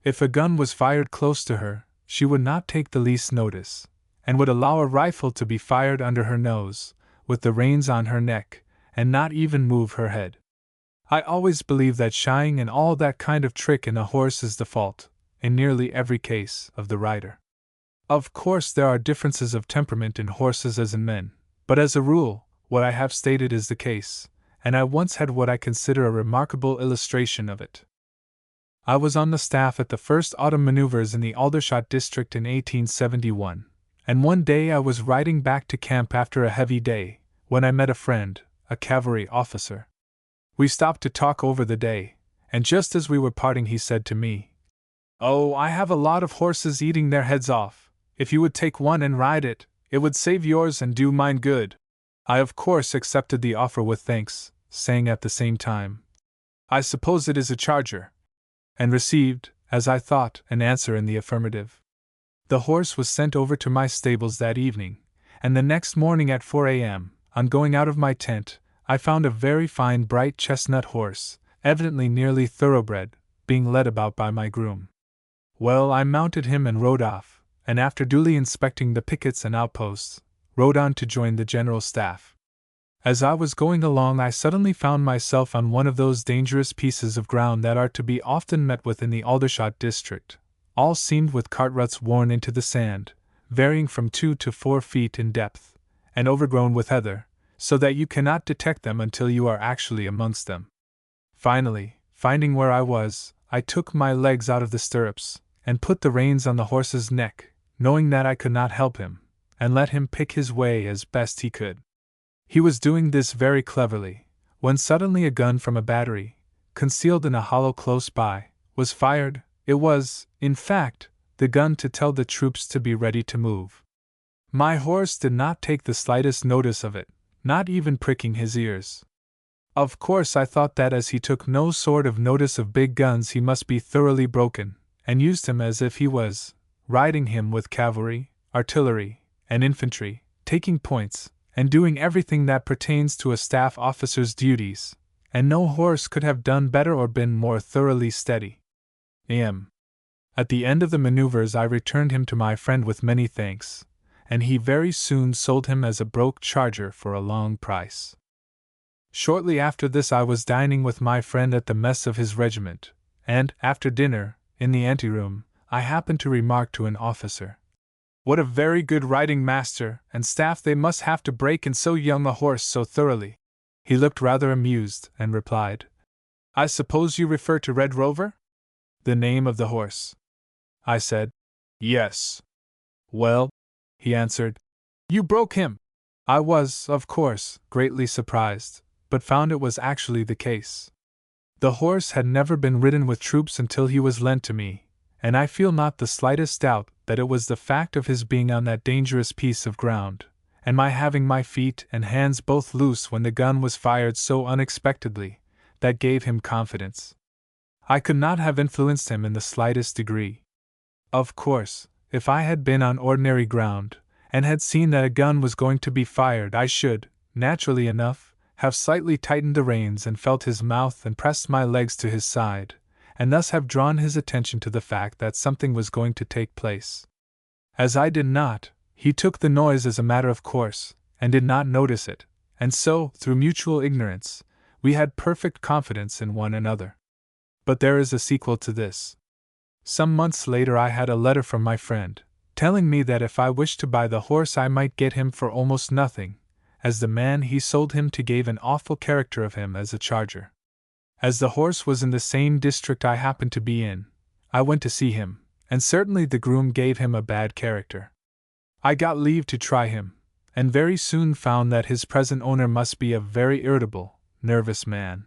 If a gun was fired close to her, she would not take the least notice, and would allow a rifle to be fired under her nose, with the reins on her neck, and not even move her head. I always believe that shying and all that kind of trick in a horse is the fault, in nearly every case, of the rider. Of course there are differences of temperament in horses as in men, but as a rule, what I have stated is the case, and I once had what I consider a remarkable illustration of it. I was on the staff at the first autumn maneuvers in the Aldershot district in 1871, and one day I was riding back to camp after a heavy day, when I met a friend, a cavalry officer. We stopped to talk over the day, and just as we were parting he said to me, "Oh, I have a lot of horses eating their heads off. If you would take one and ride it, it would save yours and do mine good." I of course accepted the offer with thanks, saying at the same time, "I suppose it is a charger," and received, as I thought, an answer in the affirmative. The horse was sent over to my stables that evening, and the next morning at 4 a.m., on going out of my tent, I found a very fine bright chestnut horse, evidently nearly thoroughbred, being led about by my groom. Well, I mounted him and rode off, and after duly inspecting the pickets and outposts, rode on to join the general staff. As I was going along I suddenly found myself on one of those dangerous pieces of ground that are to be often met with in the Aldershot district, all seamed with cart ruts worn into the sand, varying from 2 to 4 feet in depth, and overgrown with heather, so that you cannot detect them until you are actually amongst them. Finally, finding where I was, I took my legs out of the stirrups, and put the reins on the horse's neck, knowing that I could not help him, and let him pick his way as best he could. He was doing this very cleverly, when suddenly a gun from a battery, concealed in a hollow close by, was fired. It was, in fact, the gun to tell the troops to be ready to move. My horse did not take the slightest notice of it, not even pricking his ears. Of course I thought that as he took no sort of notice of big guns he must be thoroughly broken, and used him as if he was riding him with cavalry, artillery, and infantry, taking points, and doing everything that pertains to a staff officer's duties, and no horse could have done better or been more thoroughly steady. At the end of the maneuvers I returned him to my friend with many thanks, and he very soon sold him as a broke charger for a long price. Shortly after this I was dining with my friend at the mess of his regiment, and, after dinner, in the anteroom, I happened to remark to an officer, "What a very good riding master and staff they must have to break in so young a horse so thoroughly." He looked rather amused, and replied, "I suppose you refer to Red Rover?" "The name of the horse," I said. "Yes." "Well," he answered, "you broke him." I was, of course, greatly surprised, but found it was actually the case. The horse had never been ridden with troops until he was lent to me, and I feel not the slightest doubt that it was the fact of his being on that dangerous piece of ground, and my having my feet and hands both loose when the gun was fired so unexpectedly, that gave him confidence. I could not have influenced him in the slightest degree. Of course, if I had been on ordinary ground, and had seen that a gun was going to be fired, I should, naturally enough, have slightly tightened the reins and felt his mouth and pressed my legs to his side, and thus have drawn his attention to the fact that something was going to take place. As I did not, he took the noise as a matter of course, and did not notice it, and so, through mutual ignorance, we had perfect confidence in one another. But there is a sequel to this. Some months later I had a letter from my friend, telling me that if I wished to buy the horse I might get him for almost nothing, as the man he sold him to gave an awful character of him as a charger. As the horse was in the same district I happened to be in, I went to see him, and certainly the groom gave him a bad character. I got leave to try him, and very soon found that his present owner must be a very irritable, nervous man.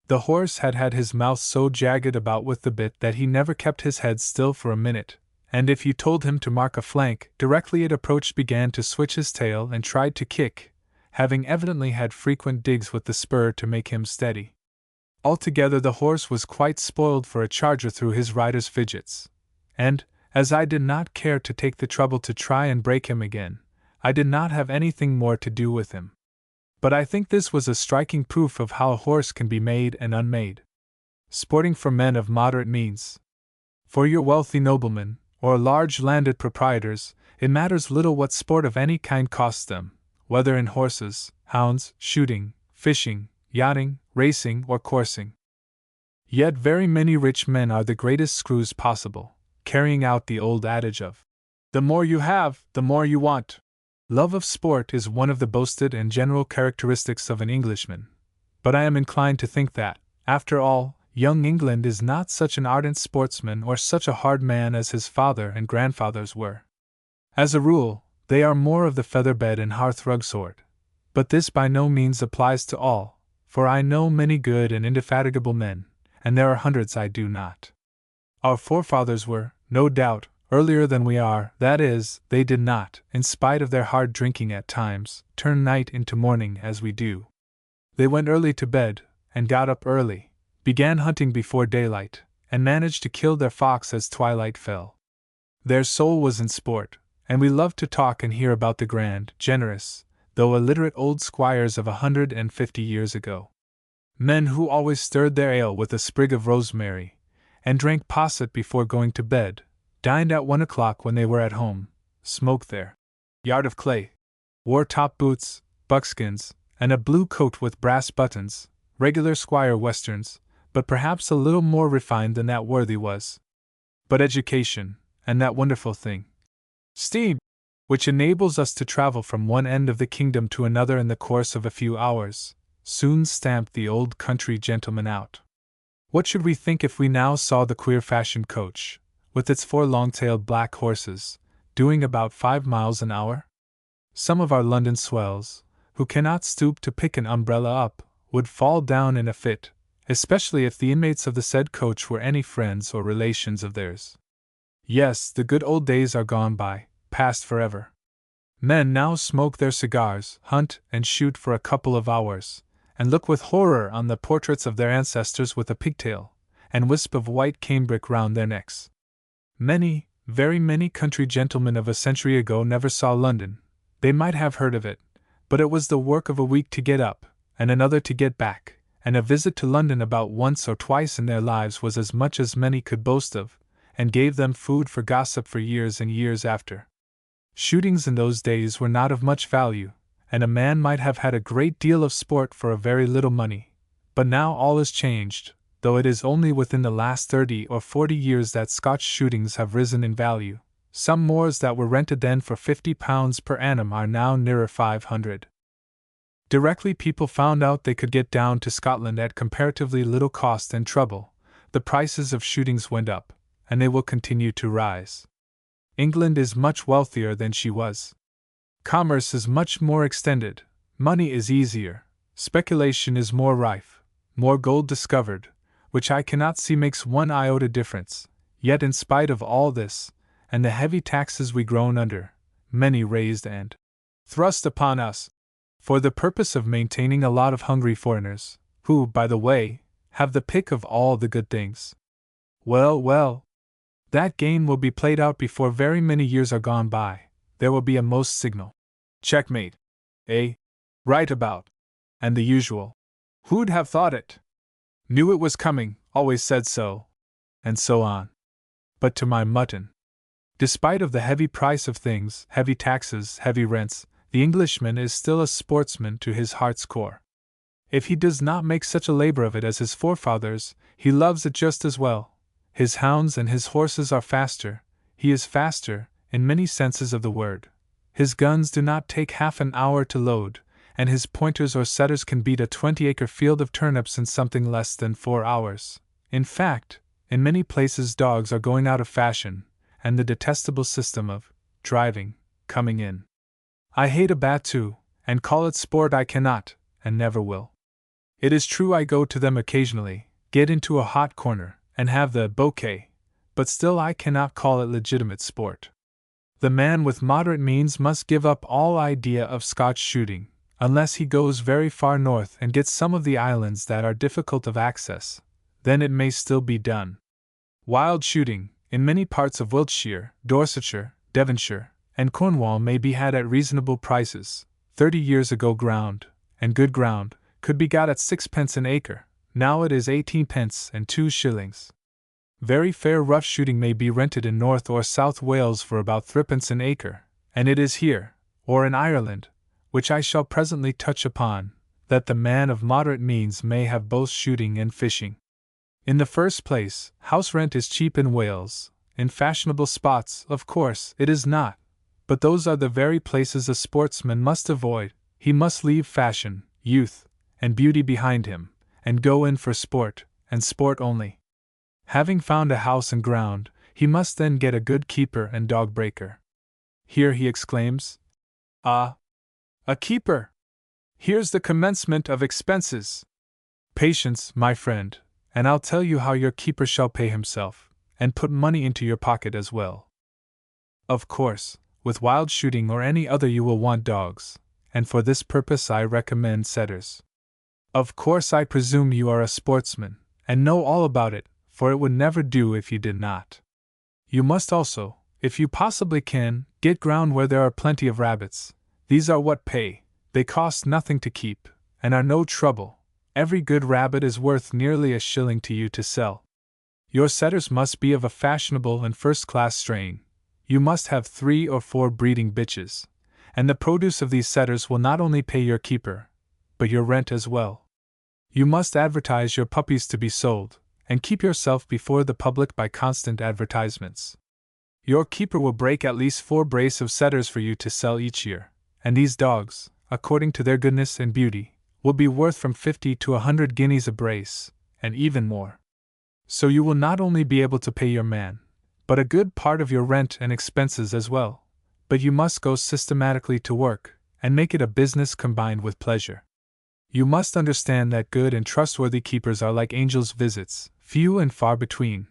The horse had had his mouth so jagged about with the bit that he never kept his head still for a minute, and if you told him to mark a flank, directly it approached began to switch his tail and tried to kick, having evidently had frequent digs with the spur to make him steady. Altogether the horse was quite spoiled for a charger through his rider's fidgets, and, as I did not care to take the trouble to try and break him again, I did not have anything more to do with him. But I think this was a striking proof of how a horse can be made and unmade. Sporting for men of moderate means. For your wealthy noblemen, or large landed proprietors, it matters little what sport of any kind costs them, whether in horses, hounds, shooting, fishing, yachting, racing, or coursing. Yet very many rich men are the greatest screws possible, carrying out the old adage of, "The more you have, the more you want." Love of sport is one of the boasted and general characteristics of an Englishman, but I am inclined to think that, after all, young England is not such an ardent sportsman or such a hard man as his father and grandfathers were. As a rule, they are more of the feather-bed and hearth-rug sort, but this by no means applies to all, for I know many good and indefatigable men, and there are hundreds I do not. Our forefathers were, no doubt, earlier than we are, that is, they did not, in spite of their hard drinking at times, turn night into morning as we do. They went early to bed, and got up early, began hunting before daylight, and managed to kill their fox as twilight fell. Their soul was in sport, and we loved to talk and hear about the grand, generous, though illiterate old squires of 150 years ago. Men who always stirred their ale with a sprig of rosemary, and drank posset before going to bed, dined at 1 o'clock when they were at home, smoked their yard of clay, wore top boots, buckskins, and a blue coat with brass buttons, regular squire westerns, but perhaps a little more refined than that worthy was. But education, and that wonderful thing, steam, which enables us to travel from one end of the kingdom to another in the course of a few hours, soon stamped the old country gentleman out. What should we think if we now saw the queer-fashioned coach, with its 4 long-tailed black horses, doing about 5 miles an hour? Some of our London swells, who cannot stoop to pick an umbrella up, would fall down in a fit, especially if the inmates of the said coach were any friends or relations of theirs. Yes, the good old days are gone by, past forever. Men now smoke their cigars, hunt and shoot for a couple of hours, and look with horror on the portraits of their ancestors with a pigtail and wisp of white cambric round their necks. Many, very many country gentlemen of a century ago never saw London. They might have heard of it, but it was the work of a week to get up, and another to get back, and a visit to London about once or twice in their lives was as much as many could boast of, and gave them food for gossip for years and years after. Shootings in those days were not of much value, and a man might have had a great deal of sport for a very little money, but now all is changed, though it is only within the last 30 or 40 years that Scotch shootings have risen in value. Some moors that were rented then for £50 per annum are now nearer 500. Directly people found out they could get down to Scotland at comparatively little cost and trouble, the prices of shootings went up, and they will continue to rise. England is much wealthier than she was. Commerce is much more extended, money is easier, speculation is more rife, more gold discovered, which I cannot see makes one iota difference, yet in spite of all this, and the heavy taxes we groan under, many raised and thrust upon us, for the purpose of maintaining a lot of hungry foreigners, who, by the way, have the pick of all the good things. Well, well, that game will be played out before very many years are gone by. There will be a most signal checkmate. Eh? Right about. And the usual. Who'd have thought it? Knew it was coming, always said so. And so on. But to my mutton. Despite of the heavy price of things, heavy taxes, heavy rents, the Englishman is still a sportsman to his heart's core. If he does not make such a labor of it as his forefathers, he loves it just as well. His hounds and his horses are faster, he is faster, in many senses of the word. His guns do not take half an hour to load, and his pointers or setters can beat a 20-acre field of turnips in something less than 4 hours. In fact, in many places dogs are going out of fashion, and the detestable system of driving coming in. I hate a bat too, and call it sport I cannot, and never will. It is true I go to them occasionally, get into a hot corner, and have the bouquet, but still I cannot call it legitimate sport. The man with moderate means must give up all idea of Scotch shooting, unless he goes very far north and gets some of the islands that are difficult of access. Then it may still be done. Wild shooting, in many parts of Wiltshire, Dorsetshire, Devonshire, and Cornwall may be had at reasonable prices. 30 years ago ground, and good ground, could be got at 6 pence an acre, now it is 18 pence and 2 shillings. Very fair rough shooting may be rented in North or South Wales for about 3 pence an acre, and it is here, or in Ireland, which I shall presently touch upon, that the man of moderate means may have both shooting and fishing. In the first place, house rent is cheap in Wales. In fashionable spots, of course, it is not, but those are the very places a sportsman must avoid. He must leave fashion, youth, and beauty behind him, and go in for sport, and sport only. Having found a house and ground, he must then get a good keeper and dog breaker. Here he exclaims, "Ah! A keeper! Here's the commencement of expenses! Patience, my friend, and I'll tell you how your keeper shall pay himself, and put money into your pocket as well. Of course, with wild shooting or any other you will want dogs, and for this purpose I recommend setters. Of course I presume you are a sportsman, and know all about it, for it would never do if you did not. You must also, if you possibly can, get ground where there are plenty of rabbits. These are what pay, they cost nothing to keep, and are no trouble. Every good rabbit is worth nearly a shilling to you to sell. Your setters must be of a fashionable and first-class strain. You must have 3 or 4 breeding bitches, and the produce of these setters will not only pay your keeper, but your rent as well. You must advertise your puppies to be sold, and keep yourself before the public by constant advertisements. Your keeper will break at least 4 brace of setters for you to sell each year, and these dogs, according to their goodness and beauty, will be worth from 50 to 100 guineas a brace, and even more. So you will not only be able to pay your man, but a good part of your rent and expenses as well. But you must go systematically to work, and make it a business combined with pleasure. You must understand that good and trustworthy keepers are like angels' visits, few and far between,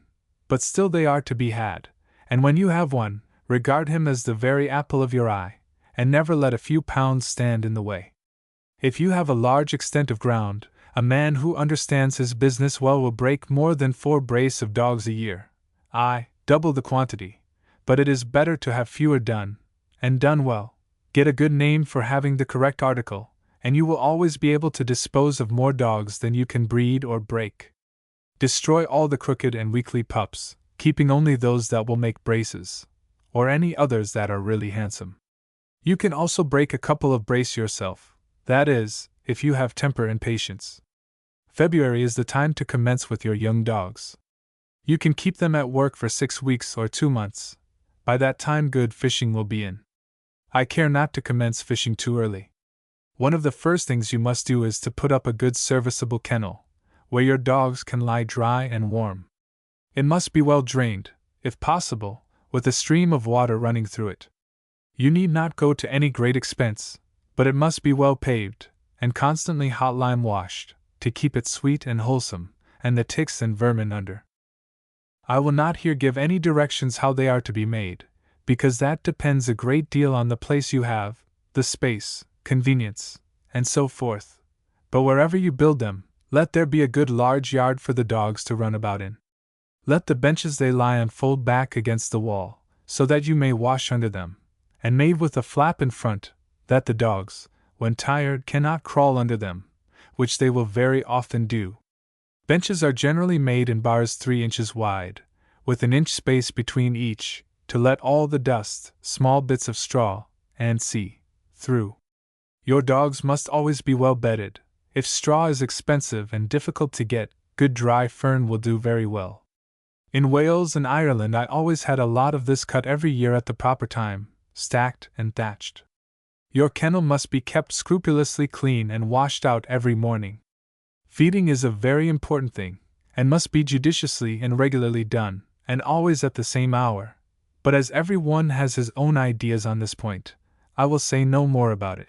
but still they are to be had, and when you have one, regard him as the very apple of your eye, and never let a few pounds stand in the way. If you have a large extent of ground, a man who understands his business well will break more than 4 brace of dogs a year. Aye, double the quantity, but it is better to have fewer done, and done well. Get a good name for having the correct article, and you will always be able to dispose of more dogs than you can breed or break. Destroy all the crooked and weakly pups, keeping only those that will make braces, or any others that are really handsome. You can also break a couple of brace yourself, that is, if you have temper and patience. February is the time to commence with your young dogs. You can keep them at work for 6 weeks or 2 months. By that time good fishing will be in. I care not to commence fishing too early. One of the first things you must do is to put up a good serviceable kennel, where your dogs can lie dry and warm. It must be well drained, if possible, with a stream of water running through it. You need not go to any great expense, but it must be well paved, and constantly hot lime washed, to keep it sweet and wholesome, and the ticks and vermin under. I will not here give any directions how they are to be made, because that depends a great deal on the place you have, the space, convenience, and so forth. But wherever you build them, let there be a good large yard for the dogs to run about in. Let the benches they lie on fold back against the wall, so that you may wash under them, and made with a flap in front, that the dogs, when tired, cannot crawl under them, which they will very often do. Benches are generally made in bars 3 inches wide, with an inch space between each, to let all the dust, small bits of straw, and see through. Your dogs must always be well bedded. If straw is expensive and difficult to get, good dry fern will do very well. In Wales and Ireland I always had a lot of this cut every year at the proper time, stacked and thatched. Your kennel must be kept scrupulously clean and washed out every morning. Feeding is a very important thing, and must be judiciously and regularly done, and always at the same hour. But as every one has his own ideas on this point, I will say no more about it.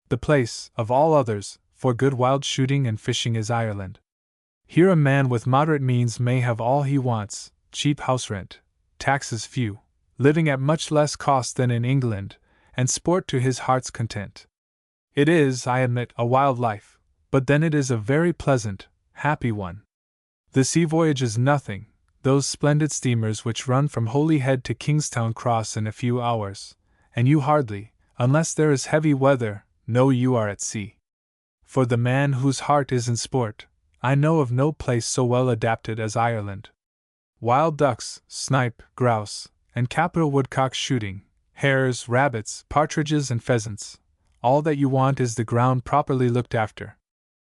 The place, of all others, for good wild shooting and fishing is Ireland. Here a man with moderate means may have all he wants, cheap house rent, taxes few, living at much less cost than in England, and sport to his heart's content. It is, I admit, a wild life, but then it is a very pleasant, happy one. The sea voyage is nothing, those splendid steamers which run from Holyhead to Kingstown cross in a few hours, and you hardly, unless there is heavy weather, know you are at sea. For the man whose heart is in sport, I know of no place so well adapted as Ireland. Wild ducks, snipe, grouse, and capital woodcock shooting, hares, rabbits, partridges, and pheasants. All that you want is the ground properly looked after.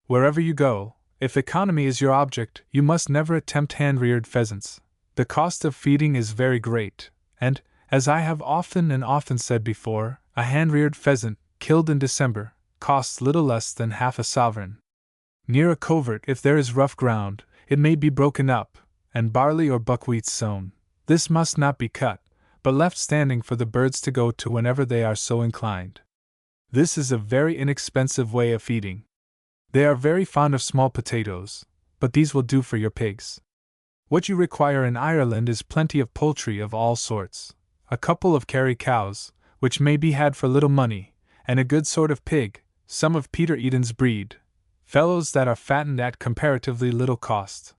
Wherever you go, if economy is your object, you must never attempt hand-reared pheasants. The cost of feeding is very great, and, as I have often and often said before, a hand-reared pheasant, killed in December, costs little less than half a sovereign. Near a covert, if there is rough ground, it may be broken up, and barley or buckwheat sown. This must not be cut, but left standing for the birds to go to whenever they are so inclined. This is a very inexpensive way of feeding. They are very fond of small potatoes, but these will do for your pigs. What you require in Ireland is plenty of poultry of all sorts, a couple of Kerry cows, which may be had for little money, and a good sort of pig, some of Peter Eden's breed, fellows that are fattened at comparatively little cost.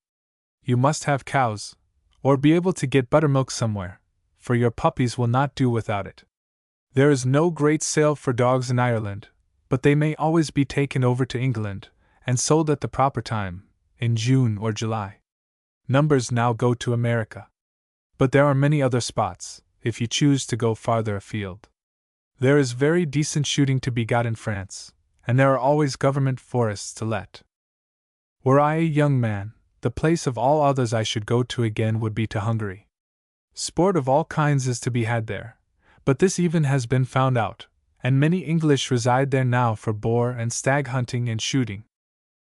You must have cows, or be able to get buttermilk somewhere, for your puppies will not do without it. There is no great sale for dogs in Ireland, but they may always be taken over to England, and sold at the proper time, in June or July. Numbers now go to America. But there are many other spots, if you choose to go farther afield. There is very decent shooting to be got in France, and there are always government forests to let. Were I a young man, the place of all others I should go to again would be to Hungary. Sport of all kinds is to be had there, but this even has been found out, and many English reside there now for boar and stag hunting and shooting.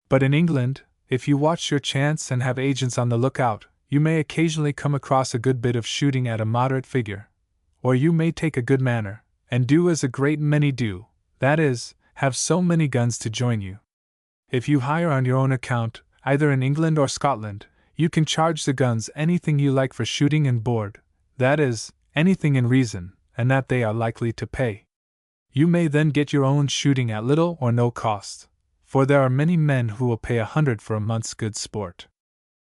But in England, if you watch your chance and have agents on the lookout, you may occasionally come across a good bit of shooting at a moderate figure, or you may take a good manor, and do as a great many do, that is, have so many guns to join you. If you hire on your own account, either in England or Scotland, you can charge the guns anything you like for shooting and board, that is, anything in reason, and that they are likely to pay. You may then get your own shooting at little or no cost, for there are many men who will pay 100 for a month's good sport.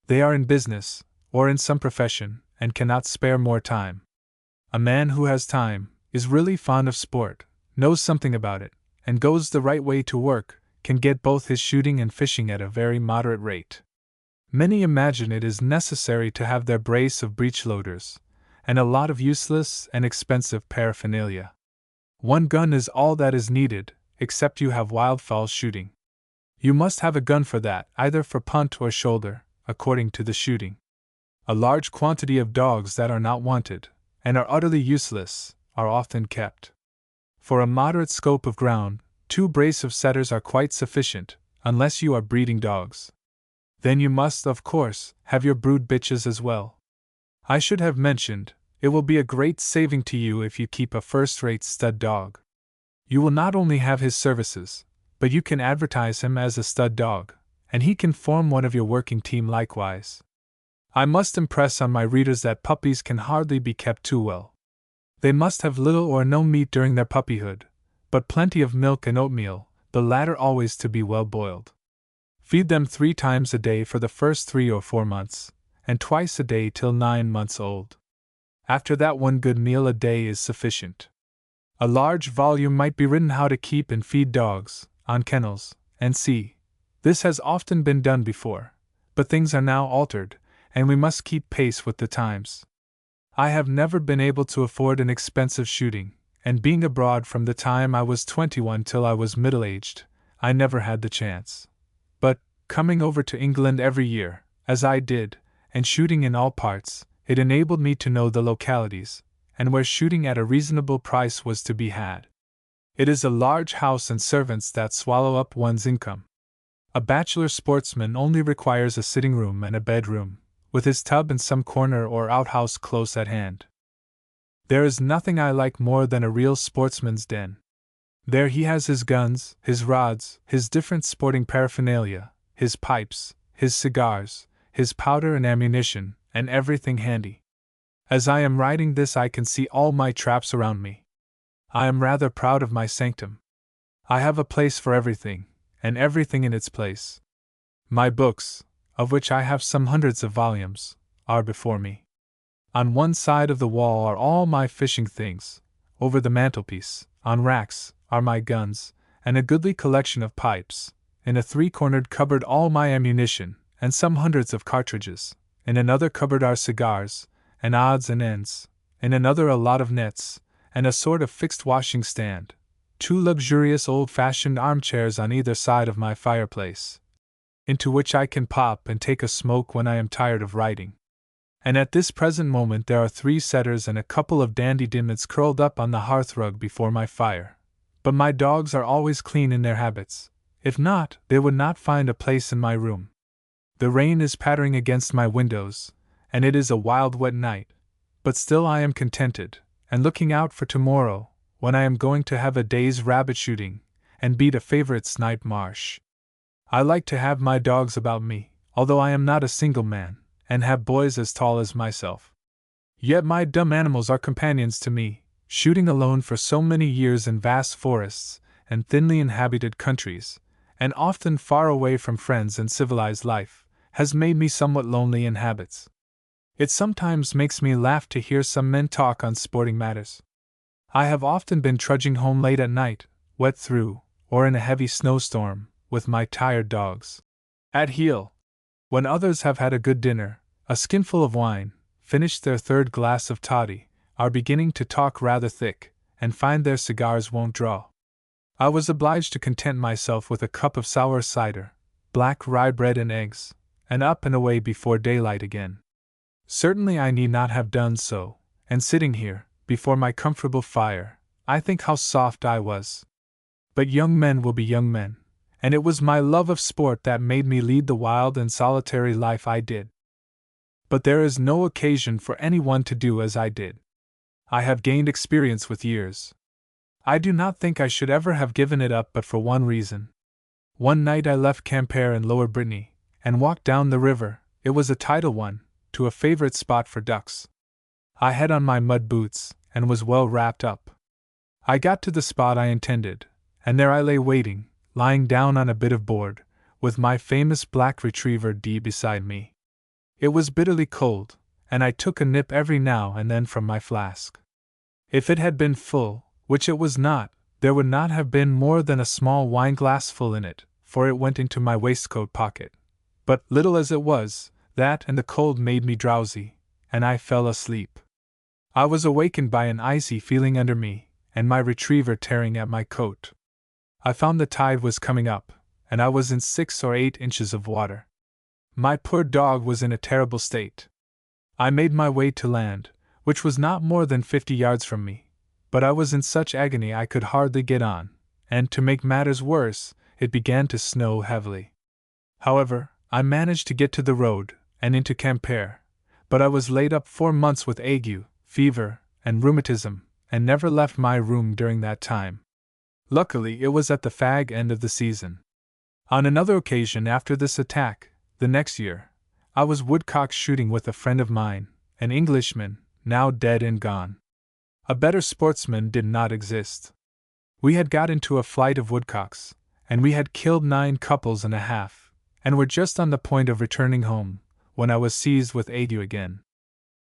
They are in business, or in some profession, and cannot spare more time. A man who has time, is really fond of sport, knows something about it, and goes the right way to work, can get both his shooting and fishing at a very moderate rate. Many imagine it is necessary to have their brace of breech-loaders, and a lot of useless and expensive paraphernalia. One gun is all that is needed, except you have wildfowl shooting. You must have a gun for that, either for punt or shoulder, according to the shooting. A large quantity of dogs that are not wanted, and are utterly useless, are often kept. For a moderate scope of ground, 2 brace of setters are quite sufficient, unless you are breeding dogs. Then you must, of course, have your brood bitches as well. I should have mentioned, it will be a great saving to you if you keep a first-rate stud dog. You will not only have his services, but you can advertise him as a stud dog, and he can form one of your working team likewise. I must impress on my readers that puppies can hardly be kept too well. They must have little or no meat during their puppyhood, but plenty of milk and oatmeal, the latter always to be well boiled. Feed them 3 times a day for the first 3 or 4 months, and twice a day till 9 months old. After that, 1 good meal a day is sufficient. A large volume might be written how to keep and feed dogs, on kennels, and see. This has often been done before, but things are now altered, and we must keep pace with the times. I have never been able to afford an expensive shooting, and being abroad from the time I was 21 till I was middle-aged, I never had the chance. But, coming over to England every year, as I did, and shooting in all parts, it enabled me to know the localities, and where shooting at a reasonable price was to be had. It is a large house and servants that swallow up one's income. A bachelor sportsman only requires a sitting room and a bedroom, with his tub in some corner or outhouse close at hand. There is nothing I like more than a real sportsman's den. There he has his guns, his rods, his different sporting paraphernalia, his pipes, his cigars, his powder and ammunition, and everything handy. As I am writing this, I can see all my traps around me. I am rather proud of my sanctum. I have a place for everything, and everything in its place. My books, of which I have some hundreds of volumes, are before me. On one side of the wall are all my fishing things. Over the mantelpiece, on racks, are my guns, and a goodly collection of pipes. In a 3-cornered cupboard all my ammunition, and some hundreds of cartridges. In another cupboard are cigars, and odds and ends. In another a lot of nets, and a sort of fixed washing stand. 2 luxurious old-fashioned armchairs on either side of my fireplace, into which I can pop and take a smoke when I am tired of writing. And at this present moment there are 3 setters and a couple of dandy dimmets curled up on the hearthrug before my fire. But my dogs are always clean in their habits. If not, they would not find a place in my room. The rain is pattering against my windows, and it is a wild wet night, but still I am contented, and looking out for tomorrow, when I am going to have a day's rabbit shooting, and beat a favorite snipe marsh. I like to have my dogs about me, although I am not a single man, and have boys as tall as myself. Yet my dumb animals are companions to me. Shooting alone for so many years in vast forests, and thinly inhabited countries, and often far away from friends and civilized life, has made me somewhat lonely in habits. It sometimes makes me laugh to hear some men talk on sporting matters. I have often been trudging home late at night, wet through, or in a heavy snowstorm, with my tired dogs at heel. When others have had a good dinner, a skinful of wine, finished their 3rd glass of toddy, are beginning to talk rather thick, and find their cigars won't draw. I was obliged to content myself with a cup of sour cider, black rye bread and eggs, and up and away before daylight again. Certainly I need not have done so, and sitting here, before my comfortable fire, I think how soft I was. But young men will be young men, and it was my love of sport that made me lead the wild and solitary life I did. But there is no occasion for anyone to do as I did. I have gained experience with years. I do not think I should ever have given it up but for one reason. One night I left Quimper in Lower Brittany, and walked down the river, it was a tidal one, to a favorite spot for ducks. I had on my mud boots, and was well wrapped up. I got to the spot I intended, and there I lay waiting, lying down on a bit of board, with my famous black retriever D beside me. It was bitterly cold, and I took a nip every now and then from my flask. If it had been full, which it was not, there would not have been more than a small wineglassful in it, for it went into my waistcoat pocket. But, little as it was, that and the cold made me drowsy, and I fell asleep. I was awakened by an icy feeling under me, and my retriever tearing at my coat. I found the tide was coming up, and I was in 6 or 8 inches of water. My poor dog was in a terrible state. I made my way to land, which was not more than 50 yards from me, but I was in such agony I could hardly get on, and to make matters worse, it began to snow heavily. However, I managed to get to the road, and into Quimper, but I was laid up 4 months with ague, fever, and rheumatism, and never left my room during that time. Luckily, it was at the fag end of the season. On another occasion after this attack, the next year, I was woodcock shooting with a friend of mine, an Englishman, now dead and gone. A better sportsman did not exist. We had got into a flight of woodcocks, and we had killed 9 couples and a half, and were just on the point of returning home, when I was seized with ague again.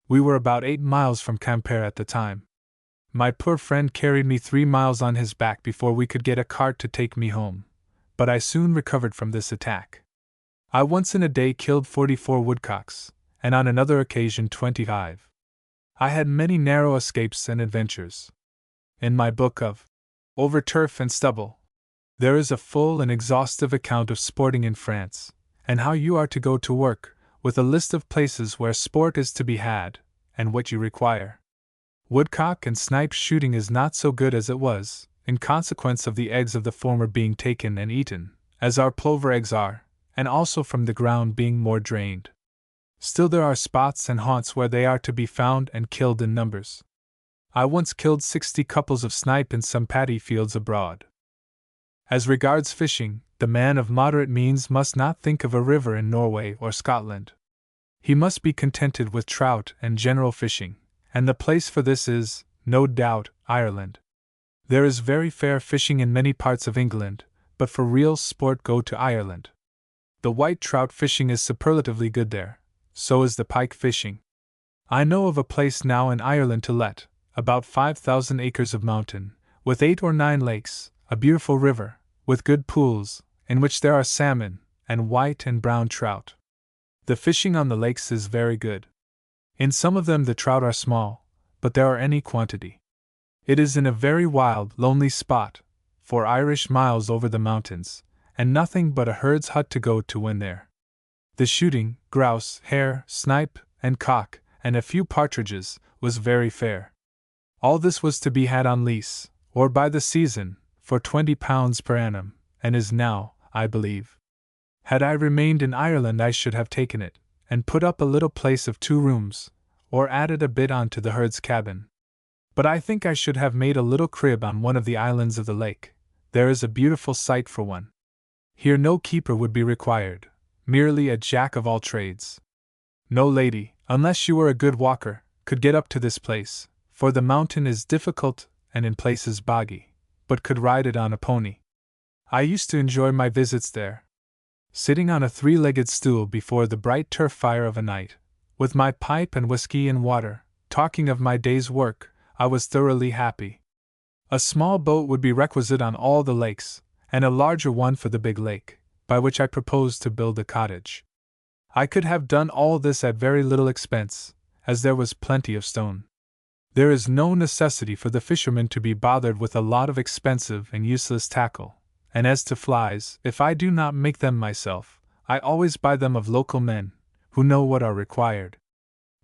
We were about 8 miles from Quimper at the time. My poor friend carried me 3 miles on his back before we could get a cart to take me home, but I soon recovered from this attack. I once in a day killed 44 woodcocks, and on another occasion 25. I had many narrow escapes and adventures. In my book of Over Turf and Stubble, there is a full and exhaustive account of sporting in France, and how you are to go to work, with a list of places where sport is to be had, and what you require. Woodcock and snipe shooting is not so good as it was, in consequence of the eggs of the former being taken and eaten, as our plover eggs are, and also from the ground being more drained. Still there are spots and haunts where they are to be found and killed in numbers. I once killed 60 couples of snipe in some paddy fields abroad. As regards fishing, the man of moderate means must not think of a river in Norway or Scotland. He must be contented with trout and general fishing, and the place for this is, no doubt, Ireland. There is very fair fishing in many parts of England, but for real sport go to Ireland. The white trout fishing is superlatively good there, so is the pike fishing. I know of a place now in Ireland to let, about 5,000 acres of mountain, with 8 or 9 lakes, a beautiful river, with good pools, in which there are salmon, and white and brown trout. The fishing on the lakes is very good. In some of them the trout are small, but there are any quantity. It is in a very wild, lonely spot, 4 Irish miles over the mountains, and nothing but a herd's hut to go to when there. The shooting, grouse, hare, snipe, and cock, and a few partridges, was very fair. All this was to be had on lease, or by the season, for £20 per annum, and is now, I believe. Had I remained in Ireland I should have taken it, and put up a little place of 2 rooms, or added a bit on to the herd's cabin. But I think I should have made a little crib on one of the islands of the lake. There is a beautiful site for one. Here no keeper would be required, merely a jack of all trades. No lady, unless you were a good walker, could get up to this place, for the mountain is difficult and in places boggy, but could ride it on a pony. I used to enjoy my visits there. Sitting on a 3-legged stool before the bright turf fire of a night, with my pipe and whiskey and water, talking of my day's work, I was thoroughly happy. A small boat would be requisite on all the lakes, and a larger one for the big lake, by which I proposed to build a cottage. I could have done all this at very little expense, as there was plenty of stone. There is no necessity for the fishermen to be bothered with a lot of expensive and useless tackle, and as to flies, if I do not make them myself, I always buy them of local men, who know what are required.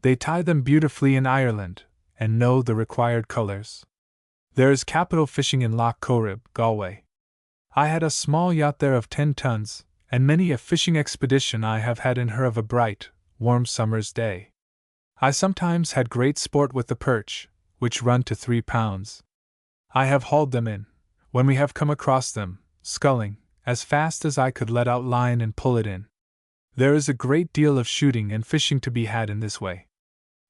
They tie them beautifully in Ireland, and know the required colors. There is capital fishing in Loch Corrib, Galway. I had a small yacht there of 10 tons, and many a fishing expedition I have had in her of a bright, warm summer's day. I sometimes had great sport with the perch, which run to £3. I have hauled them in, when we have come across them, sculling, as fast as I could let out line and pull it in. There is a great deal of shooting and fishing to be had in this way.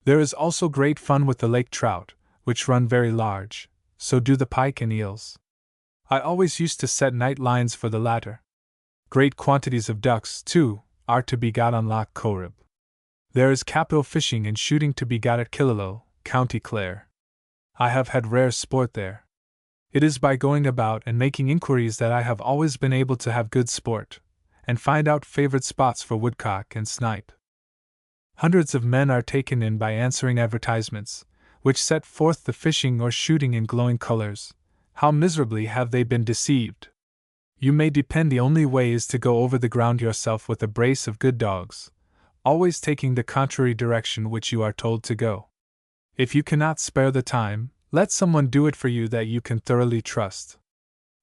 There is also great fun with the lake trout, which run very large, so do the pike and eels. I always used to set night lines for the latter. Great quantities of ducks, too, are to be got on Loch Corrib. There is capital fishing and shooting to be got at Killaloe, County Clare. I have had rare sport there. It is by going about and making inquiries that I have always been able to have good sport, and find out favorite spots for woodcock and snipe. Hundreds of men are taken in by answering advertisements, which set forth the fishing or shooting in glowing colors. How miserably have they been deceived! You may depend the only way is to go over the ground yourself with a brace of good dogs, always taking the contrary direction which you are told to go. If you cannot spare the time, let someone do it for you that you can thoroughly trust.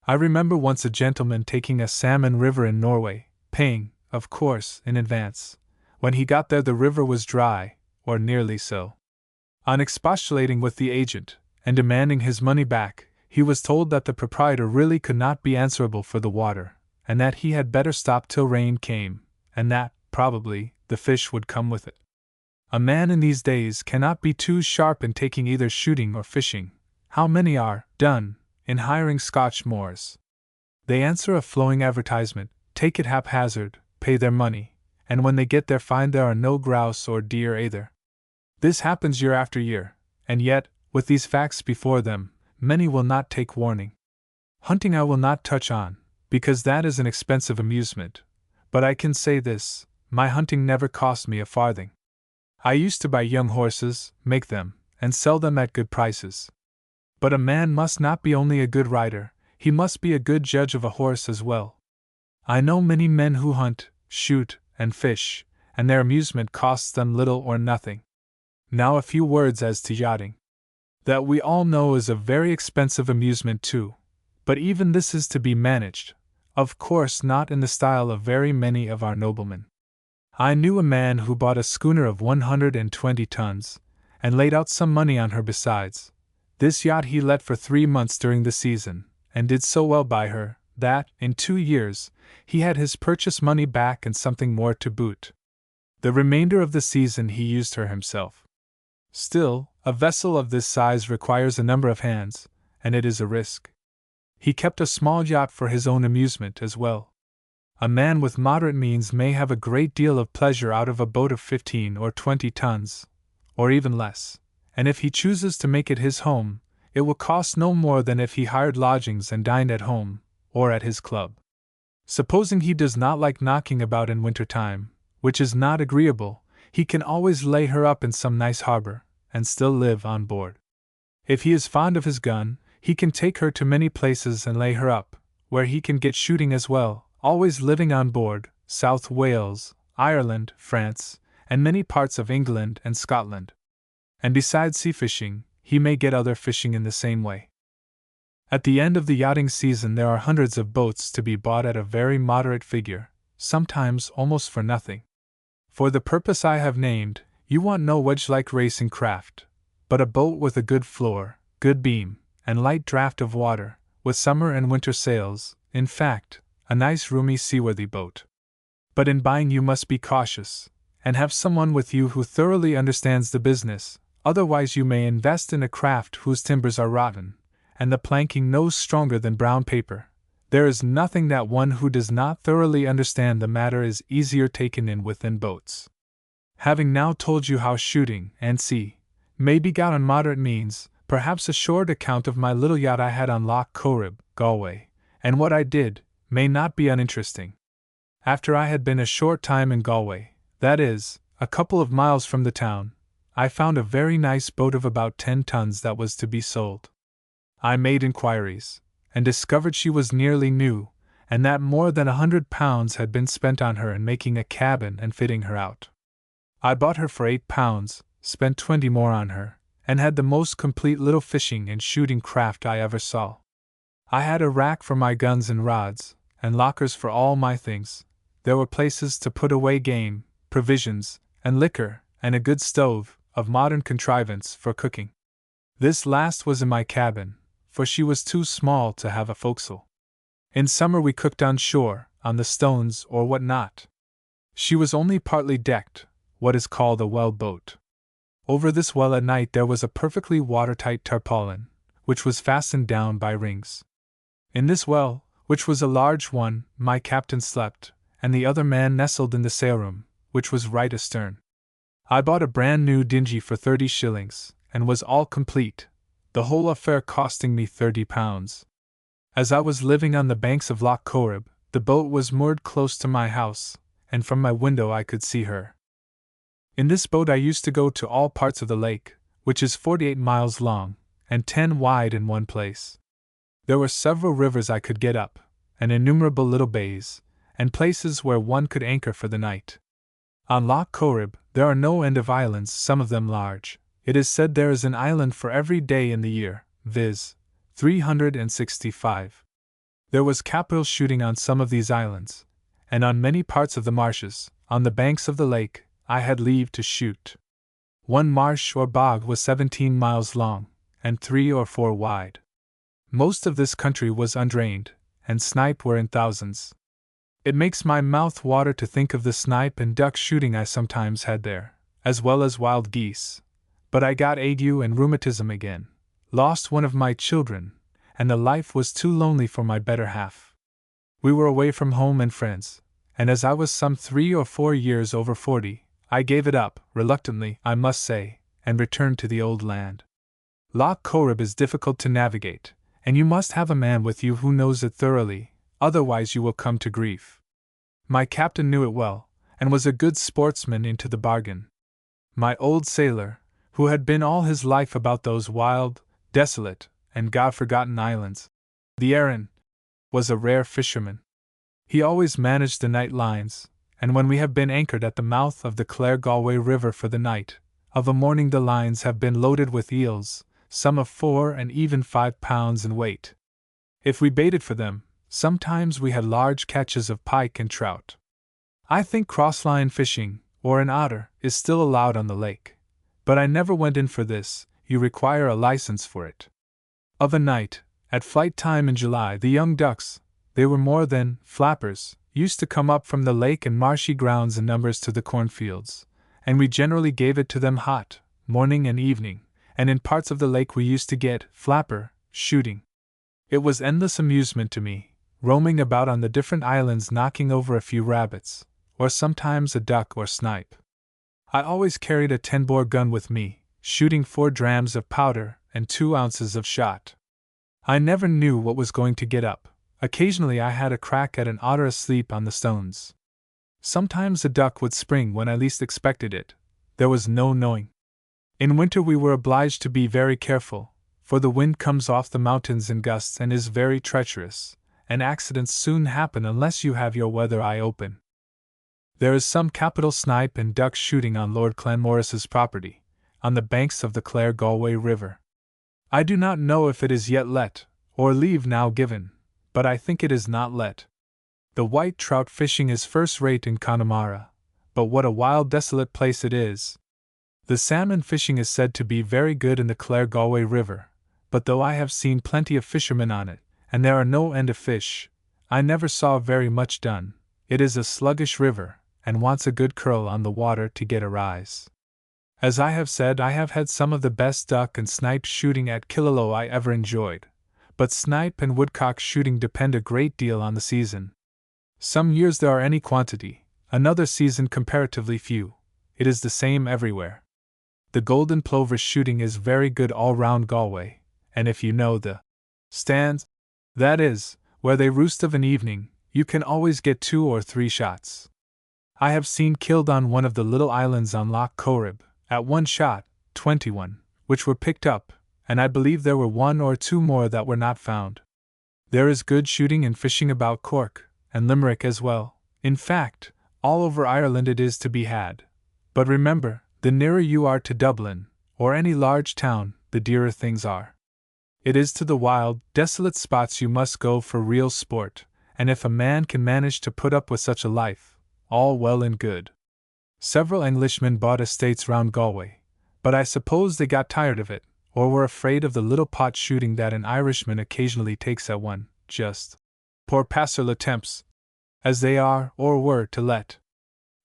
I remember once a gentleman taking a salmon river in Norway, paying, of course, in advance. When he got there the river was dry, or nearly so. On expostulating with the agent, and demanding his money back, he was told that the proprietor really could not be answerable for the water, and that he had better stop till rain came, and that, probably, the fish would come with it. A man in these days cannot be too sharp in taking either shooting or fishing. How many are done, in hiring Scotch moors. They answer a flowing advertisement, take it haphazard, pay their money, and when they get there find there are no grouse or deer either. This happens year after year, and yet, with these facts before them, many will not take warning. Hunting I will not touch on, because that is an expensive amusement, but I can say this, my hunting never cost me a farthing. I used to buy young horses, make them, and sell them at good prices. But a man must not be only a good rider, he must be a good judge of a horse as well. I know many men who hunt, shoot, and fish, and their amusement costs them little or nothing. Now a few words as to yachting. That we all know is a very expensive amusement too, but even this is to be managed, of course not in the style of very many of our noblemen. I knew a man who bought a schooner of 120 tons, and laid out some money on her besides. This yacht he let for 3 months during the season, and did so well by her, that, in 2 years, he had his purchase money back and something more to boot. The remainder of the season he used her himself. Still, a vessel of this size requires a number of hands, and it is a risk. He kept a small yacht for his own amusement as well. A man with moderate means may have a great deal of pleasure out of a boat of 15 or 20 tons, or even less, and if he chooses to make it his home, it will cost no more than if he hired lodgings and dined at home, or at his club. Supposing he does not like knocking about in winter time, which is not agreeable, he can always lay her up in some nice harbor, and still live on board. If he is fond of his gun, he can take her to many places and lay her up, where he can get shooting as well, always living on board, South Wales, Ireland, France, and many parts of England and Scotland. And besides sea fishing, he may get other fishing in the same way. At the end of the yachting season there are hundreds of boats to be bought at a very moderate figure, sometimes almost for nothing. For the purpose I have named, you want no wedge-like racing craft, but a boat with a good floor, good beam, and light draught of water, with summer and winter sails, in fact, a nice roomy seaworthy boat. But in buying you must be cautious, and have someone with you who thoroughly understands the business, otherwise you may invest in a craft whose timbers are rotten, and the planking no stronger than brown paper. There is nothing that one who does not thoroughly understand the matter is easier taken in with than boats. Having now told you how shooting, and sea, may be got on moderate means, perhaps a short account of my little yacht I had on Loch Corrib, Galway, and what I did, may not be uninteresting. After I had been a short time in Galway, that is, a couple of miles from the town, I found a very nice boat of about 10 tons that was to be sold. I made inquiries, and discovered she was nearly new, and that more than £100 had been spent on her in making a cabin and fitting her out. I bought her for £8, spent 20 more on her, and had the most complete little fishing and shooting craft I ever saw. I had a rack for my guns and rods, and lockers for all my things. There were places to put away game, provisions, and liquor, and a good stove, of modern contrivance, for cooking. This last was in my cabin, for she was too small to have a forecastle. In summer we cooked on shore, on the stones or what not. She was only partly decked, what is called a well boat. Over this well at night there was a perfectly watertight tarpaulin, which was fastened down by rings. In this well, which was a large one, my captain slept, and the other man nestled in the sailroom, which was right astern. I bought a brand new dinghy for 30 shillings, and was all complete, the whole affair costing me £30. As I was living on the banks of Loch Corrib, the boat was moored close to my house, and from my window I could see her. In this boat I used to go to all parts of the lake, which is 48 miles long, and 10 wide in one place. There were several rivers I could get up, and innumerable little bays, and places where one could anchor for the night. On Loch Corrib there are no end of islands, some of them large. It is said there is an island for every day in the year, viz., 365. There was capital shooting on some of these islands, and on many parts of the marshes, on the banks of the lake, I had leave to shoot. One marsh or bog was 17 miles long, and 3 or 4 wide. Most of this country was undrained, and snipe were in thousands. It makes my mouth water to think of the snipe and duck shooting I sometimes had there, as well as wild geese. But I got ague and rheumatism again, lost one of my children, and the life was too lonely for my better half. We were away from home and friends, and as I was some 3 or 4 years over 40, I gave it up, reluctantly, I must say, and returned to the old land. Loch Corrib is difficult to navigate, and you must have a man with you who knows it thoroughly, otherwise you will come to grief. My captain knew it well, and was a good sportsman into the bargain. My old sailor, who had been all his life about those wild, desolate, and God-forgotten islands, the Arran, was a rare fisherman. He always managed the night lines, and when we have been anchored at the mouth of the Clare-Galway River for the night, of a morning the lines have been loaded with eels, some of 4 and even 5 pounds in weight. If we baited for them, sometimes we had large catches of pike and trout. I think cross-line fishing, or an otter, is still allowed on the lake, but I never went in for this. You require a license for it. Of a night, at flight time in July, the young ducks, they were more than flappers, used to come up from the lake and marshy grounds in numbers to the cornfields, and we generally gave it to them hot, morning and evening, and in parts of the lake we used to get flapper shooting. It was endless amusement to me, roaming about on the different islands knocking over a few rabbits, or sometimes a duck or snipe. I always carried a 10-bore gun with me, shooting 4 drams of powder and 2 ounces of shot. I never knew what was going to get up. Occasionally I had a crack at an otter asleep on the stones. Sometimes a duck would spring when I least expected it. There was no knowing. In winter we were obliged to be very careful, for the wind comes off the mountains in gusts and is very treacherous, and accidents soon happen unless you have your weather eye open. There is some capital snipe and duck shooting on Lord Clanmorris's property, on the banks of the Clare-Galway River. I do not know if it is yet let, or leave now given, but I think it is not let. The white trout fishing is first-rate in Connemara, but what a wild desolate place it is! The salmon fishing is said to be very good in the Clare-Galway River, but though I have seen plenty of fishermen on it, and there are no end of fish, I never saw very much done. It is a sluggish river, and wants a good curl on the water to get a rise. As I have said, I have had some of the best duck and snipe shooting at Killaloe I ever enjoyed, but snipe and woodcock shooting depend a great deal on the season. Some years there are any quantity, another season comparatively few. It is the same everywhere. The golden plover shooting is very good all round Galway, and if you know the stands, that is, where they roost of an evening, you can always get 2 or 3 shots. I have seen killed on one of the little islands on Loch Corrib, at 1 shot, 21, which were picked up, and I believe there were 1 or 2 more that were not found. There is good shooting and fishing about Cork, and Limerick as well. In fact, all over Ireland it is to be had. But remember, the nearer you are to Dublin, or any large town, the dearer things are. It is to the wild, desolate spots you must go for real sport, and if a man can manage to put up with such a life, all well and good. Several Englishmen bought estates round Galway, but I suppose they got tired of it, or were afraid of the little pot shooting that an Irishman occasionally takes at one, just pour passer le temps, as they are or were to let.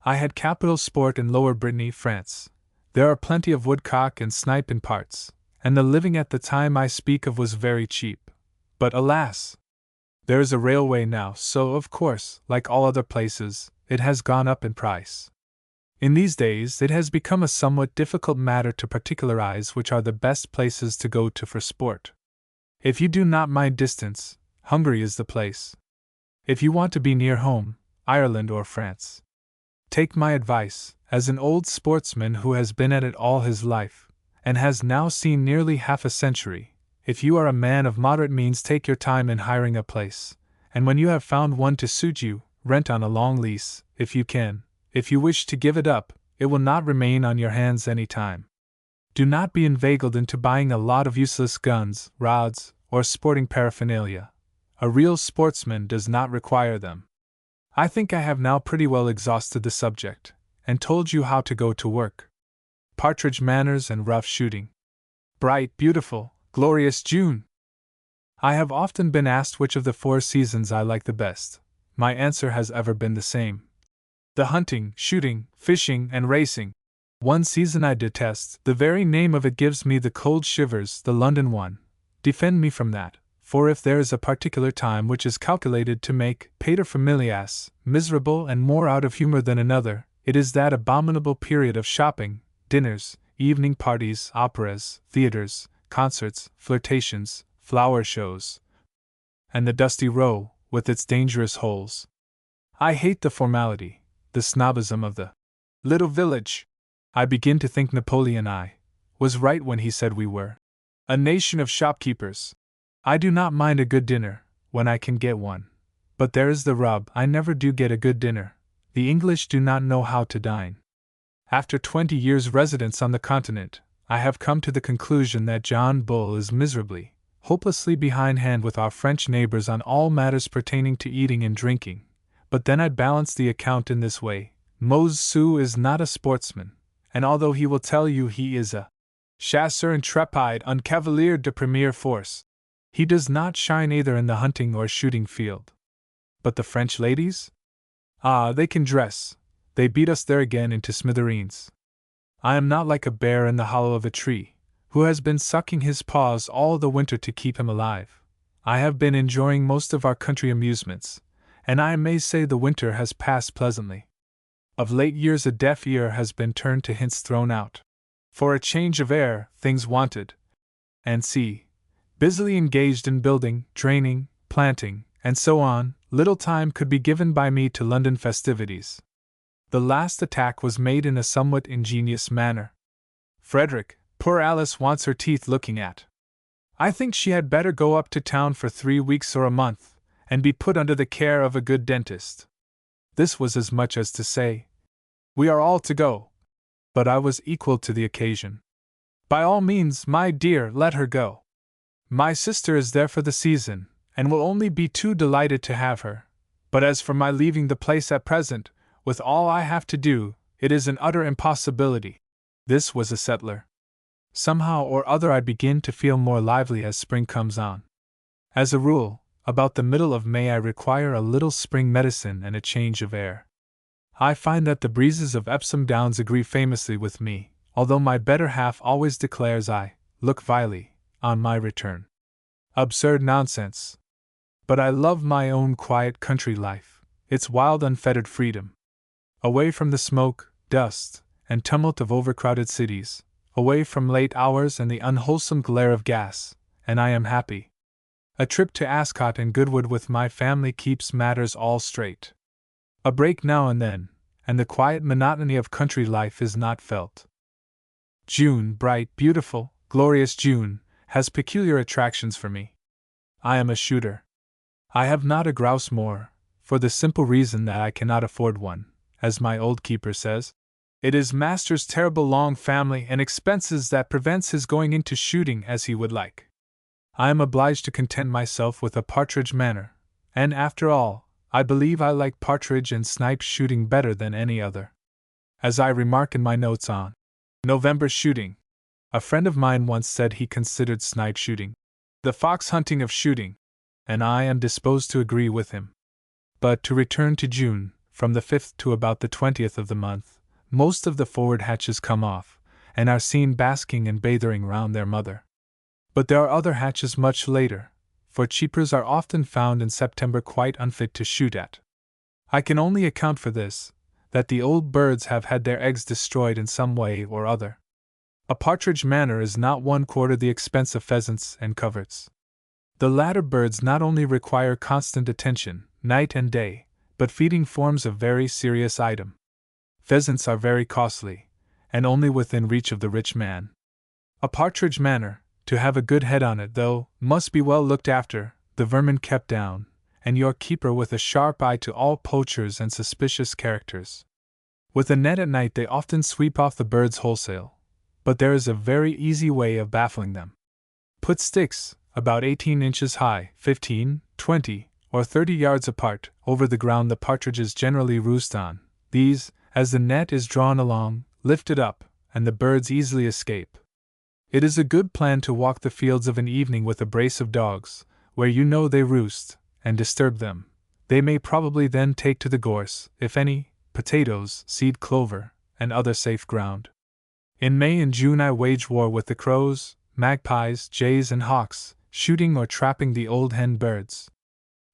I had capital sport in Lower Brittany, France. There are plenty of woodcock and snipe in parts, and the living at the time I speak of was very cheap. But alas! There is a railway now, so of course, like all other places, it has gone up in price. In these days it has become a somewhat difficult matter to particularize which are the best places to go to for sport. If you do not mind distance, Hungary is the place. If you want to be near home, Ireland or France. Take my advice, as an old sportsman who has been at it all his life, and has now seen nearly half a century. If you are a man of moderate means, take your time in hiring a place, and when you have found one to suit you, rent on a long lease, if you can. If you wish to give it up, it will not remain on your hands any time. Do not be inveigled into buying a lot of useless guns, rods, or sporting paraphernalia. A real sportsman does not require them. I think I have now pretty well exhausted the subject, and told you how to go to work. Partridge manners and rough shooting. Bright, beautiful, glorious June! I have often been asked which of the 4 seasons I like the best. My answer has ever been the same. The hunting, shooting, fishing, and racing. One season I detest, the very name of it gives me the cold shivers, the London one. Defend me from that, for if there is a particular time which is calculated to make paterfamilias miserable and more out of humor than another, it is that abominable period of shopping, dinners, evening parties, operas, theaters, concerts, flirtations, flower shows, and the dusty row, with its dangerous holes. I hate the formality, the snobism of the little village. I begin to think Napoleon I was right when he said we were a nation of shopkeepers. I do not mind a good dinner, when I can get one. But there is the rub, I never do get a good dinner. The English do not know how to dine. After 20 years' residence on the continent, I have come to the conclusion that John Bull is miserably, hopelessly behindhand with our French neighbors on all matters pertaining to eating and drinking. But then I'd balance the account in this way. Mozu is not a sportsman, and although he will tell you he is a chasseur intrépide un cavalier de première force, he does not shine either in the hunting or shooting field. But the French ladies? Ah, they can dress. They beat us there again into smithereens. I am not like a bear in the hollow of a tree, who has been sucking his paws all the winter to keep him alive. I have been enjoying most of our country amusements, and I may say the winter has passed pleasantly. Of late years a deaf ear has been turned to hints thrown out. For a change of air, things wanted. And see, busily engaged in building, draining, planting, and so on, little time could be given by me to London festivities. The last attack was made in a somewhat ingenious manner. Frederick, poor Alice wants her teeth looking at. I think she had better go up to town for 3 weeks or a month, and be put under the care of a good dentist. This was as much as to say, we are all to go. But I was equal to the occasion. By all means, my dear, let her go. My sister is there for the season, and will only be too delighted to have her. But as for my leaving the place at present, with all I have to do, it is an utter impossibility. This was a settler. Somehow or other I begin to feel more lively as spring comes on. As a rule, about the middle of May I require a little spring medicine and a change of air. I find that the breezes of Epsom Downs agree famously with me, although my better half always declares I look vilely on my return. Absurd nonsense. But I love my own quiet country life, its wild unfettered freedom. Away from the smoke, dust, and tumult of overcrowded cities, away from late hours and the unwholesome glare of gas, and I am happy. A trip to Ascot and Goodwood with my family keeps matters all straight. A break now and then, and the quiet monotony of country life is not felt. June, bright, beautiful, glorious June, has peculiar attractions for me. I am a shooter. I have not a grouse more, for the simple reason that I cannot afford one, as my old keeper says. It is master's terrible long family and expenses that prevents his going into shooting as he would like. I am obliged to content myself with a partridge manor, and after all, I believe I like partridge and snipe shooting better than any other. As I remark in my notes on November shooting, a friend of mine once said he considered snipe shooting the fox hunting of shooting, and I am disposed to agree with him. But to return to June, from the 5th to about the 20th of the month, most of the forward hatches come off, and are seen basking and bathing round their mother. But there are other hatches much later, for cheepers are often found in September quite unfit to shoot at. I can only account for this, that the old birds have had their eggs destroyed in some way or other. A partridge manor is not 1/4 the expense of pheasants and coverts. The latter birds not only require constant attention, night and day, but feeding forms a very serious item. Pheasants are very costly, and only within reach of the rich man. A partridge manor, to have a good head on it though, must be well looked after, the vermin kept down, and your keeper with a sharp eye to all poachers and suspicious characters. With a net at night they often sweep off the birds wholesale, but there is a very easy way of baffling them. Put sticks, about 18 inches high, 15, 20, or 30 yards apart, over the ground the partridges generally roost on. These, as the net is drawn along, lift it up, and the birds easily escape. It is a good plan to walk the fields of an evening with a brace of dogs, where you know they roost, and disturb them. They may probably then take to the gorse, if any, potatoes, seed clover, and other safe ground. In May and June I wage war with the crows, magpies, jays, and hawks, shooting or trapping the old hen birds.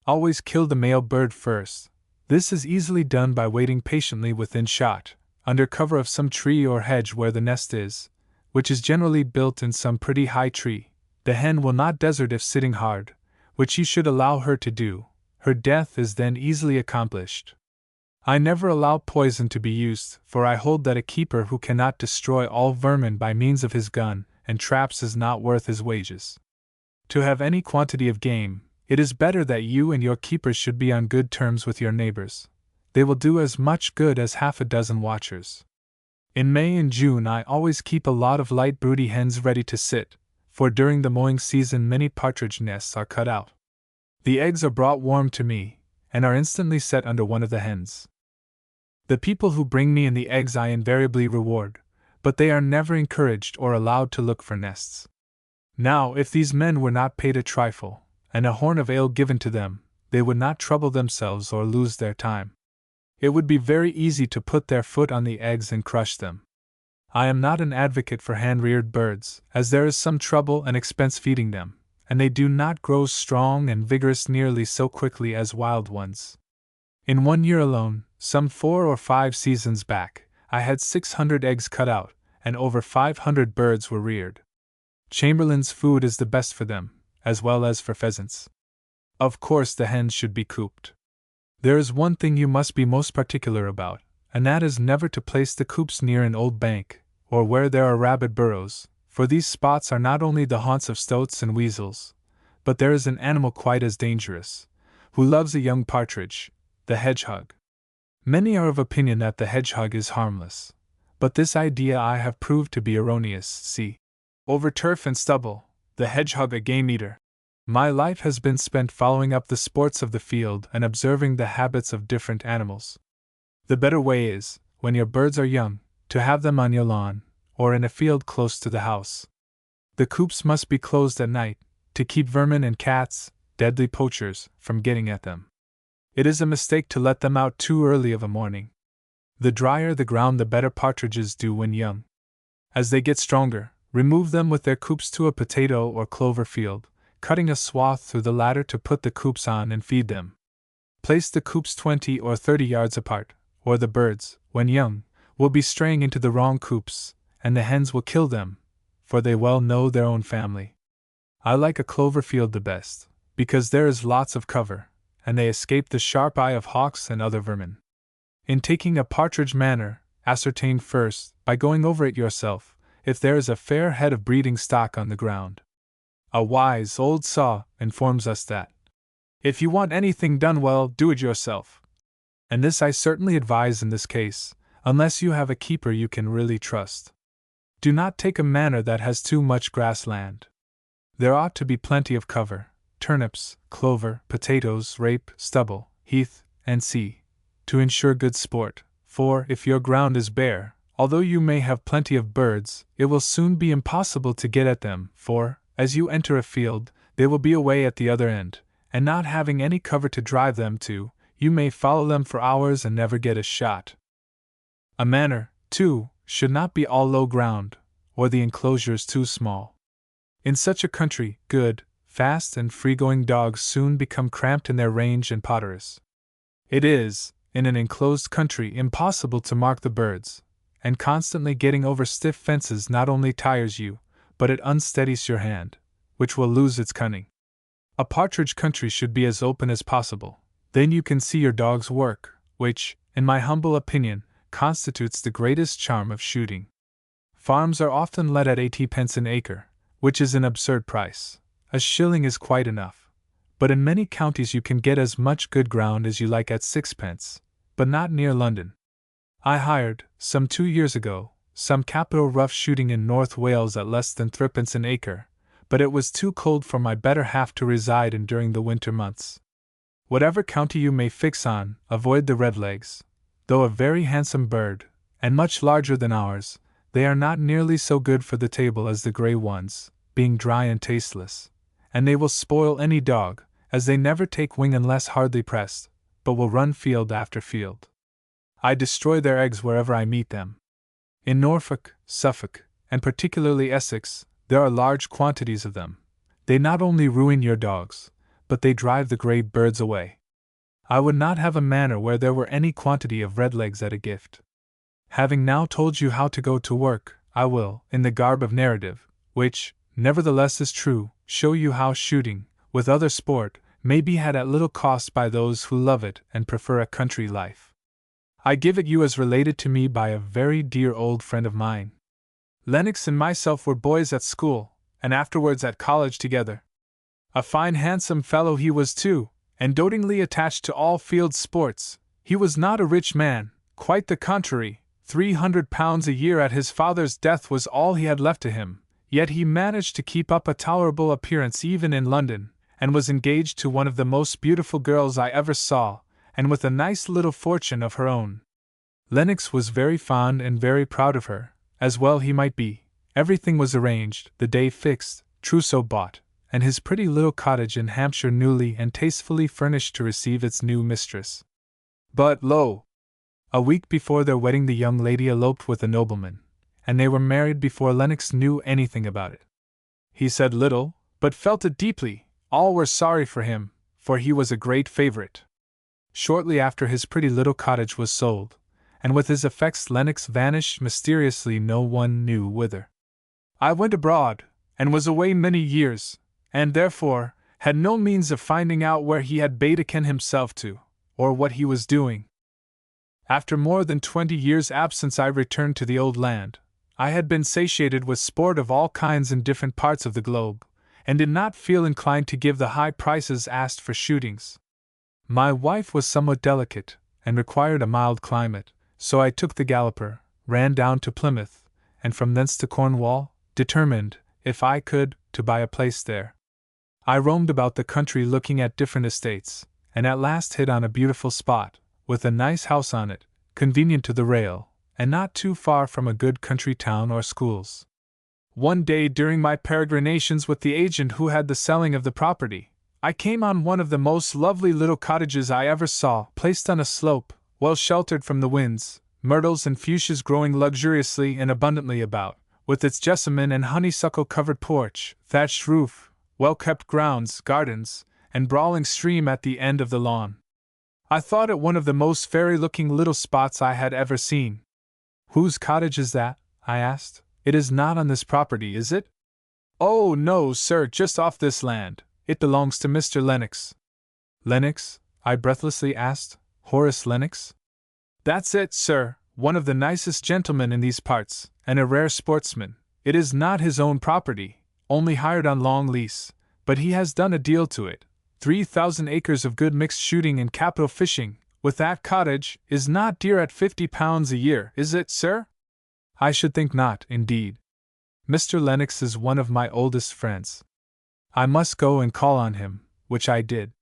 Always kill the male bird first. This is easily done by waiting patiently within shot, under cover of some tree or hedge where the nest is, which is generally built in some pretty high tree. The hen will not desert if sitting hard, which you should allow her to do. Her death is then easily accomplished. I never allow poison to be used, for I hold that a keeper who cannot destroy all vermin by means of his gun and traps is not worth his wages. To have any quantity of game, it is better that you and your keepers should be on good terms with your neighbors. They will do as much good as half a dozen watchers. In May and June I always keep a lot of light broody hens ready to sit, for during the mowing season many partridge nests are cut out. The eggs are brought warm to me, and are instantly set under one of the hens. The people who bring me in the eggs I invariably reward, but they are never encouraged or allowed to look for nests. Now, if these men were not paid a trifle, and a horn of ale given to them, they would not trouble themselves or lose their time. It would be very easy to put their foot on the eggs and crush them. I am not an advocate for hand-reared birds, as there is some trouble and expense feeding them, and they do not grow strong and vigorous nearly so quickly as wild ones. In 1 year alone, some 4 or 5 seasons back, I had 600 eggs cut out, and over 500 birds were reared. Chamberlain's food is the best for them, as well as for pheasants. Of course the hens should be cooped. There is one thing you must be most particular about, and that is never to place the coops near an old bank, or where there are rabbit burrows, for these spots are not only the haunts of stoats and weasels, but there is an animal quite as dangerous, who loves a young partridge, the hedgehog. Many are of opinion that the hedgehog is harmless, but this idea I have proved to be erroneous. See, over turf and stubble, the hedgehog a game eater. My life has been spent following up the sports of the field and observing the habits of different animals. The better way is, when your birds are young, to have them on your lawn, or in a field close to the house. The coops must be closed at night, to keep vermin and cats, deadly poachers, from getting at them. It is a mistake to let them out too early of a morning. The drier the ground the better partridges do when young. As they get stronger, remove them with their coops to a potato or clover field, cutting a swath through the latter to put the coops on and feed them. Place the coops 20 or 30 yards apart, or the birds, when young, will be straying into the wrong coops, and the hens will kill them, for they well know their own family. I like a clover field the best, because there is lots of cover, and they escape the sharp eye of hawks and other vermin. In taking a partridge manor, ascertain first, by going over it yourself, if there is a fair head of breeding stock on the ground. A wise old saw informs us that, if you want anything done well, do it yourself. And this I certainly advise in this case, unless you have a keeper you can really trust. Do not take a manor that has too much grass land. There ought to be plenty of cover, turnips, clover, potatoes, rape, stubble, heath, and sea, to ensure good sport, for if your ground is bare, although you may have plenty of birds, it will soon be impossible to get at them, for, as you enter a field, they will be away at the other end, and not having any cover to drive them to, you may follow them for hours and never get a shot. A manor, too, should not be all low ground, or the enclosures too small. In such a country, good, fast and free-going dogs soon become cramped in their range and potterers. It is, in an enclosed country, impossible to mark the birds, and constantly getting over stiff fences not only tires you, but it unsteadies your hand, which will lose its cunning. A partridge country should be as open as possible, then you can see your dogs work, which, in my humble opinion, constitutes the greatest charm of shooting. Farms are often let at 80 pence an acre, which is an absurd price. A shilling is quite enough. But in many counties you can get as much good ground as you like at 6 pence, but not near London. I hired, some 2 years ago, some capital rough shooting in North Wales at less than 3 pence an acre, but it was too cold for my better half to reside in during the winter months. Whatever county you may fix on, avoid the redlegs. Though a very handsome bird, and much larger than ours, they are not nearly so good for the table as the grey ones, being dry and tasteless, and they will spoil any dog, as they never take wing unless hardly pressed, but will run field after field. I destroy their eggs wherever I meet them. In Norfolk, Suffolk, and particularly Essex, there are large quantities of them, They not only ruin your dogs, but they drive the grey birds away. I would not have a manor where there were any quantity of red legs at a gift. Having now told you how to go to work, I will, in the garb of narrative, which, nevertheless is true, show you how shooting, with other sport, may be had at little cost by those who love it and prefer a country life. I give it you as related to me by a very dear old friend of mine. Lennox and myself were boys at school, and afterwards at college together. A fine handsome fellow he was too, and dotingly attached to all field sports. He was not a rich man, quite the contrary. £300 a year at his father's death was all he had left to him, yet he managed to keep up a tolerable appearance even in London, and was engaged to one of the most beautiful girls I ever saw, and with a nice little fortune of her own. Lennox was very fond and very proud of her, as well he might be. Everything was arranged, the day fixed, trousseau bought, and his pretty little cottage in Hampshire newly and tastefully furnished to receive its new mistress. But, lo! A week before their wedding the young lady eloped with a nobleman, and they were married before Lennox knew anything about it. He said little, but felt it deeply. All were sorry for him, for he was a great favorite. Shortly after his pretty little cottage was sold, and with his effects Lennox vanished mysteriously no one knew whither. I went abroad, and was away many years, and therefore had no means of finding out where he had betaken himself to, or what he was doing. After more than 20 years' absence I returned to the old land. I had been satiated with sport of all kinds in different parts of the globe, and did not feel inclined to give the high prices asked for shootings. My wife was somewhat delicate, and required a mild climate, so I took the Galloper, ran down to Plymouth, and from thence to Cornwall, determined, if I could, to buy a place there. I roamed about the country looking at different estates, and at last hit on a beautiful spot, with a nice house on it, convenient to the rail, and not too far from a good country town or schools. One day during my peregrinations with the agent who had the selling of the property, I came on one of the most lovely little cottages I ever saw, placed on a slope, well sheltered from the winds, myrtles and fuchsias growing luxuriously and abundantly about, with its jessamine and honeysuckle-covered porch, thatched roof, well-kept grounds, gardens, and brawling stream at the end of the lawn. I thought it one of the most fairy-looking little spots I had ever seen. "Whose cottage is that?" I asked. "It is not on this property, is it?" "Oh, no, sir, just off this land. It belongs to Mr. Lennox." "Lennox?" I breathlessly asked. "Horace Lennox?" "That's it, sir, one of the nicest gentlemen in these parts, and a rare sportsman. It is not his own property, only hired on long lease, but he has done a deal to it. 3,000 acres of good mixed shooting and capital fishing, with that cottage, is not dear at £50 a year, is it, sir?" "I should think not, indeed. Mr. Lennox is one of my oldest friends. I must go and call on him," which I did.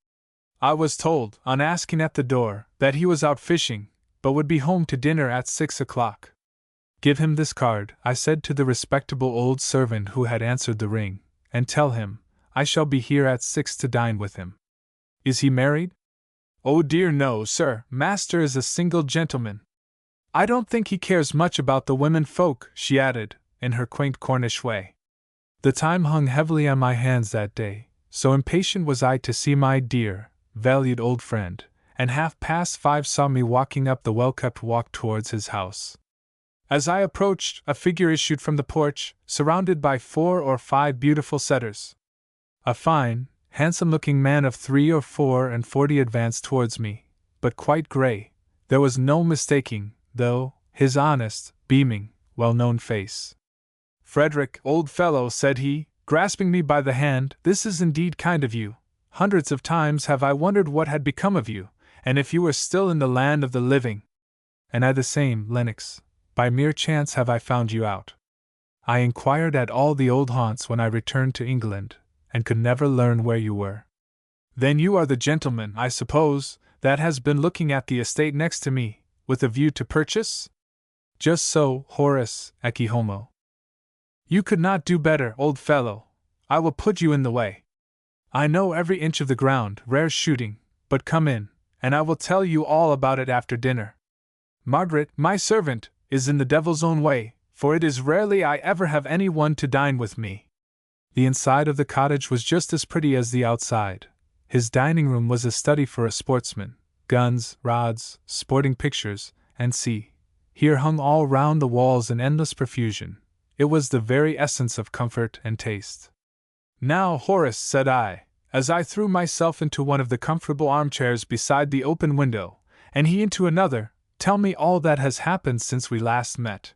I was told, on asking at the door, that he was out fishing, but would be home to dinner at 6 o'clock. "Give him this card," I said to the respectable old servant who had answered the ring, "and tell him I shall be here at 6 to dine with him." "Is he married?" "Oh dear no, sir, master is a single gentleman. I don't think he cares much about the women folk," she added, in her quaint Cornish way. The time hung heavily on my hands that day, so impatient was I to see my dear, valued old friend, and 5:30 saw me walking up the well-kept walk towards his house. As I approached, a figure issued from the porch, surrounded by 4 or 5 beautiful setters. A fine, handsome-looking man of 3 or 44 advanced towards me, but quite grey. There was no mistaking, though, his honest, beaming, well-known face. "Frederick, old fellow," said he, grasping me by the hand, "this is indeed kind of you. Hundreds of times have I wondered what had become of you, and if you were still in the land of the living." "And I the same, Lennox. By mere chance have I found you out. I inquired at all the old haunts when I returned to England, and could never learn where you were." "Then you are the gentleman, I suppose, that has been looking at the estate next to me, with a view to purchase?" "Just so, Horace, ecce homo." "You could not do better, old fellow. I will put you in the way. I know every inch of the ground, rare shooting, but come in, and I will tell you all about it after dinner. Margaret, my servant, is in the devil's own way, for it is rarely I ever have any one to dine with me. The inside of the cottage was just as pretty as the outside. His dining room was a study for a sportsman. Guns, rods, sporting pictures, and here hung all round the walls in endless profusion. It was the very essence of comfort and taste. "Now, Horace," said I, as I threw myself into one of the comfortable armchairs beside the open window, and he into another, "tell me all that has happened since we last met."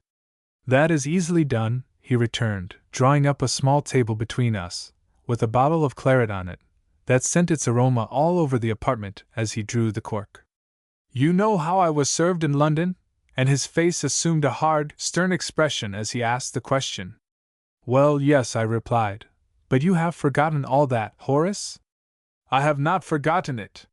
"That is easily done," he returned, drawing up a small table between us, with a bottle of claret on it, that sent its aroma all over the apartment as he drew the cork. "You know how I was served in London?" And his face assumed a hard, stern expression as he asked the question. "Well, yes," I replied. "But you have forgotten all that, Horace?" "I have not forgotten it.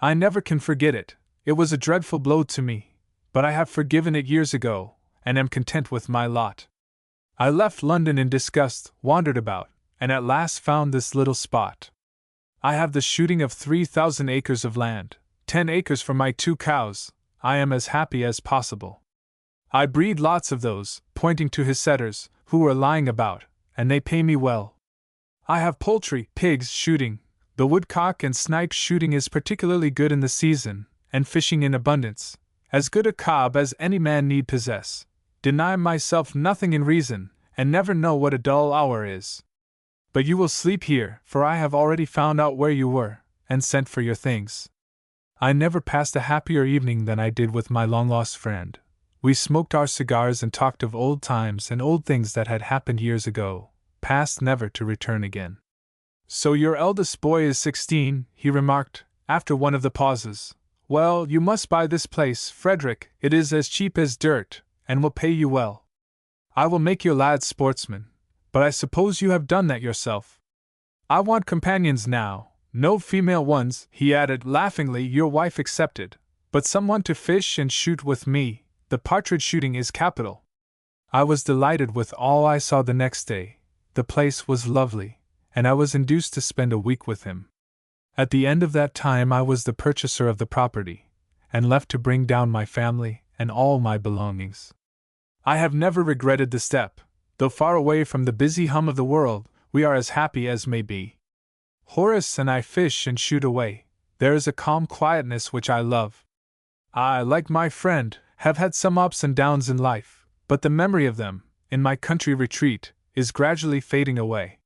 I never can forget it. It was a dreadful blow to me, but I have forgiven it years ago, and am content with my lot. I left London in disgust, wandered about, and at last found this little spot. I have the shooting of 3,000 acres of land, 10 acres for my 2 cows. I am as happy as possible. I breed lots of those," pointing to his setters, "who were lying about, and they pay me well. I have poultry, pigs shooting, the woodcock and snipe shooting is particularly good in the season, and fishing in abundance, as good a cob as any man need possess. Deny myself nothing in reason, and never know what a dull hour is. But you will sleep here, for I have already found out where you were, and sent for your things." I never passed a happier evening than I did with my long-lost friend. We smoked our cigars and talked of old times and old things that had happened years ago, past never to return again. "So your eldest boy is 16, he remarked, after one of the pauses. "Well, you must buy this place, Frederick, it is as cheap as dirt, and will pay you well. I will make your lad sportsman, but I suppose you have done that yourself. I want companions now. No female ones," he added laughingly, "your wife excepted, but someone to fish and shoot with me. The partridge shooting is capital." I was delighted with all I saw the next day. The place was lovely, and I was induced to spend a week with him. At the end of that time I was the purchaser of the property, and left to bring down my family and all my belongings. I have never regretted the step. Though far away from the busy hum of the world, we are as happy as may be. Horace and I fish and shoot away. There is a calm quietness which I love. I, like my friend, have had some ups and downs in life, but the memory of them, in my country retreat, is gradually fading away.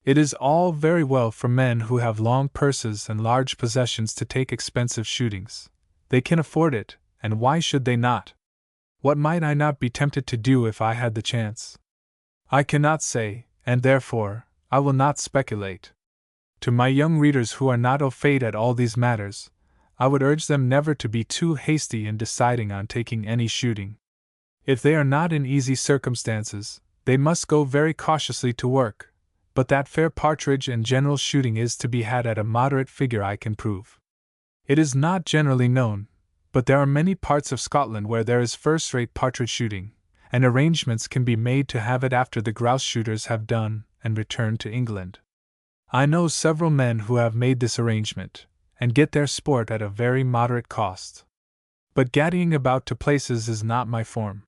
It is all very well for men who have long purses and large possessions to take expensive shootings. They can afford it, and why should they not? What might I not be tempted to do if I had the chance? I cannot say, and therefore, I will not speculate. To my young readers who are not au fait at all these matters, I would urge them never to be too hasty in deciding on taking any shooting. If they are not in easy circumstances, they must go very cautiously to work, but that fair partridge and general shooting is to be had at a moderate figure I can prove. It is not generally known, but there are many parts of Scotland where there is first-rate partridge shooting, and arrangements can be made to have it after the grouse shooters have done and returned to England. I know several men who have made this arrangement, and get their sport at a very moderate cost. But gaddying about to places is not my form.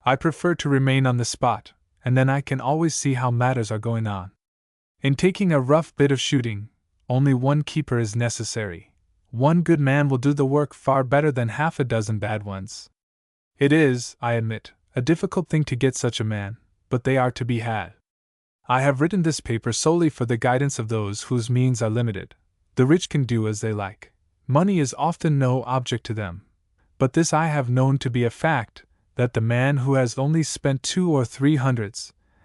I prefer to remain on the spot, and then I can always see how matters are going on. In taking a rough bit of shooting, only one keeper is necessary. One good man will do the work far better than half a dozen bad ones. It is, I admit, a difficult thing to get such a man, but they are to be had. I have written this paper solely for the guidance of those whose means are limited. The rich can do as they like. Money is often no object to them. But this I have known to be a fact, that the man who has only spent 200 or 300,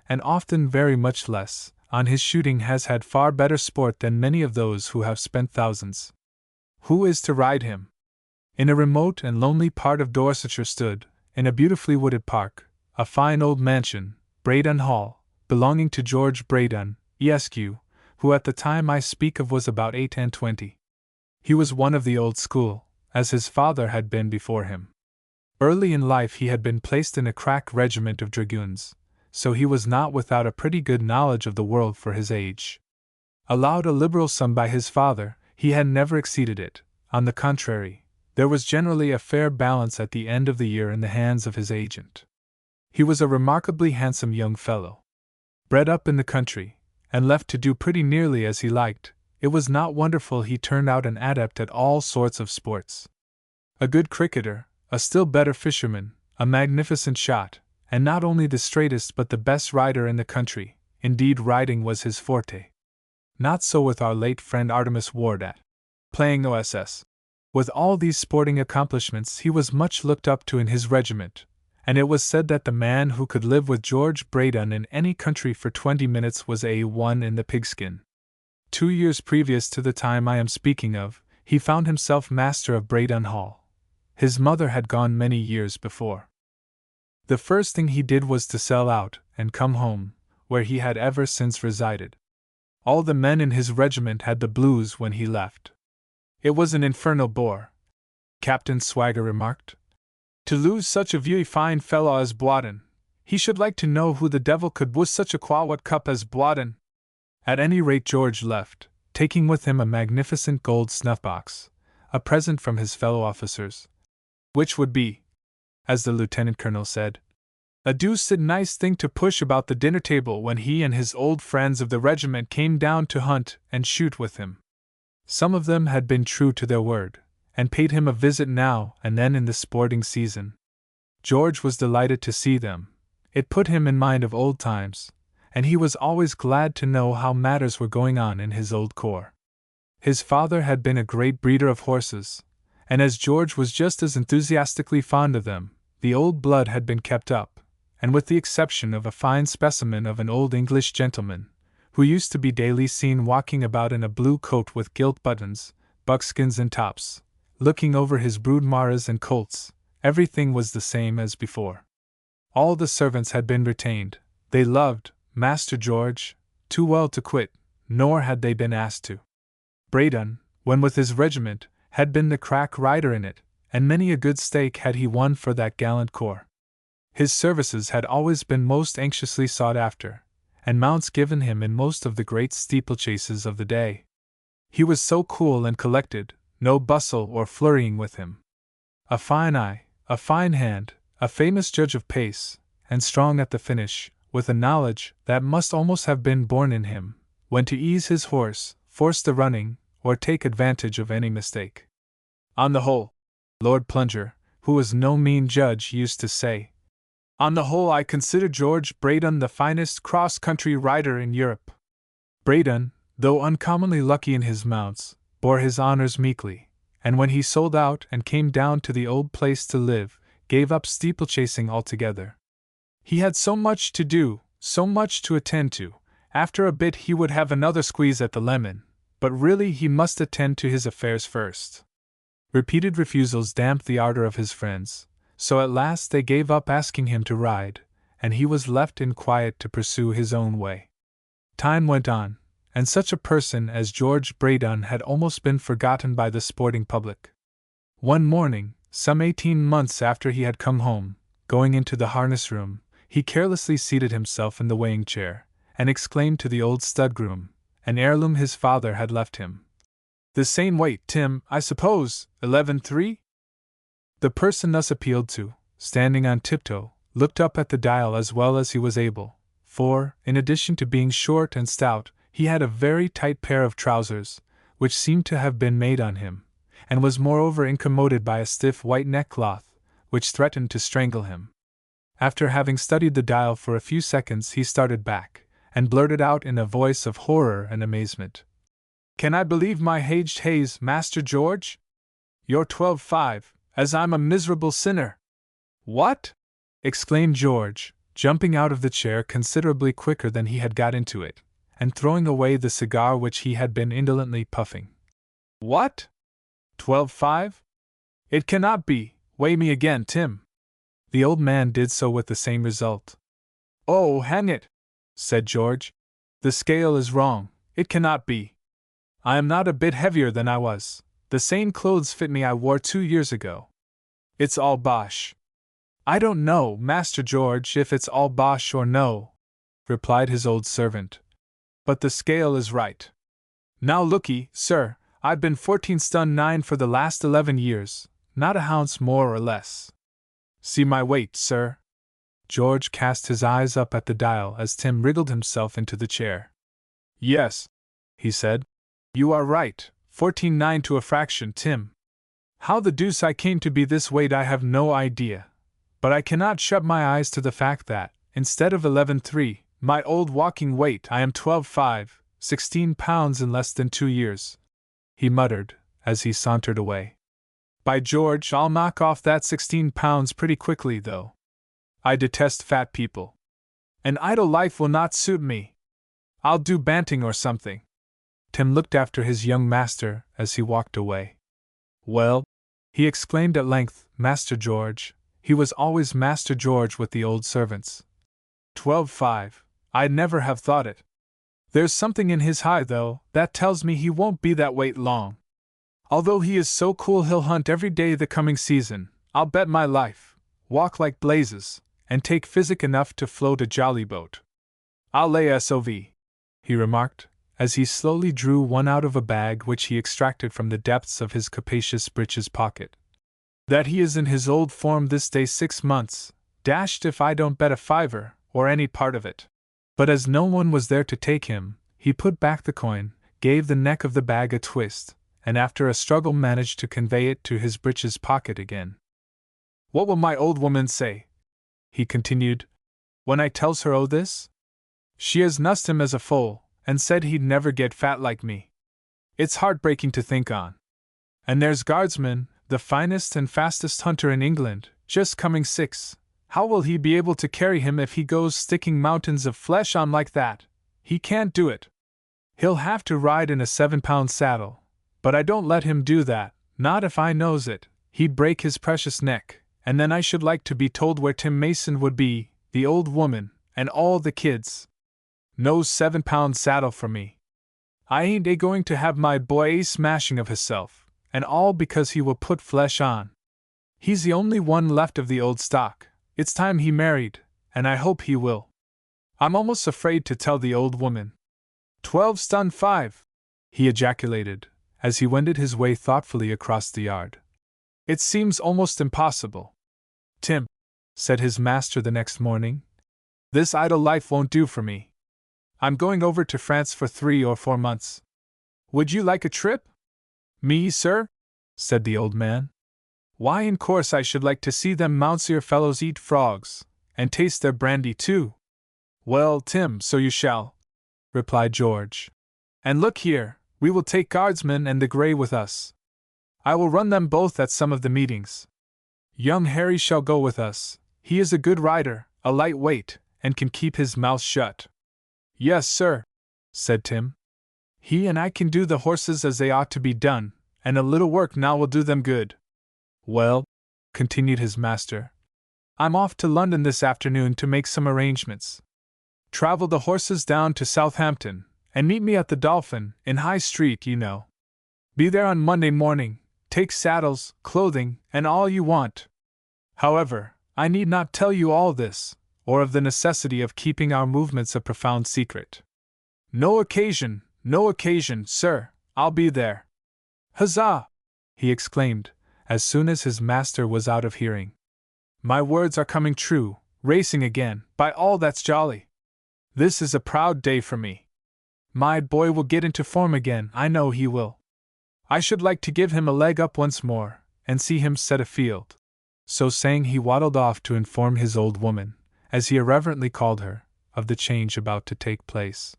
and often very much less, on his shooting has had far better sport than many of those who have spent thousands. Who is to ride him? In a remote and lonely part of Dorsetshire stood, in a beautifully wooded park, a fine old mansion, Braydon Hall, belonging to George Braydon, Esq., who at the time I speak of was about 28. He was one of the old school, as his father had been before him. Early in life he had been placed in a crack regiment of dragoons, so he was not without a pretty good knowledge of the world for his age. Allowed a liberal sum by his father, he had never exceeded it. On the contrary, there was generally a fair balance at the end of the year in the hands of his agent. He was a remarkably handsome young fellow. Bred up in the country, and left to do pretty nearly as he liked, it was not wonderful he turned out an adept at all sorts of sports. A good cricketer, a still better fisherman, a magnificent shot, and not only the straightest but the best rider in the country. Indeed, riding was his forte. Not so with our late friend Artemus Ward at playing OSS. With all these sporting accomplishments he was much looked up to in his regiment, and it was said that the man who could live with George Braydon in any country for 20 minutes was A1 in the pigskin. 2 years previous to the time I am speaking of, he found himself master of Braydon Hall. His mother had gone many years before. The first thing he did was to sell out and come home, where he had ever since resided. All the men in his regiment had the blues when he left. It was an infernal bore, Captain Swagger remarked, to lose such a very fine fellow as Bawden. He should like to know who the devil could wuss such a quawat cup as Bawden. At any rate, George left, taking with him a magnificent gold snuff-box, a present from his fellow officers, which would be, as the lieutenant colonel said, a deuced nice thing to push about the dinner table when he and his old friends of the regiment came down to hunt and shoot with him. Some of them had been true to their word, and paid him a visit now and then in the sporting season. George was delighted to see them. It put him in mind of old times, and he was always glad to know how matters were going on in his old corps. His father had been a great breeder of horses, and as George was just as enthusiastically fond of them, the old blood had been kept up, and with the exception of a fine specimen of an old English gentleman, who used to be daily seen walking about in a blue coat with gilt buttons, buckskins and tops, looking over his brood mares and colts, everything was the same as before. All the servants had been retained. They loved Master George too well to quit, nor had they been asked to. Braydon, when with his regiment, had been the crack rider in it, and many a good stake had he won for that gallant corps. His services had always been most anxiously sought after, and mounts given him in most of the great steeplechases of the day. He was so cool and collected, no bustle or flurrying with him. A fine eye, a fine hand, a famous judge of pace, and strong at the finish, with a knowledge that must almost have been born in him, when to ease his horse, force the running, or take advantage of any mistake. On the whole, Lord Plunger, who was no mean judge, used to say, on the whole I consider George Braydon the finest cross-country rider in Europe. Braydon, though uncommonly lucky in his mounts, bore his honors meekly, and when he sold out and came down to the old place to live, gave up steeplechasing altogether. He had so much to do, so much to attend to, after a bit he would have another squeeze at the lemon, but really he must attend to his affairs first. Repeated refusals damped the ardor of his friends, so at last they gave up asking him to ride, and he was left in quiet to pursue his own way. Time went on, and such a person as George Braydon had almost been forgotten by the sporting public. One morning, some 18 months after he had come home, going into the harness room, he carelessly seated himself in the weighing chair, and exclaimed to the old stud groom, an heirloom his father had left him, "The same weight, Tim, I suppose, 11.3? The person thus appealed to, standing on tiptoe, looked up at the dial as well as he was able, for, in addition to being short and stout, he had a very tight pair of trousers, which seemed to have been made on him, and was moreover incommoded by a stiff white neckcloth, which threatened to strangle him. After having studied the dial for a few seconds, he started back, and blurted out in a voice of horror and amazement, "Can I believe my aged haze, Master George? You're 12.5, as I'm a miserable sinner." "What?" exclaimed George, jumping out of the chair considerably quicker than he had got into it, and throwing away the cigar which he had been indolently puffing. "What? 12.5? It cannot be. Weigh me again, Tim." The old man did so with the same result. "Oh, hang it," said George. "The scale is wrong. It cannot be. I am not a bit heavier than I was. The same clothes fit me I wore 2 years ago. It's all bosh." "I don't know, Master George, if it's all bosh or no," replied his old servant, "but the scale is right. Now look'ee, sir, I've been 14 stone 9 for the last 11 years, not a ounce more or less. See my weight, sir. George cast his eyes up at the dial as Tim wriggled himself into the chair. Yes, he said. You are right, 14.9 to a fraction, Tim. How the deuce I came to be this weight I have no idea. But I cannot shut my eyes to the fact that, instead of 11.3, my old walking weight, I am 12.5, 16 pounds in less than 2 years, he muttered, as he sauntered away. By George, I'll knock off that 16 pounds pretty quickly, though. I detest fat people. An idle life will not suit me. I'll do banting or something. Tim looked after his young master as he walked away. Well, he exclaimed at length, Master George. He was always Master George with the old servants. 12.5. I'd never have thought it. There's something in his hide, though, that tells me he won't be that weight long. Although he is so cool he'll hunt every day the coming season, I'll bet my life, walk like blazes, and take physic enough to float a jolly boat. I'll lay SOV, he remarked, as he slowly drew one out of a bag which he extracted from the depths of his capacious breeches pocket. That he is in his old form this day 6 months, dashed if I don't bet a fiver, or any part of it. But as no one was there to take him, he put back the coin, gave the neck of the bag a twist, and after a struggle managed to convey it to his breeches pocket again. What will my old woman say, he continued, when I tells her this? She has nussed him as a foal, and said he'd never get fat like me. It's heartbreaking to think on. And there's Guardsman, the finest and fastest hunter in England, just coming 6. How will he be able to carry him if he goes sticking mountains of flesh on like that? He can't do it. He'll have to ride in a 7-pound saddle, but I don't let him do that, not if I knows it. He'd break his precious neck, and then I should like to be told where Tim Mason would be, the old woman, and all the kids. No 7-pound saddle for me. I ain't going to have my boy a smashing of hisself, and all because he will put flesh on. He's the only one left of the old stock. It's time he married, and I hope he will. I'm almost afraid to tell the old woman. 12 stun 5, he ejaculated, as he wended his way thoughtfully across the yard. It seems almost impossible. Tim, said his master the next morning, this idle life won't do for me. I'm going over to France for 3 or 4 months. Would you like a trip? Me, sir? Said the old man. Why, in course I should like to see them Mounseer fellows eat frogs, and taste their brandy too. Well, Tim, so you shall, replied George. And look here, we will take Guardsman and the Grey with us. I will run them both at some of the meetings. Young Harry shall go with us. He is a good rider, a light weight, and can keep his mouth shut. Yes, sir, said Tim. He and I can do the horses as they ought to be done, and a little work now will do them good. Well, continued his master, I'm off to London this afternoon to make some arrangements. Travel the horses down to Southampton, and meet me at the Dolphin, in High Street, you know. Be there on Monday morning, take saddles, clothing, and all you want. However, I need not tell you all this, or of the necessity of keeping our movements a profound secret. No occasion, sir, I'll be there. Huzzah! He exclaimed, as soon as his master was out of hearing. My words are coming true, racing again, by all that's jolly. This is a proud day for me. My boy will get into form again, I know he will. I should like to give him a leg up once more, and see him set afield. So saying, he waddled off to inform his old woman, as he irreverently called her, of the change about to take place.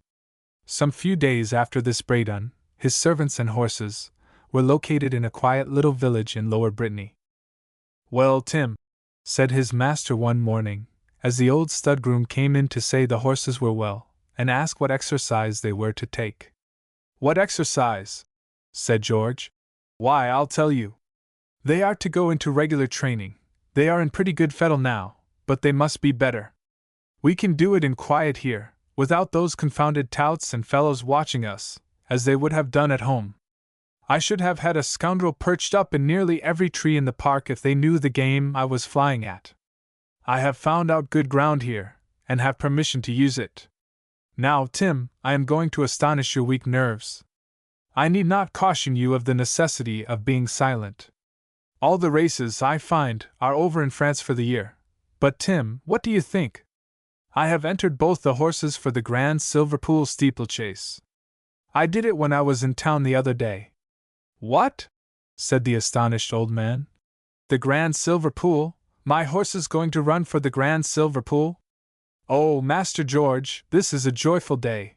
Some few days after this Braydon, his servants and horses, were located in a quiet little village in Lower Brittany. Well, Tim, said his master one morning, as the old stud groom came in to say the horses were well, and ask what exercise they were to take. What exercise? Said George. Why, I'll tell you. They are to go into regular training. They are in pretty good fettle now, but they must be better. We can do it in quiet here, without those confounded touts and fellows watching us, as they would have done at home. I should have had a scoundrel perched up in nearly every tree in the park if they knew the game I was flying at. I have found out good ground here, and have permission to use it. Now, Tim, I am going to astonish your weak nerves. I need not caution you of the necessity of being silent. All the races, I find, are over in France for the year, But Tim, what do you think? I have entered both the horses for the Grand Silverpool steeplechase. I did it when I was in town the other day. What? Said the astonished old man. The Grand Silverpool? My horse is going to run for the Grand Silverpool? Oh, Master George, this is a joyful day.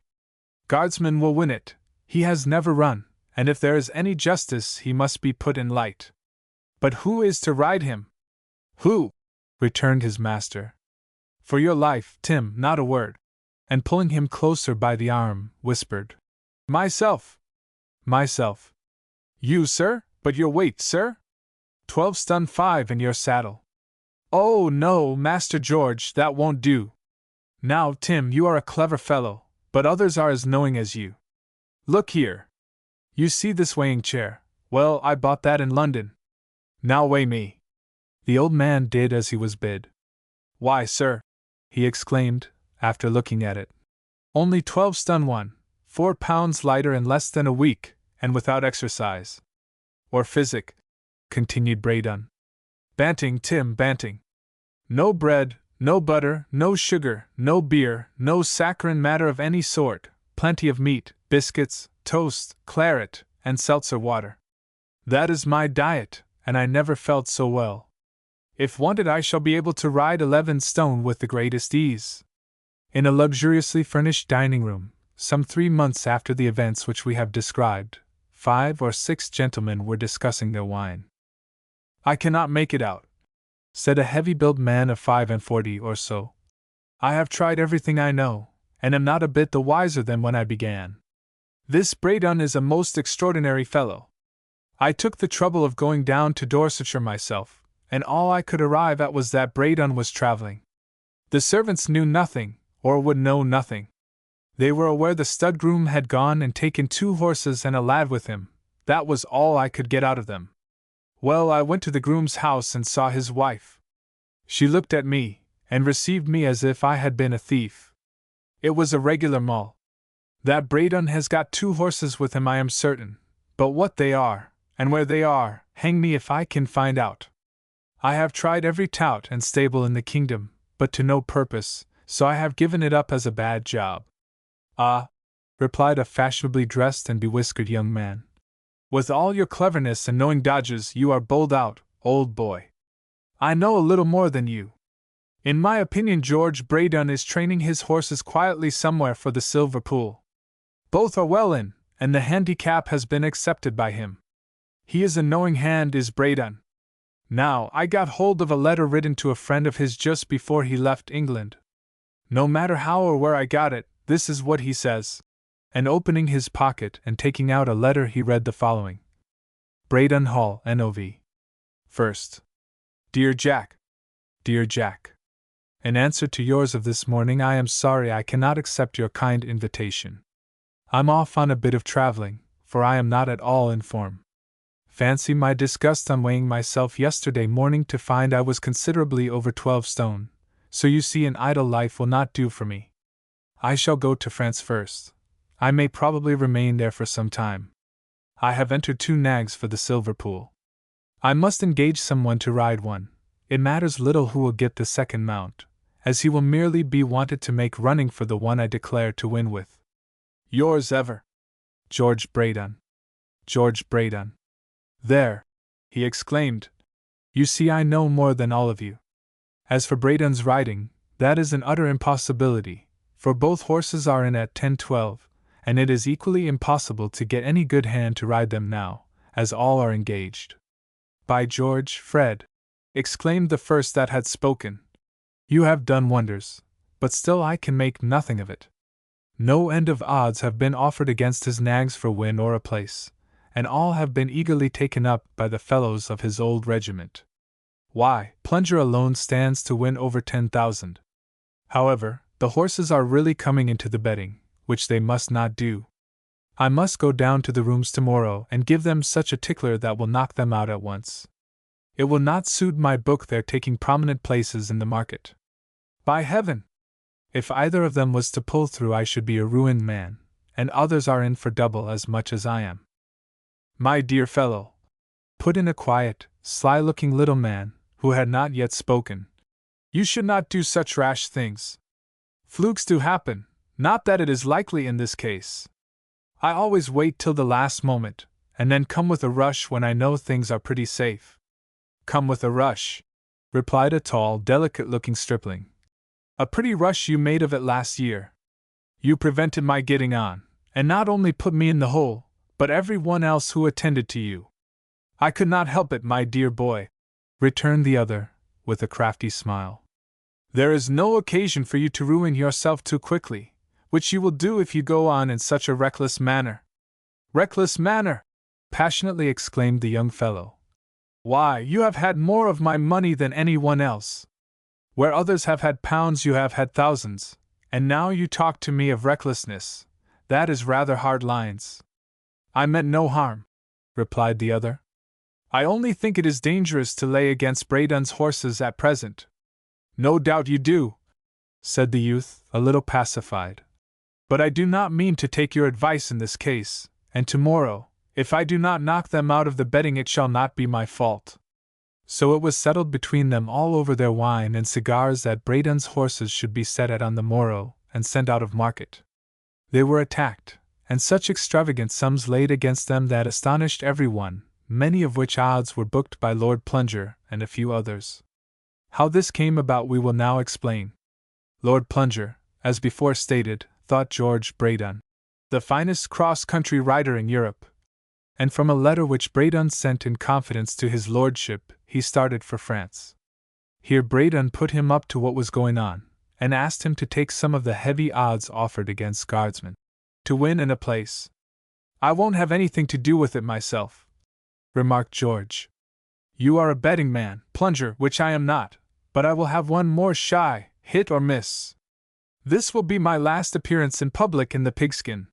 Guardsman will win it. He has never run, and if there is any justice he must be put in light. But who is to ride him? Who? Returned his master. For your life, Tim, not a word. And pulling him closer by the arm, whispered. Myself. Myself. You, sir? But your weight, sir? 12 stun 5 in your saddle. Oh, no, Master George, that won't do. Now, Tim, you are a clever fellow, but others are as knowing as you. Look here. You see this weighing chair? Well, I bought that in London. Now weigh me. The old man did as he was bid. Why, sir, he exclaimed, after looking at it. Only 12 stun 1, 4 pounds lighter in less than a week, and without exercise. Or physic, continued Braydon. Banting, Tim, banting. No bread, no butter, no sugar, no beer, no saccharine matter of any sort, plenty of meat, biscuits, toast, claret, and seltzer water. That is my diet, and I never felt so well. If wanted, I shall be able to ride 11 stone with the greatest ease. In a luxuriously furnished dining room, some 3 months after the events which we have described, 5 or 6 gentlemen were discussing their wine. I cannot make it out, said a heavy-built man of 45 or so. I have tried everything I know, and am not a bit the wiser than when I began. This Braydon is a most extraordinary fellow. I took the trouble of going down to Dorsetshire myself, and all I could arrive at was that Braydon was travelling. The servants knew nothing, or would know nothing. They were aware the stud groom had gone and taken 2 horses and a lad with him. That was all I could get out of them. Well, I went to the groom's house and saw his wife. She looked at me, and received me as if I had been a thief. It was a regular mull. That Braydon has got 2 horses with him, I am certain, but what they are, and where they are, hang me if I can find out. I have tried every tout and stable in the kingdom, but to no purpose, so I have given it up as a bad job. Ah, replied a fashionably dressed and bewhiskered young man. With all your cleverness and knowing dodges, you are bowled out, old boy. I know a little more than you. In my opinion, George Braydon is training his horses quietly somewhere for the Silver Pool. Both are well in, and the handicap has been accepted by him. He is a knowing hand, is Braydon. Now, I got hold of a letter written to a friend of his just before he left England. No matter how or where I got it, this is what he says. And opening his pocket and taking out a letter, he read the following. Braydon Hall, N.O.V. First. Dear Jack. Dear Jack. In answer to yours of this morning, I am sorry I cannot accept your kind invitation. I'm off on a bit of traveling, for I am not at all in form. Fancy my disgust on weighing myself yesterday morning to find I was considerably over 12 stone, so you see an idle life will not do for me. I shall go to France first. I may probably remain there for some time. I have entered 2 nags for the Silver Pool. I must engage someone to ride one. It matters little who will get the second mount, as he will merely be wanted to make running for the one I declare to win with. Yours ever, George Braydon. George Braydon. There, he exclaimed. You see, I know more than all of you. As for Braydon's riding, that is an utter impossibility, for both horses are in at 10-12, and it is equally impossible to get any good hand to ride them now, as all are engaged. By George, Fred, exclaimed the first that had spoken, you have done wonders, but still I can make nothing of it. No end of odds have been offered against his nags for win or a place, and all have been eagerly taken up by the fellows of his old regiment. Why, Plunger alone stands to win over 10,000. However, the horses are really coming into the betting, which they must not do. I must go down to the rooms tomorrow and give them such a tickler that will knock them out at once. It will not suit my book their taking prominent places in the market. By heaven! If either of them was to pull through, I should be a ruined man, and others are in for double as much as I am. My dear fellow, put in a quiet, sly-looking little man, who had not yet spoken, You should not do such rash things. Flukes do happen, not that it is likely in this case. I always wait till the last moment, and then come with a rush when I know things are pretty safe. Come with a rush, replied a tall, delicate-looking stripling. A pretty rush you made of it last year. You prevented my getting on, and not only put me in the hole, but every one else who attended to you. I could not help it, my dear boy, returned the other, with a crafty smile. There is no occasion for you to ruin yourself too quickly, which you will do if you go on in such a reckless manner. Reckless manner! Passionately exclaimed the young fellow. Why, you have had more of my money than any one else. Where others have had pounds, you have had thousands, and now you talk to me of recklessness. That is rather hard lines. I meant no harm, replied the other. I only think it is dangerous to lay against Braden's horses at present. No doubt you do, said the youth, a little pacified. But I do not mean to take your advice in this case, and tomorrow, if I do not knock them out of the betting, it shall not be my fault. So it was settled between them all over their wine and cigars that Braden's horses should be set at on the morrow and sent out of market. They were attacked, and such extravagant sums laid against them that astonished everyone, many of which odds were booked by Lord Plunger and a few others. How this came about we will now explain. Lord Plunger, as before stated, thought George Braden the finest cross-country rider in Europe, and from a letter which Braden sent in confidence to his lordship, he started for France. Here Braden put him up to what was going on, and asked him to take some of the heavy odds offered against guardsmen, to win in a place. I won't have anything to do with it myself, remarked George. You are a betting man, Plunger, which I am not, but I will have one more shy, hit or miss. This will be my last appearance in public in the pigskin.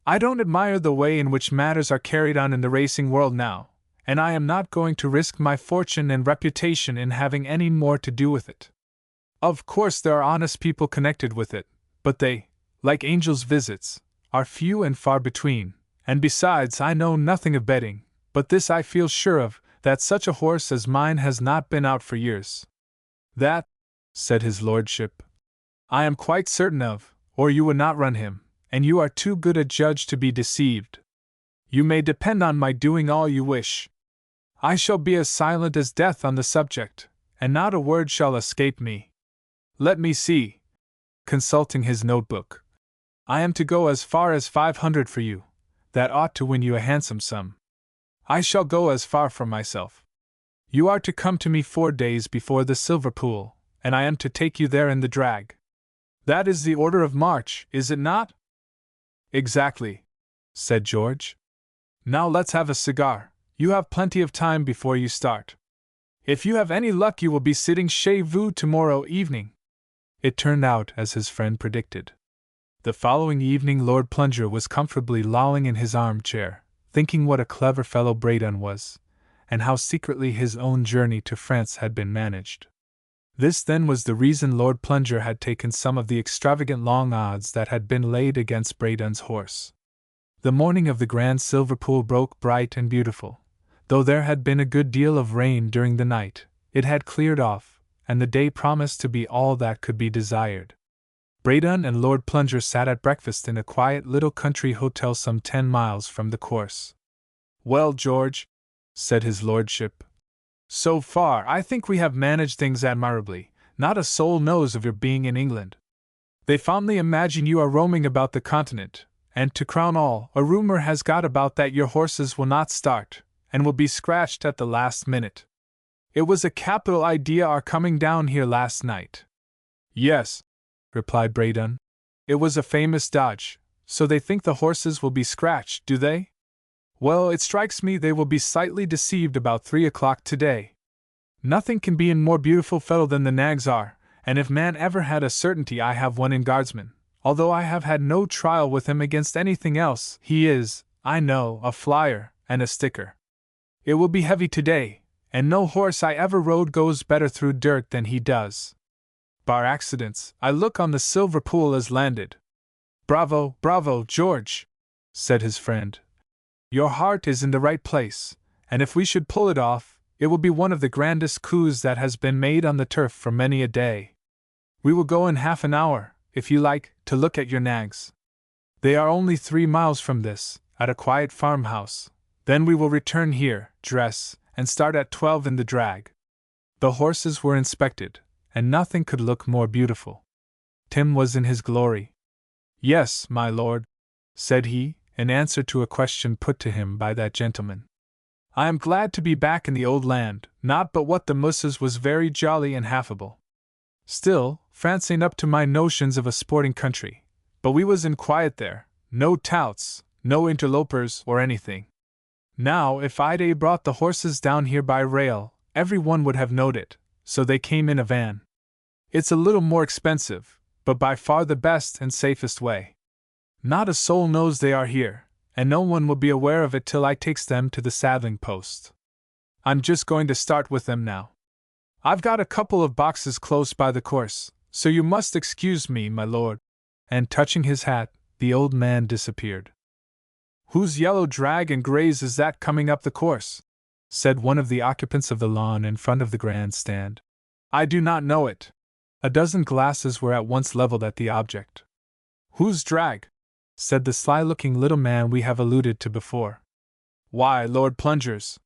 I don't admire the way in which matters are carried on in the racing world now, and I am not going to risk my fortune and reputation in having any more to do with it. Of course there are honest people connected with it, but they, like angels' visits, are few and far between, and besides I know nothing of betting, but this I feel sure of, that such a horse as mine has not been out for years. That, said his lordship, I am quite certain of, or you would not run him, and you are too good a judge to be deceived. You may depend on my doing all you wish. I shall be as silent as death on the subject, and not a word shall escape me. Let me see. Consulting his notebook. I am to go as far as 500 for you. That ought to win you a handsome sum. I shall go as far for myself. You are to come to me 4 days before the Silver Pool, and I am to take you there in the drag. That is the order of march, is it not? Exactly, said George. Now let's have a cigar. You have plenty of time before you start. If you have any luck, you will be sitting chez vous tomorrow evening. It turned out as his friend predicted. The following evening Lord Plunger was comfortably lolling in his armchair, thinking what a clever fellow Braden was, and how secretly his own journey to France had been managed. This then was the reason Lord Plunger had taken some of the extravagant long odds that had been laid against Braden's horse. The morning of the Grand Silver Pool broke bright and beautiful. Though there had been a good deal of rain during the night, it had cleared off, and the day promised to be all that could be desired. Braden and Lord Plunger sat at breakfast in a quiet little country hotel some 10 miles from the course. Well, George, said his lordship, so far I think we have managed things admirably. Not a soul knows of your being in England. They fondly imagine you are roaming about the continent, and to crown all, a rumor has got about that your horses will not start, and will be scratched at the last minute. It was a capital idea our coming down here last night. Yes, replied Braden. It was a famous dodge. So they think the horses will be scratched, do they? Well, it strikes me they will be slightly deceived about 3 o'clock today. Nothing can be a more beautiful fellow than the nags are, and if man ever had a certainty I have one in Guardsman, although I have had no trial with him against anything else, he is, I know, a flyer and a sticker. It will be heavy today, and no horse I ever rode goes better through dirt than he does. Bar accidents, I look on the Silver Pool as landed. Bravo, bravo, George, said his friend. Your heart is in the right place, and if we should pull it off, It will be one of the grandest coups that has been made on the turf for many a day. We will go in half an hour, if you like, to look at your nags. They are only 3 miles from this, at a quiet farmhouse. Then we will return here, dress, and start at 12 in the drag. The horses were inspected, and nothing could look more beautiful. Tim was in his glory. Yes, my lord, said he, in answer to a question put to him by that gentleman. I am glad to be back in the old land, not but what the Musses was very jolly and affable. Still, France ain't up to my notions of a sporting country, but we was in quiet there, no touts, no interlopers or anything. Now, if I'd brought the horses down here by rail, every one would have knowed it, so they came in a van. It's a little more expensive, but by far the best and safest way. Not a soul knows they are here, and no one will be aware of it till I takes them to the saddling post. I'm just going to start with them now. I've got a couple of boxes close by the course, so you must excuse me, my lord. And touching his hat, the old man disappeared. Whose yellow drag and grays is that coming up the course? Said one of the occupants of the lawn in front of the grandstand. I do not know it. A dozen glasses were at once leveled at the object. Whose drag? Said the sly-looking little man we have alluded to before. Why, Lord Plunger's.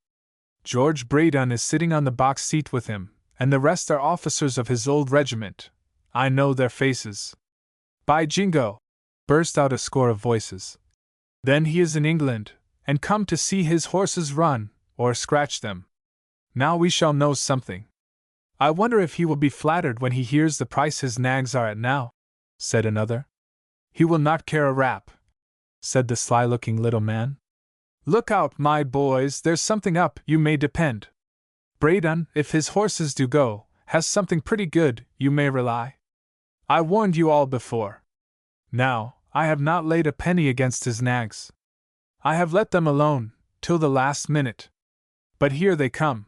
George Braydon is sitting on the box seat with him, and the rest are officers of his old regiment. I know their faces. By Jingo! Burst out a score of voices. Then he is in England, and come to see his horses run, or scratch them. Now we shall know something. I wonder if he will be flattered when he hears the price his nags are at now, said another. He will not care a rap, said the sly-looking little man. Look out, my boys, there's something up, you may depend. Braydon, if his horses do go, has something pretty good, you may rely. I warned you all before. Now, I have not laid a penny against his nags. I have let them alone, till the last minute. But here they come.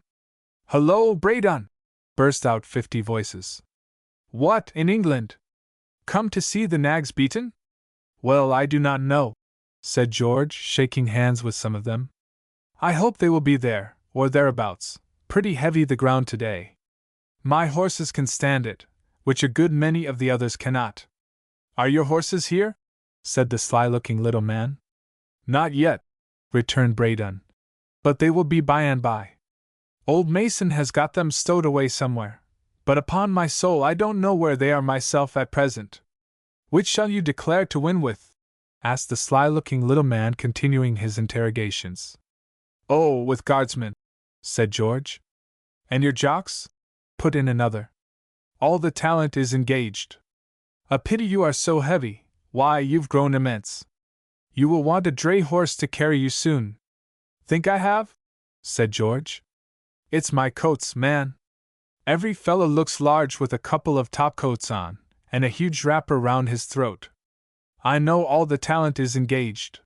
Hullo, Braydon! Burst out 50 voices. What, in England? Come to see the nags beaten? Well, I do not know, said George, shaking hands with some of them. I hope they will be there, or thereabouts. Pretty heavy the ground today. My horses can stand it, which a good many of the others cannot. Are your horses here? Said the sly-looking little man. Not yet, returned Braydon. But they will be by and by. Old Mason has got them stowed away somewhere, but upon my soul I don't know where they are myself at present. Which shall you declare to win with? Asked the sly-looking little man, continuing his interrogations. Oh, with Guardsmen, said George. And your jocks? Put in another. All the talent is engaged. A pity you are so heavy. Why, you've grown immense. You will want a dray horse to carry you soon. Think I have? Said George. It's my coats, man. Every fellow looks large with a couple of topcoats on, and a huge wrapper round his throat. I know all the talent is engaged.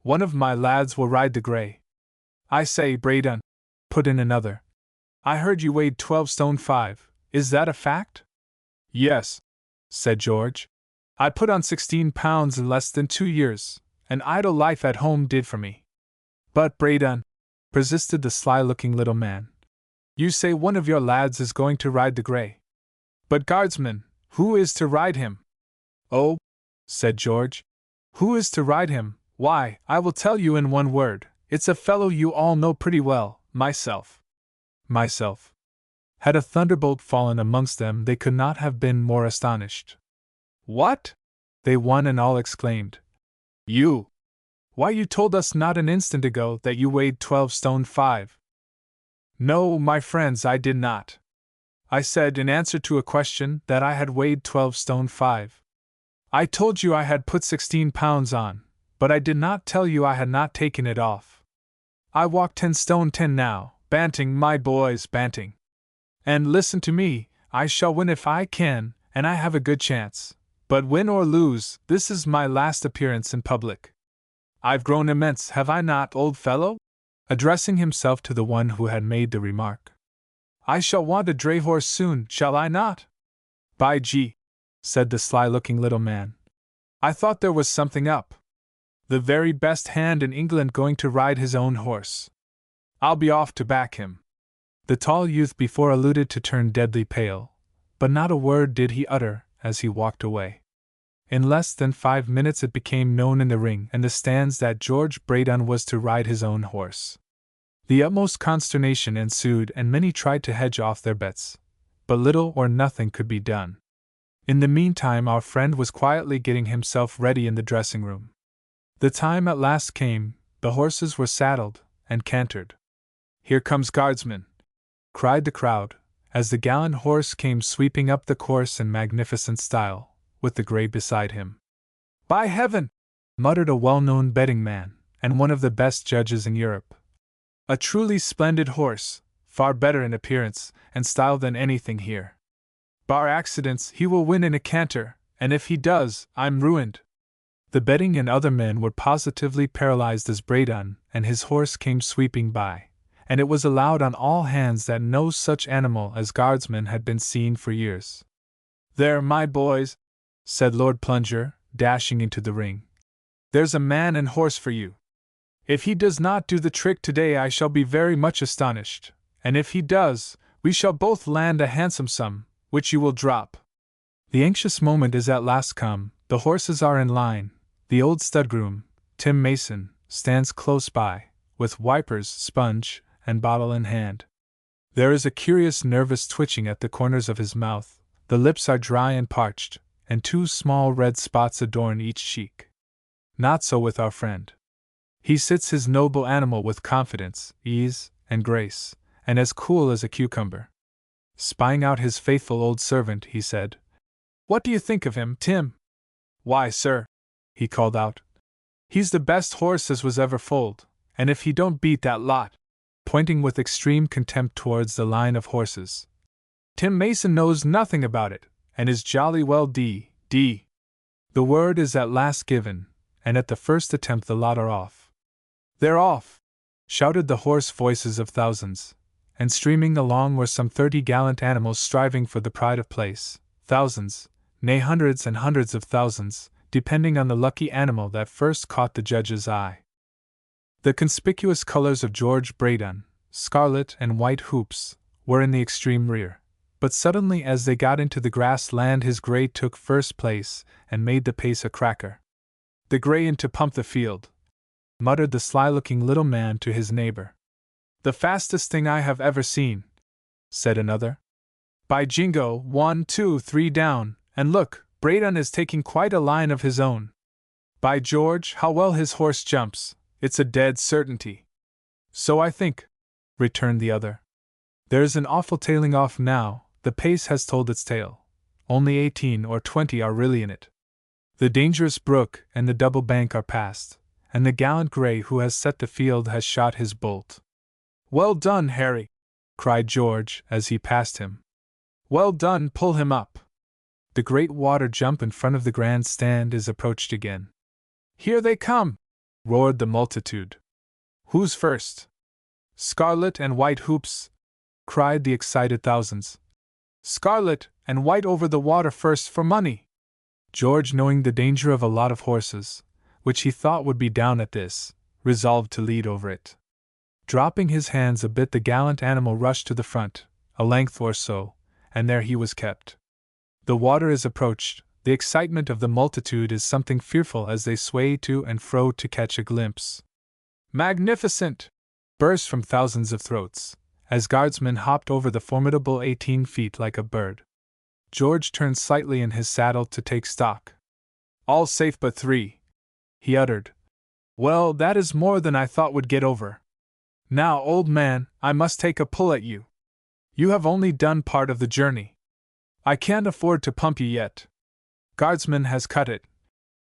One of my lads will ride the grey. I say, Braydon, put in another. I heard you weighed 12 stone 5. Is that a fact? Yes, said George. I put on 16 pounds in less than 2 years. An idle life at home did for me. But, Braydon, persisted the sly-looking little man, you say one of your lads is going to ride the grey. But, Guardsman, who is to ride him? Oh, said George. Who is to ride him? Why, I will tell you in one word. It's a fellow you all know pretty well, myself. Myself. Had a thunderbolt fallen amongst them, they could not have been more astonished. What? They one and all exclaimed. You! Why, you told us not an instant ago that you weighed 12 stone 5. No, my friends, I did not. I said, in answer to a question, that I had weighed 12 stone 5. I told you I had put 16 pounds on, but I did not tell you I had not taken it off. I walk 10 stone 10 now, banting, my boys, banting. And listen to me, I shall win if I can, and I have a good chance. But win or lose, this is my last appearance in public. I've grown immense, have I not, old fellow? Addressing himself to the one who had made the remark. I shall want a dray horse soon, shall I not? By gee, said the sly-looking little man. I thought there was something up. The very best hand in England going to ride his own horse. I'll be off to back him. The tall youth before alluded to turned deadly pale, but not a word did he utter as he walked away. In less than 5 minutes it became known in the ring and the stands that George Braydon was to ride his own horse. The utmost consternation ensued and many tried to hedge off their bets, but little or nothing could be done. In the meantime our friend was quietly getting himself ready in the dressing room. The time at last came, the horses were saddled and cantered. "Here comes Guardsman!" cried the crowd, as the gallant horse came sweeping up the course in magnificent style, with the grey beside him. "By heaven!" muttered a well-known betting man, and one of the best judges in Europe. "A truly splendid horse, far better in appearance and style than anything here. Bar accidents, he will win in a canter, and if he does, I'm ruined." The betting and other men were positively paralyzed as Braydon and his horse came sweeping by, and it was allowed on all hands that no such animal as Guardsman had been seen for years. "There, my boys," said Lord Plunger, dashing into the ring. "There's a man and horse for you. If he does not do the trick today I shall be very much astonished, and if he does, we shall both land a handsome sum, which you will drop. The anxious moment is at last come, the horses are in line, the old stud-groom, Tim Mason, stands close by, with wipers, sponge, and bottle in hand. There is a curious nervous twitching at the corners of his mouth, the lips are dry and parched, and 2 small red spots adorn each cheek. Not so with our friend. He sits his noble animal with confidence, ease, and grace, and as cool as a cucumber. Spying out his faithful old servant, he said, "What do you think of him, Tim?" "Why, sir," he called out, "he's the best horse as was ever foaled, and if he don't beat that lot," pointing with extreme contempt towards the line of horses, "Tim Mason knows nothing about it, and is jolly well d. The word is at last given, and at the first attempt the lot are off. "They're off!" shouted the hoarse voices of thousands, and streaming along were some 30 gallant animals striving for the pride of place, thousands, nay hundreds and hundreds of thousands, depending on the lucky animal that first caught the judge's eye. The conspicuous colors of George Braydon, scarlet and white hoops, were in the extreme rear, but suddenly as they got into the grass land his grey took first place and made the pace a cracker. "The grey in to pump the field," muttered the sly-looking little man to his neighbor. "The fastest thing I have ever seen," said another. "By jingo, 1, 2, 3 down, and look, Braydon is taking quite a line of his own. By George, how well his horse jumps, it's a dead certainty." "So I think," returned the other. "There's an awful tailing off now, the pace has told its tale. Only 18 or 20 are really in it. The dangerous brook and the double bank are past, and the gallant grey who has set the field has shot his bolt." "Well done, Harry!" cried George as he passed him. "Well done, pull him up. The great water jump in front of the grand stand is approached again." "Here they come!" roared the multitude. "Who's first?" "Scarlet and white hoops!" cried the excited thousands. "Scarlet and white over the water first for money!" George, knowing the danger of a lot of horses, which he thought would be down at this, resolved to lead over it. Dropping his hands a bit, the gallant animal rushed to the front, a length or so, and there he was kept. The water is approached, the excitement of the multitude is something fearful as they sway to and fro to catch a glimpse. "Magnificent!" burst from thousands of throats, as Guardsman hopped over the formidable 18 feet like a bird. George turned slightly in his saddle to take stock. "All safe but 3, he uttered. "Well, that is more than I thought would get over. Now, old man, I must take a pull at you. You have only done part of the journey. I can't afford to pump you yet. Guardsman has cut it,"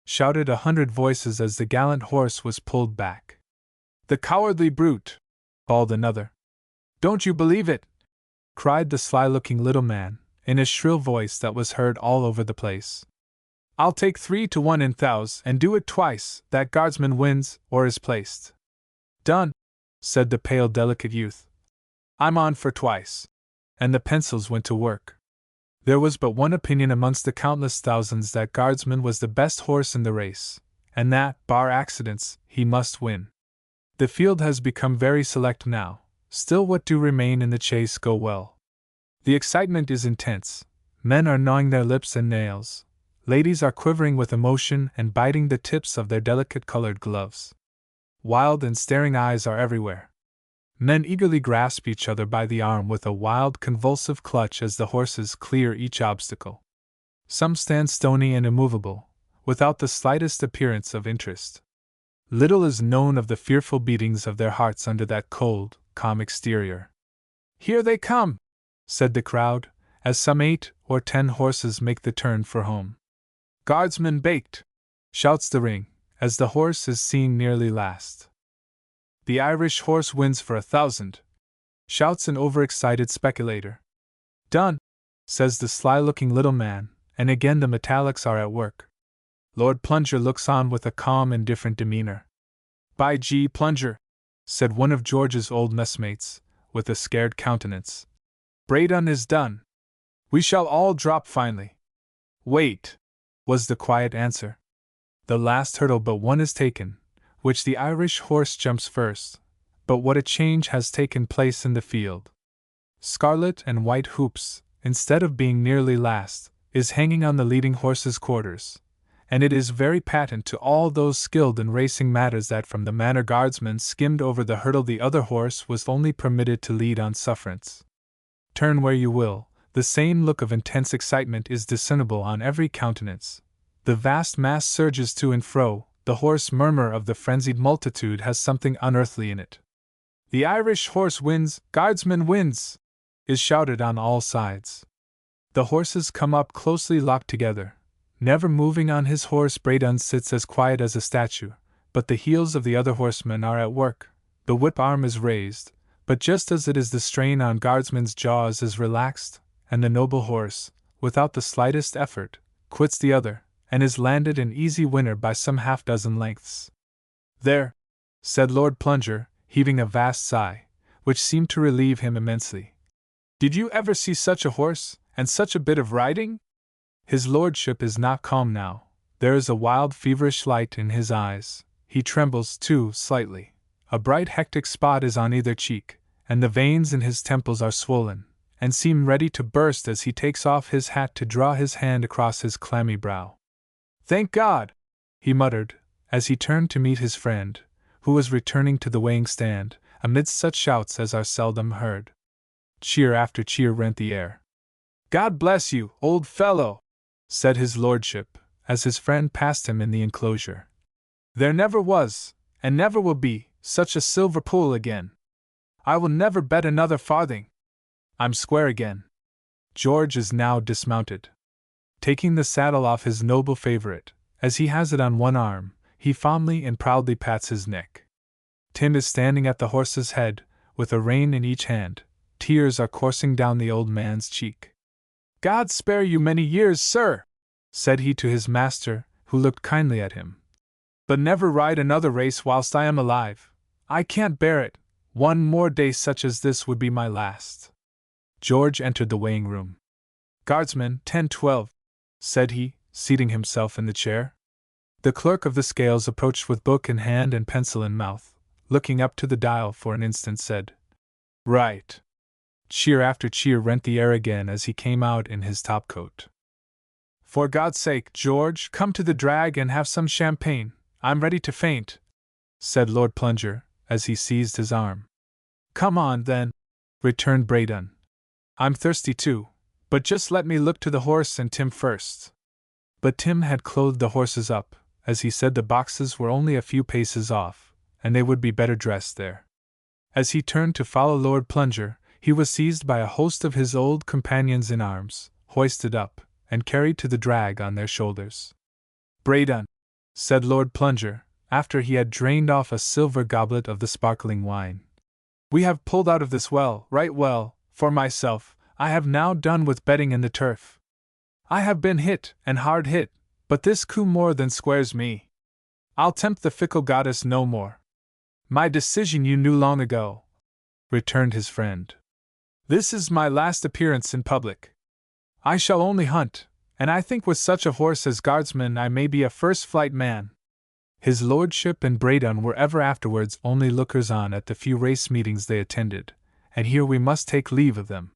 shouted 100 voices as the gallant horse was pulled back. "The cowardly brute!" bawled another. "Don't you believe it?" cried the sly-looking little man, in a shrill voice that was heard all over the place. "I'll take 3 to 1 in thous and do it twice, that Guardsman wins or is placed." "Done," said the pale, delicate youth. "I'm on for twice." And the pencils went to work. There was but one opinion amongst the countless thousands that Guardsman was the best horse in the race, and that, bar accidents, he must win. The field has become very select now, still what do remain in the chase go well. The excitement is intense. Men are gnawing their lips and nails. Ladies are quivering with emotion and biting the tips of their delicate-colored gloves. Wild and staring eyes are everywhere. Men eagerly grasp each other by the arm with a wild, convulsive clutch as the horses clear each obstacle. Some stand stony and immovable, without the slightest appearance of interest. Little is known of the fearful beatings of their hearts under that cold, calm exterior. "Here they come!" said the crowd, as some 8 or 10 horses make the turn for home. "Guardsman baked!" shouts the ring, as the horse is seen nearly last. "The Irish horse wins for 1,000!" shouts an overexcited speculator. "Done!" says the sly-looking little man, and again the metallics are at work. Lord Plunger looks on with a calm, indifferent demeanor. "By G. Plunger," said one of George's old messmates, with a scared countenance, "Braydon is done. We shall all drop finely." "Wait," was the quiet answer. "The last hurdle but one is taken, which the Irish horse jumps first. But what a change has taken place in the field! Scarlet and white hoops, instead of being nearly last, is hanging on the leading horse's quarters, and it is very patent to all those skilled in racing matters that from the manner guardsman skimmed over the hurdle the other horse was only permitted to lead on sufferance. Turn where you will, the same look of intense excitement is discernible on every countenance. The vast mass surges to and fro, the hoarse murmur of the frenzied multitude has something unearthly in it. "The Irish horse wins! Guardsman wins!" is shouted on all sides. The horses come up closely locked together. Never moving on his horse, Braydon sits as quiet as a statue, but the heels of the other horsemen are at work. The whip arm is raised, but just as it is the strain on guardsman's jaws is relaxed, and the noble horse, without the slightest effort, quits the other, and is landed an easy winner by some half-dozen lengths. "There," said Lord Plunger, heaving a vast sigh, which seemed to relieve him immensely. "Did you ever see such a horse, and such a bit of riding?" His lordship is not calm now. There is a wild, feverish light in his eyes. He trembles, too, slightly. A bright, hectic spot is on either cheek, and the veins in his temples are swollen, and seem ready to burst as he takes off his hat to draw his hand across his clammy brow. "Thank God!" he muttered, as he turned to meet his friend, who was returning to the weighing stand, amidst such shouts as are seldom heard. Cheer after cheer rent the air. "God bless you, old fellow!" said his lordship, as his friend passed him in the enclosure. "There never was, and never will be, such a silver pool again. I will never bet another farthing. I'm square again." George is now dismounted. Taking the saddle off his noble favorite, as he has it on one arm, he fondly and proudly pats his neck. Tim is standing at the horse's head, with a rein in each hand. Tears are coursing down the old man's cheek. "God spare you many years, sir," said he to his master, who looked kindly at him. "But never ride another race whilst I am alive. I can't bear it. One more day such as this would be my last." George entered the weighing room. "Guardsman, 10-12, said he, seating himself in the chair. The clerk of the scales approached with book in hand and pencil in mouth, looking up to the dial for an instant, said, "Right." Cheer after cheer rent the air again as he came out in his topcoat. "For God's sake, George, come to the drag and have some champagne. I'm ready to faint," said Lord Plunger, as he seized his arm. "Come on, then," returned Braydon. "I'm thirsty too, but just let me look to the horse and Tim first." But Tim had clothed the horses up, as he said the boxes were only a few paces off, and they would be better dressed there. As he turned to follow Lord Plunger, he was seized by a host of his old companions in arms, hoisted up, and carried to the drag on their shoulders. "Braydon," said Lord Plunger, after he had drained off a silver goblet of the sparkling wine, "we have pulled out of this well, right well. For myself, I have now done with betting in the turf. I have been hit, and hard hit, but this coup more than squares me. I'll tempt the fickle goddess no more." "My decision you knew long ago," returned his friend. "This is my last appearance in public. I shall only hunt, and I think with such a horse as guardsman I may be a first-flight man." His lordship and Braydon were ever afterwards only lookers-on at the few race meetings they attended, and here we must take leave of them.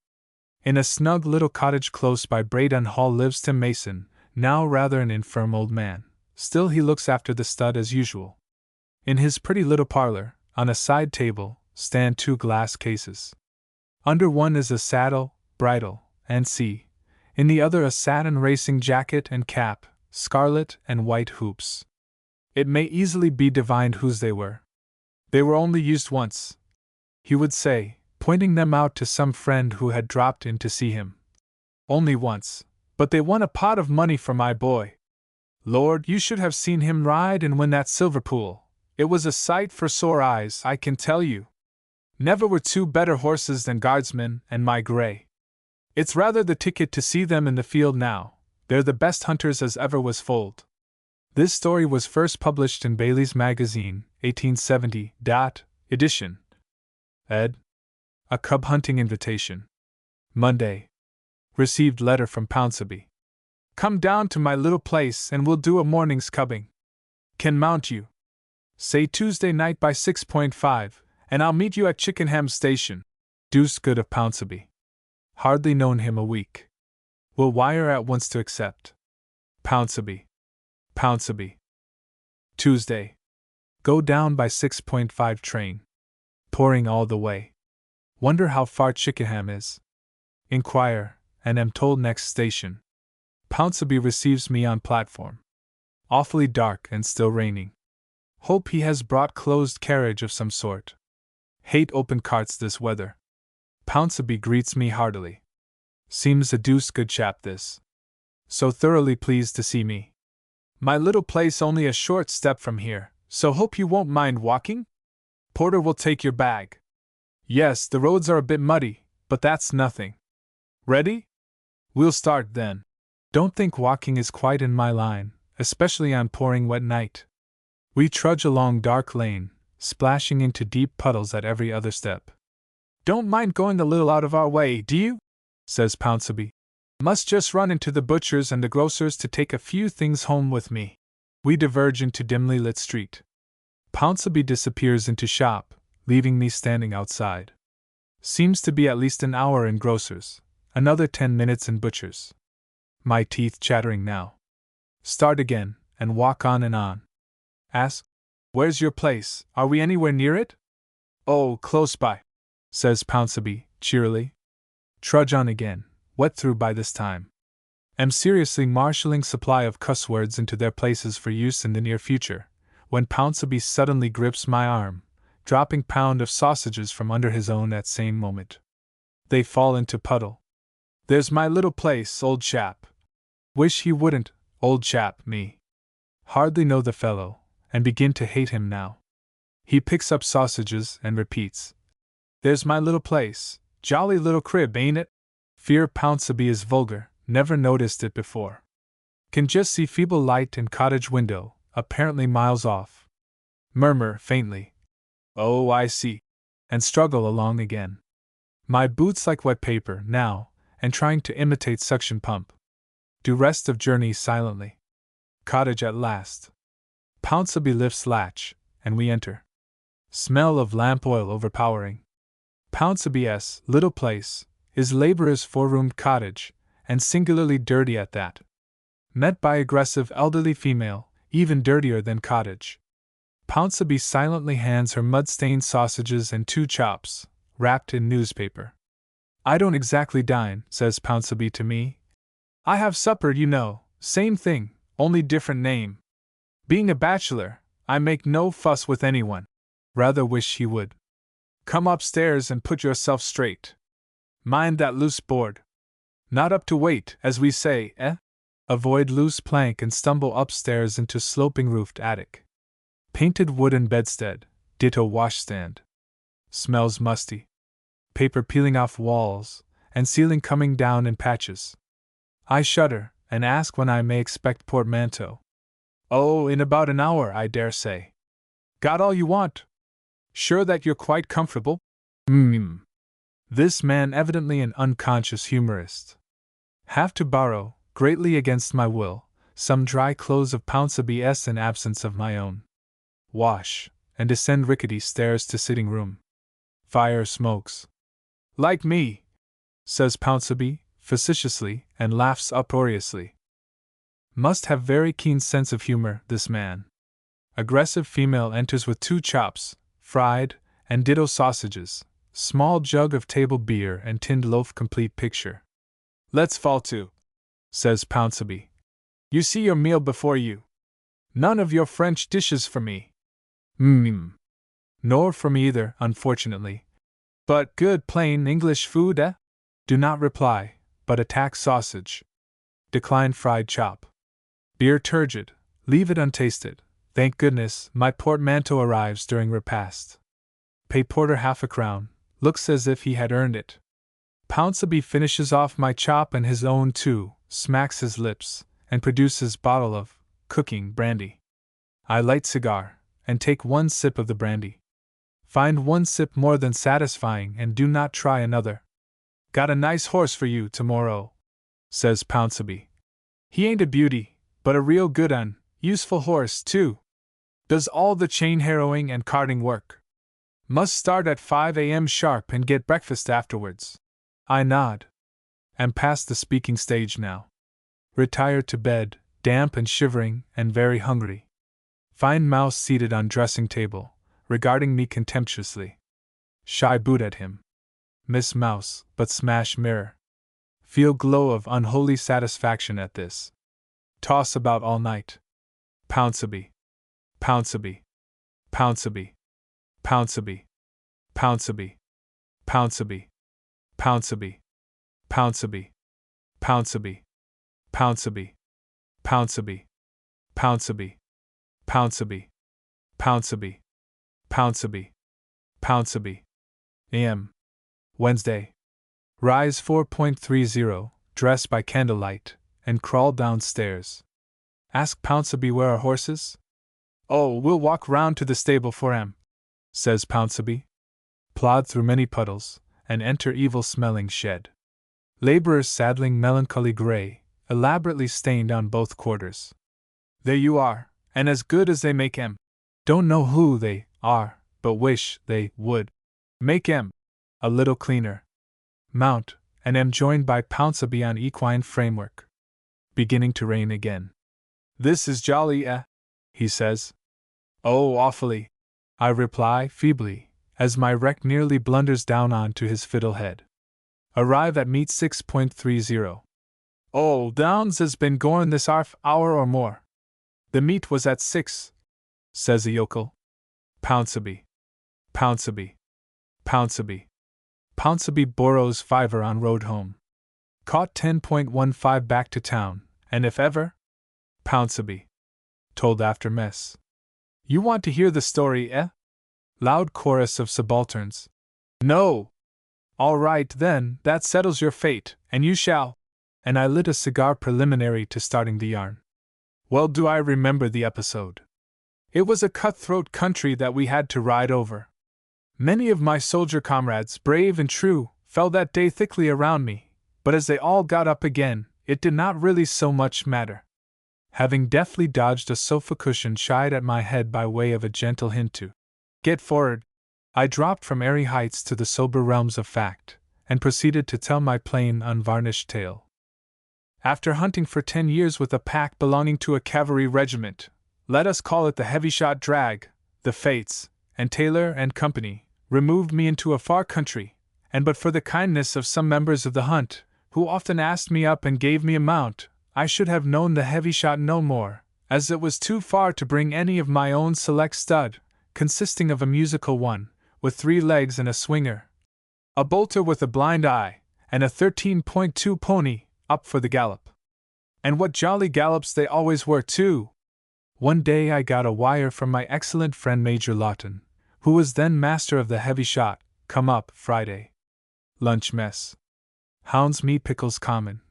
In a snug little cottage close by Braydon Hall lives Tim Mason, now rather an infirm old man. Still he looks after the stud as usual. In his pretty little parlor, on a side table, stand 2 glass cases. Under one is a saddle, bridle, and seat. In the other a satin racing jacket and cap, scarlet and white hoops. It may easily be divined whose they were. They were only used once, he would say, pointing them out to some friend who had dropped in to see him. Only once, but they won a pot of money for my boy. Lord, you should have seen him ride and win that silver pool. It was a sight for sore eyes, I can tell you. Never were 2 better horses than Guardsman and my grey. It's rather the ticket to see them in the field now. They're the best hunters as ever was foaled. This story was first published in Bailey's Magazine, 1870, edition. Ed. A cub hunting invitation. Monday. Received letter from Pounceby. Come down to my little place and we'll do a morning's cubbing. Can mount you. Say Tuesday night by 6.5, and I'll meet you at Chickenham Station. Deuced good of Pounceby. Hardly known him a week. Will wire at once to accept. Pounceby. Pounceby. Tuesday. Go down by 6.5 train. Pouring all the way. Wonder how far Chickenham is. Inquire, and am told next station. Pounceby receives me on platform. Awfully dark and still raining. Hope he has brought closed carriage of some sort. Hate open carts this weather. Pounceby greets me heartily. Seems a deuced good chap this. So thoroughly pleased to see me. My little place only a short step from here, so hope you won't mind walking? Porter will take your bag. Yes, the roads are a bit muddy, but that's nothing. Ready? We'll start then. Don't think walking is quite in my line, especially on pouring wet night. We trudge along dark lane, splashing into deep puddles at every other step. Don't mind going a little out of our way, do you? Says Pounceby. Must just run into the butcher's and the grocer's to take a few things home with me. We diverge into dimly lit street. Pounceby disappears into shop, leaving me standing outside. Seems to be at least an hour in grocer's, another 10 minutes in butcher's. My teeth chattering now. Start again, and walk on and on. Ask, where's your place? Are we anywhere near it? Oh, close by, says Pounceby, cheerily. Trudge on again, wet through by this time. Am seriously marshalling supply of cuss words into their places for use in the near future, when Pounceby suddenly grips my arm, dropping pound of sausages from under his own at same moment. They fall into puddle. There's my little place, old chap. Wish he wouldn't, old chap, me. Hardly know the fellow, and begin to hate him now. He picks up sausages and repeats. There's my little place, jolly little crib, ain't it? Fear Pounceby is vulgar, never noticed it before. Can just see feeble light in cottage window, apparently miles off. Murmur faintly. Oh, I see. And struggle along again. My boots like wet paper, now, and trying to imitate suction pump. Do rest of journey silently. Cottage at last. Pounceby lifts latch, and we enter. Smell of lamp oil overpowering. Pounceby's little place is laborer's four-roomed cottage, and singularly dirty at that. Met by aggressive elderly female, even dirtier than cottage. Pounceby silently hands her mud-stained sausages and 2 chops, wrapped in newspaper. I don't exactly dine, says Pounceby to me. I have supper, you know, same thing, only different name. Being a bachelor, I make no fuss with anyone. Rather wish he would. Come upstairs and put yourself straight. Mind that loose board. Not up to weight, as we say, eh? Avoid loose plank and stumble upstairs into sloping-roofed attic. Painted wooden bedstead, ditto washstand. Smells musty. Paper peeling off walls, and ceiling coming down in patches. I shudder, and ask when I may expect portmanteau. Oh, in about an hour, I dare say. Got all you want? Sure that you're quite comfortable? This man evidently an unconscious humorist. Have to borrow, greatly against my will, some dry clothes of Pounceby's in absence of my own. Wash, and descend rickety stairs to sitting room. Fire smokes. Like me, says Pounceby, facetiously, and laughs uproariously. Must have very keen sense of humor, this man. Aggressive female enters with 2 chops, fried, and ditto sausages, small jug of table beer and tinned loaf. Complete picture. Let's fall to, says Pounceby. You see your meal before you. None of your French dishes for me. Nor for me either, unfortunately. But good plain English food, eh? Do not reply, but attack sausage. Decline fried chop. Beer turgid, leave it untasted. Thank goodness, my portmanteau arrives during repast. Pay porter half a crown, looks as if he had earned it. Pounceby finishes off my chop and his own too, smacks his lips, and produces bottle of cooking brandy. I light cigar, and take 1 sip of the brandy. Find 1 sip more than satisfying and do not try another. Got a nice horse for you tomorrow, says Pounceby. He ain't a beauty, but a real good un, useful horse too. Does all the chain harrowing and carting work. Must start at 5 a.m. sharp and get breakfast afterwards. I nod. Am past the speaking stage now. Retired to bed, damp and shivering, and very hungry. Find Mouse seated on dressing table, regarding me contemptuously. Shy boot at him. Miss Mouse, but smash mirror. Feel glow of unholy satisfaction at this. Toss about all night. Pounceby. Pounceby. Pounceby. Pounceby. Pounceby. Pounceby. Pounceby. Pounceby. Pounceby. Pounceby. Pounceby. Pounceby. Pounceby. Pounceby. Pounceby. Pounceby. A.M. Wednesday. Rise 4.30, dress by candlelight, and crawl downstairs. Ask Pounceby where our horses? Oh, we'll walk round to the stable for 'em, says Pounceby. Plod through many puddles, and enter evil-smelling shed. Laborers saddling melancholy grey, elaborately stained on both quarters. There you are, and as good as they make 'em. Don't know who they are, but wish they would make 'em a little cleaner. Mount, and am joined by Pounceby on equine framework. Beginning to rain again. This is jolly, eh? He says. Oh, awfully, I reply feebly, as my wreck nearly blunders down on to his fiddlehead. Arrive at meet 6.30. Oh, Downs has been goin' this 1/2 hour or more. The meet was at 6, says a yokel. Pounceby. Pounceby. Pounceby. Pounceby borrows $5 on road home. Caught 10.15 back to town, and if ever? Pounceby. Told after mess. You want to hear the story, eh? Loud chorus of subalterns. No! All right then, that settles your fate, and you shall. And I lit a cigar preliminary to starting the yarn. Well do I remember the episode. It was a cutthroat country that we had to ride over. Many of my soldier comrades, brave and true, fell that day thickly around me, but as they all got up again, it did not really so much matter. Having deftly dodged a sofa cushion shied at my head by way of a gentle hint to get forward, I dropped from airy heights to the sober realms of fact, and proceeded to tell my plain, unvarnished tale. After hunting for 10 years with a pack belonging to a cavalry regiment, let us call it the Heavy-Shot Drag, the Fates, and Taylor and Company, removed me into a far country, and but for the kindness of some members of the hunt, who often asked me up and gave me a mount, I should have known the heavy shot no more, as it was too far to bring any of my own select stud, consisting of a musical one, with 3 legs and a swinger, a bolter with a blind eye, and a 13.2 pony, up for the gallop. And what jolly gallops they always were, too! One day I got a wire from my excellent friend Major Lawton, who was then master of the heavy shot, come up Friday. Lunch mess. Hounds meat pickles common.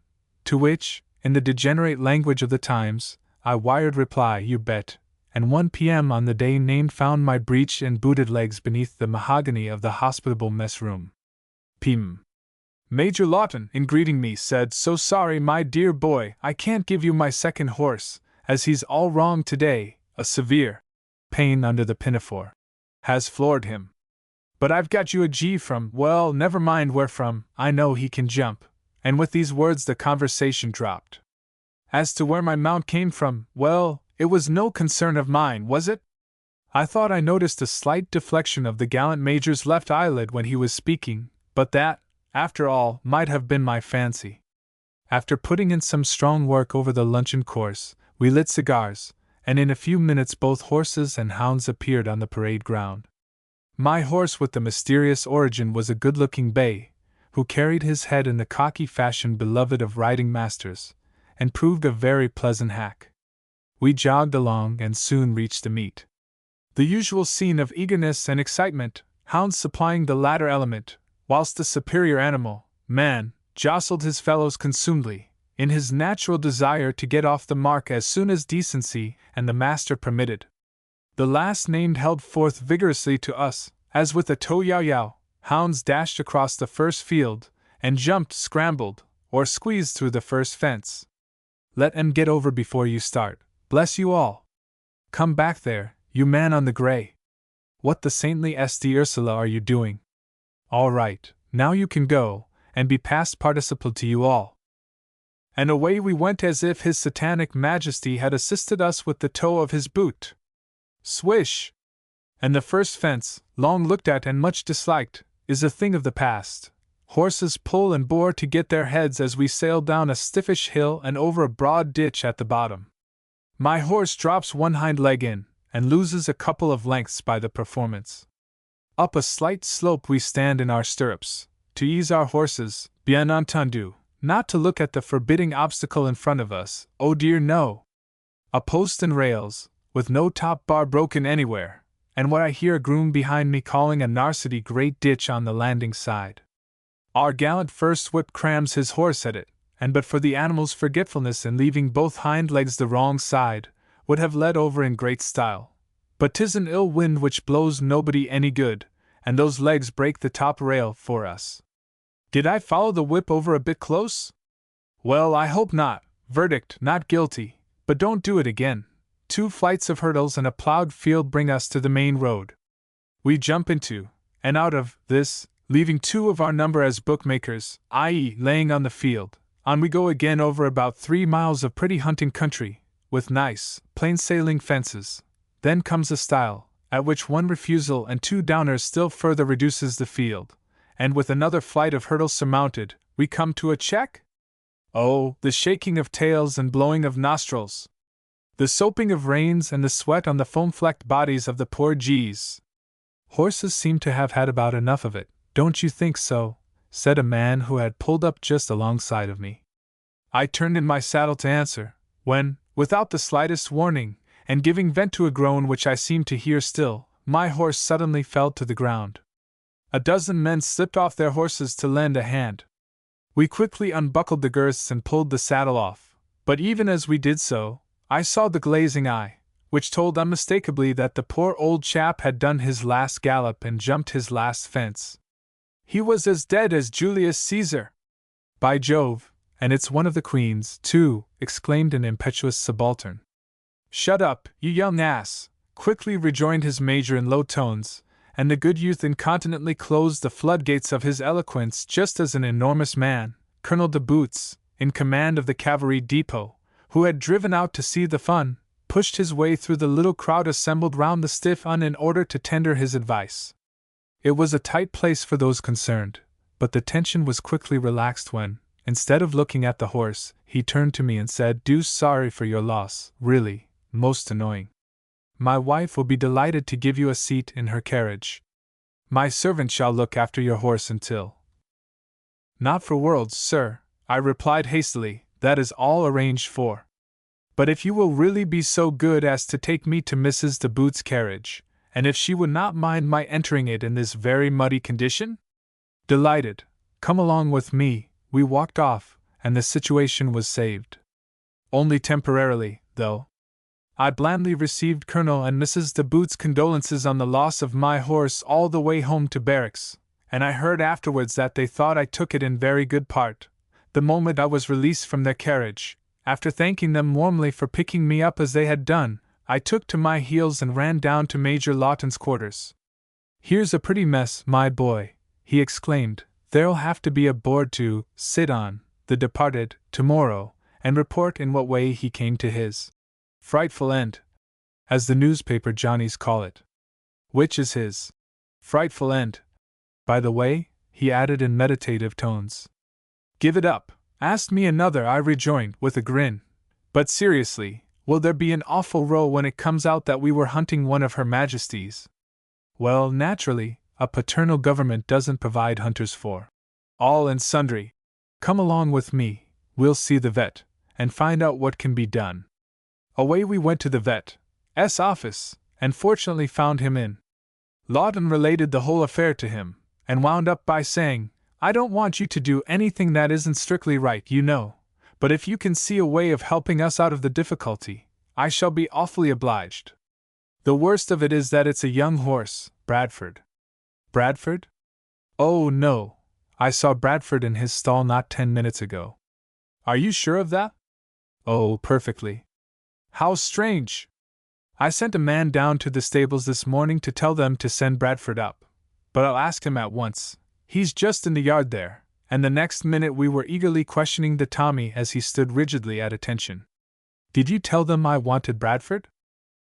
To which, in the degenerate language of the times, I wired reply, you bet, and 1 p.m. on the day named found my breeched and booted legs beneath the mahogany of the hospitable mess room. P.M. Major Lawton, in greeting me, said, so sorry, my dear boy, I can't give you my second horse, as he's all wrong today, a severe pain under the pinafore has floored him. But I've got you a G from, well, never mind where from, I know he can jump. And with these words the conversation dropped. As to where my mount came from, well, it was no concern of mine, was it? I thought I noticed a slight deflection of the gallant Major's left eyelid when he was speaking, but that, after all, might have been my fancy. After putting in some strong work over the luncheon course, we lit cigars, and in a few minutes both horses and hounds appeared on the parade ground. My horse with the mysterious origin was a good-looking bay, who carried his head in the cocky fashion beloved of riding masters, and proved a very pleasant hack. We jogged along and soon reached the meet. The usual scene of eagerness and excitement, hounds supplying the latter element, whilst the superior animal, man, jostled his fellows consumedly, in his natural desire to get off the mark as soon as decency and the master permitted. The last named held forth vigorously to us, as with a tow-yow-yow, hounds dashed across the first field, and jumped, scrambled, or squeezed through the first fence. Let 'em get over before you start, bless you all! Come back there, you man on the gray! What the saintly St. Ursula are you doing? All right, now you can go, and be past participle to you all. And away we went as if his satanic majesty had assisted us with the toe of his boot. Swish! And the first fence, long looked at and much disliked, is a thing of the past. Horses pull and bore to get their heads as we sail down a stiffish hill and over a broad ditch at the bottom. My horse drops one hind leg in, and loses a couple of lengths by the performance. Up a slight slope we stand in our stirrups, to ease our horses, bien entendu, not to look at the forbidding obstacle in front of us, oh dear no! A post and rails, with no top bar broken anywhere, and what I hear a groom behind me calling a narsity great ditch on the landing side. Our gallant first whip crams his horse at it, and but for the animal's forgetfulness in leaving both hind legs the wrong side, would have led over in great style. But 'tis an ill wind which blows nobody any good, and those legs break the top rail for us. Did I follow the whip over a bit close? Well, I hope not. Verdict, not guilty, but don't do it again. 2 flights of hurdles and a plowed field bring us to the main road. We jump into, and out of, this, leaving 2 of our number as bookmakers, i.e., laying on the field. On we go again over about 3 miles of pretty hunting country, with nice, plain sailing fences. Then comes a stile, at which 1 refusal and 2 downers still further reduces the field, and with another flight of hurdles surmounted, we come to a check? Oh, the shaking of tails and blowing of nostrils! The soaping of reins and the sweat on the foam-flecked bodies of the poor G's. Horses seem to have had about enough of it, don't you think so? Said a man who had pulled up just alongside of me. I turned in my saddle to answer, when, without the slightest warning, and giving vent to a groan which I seemed to hear still, my horse suddenly fell to the ground. A dozen men slipped off their horses to lend a hand. We quickly unbuckled the girths and pulled the saddle off, but even as we did so, I saw the glazing eye, which told unmistakably that the poor old chap had done his last gallop and jumped his last fence. He was as dead as Julius Caesar. By Jove, and it's one of the queens, too, exclaimed an impetuous subaltern. Shut up, you young ass, quickly rejoined his major in low tones, and the good youth incontinently closed the floodgates of his eloquence just as an enormous man, Colonel de Boots, in command of the cavalry depot, who had driven out to see the fun, pushed his way through the little crowd assembled round the stiff un in order to tender his advice. It was a tight place for those concerned, but the tension was quickly relaxed when, instead of looking at the horse, he turned to me and said, "Deuce sorry for your loss, really, most annoying. My wife will be delighted to give you a seat in her carriage. My servant shall look after your horse until—" "Not for worlds, sir," I replied hastily, "that is all arranged for. But if you will really be so good as to take me to Mrs. de Boot's carriage, and if she would not mind my entering it in this very muddy condition?" "Delighted. Come along with me." We walked off, and the situation was saved. Only temporarily, though. I blandly received Colonel and Mrs. de Boot's condolences on the loss of my horse all the way home to barracks, and I heard afterwards that they thought I took it in very good part. The moment I was released from their carriage, after thanking them warmly for picking me up as they had done, I took to my heels and ran down to Major Lawton's quarters. "Here's a pretty mess, my boy," he exclaimed. "There'll have to be a board to sit on the departed tomorrow and report in what way he came to his frightful end, as the newspaper Johnnies call it. Which is his frightful end, by the way?" he added in meditative tones. "Give it up. Asked me another," I rejoined with a grin. "But seriously, will there be an awful row when it comes out that we were hunting one of Her Majesty's?" "Well, naturally, a paternal government doesn't provide hunters for all and sundry. Come along with me, we'll see the vet, and find out what can be done." Away we went to the vet's office, and fortunately found him in. Lawton related the whole affair to him, and wound up by saying, "I don't want you to do anything that isn't strictly right, you know, but if you can see a way of helping us out of the difficulty, I shall be awfully obliged. The worst of it is that it's a young horse, Bradford." "Bradford? Oh, no. I saw Bradford in his stall not 10 minutes ago." "Are you sure of that?" "Oh, perfectly." "How strange! I sent a man down to the stables this morning to tell them to send Bradford up, but I'll ask him at once. He's just in the yard there," and the next minute we were eagerly questioning the Tommy as he stood rigidly at attention. "Did you tell them I wanted Bradford?"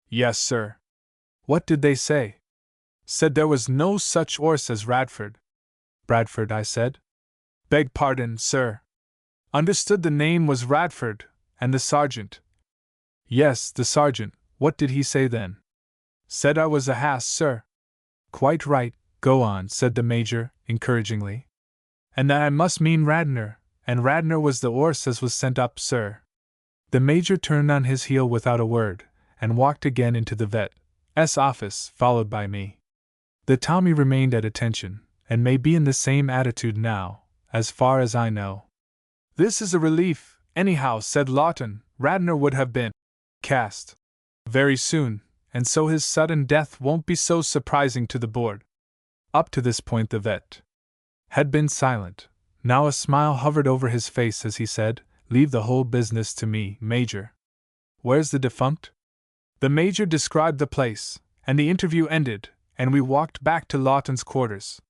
"Yes, sir." "What did they say?" "Said there was no such 'orse as Radford." "Bradford," I said. "Beg pardon, sir. Understood the name was Radford, and the sergeant." "Yes, the sergeant. What did he say then?" "Said I was a hass, sir." "Quite right, go on," said the Major, encouragingly. "And that I must mean Radnor, and Radnor was the 'orse as was sent up, sir." The Major turned on his heel without a word, and walked again into the vet's office, followed by me. The Tommy remained at attention, and may be in the same attitude now, as far as I know. "This is a relief, anyhow," said Lawton. "Radnor would have been cast very soon, and so his sudden death won't be so surprising to the board." Up to this point the vet had been silent. Now a smile hovered over his face as he said, "Leave the whole business to me, Major. Where's the defunct?" The Major described the place, and the interview ended, and we walked back to Lawton's quarters.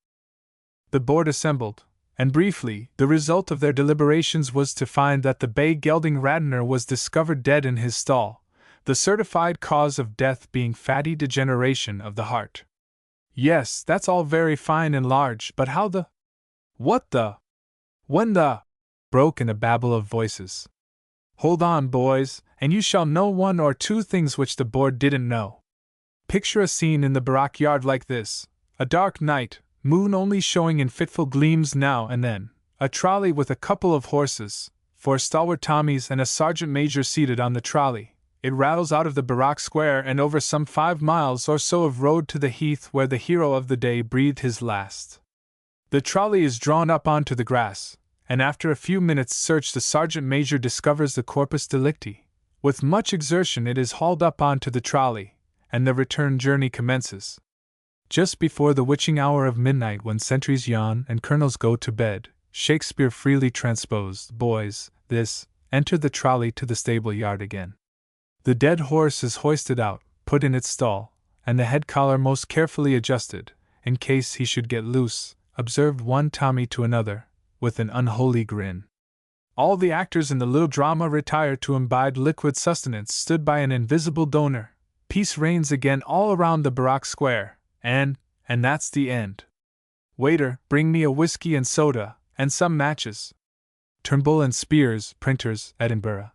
The board assembled, and briefly, the result of their deliberations was to find that the bay gelding Radnor was discovered dead in his stall, the certified cause of death being fatty degeneration of the heart. "Yes, that's all very fine and large, but how the what the when the?" broke in a babble of voices. "Hold on, boys, and you shall know one or two things which the board didn't know. Picture a scene in the barrack yard like this: a dark night, moon only showing in fitful gleams now and then, a trolley with a couple of horses, 4 stalwart Tommies and a sergeant major seated on the trolley. It rattles out of the barrack square and over some 5 miles or so of road to the heath where the hero of the day breathed his last. The trolley is drawn up onto the grass, and after a few minutes' search the sergeant major discovers the corpus delicti. With much exertion it is hauled up onto the trolley, and the return journey commences. Just before the witching hour of midnight, when sentries yawn and colonels go to bed, Shakespeare freely transposed, boys, this, enter the trolley to the stable yard again. The dead horse is hoisted out, put in its stall, and the head collar most carefully adjusted, in case he should get loose, observed one Tommy to another, with an unholy grin. All the actors in the little drama retire to imbibe liquid sustenance stood by an invisible donor. Peace reigns again all around the barrack square, and that's the end. Waiter, bring me a whiskey and soda, and some matches. Turnbull and Spears, Printers, Edinburgh.